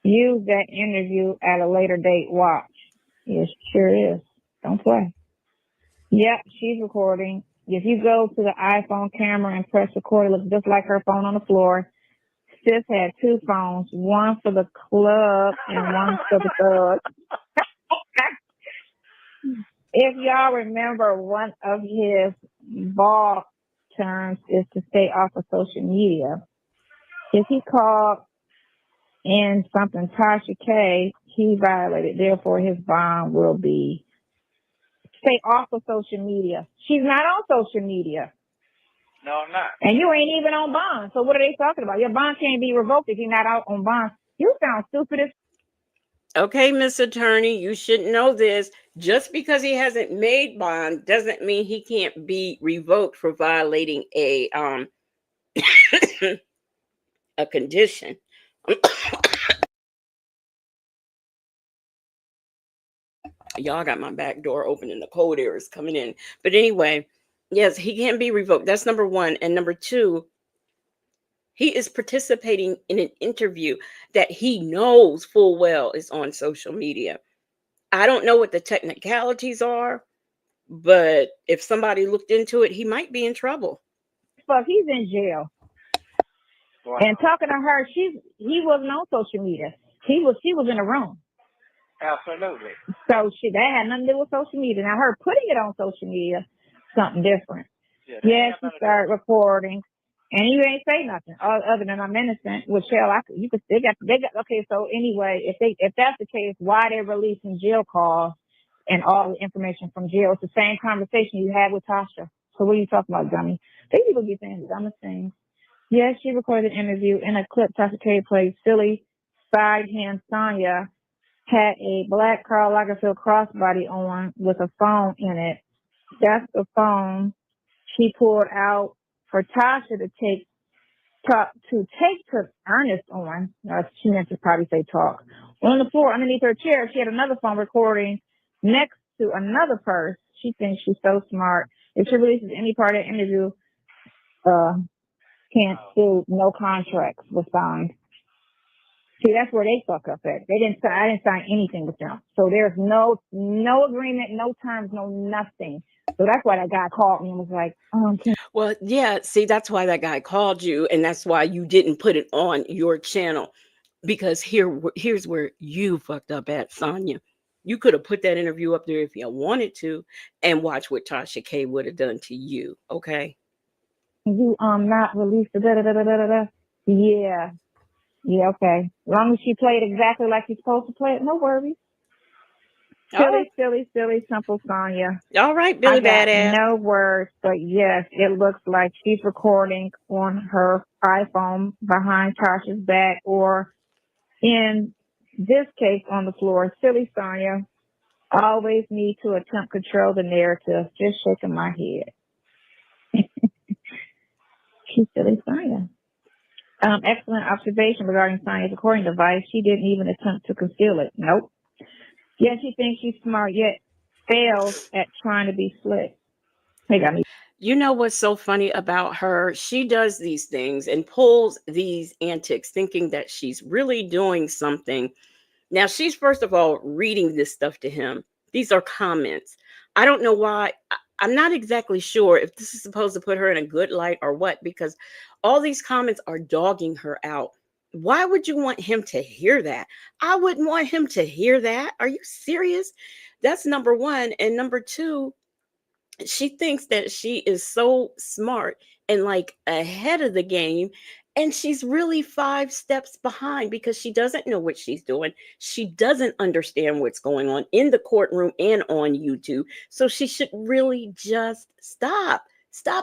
use that interview at a later date. Watch. Yes, sure is. Don't play. Yep, she's recording. If you go to the iPhone camera and press record, it looks just like her phone on the floor. Sis had 2 phones, one for the club and one for the thug. If y'all remember, one of his ball terms is to stay off of social media. If he called in something Tasha K, he violated. Therefore, his bond will be stay off of social media. She's not on social media. No, I'm not. And you ain't even on bond. So what are they talking about? Your bond can't be revoked if you're not out on bond. You sound stupid as. Okay, Miss Attorney, you should know this. Just because he hasn't made bond doesn't mean he can't be revoked for violating a a condition. Y'all got my back door open and the cold air is coming in. But anyway, yes, he can't be revoked. That's number 1. And number 2, he is participating in an interview that he knows full well is on social media. I don't know what the technicalities are, but if somebody looked into it, he might be in trouble. Fuck, he's in jail. Wow. And talking to her, he wasn't on social media. She was in a room. Absolutely. So that had nothing to do with social media. Now her putting it on social media, something different. Yeah, she started recording, and you ain't say nothing other than I'm innocent. Which hell, they got. Okay, so anyway, if that's the case, why they're releasing jail calls and all the information from jail? It's the same conversation you had with Tasha. So what are you talking about, dummy? They people be saying the dumbest things. Yes, she recorded an interview in a clip. Tasha K played silly side hand Sonya. Had a black Karl Lagerfeld crossbody on with a phone in it. That's the phone she pulled out for Tasha to take to Ernest on. She meant to probably say talk. On the floor underneath her chair, she had another phone recording next to another purse. She thinks she's so smart. If she releases any part of the interview, can't sue, no contracts were signed. See, that's where they fuck up at. I didn't sign anything with them. So there's no agreement, no terms, no nothing. So that's why that guy called me and was like, well, yeah, see, that's why that guy called you, and that's why you didn't put it on your channel. Because here's where you fucked up at, Sonya. You could have put that interview up there if you wanted to, and watch what Tasha K would have done to you. Okay. You not release the da da da da da da. Yeah. Yeah, okay. As long as she played exactly like you're supposed to play it, no worries. All right. Silly, simple Sonya. All right, I Billy got Badass. no words, but yes, it looks like she's recording on her iPhone behind Tasha's back, or in this case on the floor. Silly Sonya. Always need to attempt control the narrative. Just shaking my head. She's silly Sonya. Excellent observation regarding Sonya's recording device. She didn't even attempt to conceal it. Nope. Yet she thinks she's smart, yet fails at trying to be slick. They got me. You know what's so funny about her? She does these things and pulls these antics thinking that she's really doing something. Now, she's first of all reading this stuff to him. These are comments. I don't know why. I'm not exactly sure if this is supposed to put her in a good light or what, because all these comments are dogging her out. Why would you want him to hear that? I wouldn't want him to hear that. Are you serious? That's number one. And number two, she thinks that she is so smart and like ahead of the game, and she's really 5 steps behind because she doesn't know what she's doing. She doesn't understand what's going on in the courtroom and on YouTube. So she should really just stop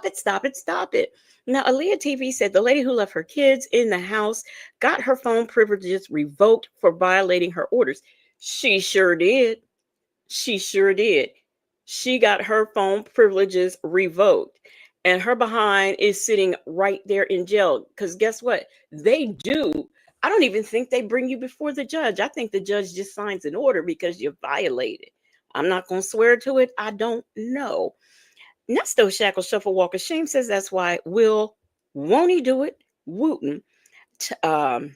it. Now, Aaliyah TV said the lady who left her kids in the house got her phone privileges revoked for violating her orders. She sure did. She sure did. She got her phone privileges revoked, and her behind is sitting right there in jail. Because guess what? They do. I don't even think they bring you before the judge. I think the judge just signs an order because you violated. I'm not going to swear to it. I don't know. Nesto Shackle Shuffle Walk of Shame says that's why Will, won't he do it? Wooten t- um,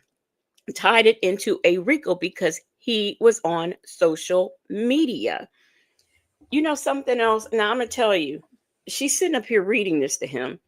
tied it into a RICO because he was on social media. You know something else? Now I'm gonna tell you. She's sitting up here reading this to him.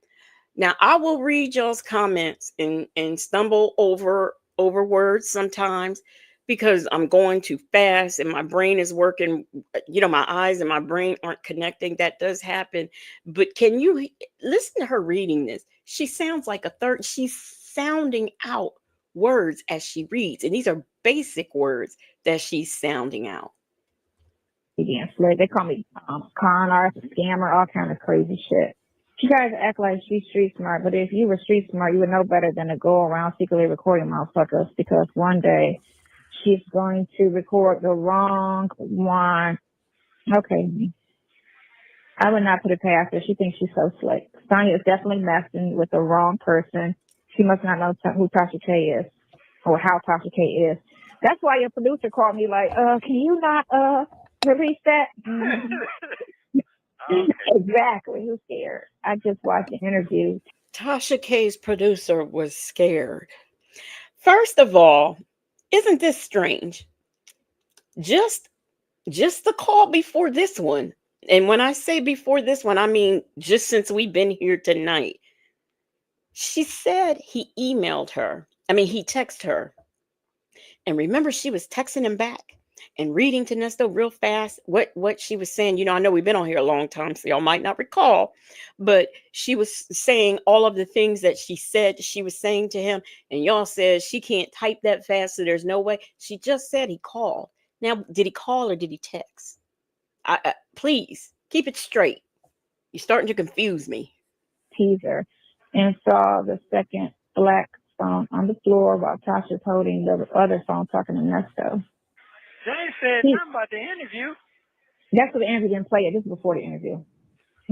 Now I will read y'all's comments and stumble over words sometimes because I'm going too fast and my brain is working. My eyes and my brain aren't connecting. That does happen. But can you listen to her reading this? She sounds like a third. She's sounding out words as she reads, and these are basic words that she's sounding out. Again, slick. They call me con artist, scammer, all kind of crazy shit. She tries to act like she's street smart, but if you were street smart, you would know better than to go around secretly recording motherfuckers, because one day she's going to record the wrong one. Okay. I would not put it past her. She thinks she's so slick. Sonya is definitely messing with the wrong person. She must not know who Tasha K is or how Tasha K is. That's why your producer called me like, can you not release that? Okay. Exactly. Who's scared? I just watched the interview. Tasha K's producer was scared. First of all, isn't this strange? Just just the call before this one. And when I say before this one, I mean just since we've been here tonight. She said he emailed her. I mean, he texted her. And remember, she was texting him back and reading to Nesto real fast what she was saying. I know we've been on here a long time, so y'all might not recall, but she was saying all of the things that she said she was saying to him, and y'all said she can't type that fast, so there's no way. She just said he called. Now, did he call or did he text? Please keep it straight. You're starting to confuse me. Teaser, and saw the second black phone on the floor while Tasha's holding the other phone talking to Nesto. They ain't said nothing about the interview. That's what the interview didn't play it. This is before the interview.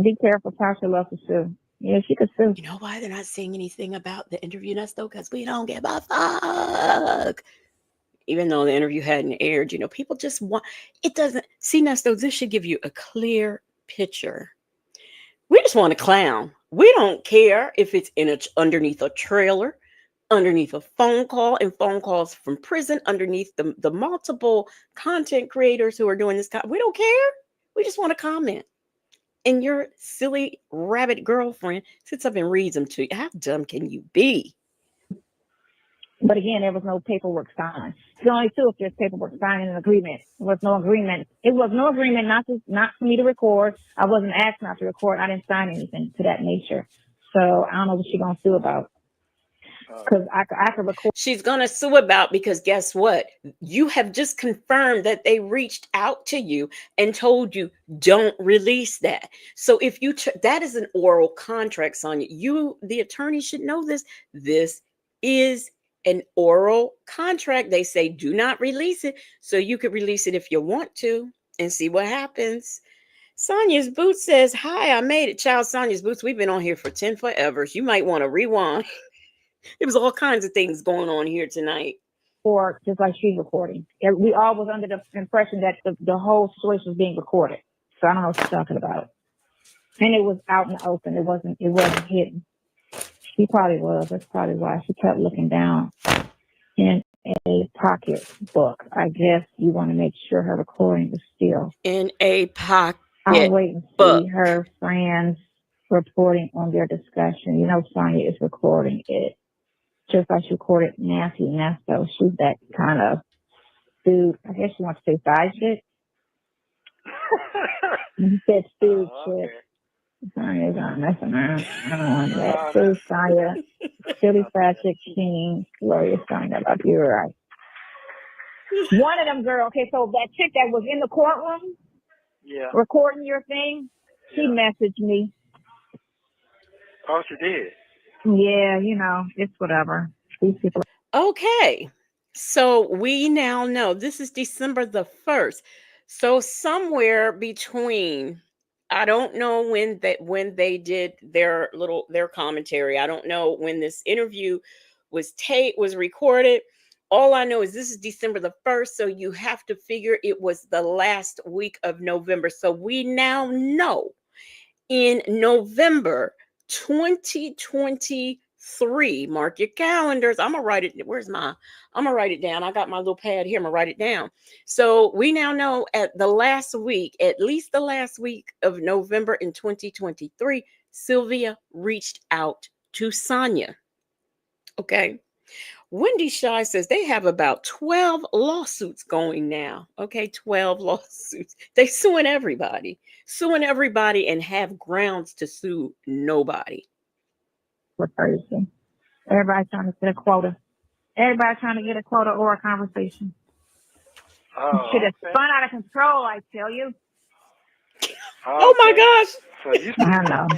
Be careful, Tasha loves to sue. Yeah, she could sue. You know why they're not saying anything about the interview, Nesto? Because we don't give a fuck. Even though the interview hadn't aired, people just want it. Doesn't see, Nesto, this should give you a clear picture. We just want to clown. We don't care if it's underneath a trailer, underneath a phone call, and phone calls from prison, underneath the multiple content creators who are doing this. We don't care. We just want to comment. And your silly rabbit girlfriend sits up and reads them to you. How dumb can you be? But again, there was no paperwork signed. It's only two if there's paperwork signed in an agreement. There was no agreement. It was no agreement not for me to record. I wasn't asked not to record. I didn't sign anything to that nature. So I don't know what she's gonna sue about. Because I could record. She's going to sue about, because guess what? You have just confirmed that they reached out to you and told you don't release that. So if you that is an oral contract, Sonia. You, the attorney, should know this. This is an oral contract. They say do not release it, so you could release it if you want to and see what happens. Sonia's Boots says, "Hi, I made it." Child, Sonia's Boots, we've been on here for 10 forever. You might want to rewind. There was all kinds of things going on here tonight. Or just like she's recording. We all was under the impression that the whole situation was being recorded. So I don't know what she's talking about. And it was out in the open. It wasn't hidden. She probably was. That's probably why she kept looking down in a pocket book. I guess you want to make sure her recording is still in a pocket. I'll wait and book. see her friends reporting on their discussion. You know, Sonia is recording it. Just like she recorded Nancy Nesto. She's that kind of dude. I guess she wants to say side chick. He said dude chick. Sonia's not messing around. I don't want that. Dude, Sonia. Silly side chick king. Glorious Sonia. You're right. One of them girls. Okay, so that chick that was in the courtroom recording your thing, she messaged me. Oh, she did? Yeah, you know, it's whatever. These people. Okay. So we now know this is December the 1st. So somewhere between, I don't know when they did their commentary. I don't know when this interview was recorded. All I know is this is December the 1st. So you have to figure it was the last week of November. So we now know in November 2023, mark your calendars. I'm gonna write it. I'm gonna write it down. I got my little pad here. I'm gonna write it down. So we now know at least the last week of November in 2023, Sylvia reached out to Sonia. Okay. Wendy Shy says they have about 12 lawsuits going now. Okay, 12 lawsuits. They suing everybody and have grounds to sue nobody. We're crazy. Everybody trying to get a quota. Everybody trying to get a quota or a conversation. Shit is spun out of control, I tell you. Oh my gosh. So I know.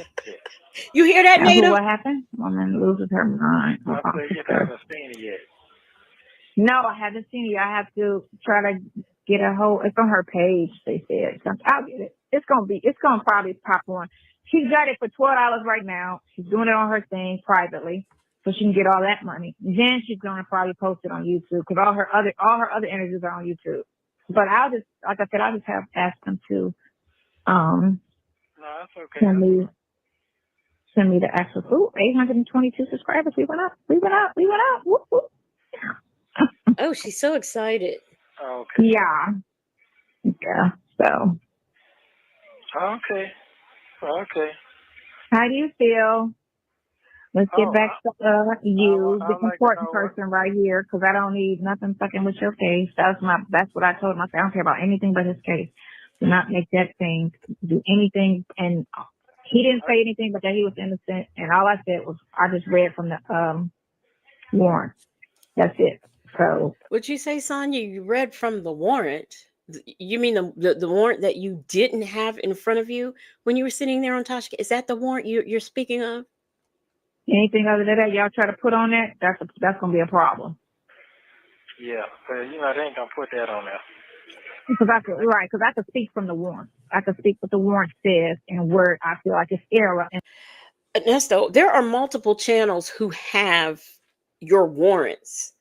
You hear that, Native? What happened? Woman loses her mind. I said you haven't seen it yet. No, I haven't seen it yet. I have to try to get a hold. It's on her page, they said. I'll get it. It's gonna probably pop on. She's got it for $12 right now. She's doing it on her thing privately, so she can get all that money. Then she's gonna probably post it on YouTube because all her other interviews are on YouTube. But I'll just ask them to No, that's okay. send me the actual 822 subscribers. We went up. Whoop, whoop. Oh, she's so excited. Okay. Yeah. So. Okay. How do you feel? Let's get back to you, the important person right here, because I don't need nothing fucking with your case. That's what I told him. I said, I don't care about anything but his case. Do not make that thing do anything. And he didn't say anything but that he was innocent. And all I said was, I just read from the warrant. That's it. So. What'd you say, Sonia? You read from the warrant? You mean the warrant that you didn't have in front of you when you were sitting there on Tasha? Is that the warrant you're speaking of? Anything other than that y'all try to put on that, that's going to be a problem. Yeah, but they ain't going to put that on there. Because I could speak from the warrant. I could speak what the warrant says and where I feel like it's error. Nesto, there are multiple channels who have your warrants.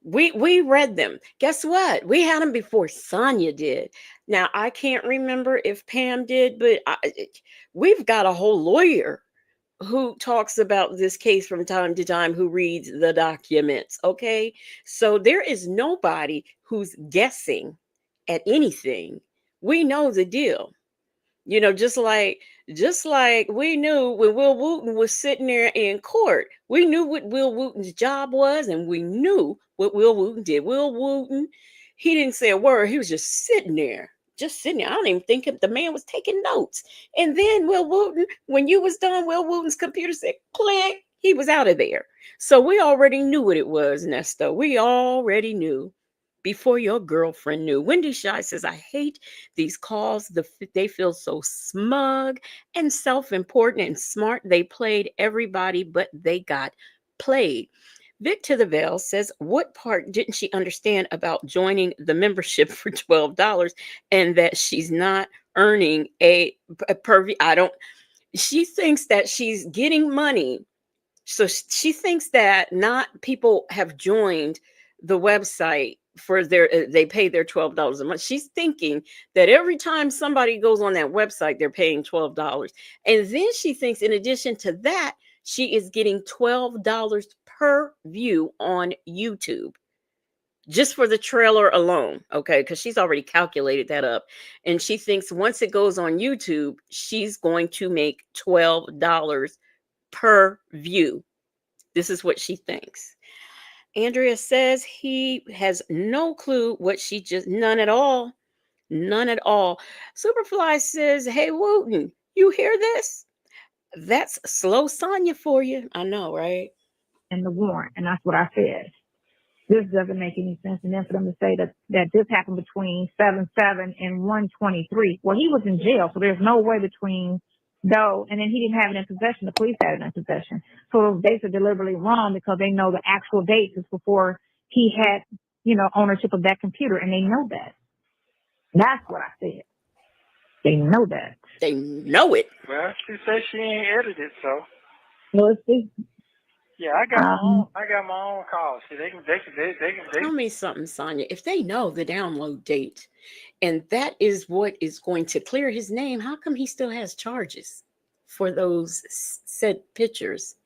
We read them. Guess what? We had them before Sonia did. Now, I can't remember if Pam did, but we've got a whole lawyer who talks about this case from time to time, who reads the documents. Okay. So there is nobody who's guessing at anything. We know the deal. You know, just like we knew when Will Wooten was sitting there in court, we knew what Will Wooten's job was, and we knew what Will Wooten did. Will Wooten, he didn't say a word. He was just sitting there. Just sitting there. I don't even think the man was taking notes. And then Will Wooten, when you was done, Will Wooten's computer said click. He was out of there. So we already knew what it was, Nesto. We already knew before your girlfriend knew. Wendy Shy says, I hate these calls. They feel so smug and self-important and smart. They played everybody, but they got played. Vic to the Veil says, what part didn't she understand about joining the membership for $12 and that she's not earning a per? I don't. She thinks that she's getting money, so she thinks that not people have joined the website for their they pay their $12 a month. She's thinking that every time somebody goes on that website they're paying $12. And then she thinks in addition to that she is getting $12 per view on YouTube just for the trailer alone, okay? Because she's already calculated that up. And she thinks once it goes on YouTube, she's going to make $12 per view. This is what she thinks. Andrea says he has no clue what she just, none at all. None at all. Superfly says, hey, Wooten, you hear this? That's slow Sonya for you. I know, right? And the warrant, and that's what I said. This doesn't make any sense. And then for them to say that this happened between 7/7 and 1/23. Well, he was in jail, so there's no way between though. And then he didn't have it in possession. The police had it in possession. So those dates are deliberately wrong because they know the actual dates is before he had, ownership of that computer, and they know that. That's what I said. They know that. They know it. Well, she says she ain't edited, so. Well, let's see. Yeah, I got my own calls. See, they can. Tell me something, Sonya. If they know the download date, and that is what is going to clear his name, how come he still has charges for those said pictures?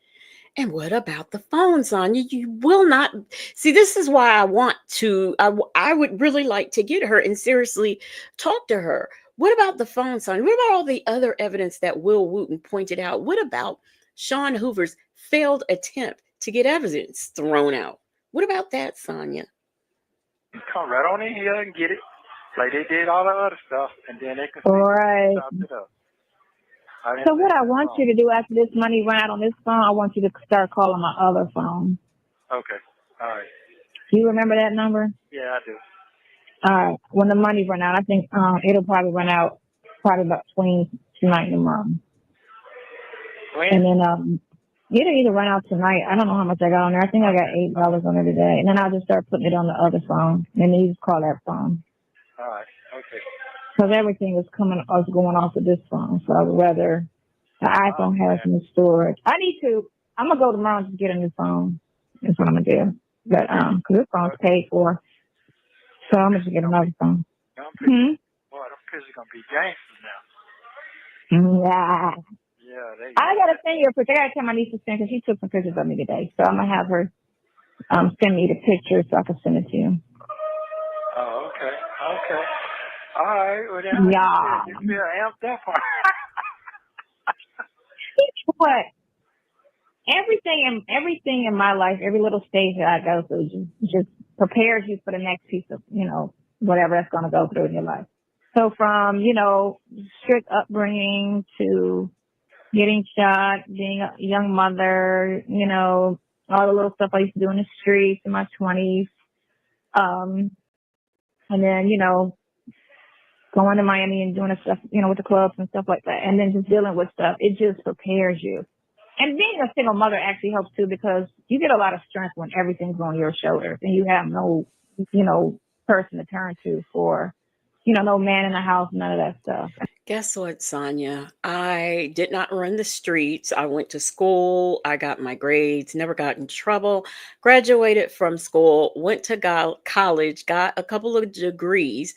And what about the phone, Sonya? You will not see. This is why I want to. I would really like to get her and seriously talk to her. What about the phone, Sonya? What about all the other evidence that Will Wooten pointed out? What about Sean Hoover's failed attempt to get evidence thrown out? What about that, Sonya? Come right on in here and get it, like they did all the other stuff, and then they can see right. it up. So what I want you to do after this money run out on this phone, I want you to start calling my other phone. Okay. All right. Do you remember that number? Yeah, I do. All right. When the money run out, I think it'll probably run out about between tonight and tomorrow. When? And then it'll either run out tonight. I don't know how much I got on there. I think I got $8 on it today. And then I'll just start putting it on the other phone. And then you just call that phone. All right. Okay. Because everything is going off of this phone. So I would rather the iPhone has new storage. I'm going to go tomorrow and just get a new phone. That's what I'm going to do. But, because this phone's paid for. So I'm going to get another phone. Boy, them pictures going to be gangsters now. Yeah. Yeah. I got to send you a picture. I got to tell my niece to send because she took some pictures of me today. So I'm going to have her send me the picture so I can send it to you. Oh, okay. Okay. All right. Well, then you feel amped up on What? Everything in my life, every little stage that I go through just prepares you for the next piece of, whatever that's going to go through in your life. So from, strict upbringing to getting shot, being a young mother, all the little stuff I used to do in the streets in my 20s. And then, going to Miami and doing stuff, with the clubs and stuff like that. And then just dealing with stuff. It just prepares you. And being a single mother actually helps too because you get a lot of strength when everything's on your shoulders and you have no, person to turn to for, no man in the house, none of that stuff. Guess what, Sonya? I did not run the streets. I went to school. I got my grades, never got in trouble, graduated from school, went to college, got a couple of degrees,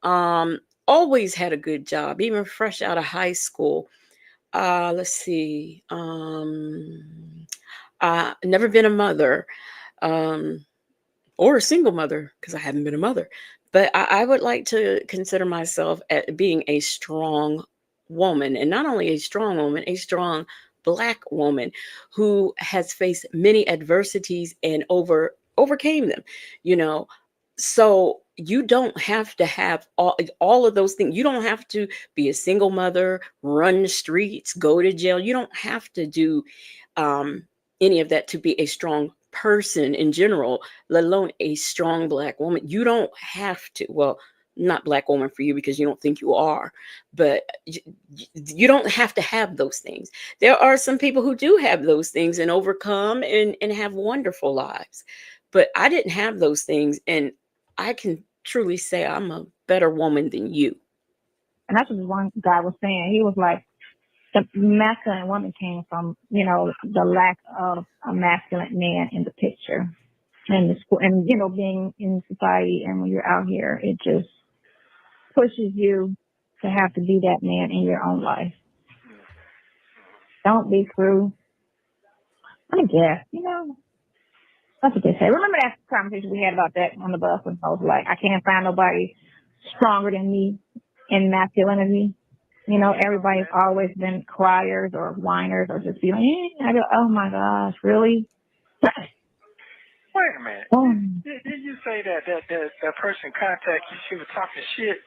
always had a good job, even fresh out of high school. Let's see. Never been a mother, or a single mother because I haven't been a mother. But I would like to consider myself at being a strong woman, and not only a strong woman, a strong Black woman who has faced many adversities and overcame them, you know. So you don't have to have all of those things. You don't have to be a single mother, run the streets, go to jail. You don't have to do um, any of that to be a strong person in general, let alone a strong Black woman. You don't have to. Well, not Black woman for you because you don't think you are, but you don't have to have those things. There are some people who do have those things and overcome and have wonderful lives. But I didn't have those things, and I can truly say I'm a better woman than you. And that's what one guy was saying. He was like, the masculine woman came from, you know, the lack of a masculine man in the picture. And the school, and you know, being in society, and when you're out here, it just pushes you to have to be that man in your own life. Don't be through. I guess, you know, that's what they say. Remember that conversation we had about that on the bus when I was like, I can't find nobody stronger than me in masculinity. You know, everybody's always been criers or whiners or just be like, I go, oh my gosh, really? Wait a minute. Oh. Did you say that person contacted you? She was talking shit.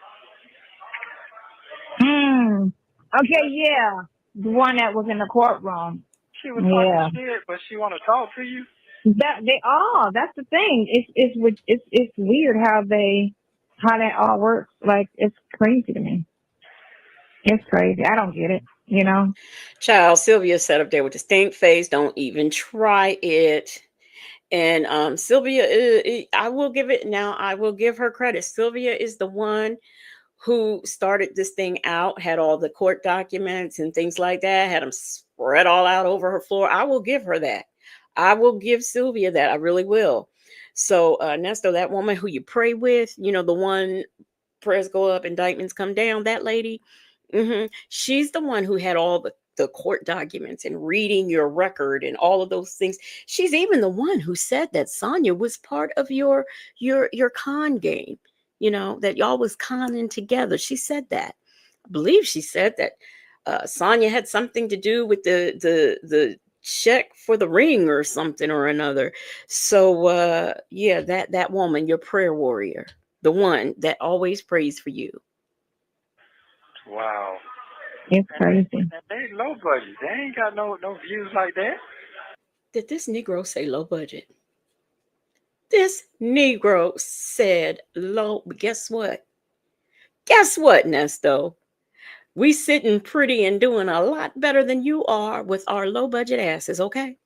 Okay, yeah, the one that was in the courtroom. She was talking shit, but she want to talk to you. That's the thing. It's weird how that all works. Like, it's crazy to me. It's crazy. I don't get it, you know. Child, Sylvia sat up there with the stink face. Don't even try it. And Sylvia, I will give it now. I will give her credit. Sylvia is the one who started this thing out, had all the court documents and things like that, had them spread all out over her floor. I will give her that. I will give Sylvia that. I really will. So, Nesto, that woman who you pray with, you know, the one prayers go up, indictments come down, that lady, she's the one who had all the court documents and reading your record and all of those things. She's even the one who said that Sonia was part of your con game, you know, that y'all was conning together. She said that. I believe she said that Sonia had something to do with the check for the ring or something or another. So yeah, that woman, your prayer warrior, the one that always prays for you. Wow. It's crazy. And they low budget. They ain't got no views like that. Did this Negro say low budget? This Negro said low. Guess what? Guess what, Nesto? We sitting pretty and doing a lot better than you are with our low budget asses, okay?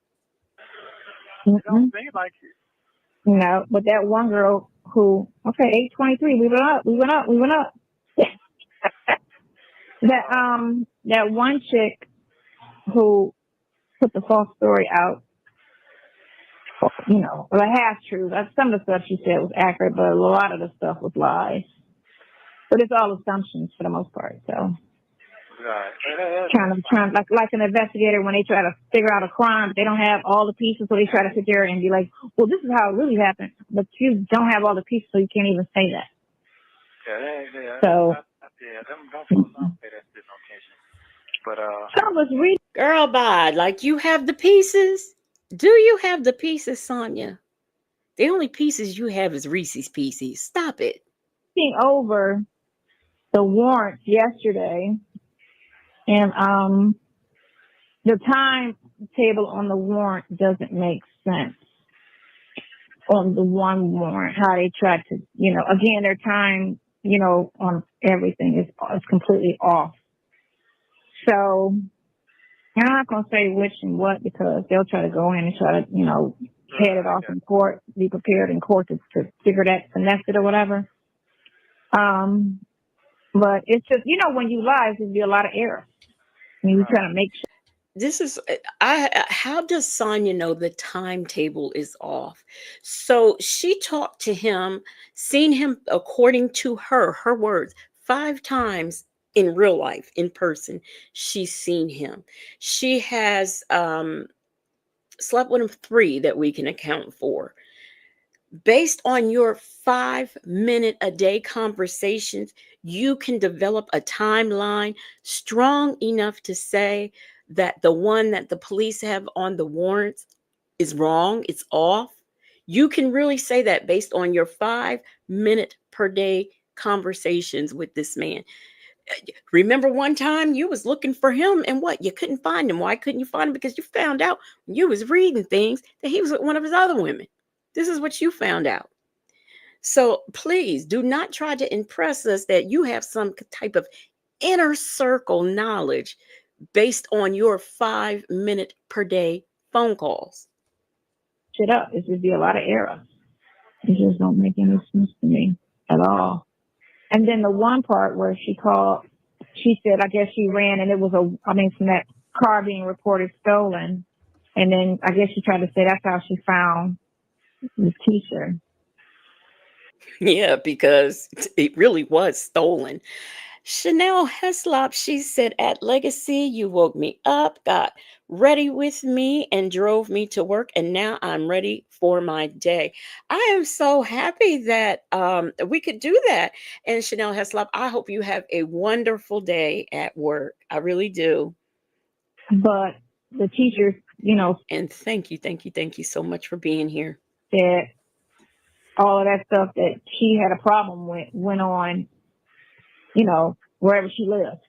It don't seem like it. No, but that one girl who, okay, 823, we went up. That one chick who put the false story out, you know, well, half true. Some of the stuff she said was accurate, but a lot of the stuff was lies. But it's all assumptions for the most part. So, right. Trying like an investigator when they try to figure out a crime, they don't have all the pieces, so they try to sit there and be like, "Well, this is how it really happened," but you don't have all the pieces, so you can't even say that. Yeah. So, Them folks don't pay that shit no attention. But some of us read. Girl, bye. Like you have the pieces. Do you have the pieces, Sonia? The only pieces you have is Reese's Pieces. Stop it. Over the warrants yesterday, and the timetable on the warrant doesn't make sense. On the one warrant, how they tried to, you know, again, their time, you know, on everything is completely off. So I'm not gonna say which and what because they'll try to go in and try to, you know, head it off in court, be prepared in court to figure that finesse it or whatever. But it's just, you know, when you lie, there'll be a lot of errors. I mean, you trying to make sure. This is how does Sonia know the timetable is off? So she talked to him, seen him according to her words, 5 times in real life, in person. She's seen him. She has slept with him 3 that we can account for. Based on your 5 minute a day conversations, you can develop a timeline strong enough to say that the one that the police have on the warrants is wrong, it's off. You can really say that based on your 5 minute per day conversations with this man. Remember one time you was looking for him and what? You couldn't find him. Why couldn't you find him? Because you found out when you was reading things that he was with one of his other women. This is what you found out. So please do not try to impress us that you have some type of inner circle knowledge based on your 5 minute per day phone calls. Shit up. It would be a lot of error. It just don't make any sense to me at all. And then the one part where she called, she said, I guess she ran and it was from that car being reported stolen. And then I guess she tried to say that's how she found the TEESHA. Yeah, because it really was stolen. Chanel Heslop, she said, at Legacy, you woke me up, got ready with me, and drove me to work, and now I'm ready for my day. I am so happy that we could do that. And Chanel Heslop, I hope you have a wonderful day at work. I really do. But the teachers, And thank you so much for being here. said all of that stuff that she had a problem with went on, wherever she lived,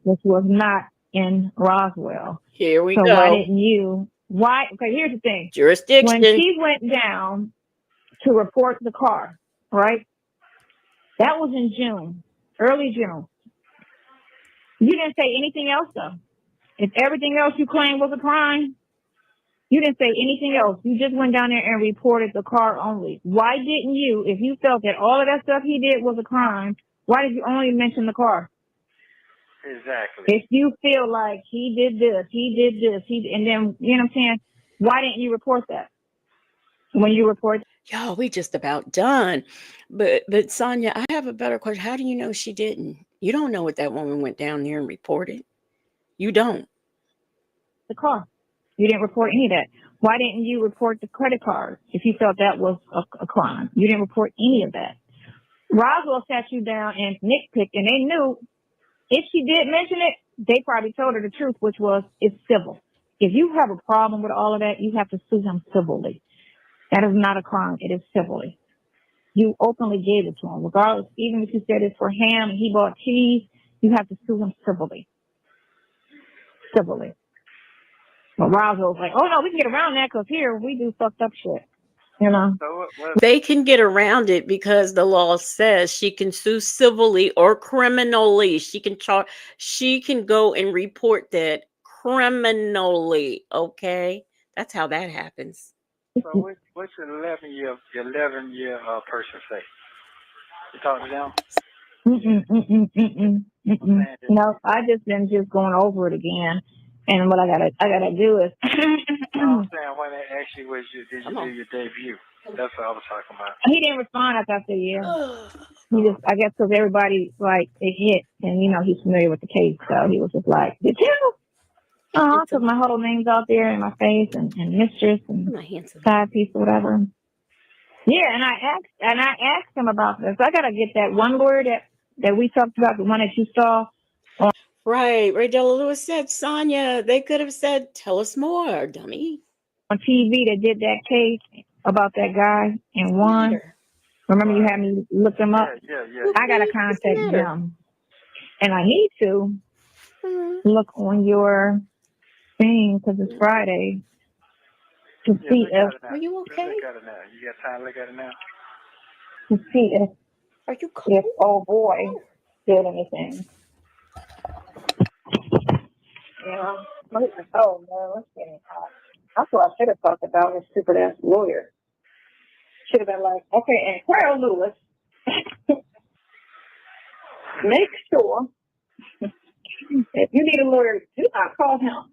which was not in Roswell. Here we So go. okay, here's the thing. Jurisdiction. When she went down to report the car, right? That was in June, early June. You didn't say anything else though. If everything else you claimed was a crime, you didn't say anything else. You just went down there and reported the car only. Why didn't you, if you felt that all of that stuff he did was a crime, why did you only mention the car? Exactly. If you feel like he did this, and then, you know what I'm saying, why didn't you report that? When you report, Y'all, we just about done. But Sonia, I have a better question. How do you know she didn't? You don't know what that woman went down there and reported. You don't. the car. You didn't report any of that. Why didn't you report the credit card if you felt that was a crime? You didn't report any of that. Roswell sat you down and nitpicked, and they knew if she did mention it, they probably told her the truth, which was it's civil. If you have a problem with all of that, you have to sue him civilly. That is not a crime. It is civilly. You openly gave it to him. Regardless, even if you said it's for ham and he bought cheese, you have to sue him civilly. Civilly. But Roswell's like, oh no, we can get around that because here we do fucked up shit. So They can get around it because the law says she can sue civilly or criminally. She can go and report that criminally. Okay, that's how that happens. So what's your 11-year person say? You talk to them? No, I just been going over it again, and what I gotta do is. I'm saying when they actually did you do your debut? That's what I was talking about. He didn't respond after a year. He just, I guess, because everybody it hit, and he's familiar with the case, so he was just like, "Did you?" Oh, I took my whole names out there in my face and mistress and side piece or whatever. Yeah, and I asked him about this. I gotta get that one lawyer that we talked about, the one that you saw. Right, Ray Della Lewis said, Sonia, they could have said, tell us more, dummy. On TV that did that case about that guy and won. Remember you had me look them up? Yeah. I gotta contact them. And I need to look on your thing because it's Friday to see if. Are you okay? Look at it now. You got time to look at it now? To see if. Are you cold? If old boy did anything. Yeah. Oh man, let's get it hot. That's what I should have talked about his stupid ass lawyer. Should have been like, okay, and Carol Lewis, make sure if you need a lawyer, do not call him.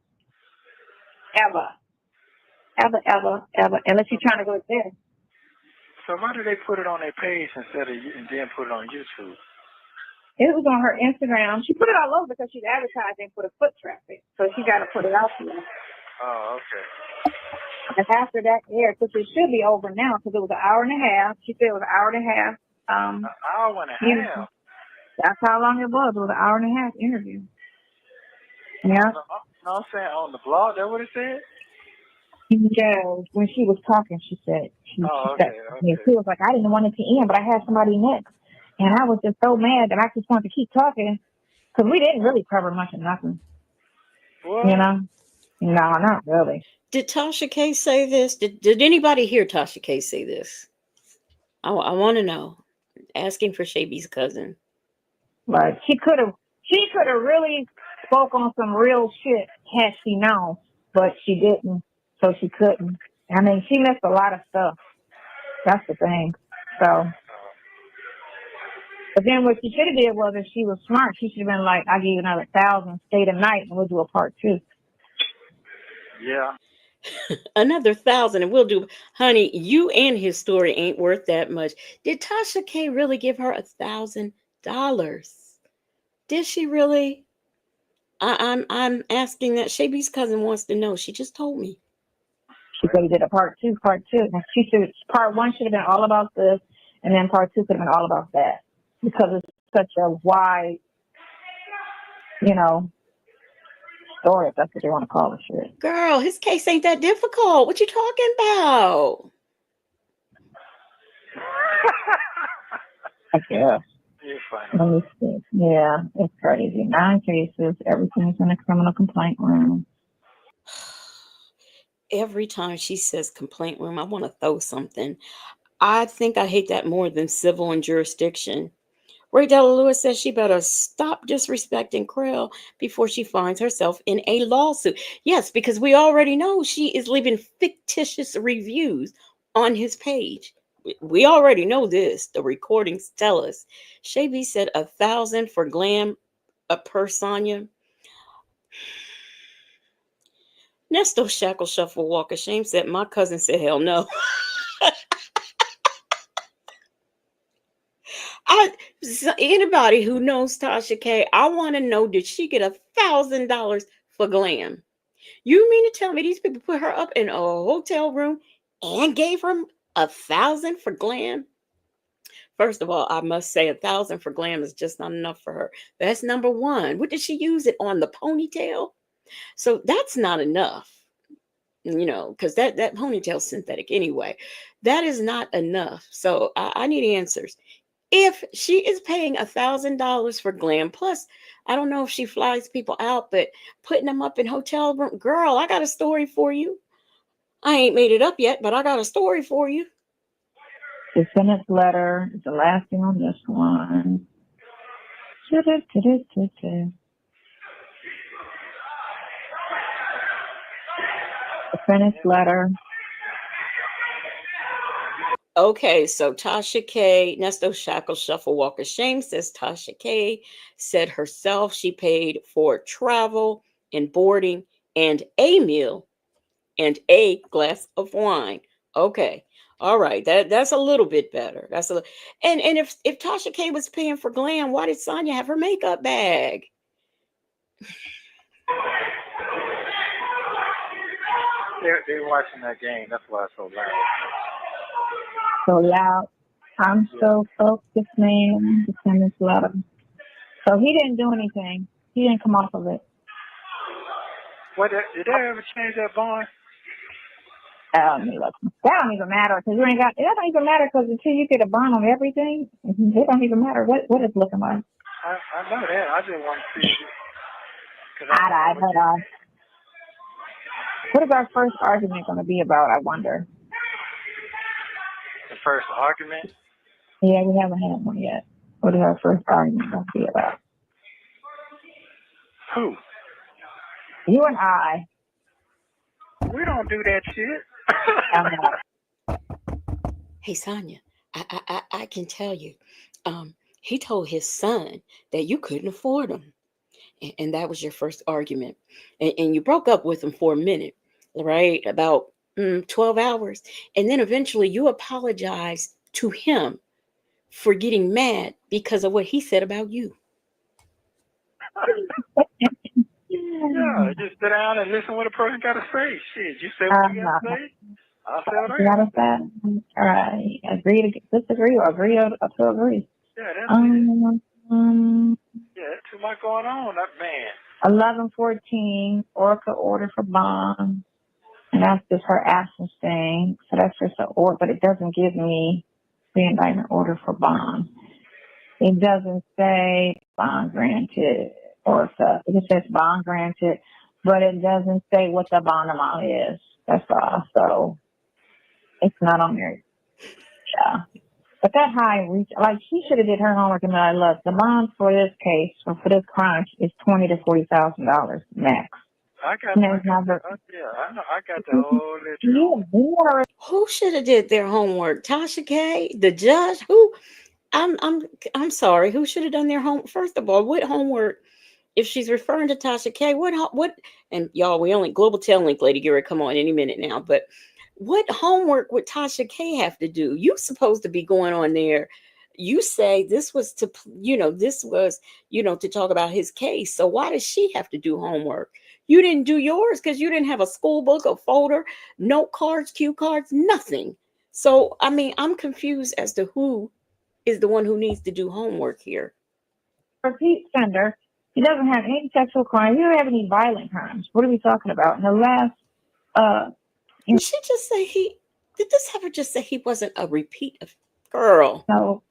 Ever. Unless you're trying to go there. So why do they put it on their page instead of and then put it on YouTube? It was on her Instagram. She put it all over because she's advertising for the foot traffic. So she got to put it out there. Oh, okay. And after that aired, which it should be over now because it was an hour and a half. She said it was an hour and a half. An hour and a half. That's how long it was. It was an hour and a half interview. Yeah. No, I'm saying on the blog. That what it said? Yeah. When she was talking, she said, she was like, I didn't want it to end, but I had somebody next. And I was just so mad that I just wanted to keep talking because we didn't really cover much of nothing. What? You know? No, not really. Did Tasha K say this? Did anybody hear Tasha K say this? I want to know. Asking for Shaby's cousin. But she could have really spoke on some real shit had she known, but she didn't, so she couldn't. I mean, she missed a lot of stuff. That's the thing. So, but then what she should have did was, if she was smart, she should have been like, I'll give you another 1,000, stay the night, and we'll do a part 2. Yeah. Another 1,000 and we'll do. Honey, you and his story ain't worth that much. Did Tasha K really give her $1,000? Did she really? I'm asking that. Shaby's cousin wants to know. She just told me. She said he did a part 2. And she said part 1 should have been all about this, and then part 2 could have been all about that, because it's such a wide, story, if that's what they want to call it. Shit. Girl, his case ain't that difficult. What you talking about? I guess. You're funny. Let me see. Yeah, it's crazy. 9 cases. Everything's in a criminal complaint room. Every time she says complaint room, I want to throw something. I think I hate that more than civil and jurisdiction. Ray Della Lewis says she better stop disrespecting Krell before she finds herself in a lawsuit. Yes, because we already know she is leaving fictitious reviews on his page. We already know this. The recordings tell us. Shaby said 1,000 for glam per Sonya. Nesto Shackle Shuffle Walk of Shame said, my cousin said, hell no. Anybody who knows Tasha K, I want to know, did she get $1,000 for glam? You mean to tell me these people put her up in a hotel room and gave her 1,000 for glam? First of all, I must say 1,000 for glam is just not enough for her. That's number one. What did she use it on? The ponytail? So that's not enough. Because that ponytail's synthetic anyway. That is not enough. So I need answers. If she is paying $1,000 for glam, plus I don't know if she flies people out, but putting them up in hotel room, girl, I got a story for you. I ain't made it up yet, but I got a story for you. Defendant's letter is the last thing on this one. Defendant's letter. Okay, so Tasha K, Nesto Shackle Shuffle Walk of Shame says Tasha K said herself she paid for travel and boarding and a meal and a glass of wine. Okay. All right. That's a little bit better. And if Tasha K was paying for glam, why did Sonya have her makeup bag? They're watching that game. That's why it's so loud. So loud. I'm so focused, man. Defendant's letter. So he didn't do anything. He didn't come off of it. What did they ever change that bond? That don't even matter because you ain't got. That don't even matter because until you get a bond on everything, it don't even matter what it's looking like. I know that. I just want to see. Hold on. What is our first argument going to be about? I wonder. The first argument? Yeah, we haven't had one yet. What is our first argument going to be about? Who? You and I. We don't do that shit. Hey, Sonya, I can tell you. He told his son that you couldn't afford him. And that was your first argument. And you broke up with him for a minute, right? About 12 hours. And then eventually you apologized to him for getting mad because of what he said about you. Yeah, just sit down and listen what a person got to say. Shit, you say what you got to say. I'll say what I You got to say. understand? All right. Agree to disagree or agree to agree. Yeah, that's it. Um, Yeah, that's too much going on. That man. 1114, Orca order for bond. And that's just her absence thing. So that's just an order, but it doesn't give me the indictment order for bond. It doesn't say bond granted or stuff. It just says bond granted, but it doesn't say what the bond amount is. That's all. So it's not on there. Yeah. But that high reach, like she should have did her homework and I love the bond for this case or for this crime is $20,000 to $40,000 max. I got yeah, I know. I got the whole little. Yeah, Who should have did their homework? Tasha K, the judge? Who? I'm sorry. Who should have done their home? First of all, what homework? If she's referring to Tasha K, what? And y'all, we only global tail link lady Gary come on any minute now. But what homework would Tasha K have to do? You supposed to be going on there. You say this was to, this was, to talk about his case. So why does she have to do homework? You didn't do yours because you didn't have a school book, a folder, note cards, cue cards, nothing. So, I mean, I'm confused as to who is the one who needs to do homework here. Repeat offender. He doesn't have any sexual crimes. He doesn't have any violent crimes. What are we talking about? In the last, Did she just say did this ever just say he wasn't a repeat of girl? No.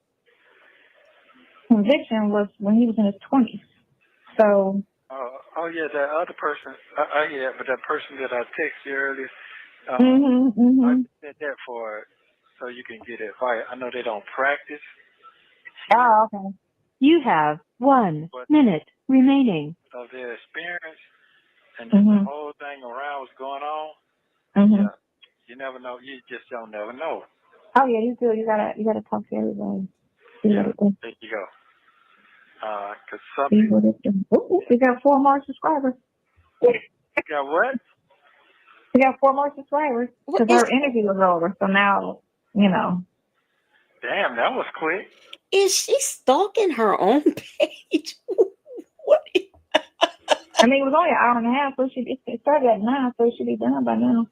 Conviction was when he was in his 20s. So. Oh yeah, that other person. Yeah, but that person that I texted you earlier. I said that for so you can get advice. I know they don't practice. Oh, okay. You have 1 minute remaining. Of their experience and the whole thing around what's going on. Yeah, you never know. You just don't never know. Oh yeah, you do. You gotta talk to everybody. Yeah, there you go. Cause some we got 4 more subscribers. Got what? We got 4 more subscribers because our interview was over. So now, Damn, that was quick. Is she stalking her own page? What? I mean, it was only an hour and a half, so it started at 9, so it should be done by now.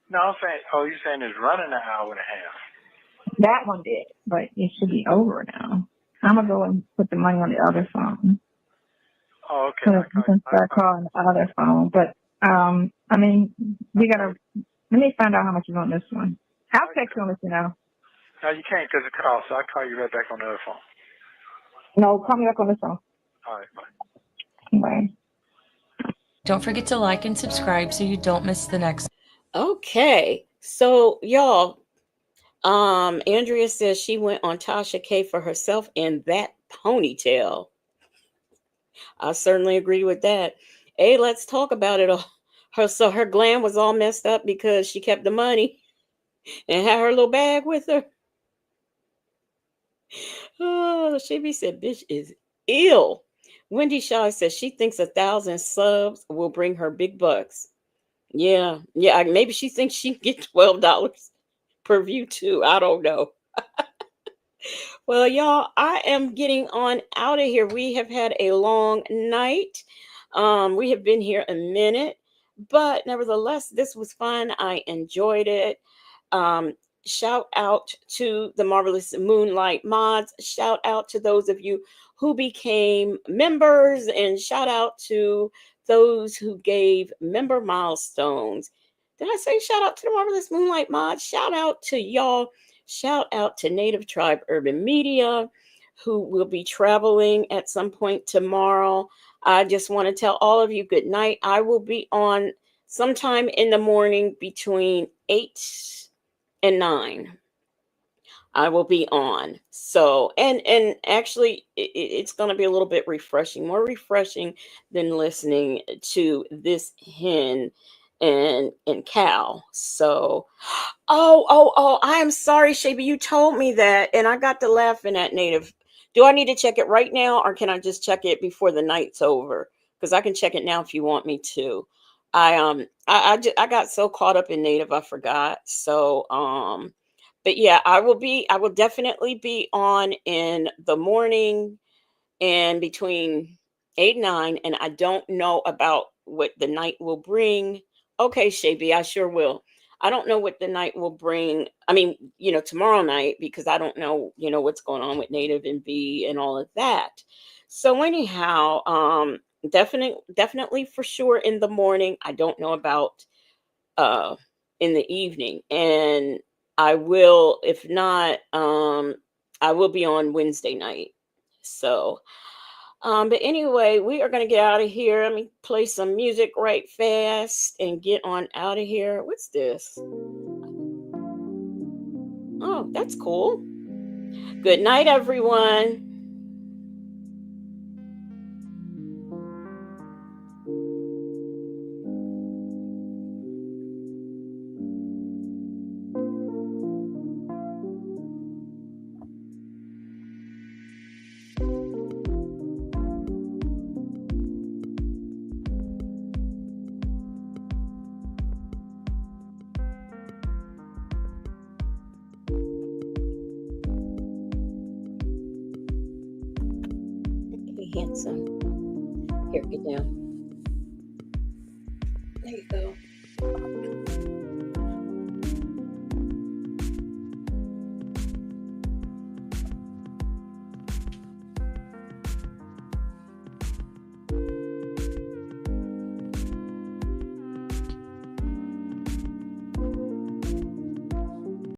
No, I'm saying, you're saying it's running an hour and a half. That one did, but it should be over now. I'm gonna go and put the money on the other phone. Oh, okay. So you can start calling the other phone, but I mean, we gotta. Let me find out how much is on this one. I'll text you on this now. No, you can't because it calls, so I'll call you right back on the other phone. No, call me back on this phone. All right, bye. Bye. Don't forget to like and subscribe so you don't miss the next. Okay, so y'all, Andrea says she went on Tasha K for herself in that ponytail. I certainly agree with that. Hey, let's talk about it. Her glam was all messed up because she kept the money and had her little bag with her. Oh, Shabby said, "Bitch is ill." Wendy Shaw says she thinks 1,000 subs will bring her big bucks. Yeah. Maybe she thinks she can get $12 per view too. I don't know. Well, y'all, I am getting on out of here. We have had a long night. We have been here a minute, but nevertheless, this was fun. I enjoyed it. Shout out to the Marvelous Moonlight mods. Shout out to those of you who became members, and shout out to those who gave member milestones. Did I say shout out to the Marvelous Moonlight mods? Shout out to y'all. Shout out to Native Tribe Urban Media, who will be traveling at some point tomorrow. I just want to tell all of you good night. I will be on sometime in the morning between 8 and 9. I will be on. So, and actually it's going to be a little bit refreshing, more refreshing than listening to this hen and cow. So, I am sorry, Shaby, you told me that and I got to laughing at Native. Do I need to check it right now or can I just check it before the night's over? Because I can check it now if you want me to. I got so caught up in Native I forgot. So but yeah, I will definitely be on in the morning and between 8 and 9, and I don't know about what the night will bring. Okay, Shaby, I sure will. I don't know what the night will bring. I mean, tomorrow night, because I don't know, what's going on with Native and B and all of that. So anyhow, definitely for sure in the morning. I don't know about uh in the evening. And I will, if not, I will be on Wednesday night. So but anyway, we are gonna get out of here. Let me play some music right fast and get on out of here. What's this? Oh, that's cool. Good night, everyone. Okay, handsome. Here, get down. There you go.